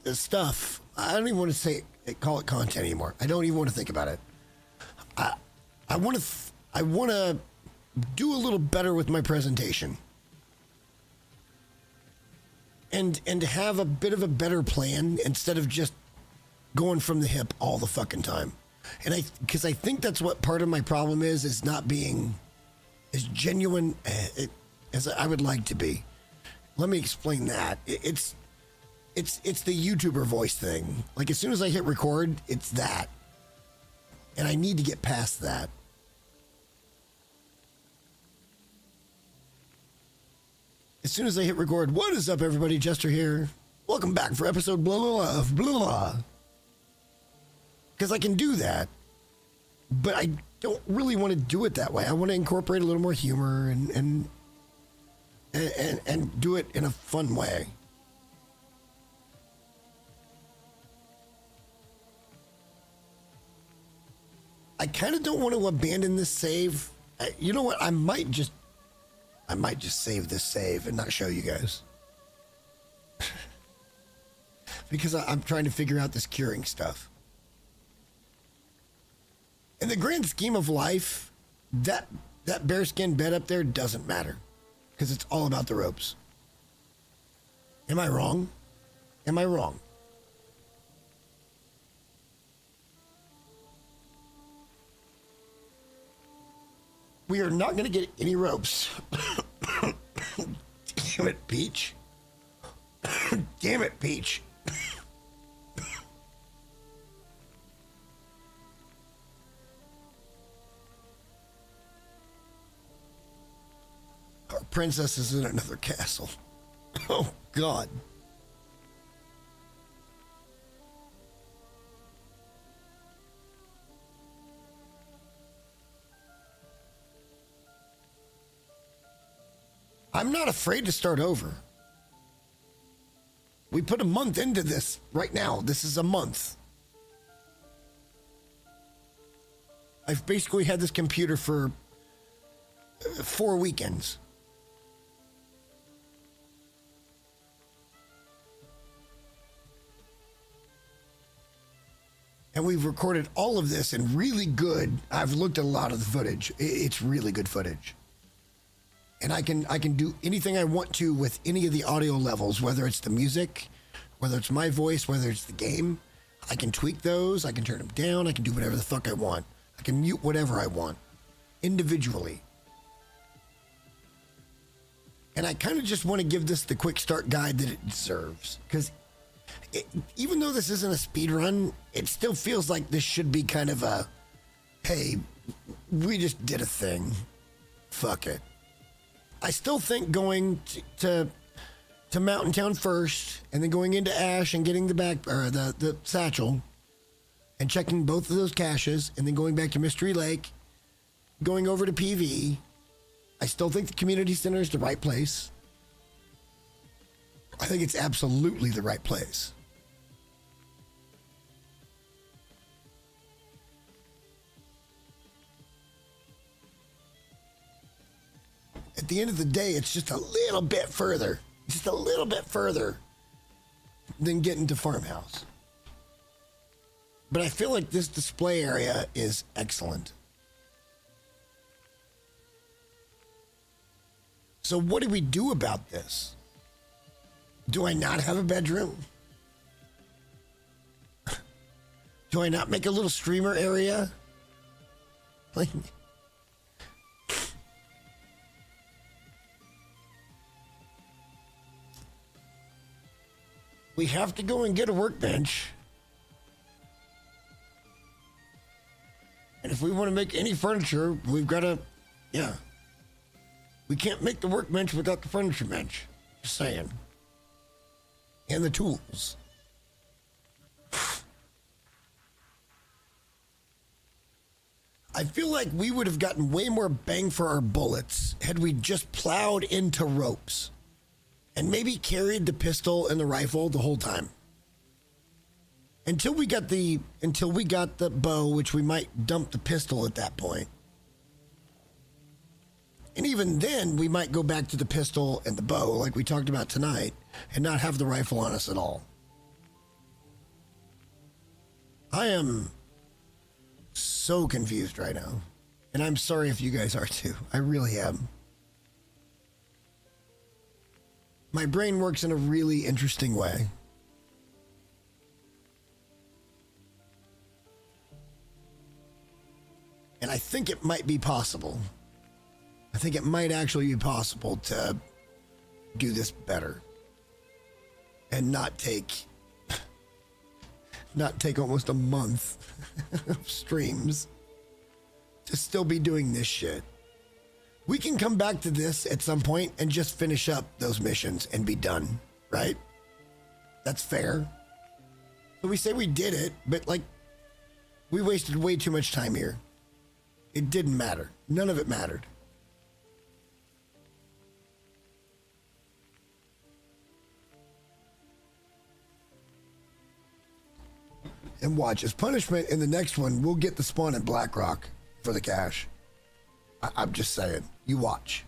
stuff. I don't even want to call it content anymore. I don't even want to think about it. I want to do a little better with my presentation. And to have a bit of a better plan instead of just going from the hip all the fucking time. And because I think that's what part of my problem is not being as genuine as I would like to be. Let me explain that. It's the YouTuber voice thing. Like as soon as I hit record, it's that. And I need to get past that. As soon as I hit record, what is up everybody, Jester here. Welcome back for episode blah blah blah of blah blah. Because I can do that. But I don't really want to do it that way. I want to incorporate a little more humor and do it in a fun way. I kind of don't want to abandon this save. You know what? I might just save this save and not show you guys. Because I'm trying to figure out this curing stuff. In the grand scheme of life, that bearskin bed up there doesn't matter. Because it's all about the ropes. Am I wrong? Am I wrong? We are not going to get any ropes. Damn it, Peach. Damn it, Peach. Our princess is in another castle. Oh, God. I'm not afraid to start over. We put a month into this right now. This is a month. I've basically had this computer for 4 weekends. And we've recorded all of this in really good, I've looked at a lot of the footage. It's really good footage. and I can do anything I want to with any of the audio levels, whether it's the music, whether it's my voice, whether it's the game. I can tweak those. I can turn them down. I can do whatever the fuck I want. I can mute whatever I want individually. And I kind of just want to give this the quick start guide that it deserves. Because even though this isn't a speed run, it still feels like this should be kind of a, hey, we just did a thing. Fuck it. I still think going to Mountain Town first, and then going into Ash and getting the satchel, and checking both of those caches, and then going back to Mystery Lake, going over to PV. I still think the community center is the right place. I think it's absolutely the right place. At the end of the day, it's just a little bit further. Just a little bit further than getting to Farmhouse. But I feel like this display area is excellent. So what do we do about this? Do I not have a bedroom? Do I not make a little streamer area? Like, we have to go and get a workbench. And if we want to make any furniture, we've got to, yeah. We can't make the workbench without the furniture bench. Just saying. And the tools. I feel like we would have gotten way more bang for our bullets had we just plowed into ropes and maybe carried the pistol and the rifle the whole time. Until we got the bow, which we might dump the pistol at that point. And even then, we might go back to the pistol and the bow, like we talked about tonight, and not have the rifle on us at all. I am so confused right now. And I'm sorry if you guys are too. I really am. My brain works in a really interesting way. And I think it might be possible. I think it might actually be possible to do this better. And not take almost a month of streams to still be doing this shit. We can come back to this at some point and just finish up those missions and be done, right? That's fair. So we say we did it, but like, we wasted way too much time here. It didn't matter. None of it mattered. And watch, as punishment in the next one, we'll get the spawn in Blackrock for the cash. I'm just saying. You watch.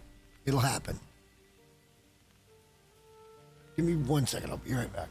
It'll happen. Give me 1 second. I'll be right back.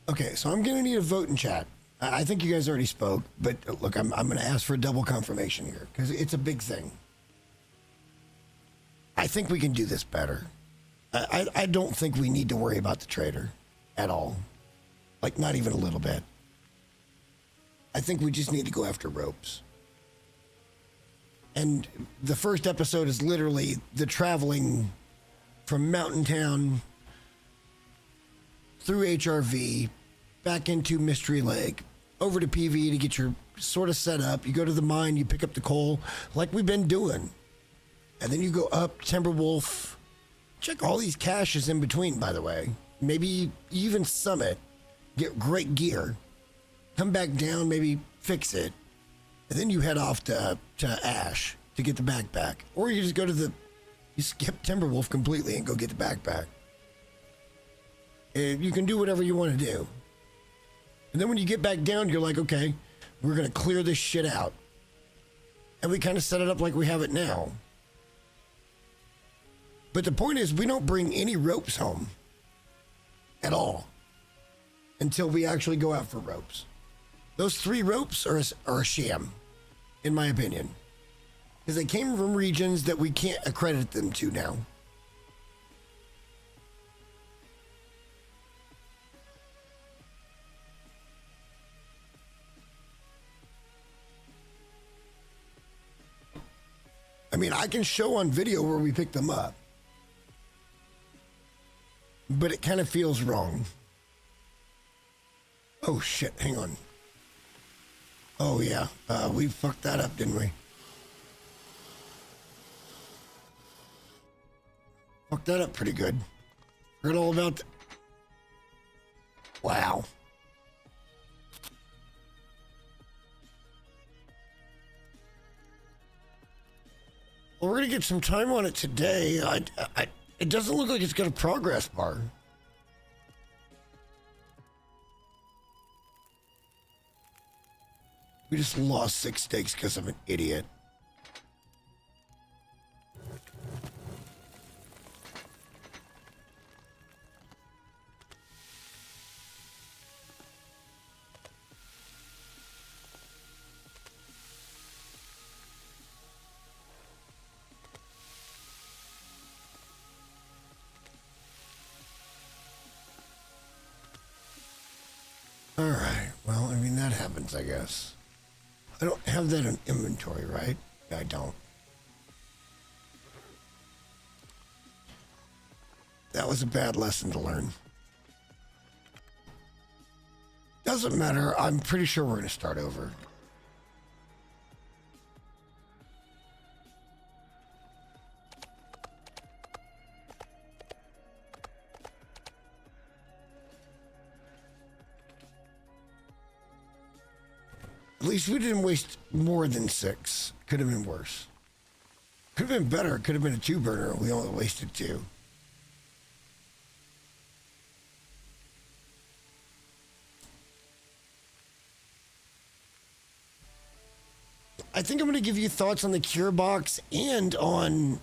Okay, so I'm gonna need a vote in chat. I think you guys already spoke, but look, I'm gonna ask for a double confirmation here because it's a big thing. I think we can do this better. I don't think we need to worry about the trader at all. Like, not even a little bit. I think we just need to go after ropes. And the first episode is literally the traveling from Mountain Town through HRV, back into Mystery Lake, over to PV to get your sort of set up. You go to the mine, you pick up the coal, like we've been doing. And then you go up Timberwolf. Check all these caches in between, by the way. Maybe even Summit. Get great gear. Come back down, maybe fix it. And then you head off to Ash to get the backpack. Or you just go to you skip Timberwolf completely and go get the backpack. And you can do whatever you want to do. And then when you get back down, you're like, okay, we're going to clear this shit out. And we kind of set it up like we have it now. But the point is, we don't bring any ropes home at all until we actually go out for ropes. Those 3 ropes are a sham, in my opinion, because they came from regions that we can't accredit them to now. I mean, I can show on video where we picked them up, but it kind of feels wrong. Oh shit, hang on. Oh yeah, we fucked that up, didn't we? Fucked that up pretty good. Heard all about Wow. Well, we're gonna get some time on it today. It doesn't look like it's got a progress bar. We just lost 6 stakes because I'm an idiot. All right. Well, I mean, that happens, I guess. I don't have that in inventory, right? I don't. That was a bad lesson to learn. Doesn't matter. I'm pretty sure we're going to start over. At least we didn't waste more than 6. Could have been worse. Could have been better. Could have been a 2-burner. We only wasted 2. I think I'm going to give you thoughts on the cure box and on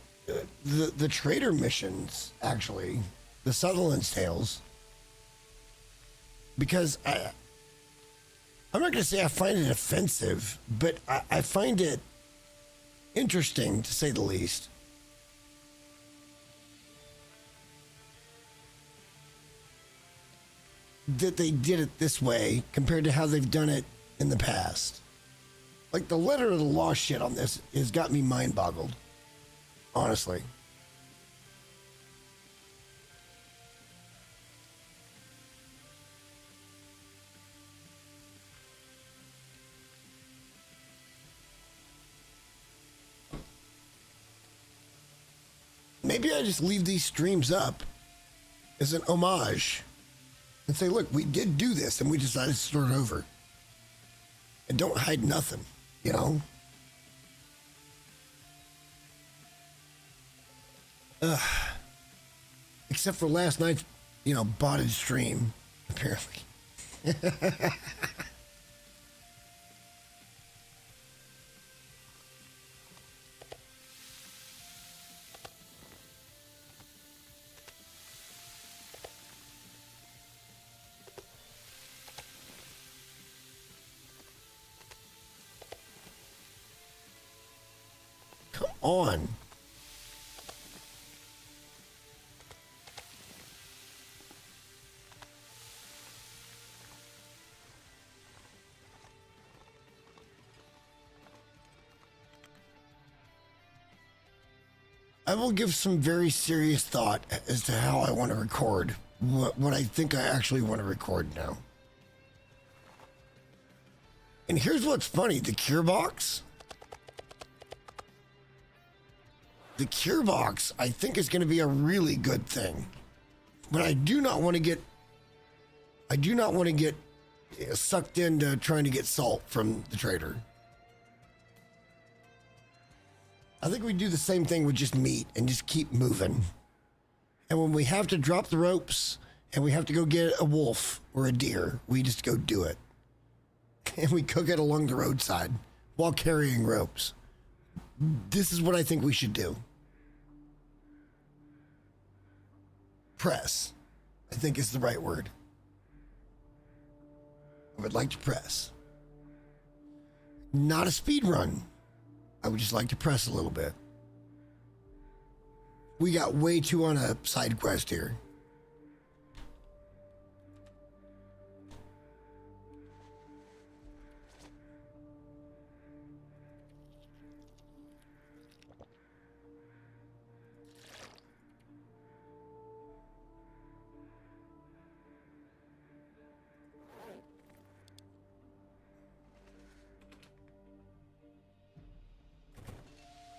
the trader missions, actually. The Sutherland's Tales. Because I'm not going to say I find it offensive, but I find it interesting, to say the least. That they did it this way compared to how they've done it in the past. Like, the letter of the law shit on this has got me mind-boggled. Honestly. Maybe I just leave these streams up as an homage and say, look, we did do this and we decided to start over. And don't hide nothing, you know? Except for last night's, botted stream, apparently. on? I will give some very serious thought as to how I want to record what I think I actually want to record now. And here's what's funny, the cure box. The cure box, I think, is going to be a really good thing. But I do not want to get sucked into trying to get salt from the trader. I think we do the same thing with just meat and just keep moving. And when we have to drop the ropes and we have to go get a wolf or a deer, we just go do it. And we cook it along the roadside while carrying ropes. This is what I think we should do. Press, I think, is the right word. I would like to press. Not a speed run. I would just like to press a little bit. We got way too on a side quest here.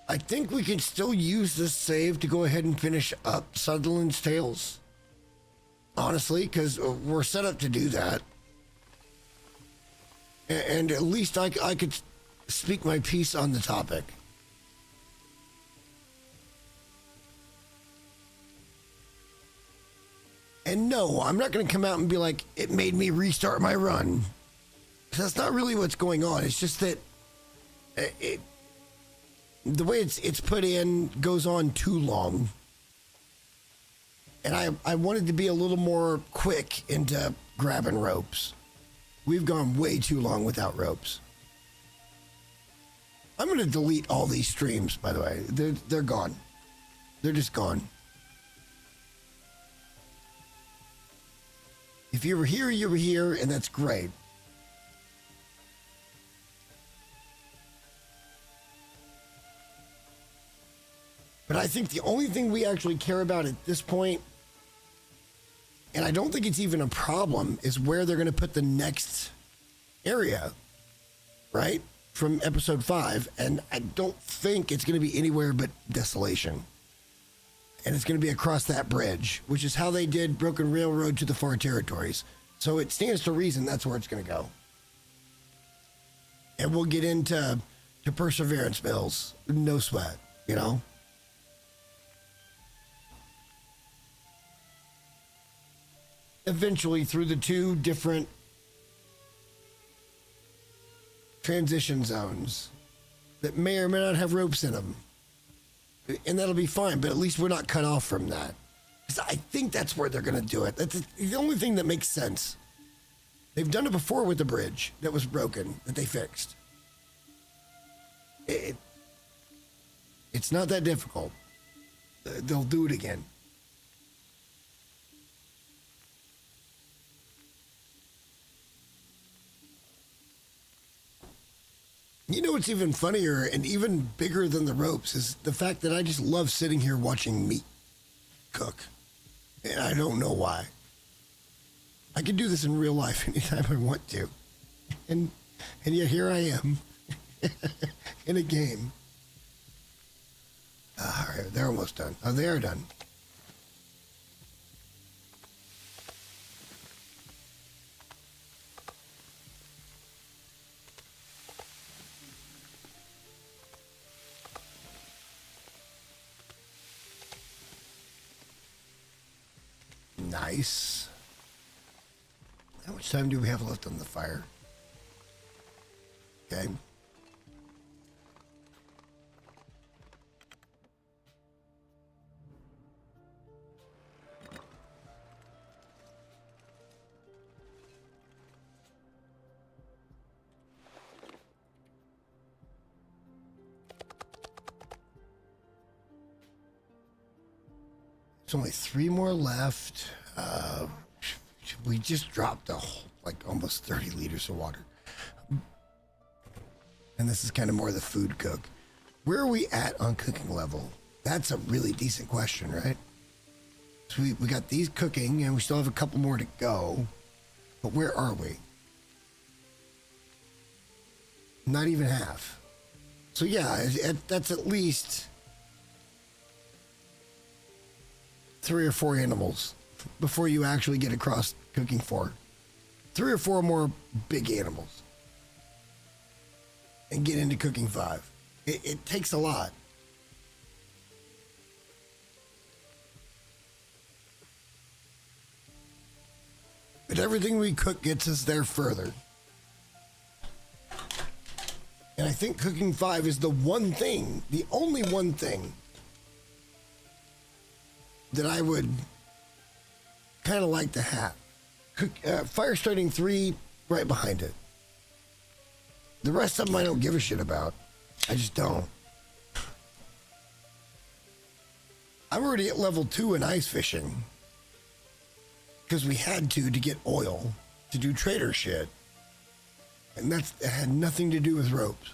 I think we can still use this save to go ahead and finish up Sutherland's Tales. Honestly, because we're set up to do that. And at least I could speak my piece on the topic. And no, I'm not going to come out and be like, it made me restart my run. 'Cause that's not really what's going on. It's just that the way it's put in goes on too long. And I wanted to be a little more quick into grabbing ropes. We've gone way too long without ropes. I'm going to delete all these streams, by the way. They're gone. They're just gone. If you were here, you were here, and that's great. But I think the only thing we actually care about at this point, and I don't think it's even a problem, is where they're going to put the next area, right? From episode 5. And I don't think it's going to be anywhere but Desolation. And it's going to be across that bridge, which is how they did Broken Railroad to the Far Territories. So it stands to reason that's where it's going to go. And we'll get into Perseverance Mills. No sweat, you know? Eventually through the 2 different transition zones that may or may not have ropes in them. And that'll be fine, but at least we're not cut off from that. Because I think that's where they're going to do it. That's the only thing that makes sense. They've done it before with the bridge that was broken, that they fixed. It's not that difficult. They'll do it again. You know what's even funnier and even bigger than the ropes is the fact that I just love sitting here watching meat cook. And I don't know why. I could do this in real life anytime I want to. And yet here I am in a game. All right, they're almost done. Oh, they are done. Nice. How much time do we have left on the fire? Okay. There's only 3 more left. We just dropped like almost 30 liters of water. And this is kind of more the food cook. Where are we at on cooking level? That's a really decent question, right? So we got these cooking, and we still have a couple more to go. But where are we? Not even half. So yeah, that's at least 3 or 4 animals before you actually get across cooking 4. 3 or 4 more big animals. And get into cooking 5. It takes a lot. But everything we cook gets us there further. And I think cooking 5 is the one thing, the only one thing that I would kind of like to have. Fire starting 3 right behind it. The rest of them I don't give a shit about. I just don't. I'm already at level 2 in ice fishing. Because we had to get oil to do trader shit. And that had nothing to do with ropes.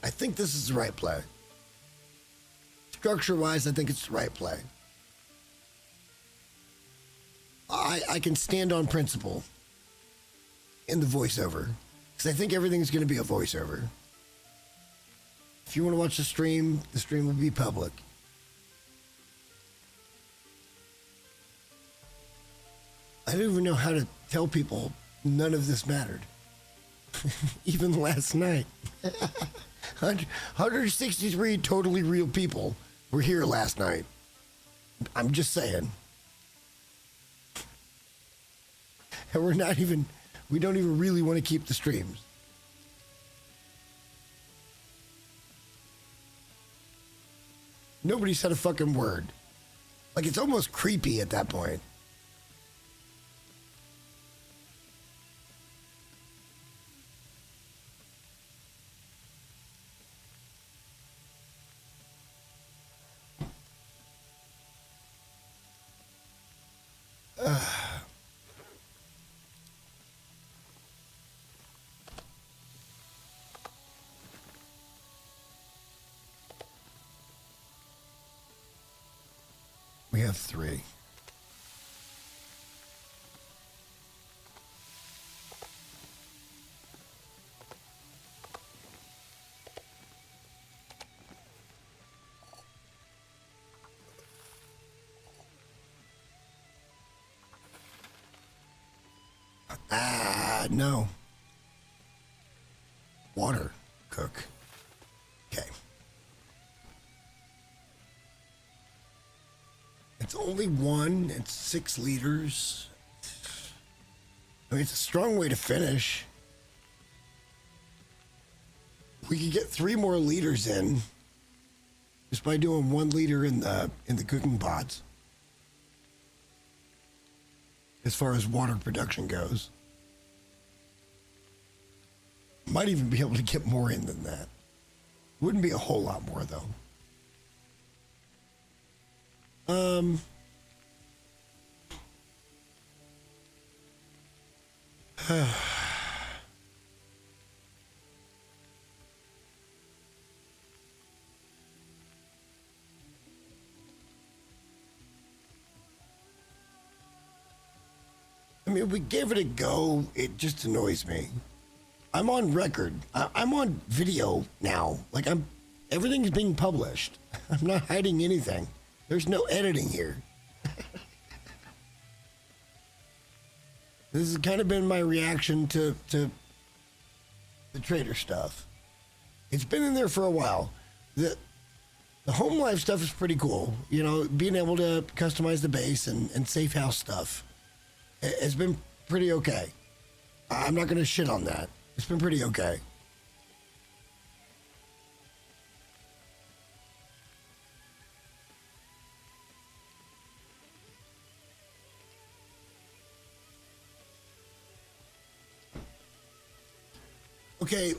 I think this is the right play. Structure-wise, I think it's the right play. I can stand on principle in the voiceover. Because I think everything's going to be a voiceover. If you want to watch the stream will be public. I don't even know how to tell people none of this mattered. Even last night. 163 totally real people were here last night. I'm just saying. And we don't even really want to keep the streams. Nobody said a fucking word. Like, it's almost creepy at that point. We have 3. No. Water cook. Okay. It's only 1. It's 6 liters. I mean, it's a strong way to finish. We could get 3 more liters in just by doing 1 liter in the cooking pots. As far as water production goes. Might even be able to get more in than that. Wouldn't be a whole lot more, though. I mean, if we gave it a go, it just annoys me. I'm on record. I'm on video now. Like, everything's being published. I'm not hiding anything. There's no editing here. This has kind of been my reaction to the trader stuff. It's been in there for a while. The home life stuff is pretty cool. You know, being able to customize the base and safe house stuff has been pretty okay. I'm not going to shit on that. It's been pretty okay. Okay,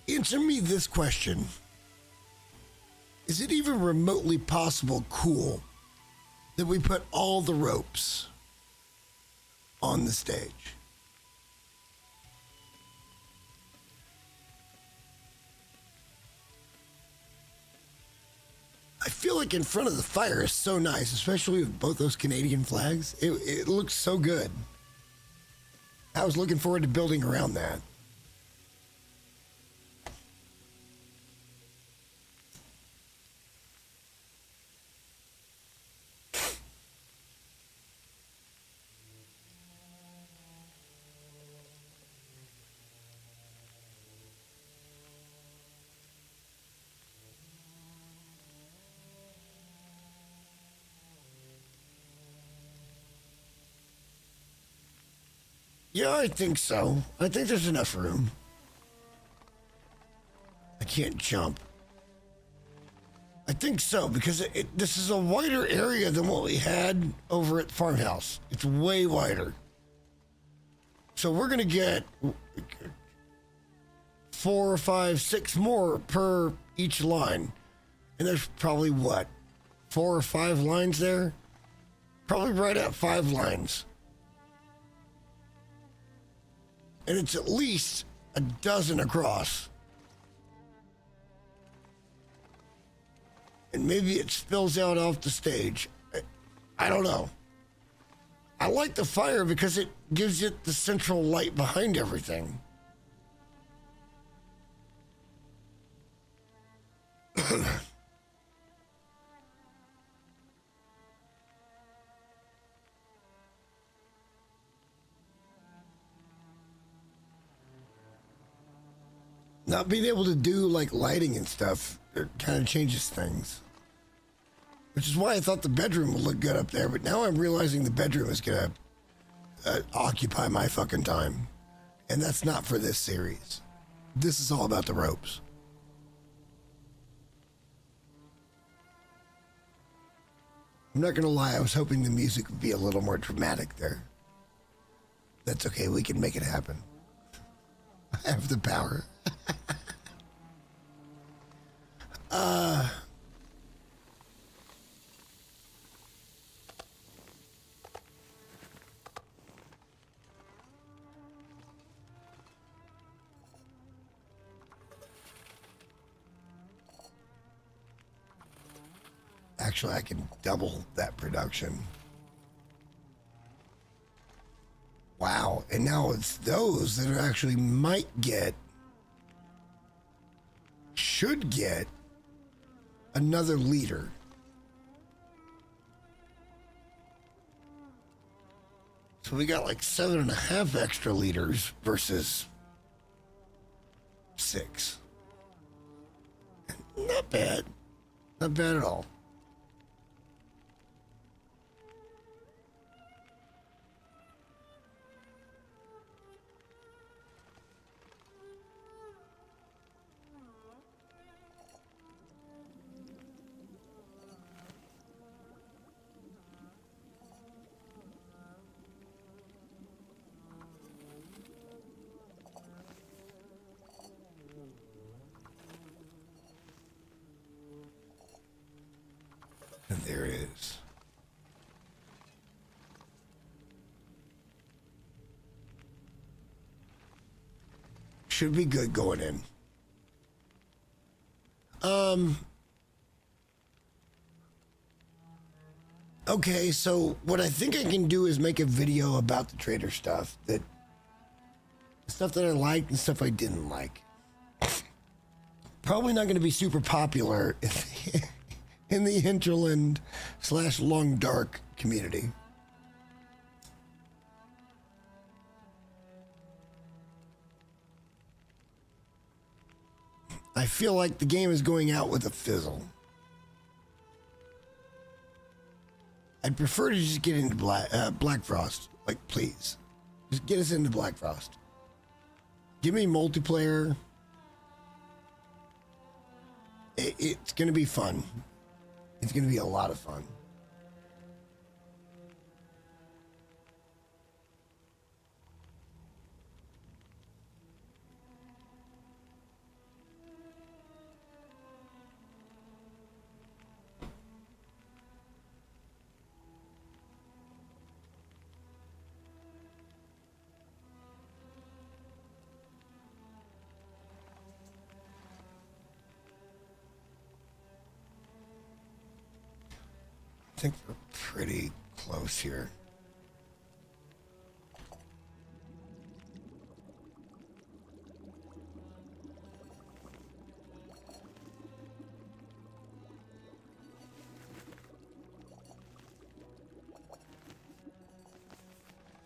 answer me this question. Is it even remotely possible cool that we put all the ropes on the stage? I feel like in front of the fire is so nice, especially with both those Canadian flags. It looks so good. I was looking forward to building around that. Yeah, I think so. I think there's enough room. I can't jump. I think so, because this is a wider area than what we had over at the farmhouse. It's way wider. So we're going to get 4, 5, 6 more per each line. And there's probably, what, 4 or 5 lines there? Probably right at 5 lines. And it's at least a dozen across. And maybe it spills out off the stage. I don't know. I like the fire because it gives it the central light behind everything. Not being able to do like lighting and stuff, it kind of changes things. Which is why I thought the bedroom would look good up there, but now I'm realizing the bedroom is gonna occupy my fucking time. And that's not for this series. This is all about the ropes. I'm not gonna lie, I was hoping the music would be a little more dramatic there. That's okay, we can make it happen. I have the power. Actually, I can double that production. Wow, and now it's those that are actually should get another leader. So we got like 7.5 extra liters versus 6. Not bad. Not bad at all. And there it is. Should be good going in. Okay, so what I think I can do is make a video about the trader stuff that I liked and stuff I didn't like. Probably not going to be super popular in the hinterland / long dark community. I feel like the game is going out with a fizzle. I'd prefer to just get into Black Frost. Like, please. Just get us into Black Frost. Give me multiplayer. It's going to be fun. It's going to be a lot of fun. think we're pretty close here.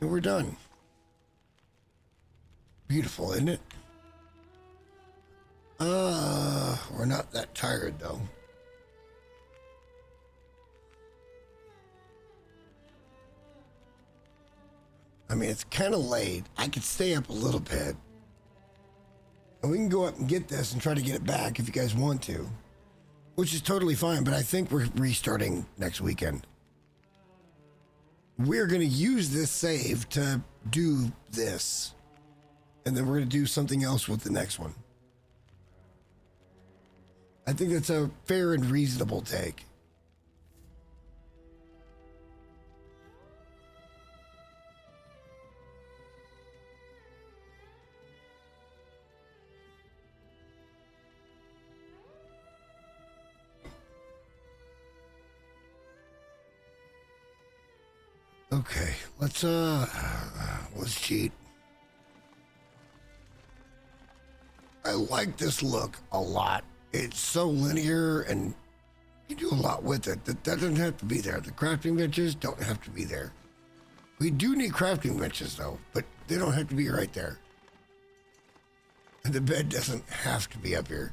And we're done. Beautiful, isn't it? We're not that tired though. I mean, it's kind of late. I could stay up a little bit. And we can go up and get this and try to get it back if you guys want to. Which is totally fine, but I think we're restarting next weekend. We're going to use this save to do this. And then we're going to do something else with the next one. I think that's a fair and reasonable take. Okay, let's cheat. I like this look a lot. It's so linear and you do a lot with it. That doesn't have to be there. The crafting benches don't have to be there. We do need crafting benches though, but they don't have to be right there. And the bed doesn't have to be up here.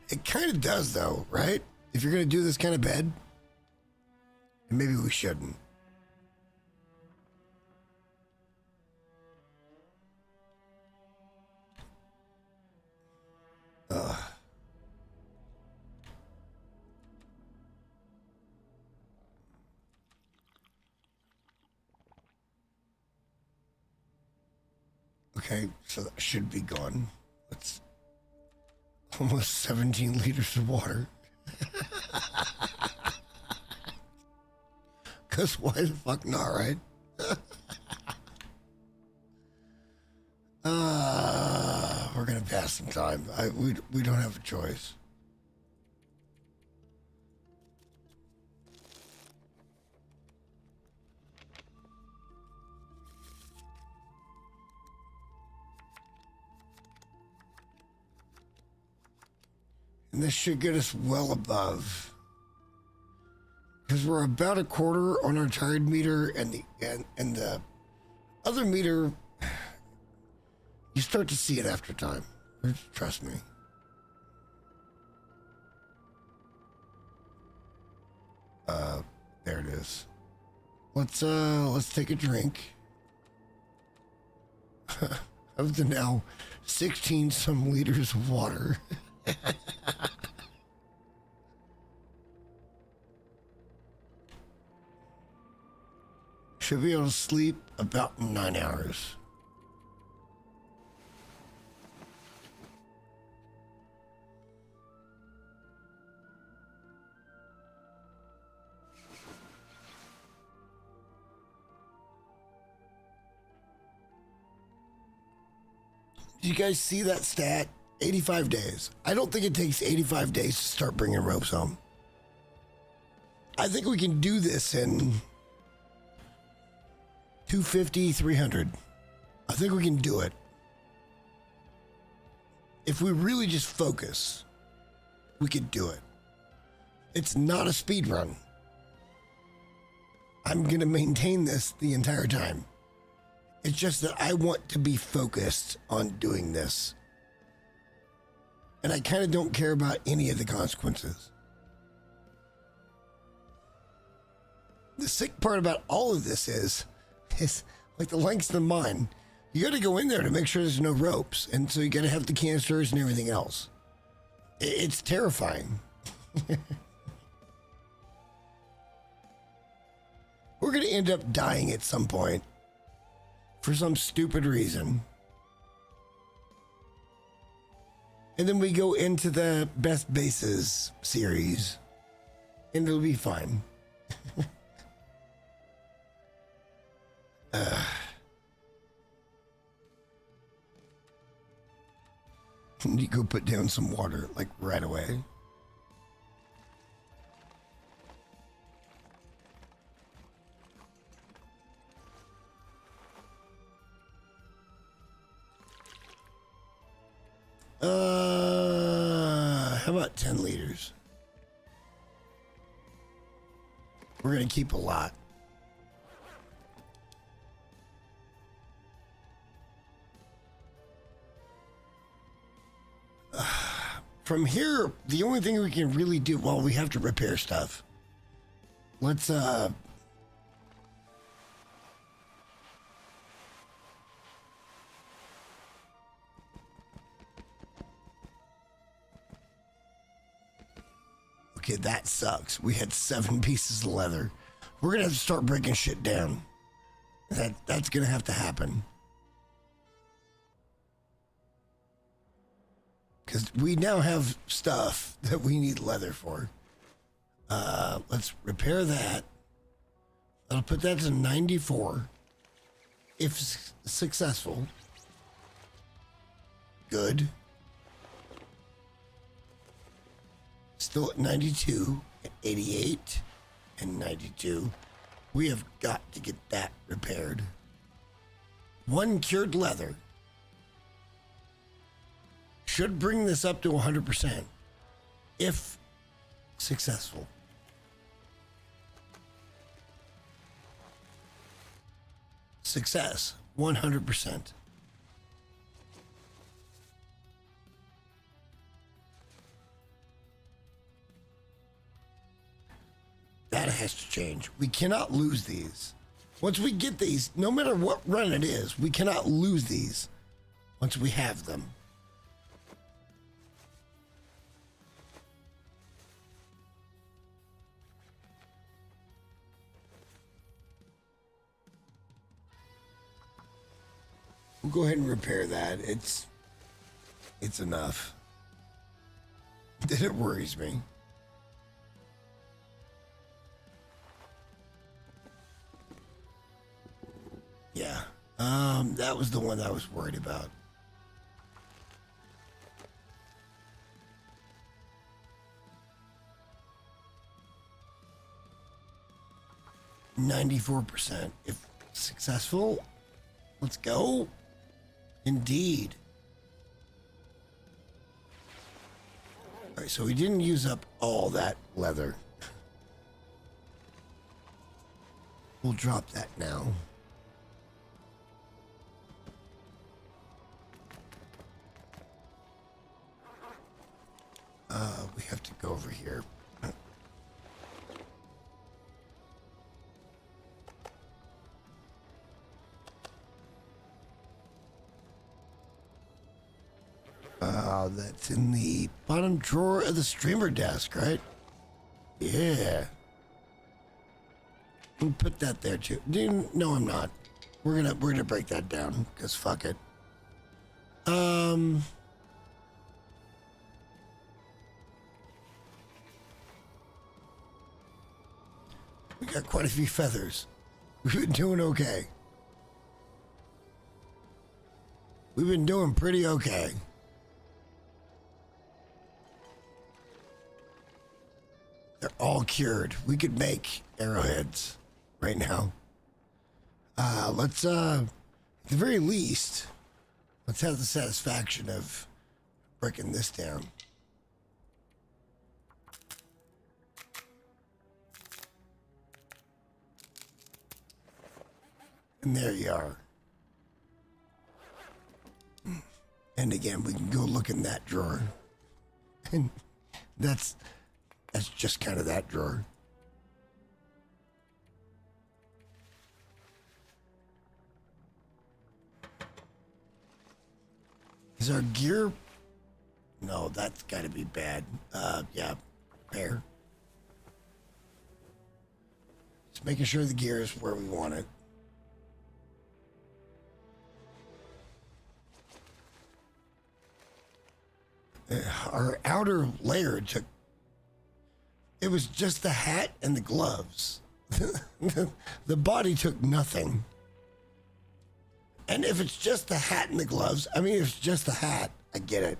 It kind of does though, right? If you're going to do this kind of bed, and maybe we shouldn't. Okay, so that should be gone. That's almost 17 liters of water. Because why the fuck not, right? We're going to pass some time. We don't have a choice. And this should get us well above. Because we're about a quarter on our tired meter, and the other meter, you start to see it after time. Trust me. There it is. Let's take a drink. Of the now 16 some liters of water. Should be able to sleep about 9 hours. Did you guys see that stat? 85 days. I don't think it takes 85 days to start bringing ropes home. I think we can do this in 250, 300. I think we can do it. If we really just focus, we could do it. It's not a speed run. I'm going to maintain this the entire time. It's just that I want to be focused on doing this. And I kind of don't care about any of the consequences. The sick part about all of this is like the Langston mine. You got to go in there to make sure there's no ropes. And so you got to have the canisters and everything else. It's terrifying. We're going to end up dying at some point for some stupid reason. And then we go into the best bases series, and it'll be fine. You go put down some water, like right away. How about 10 liters? We're going to keep a lot. From here, the only thing we can really do, well, we have to repair stuff. Let's, okay, that sucks. We had 7 pieces of leather. We're gonna have to start breaking shit down. That's gonna have to happen. Because we now have stuff that we need leather for. Let's repair that. I'll put that to 94. If successful. Good. Still at 92, 88, and 92. We have got to get that repaired. 1 cured leather should bring this up to 100% if successful. Success, 100%. That has to change. We cannot lose these. Once we get these, no matter what run it is, we cannot lose these once we have them. We'll go ahead and repair that. It's enough. It worries me. Yeah. That was the one I was worried about. %. If successful, let's go. Indeed. All right, so we didn't use up all that leather. We'll drop that now. We have to go over here. That's in the bottom drawer of the streamer desk, right? Yeah. I'll put that there too. No, I'm not. We're gonna break that down because fuck it. We got quite a few feathers. We've been doing okay. We've been doing pretty okay. They're all cured. We could make arrowheads right now. Let's, at the very least, let's have the satisfaction of breaking this down. And there you are. And again, we can go look in that drawer. And that's just kind of that drawer. Is our gear? No, that's got to be bad. Yeah, repair. Just making sure the gear is where we want it. Our outer layer took, it was just the hat and the gloves. The body took nothing. And if it's just the hat and the gloves, I mean, if it's just the hat, I get it.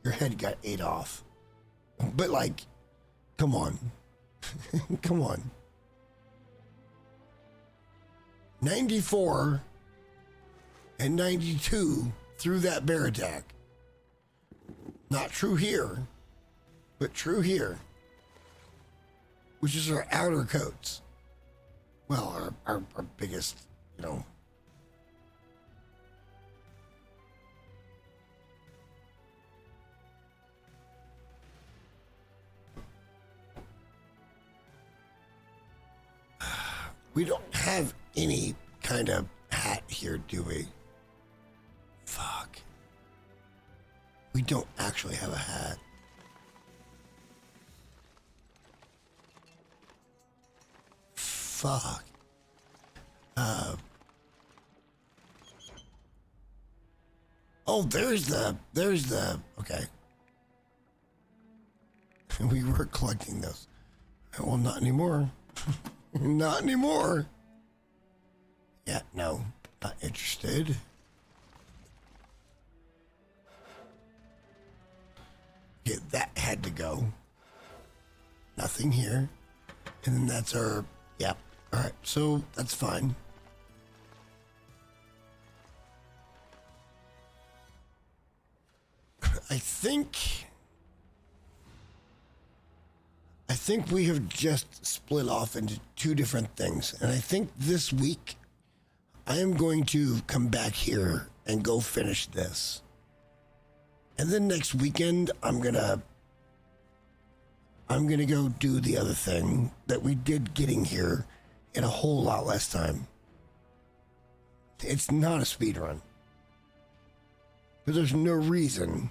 Your head got ate off. But like, come on. Come on. 94 and 92 through that bear attack. Not true here, but true here, which is our outer coats. Well, our biggest, you know. We don't have any kind of hat here, do we? Fuck. We don't actually have a hat. Fuck. Oh, there's the, okay. We were collecting those. Well, not anymore. Not anymore. Yeah, no, not interested. Yeah, that had to go. Nothing here. And then that's our, yep. All right, so that's fine. I think we have just split off into two different things. And I think this week I am going to come back here and go finish this. And then next weekend I'm gonna go do the other thing that we did getting here in a whole lot less time. It's not a speed run. But there's no reason.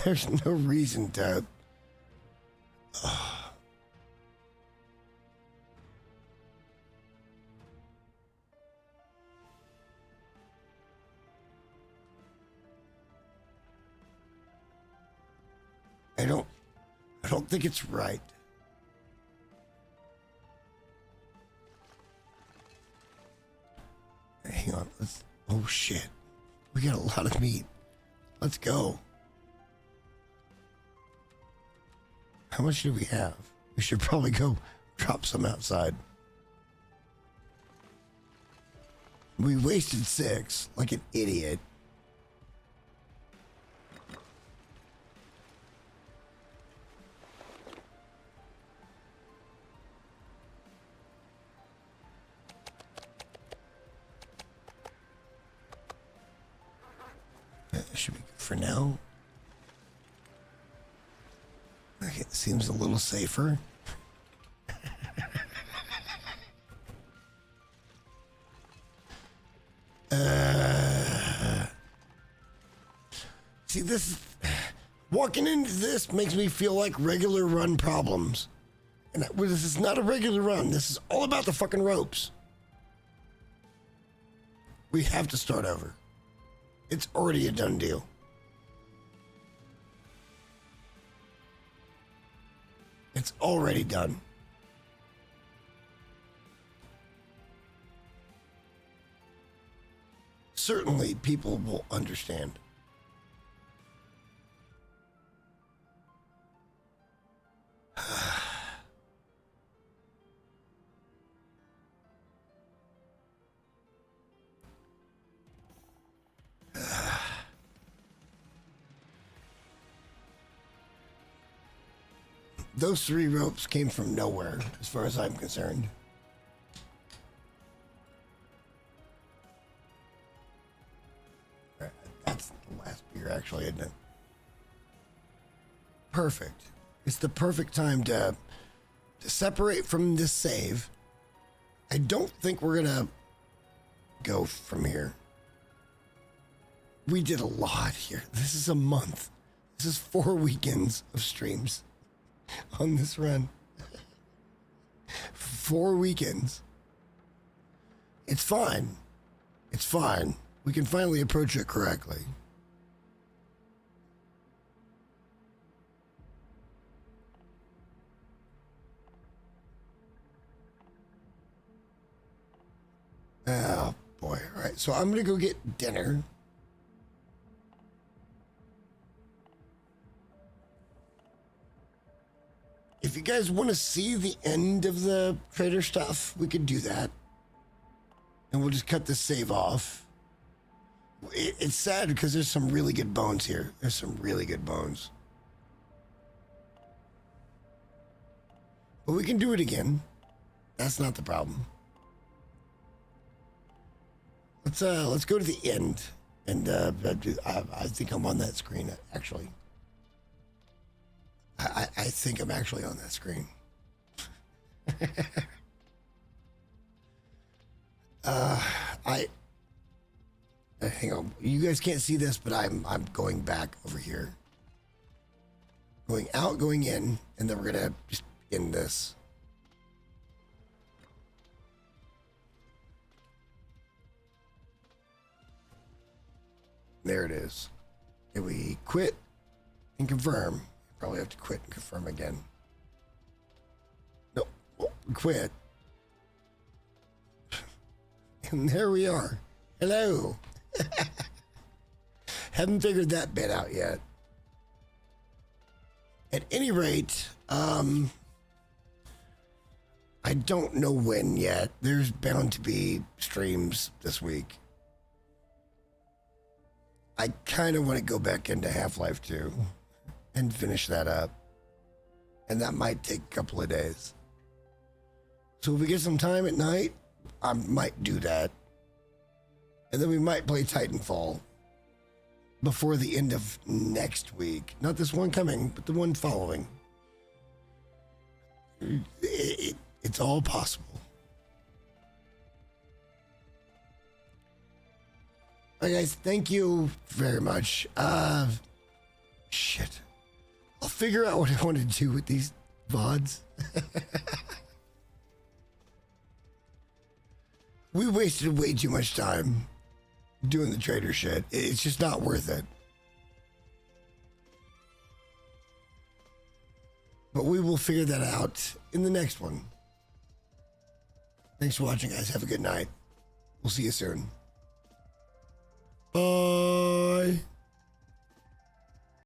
There's no reason to. I don't think it's right. Hang on, oh shit. We got a lot of meat. Let's go. How much do we have? We should probably go drop some outside. We wasted 6 like an idiot. That should be good for now. Okay, it seems a little safer. See, this walking into this makes me feel like regular run problems. And this is not a regular run. This is all about the fucking ropes. We have to start over. It's already a done deal. It's already done. Certainly, people will understand. Those 3 ropes came from nowhere, as far as I'm concerned. That's the last beer, actually, isn't it? Perfect. It's the perfect time to separate from this save. I don't think we're gonna go from here. We did a lot here. This is a month. This is 4 weekends of streams on this run. 4 weekends. It's fine. It's fine. We can finally approach it correctly. Oh boy. All right. So I'm going to go get dinner. If you guys want to see the end of the trader stuff, we could do that. And we'll just cut this save off. It's sad because there's some really good bones here. There's some really good bones. But we can do it again. That's not the problem. Let's go to the end. And I think I'm on that screen, actually. I think I'm actually on that screen. Hang on. You guys can't see this, but I'm going back over here. Going out, going in, and then we're gonna just end this. There it is. And we quit and confirm. Probably have to quit and confirm again. No, we quit. And there we are. Hello. Haven't figured that bit out yet. At any rate, I don't know when yet. There's bound to be streams this week. I kind of want to go back into Half-Life 2 and finish that up. And that might take a couple of days. So if we get some time at night, I might do that. And then we might play Titanfall before the end of next week. Not this one coming, but the one following. It's all possible. All right, guys, thank you very much. Shit. I'll figure out what I want to do with these VODs. We wasted way too much time doing the trader shit. It's just not worth it. But we will figure that out in the next one. Thanks for watching, guys. Have a good night. We'll see you soon. Bye.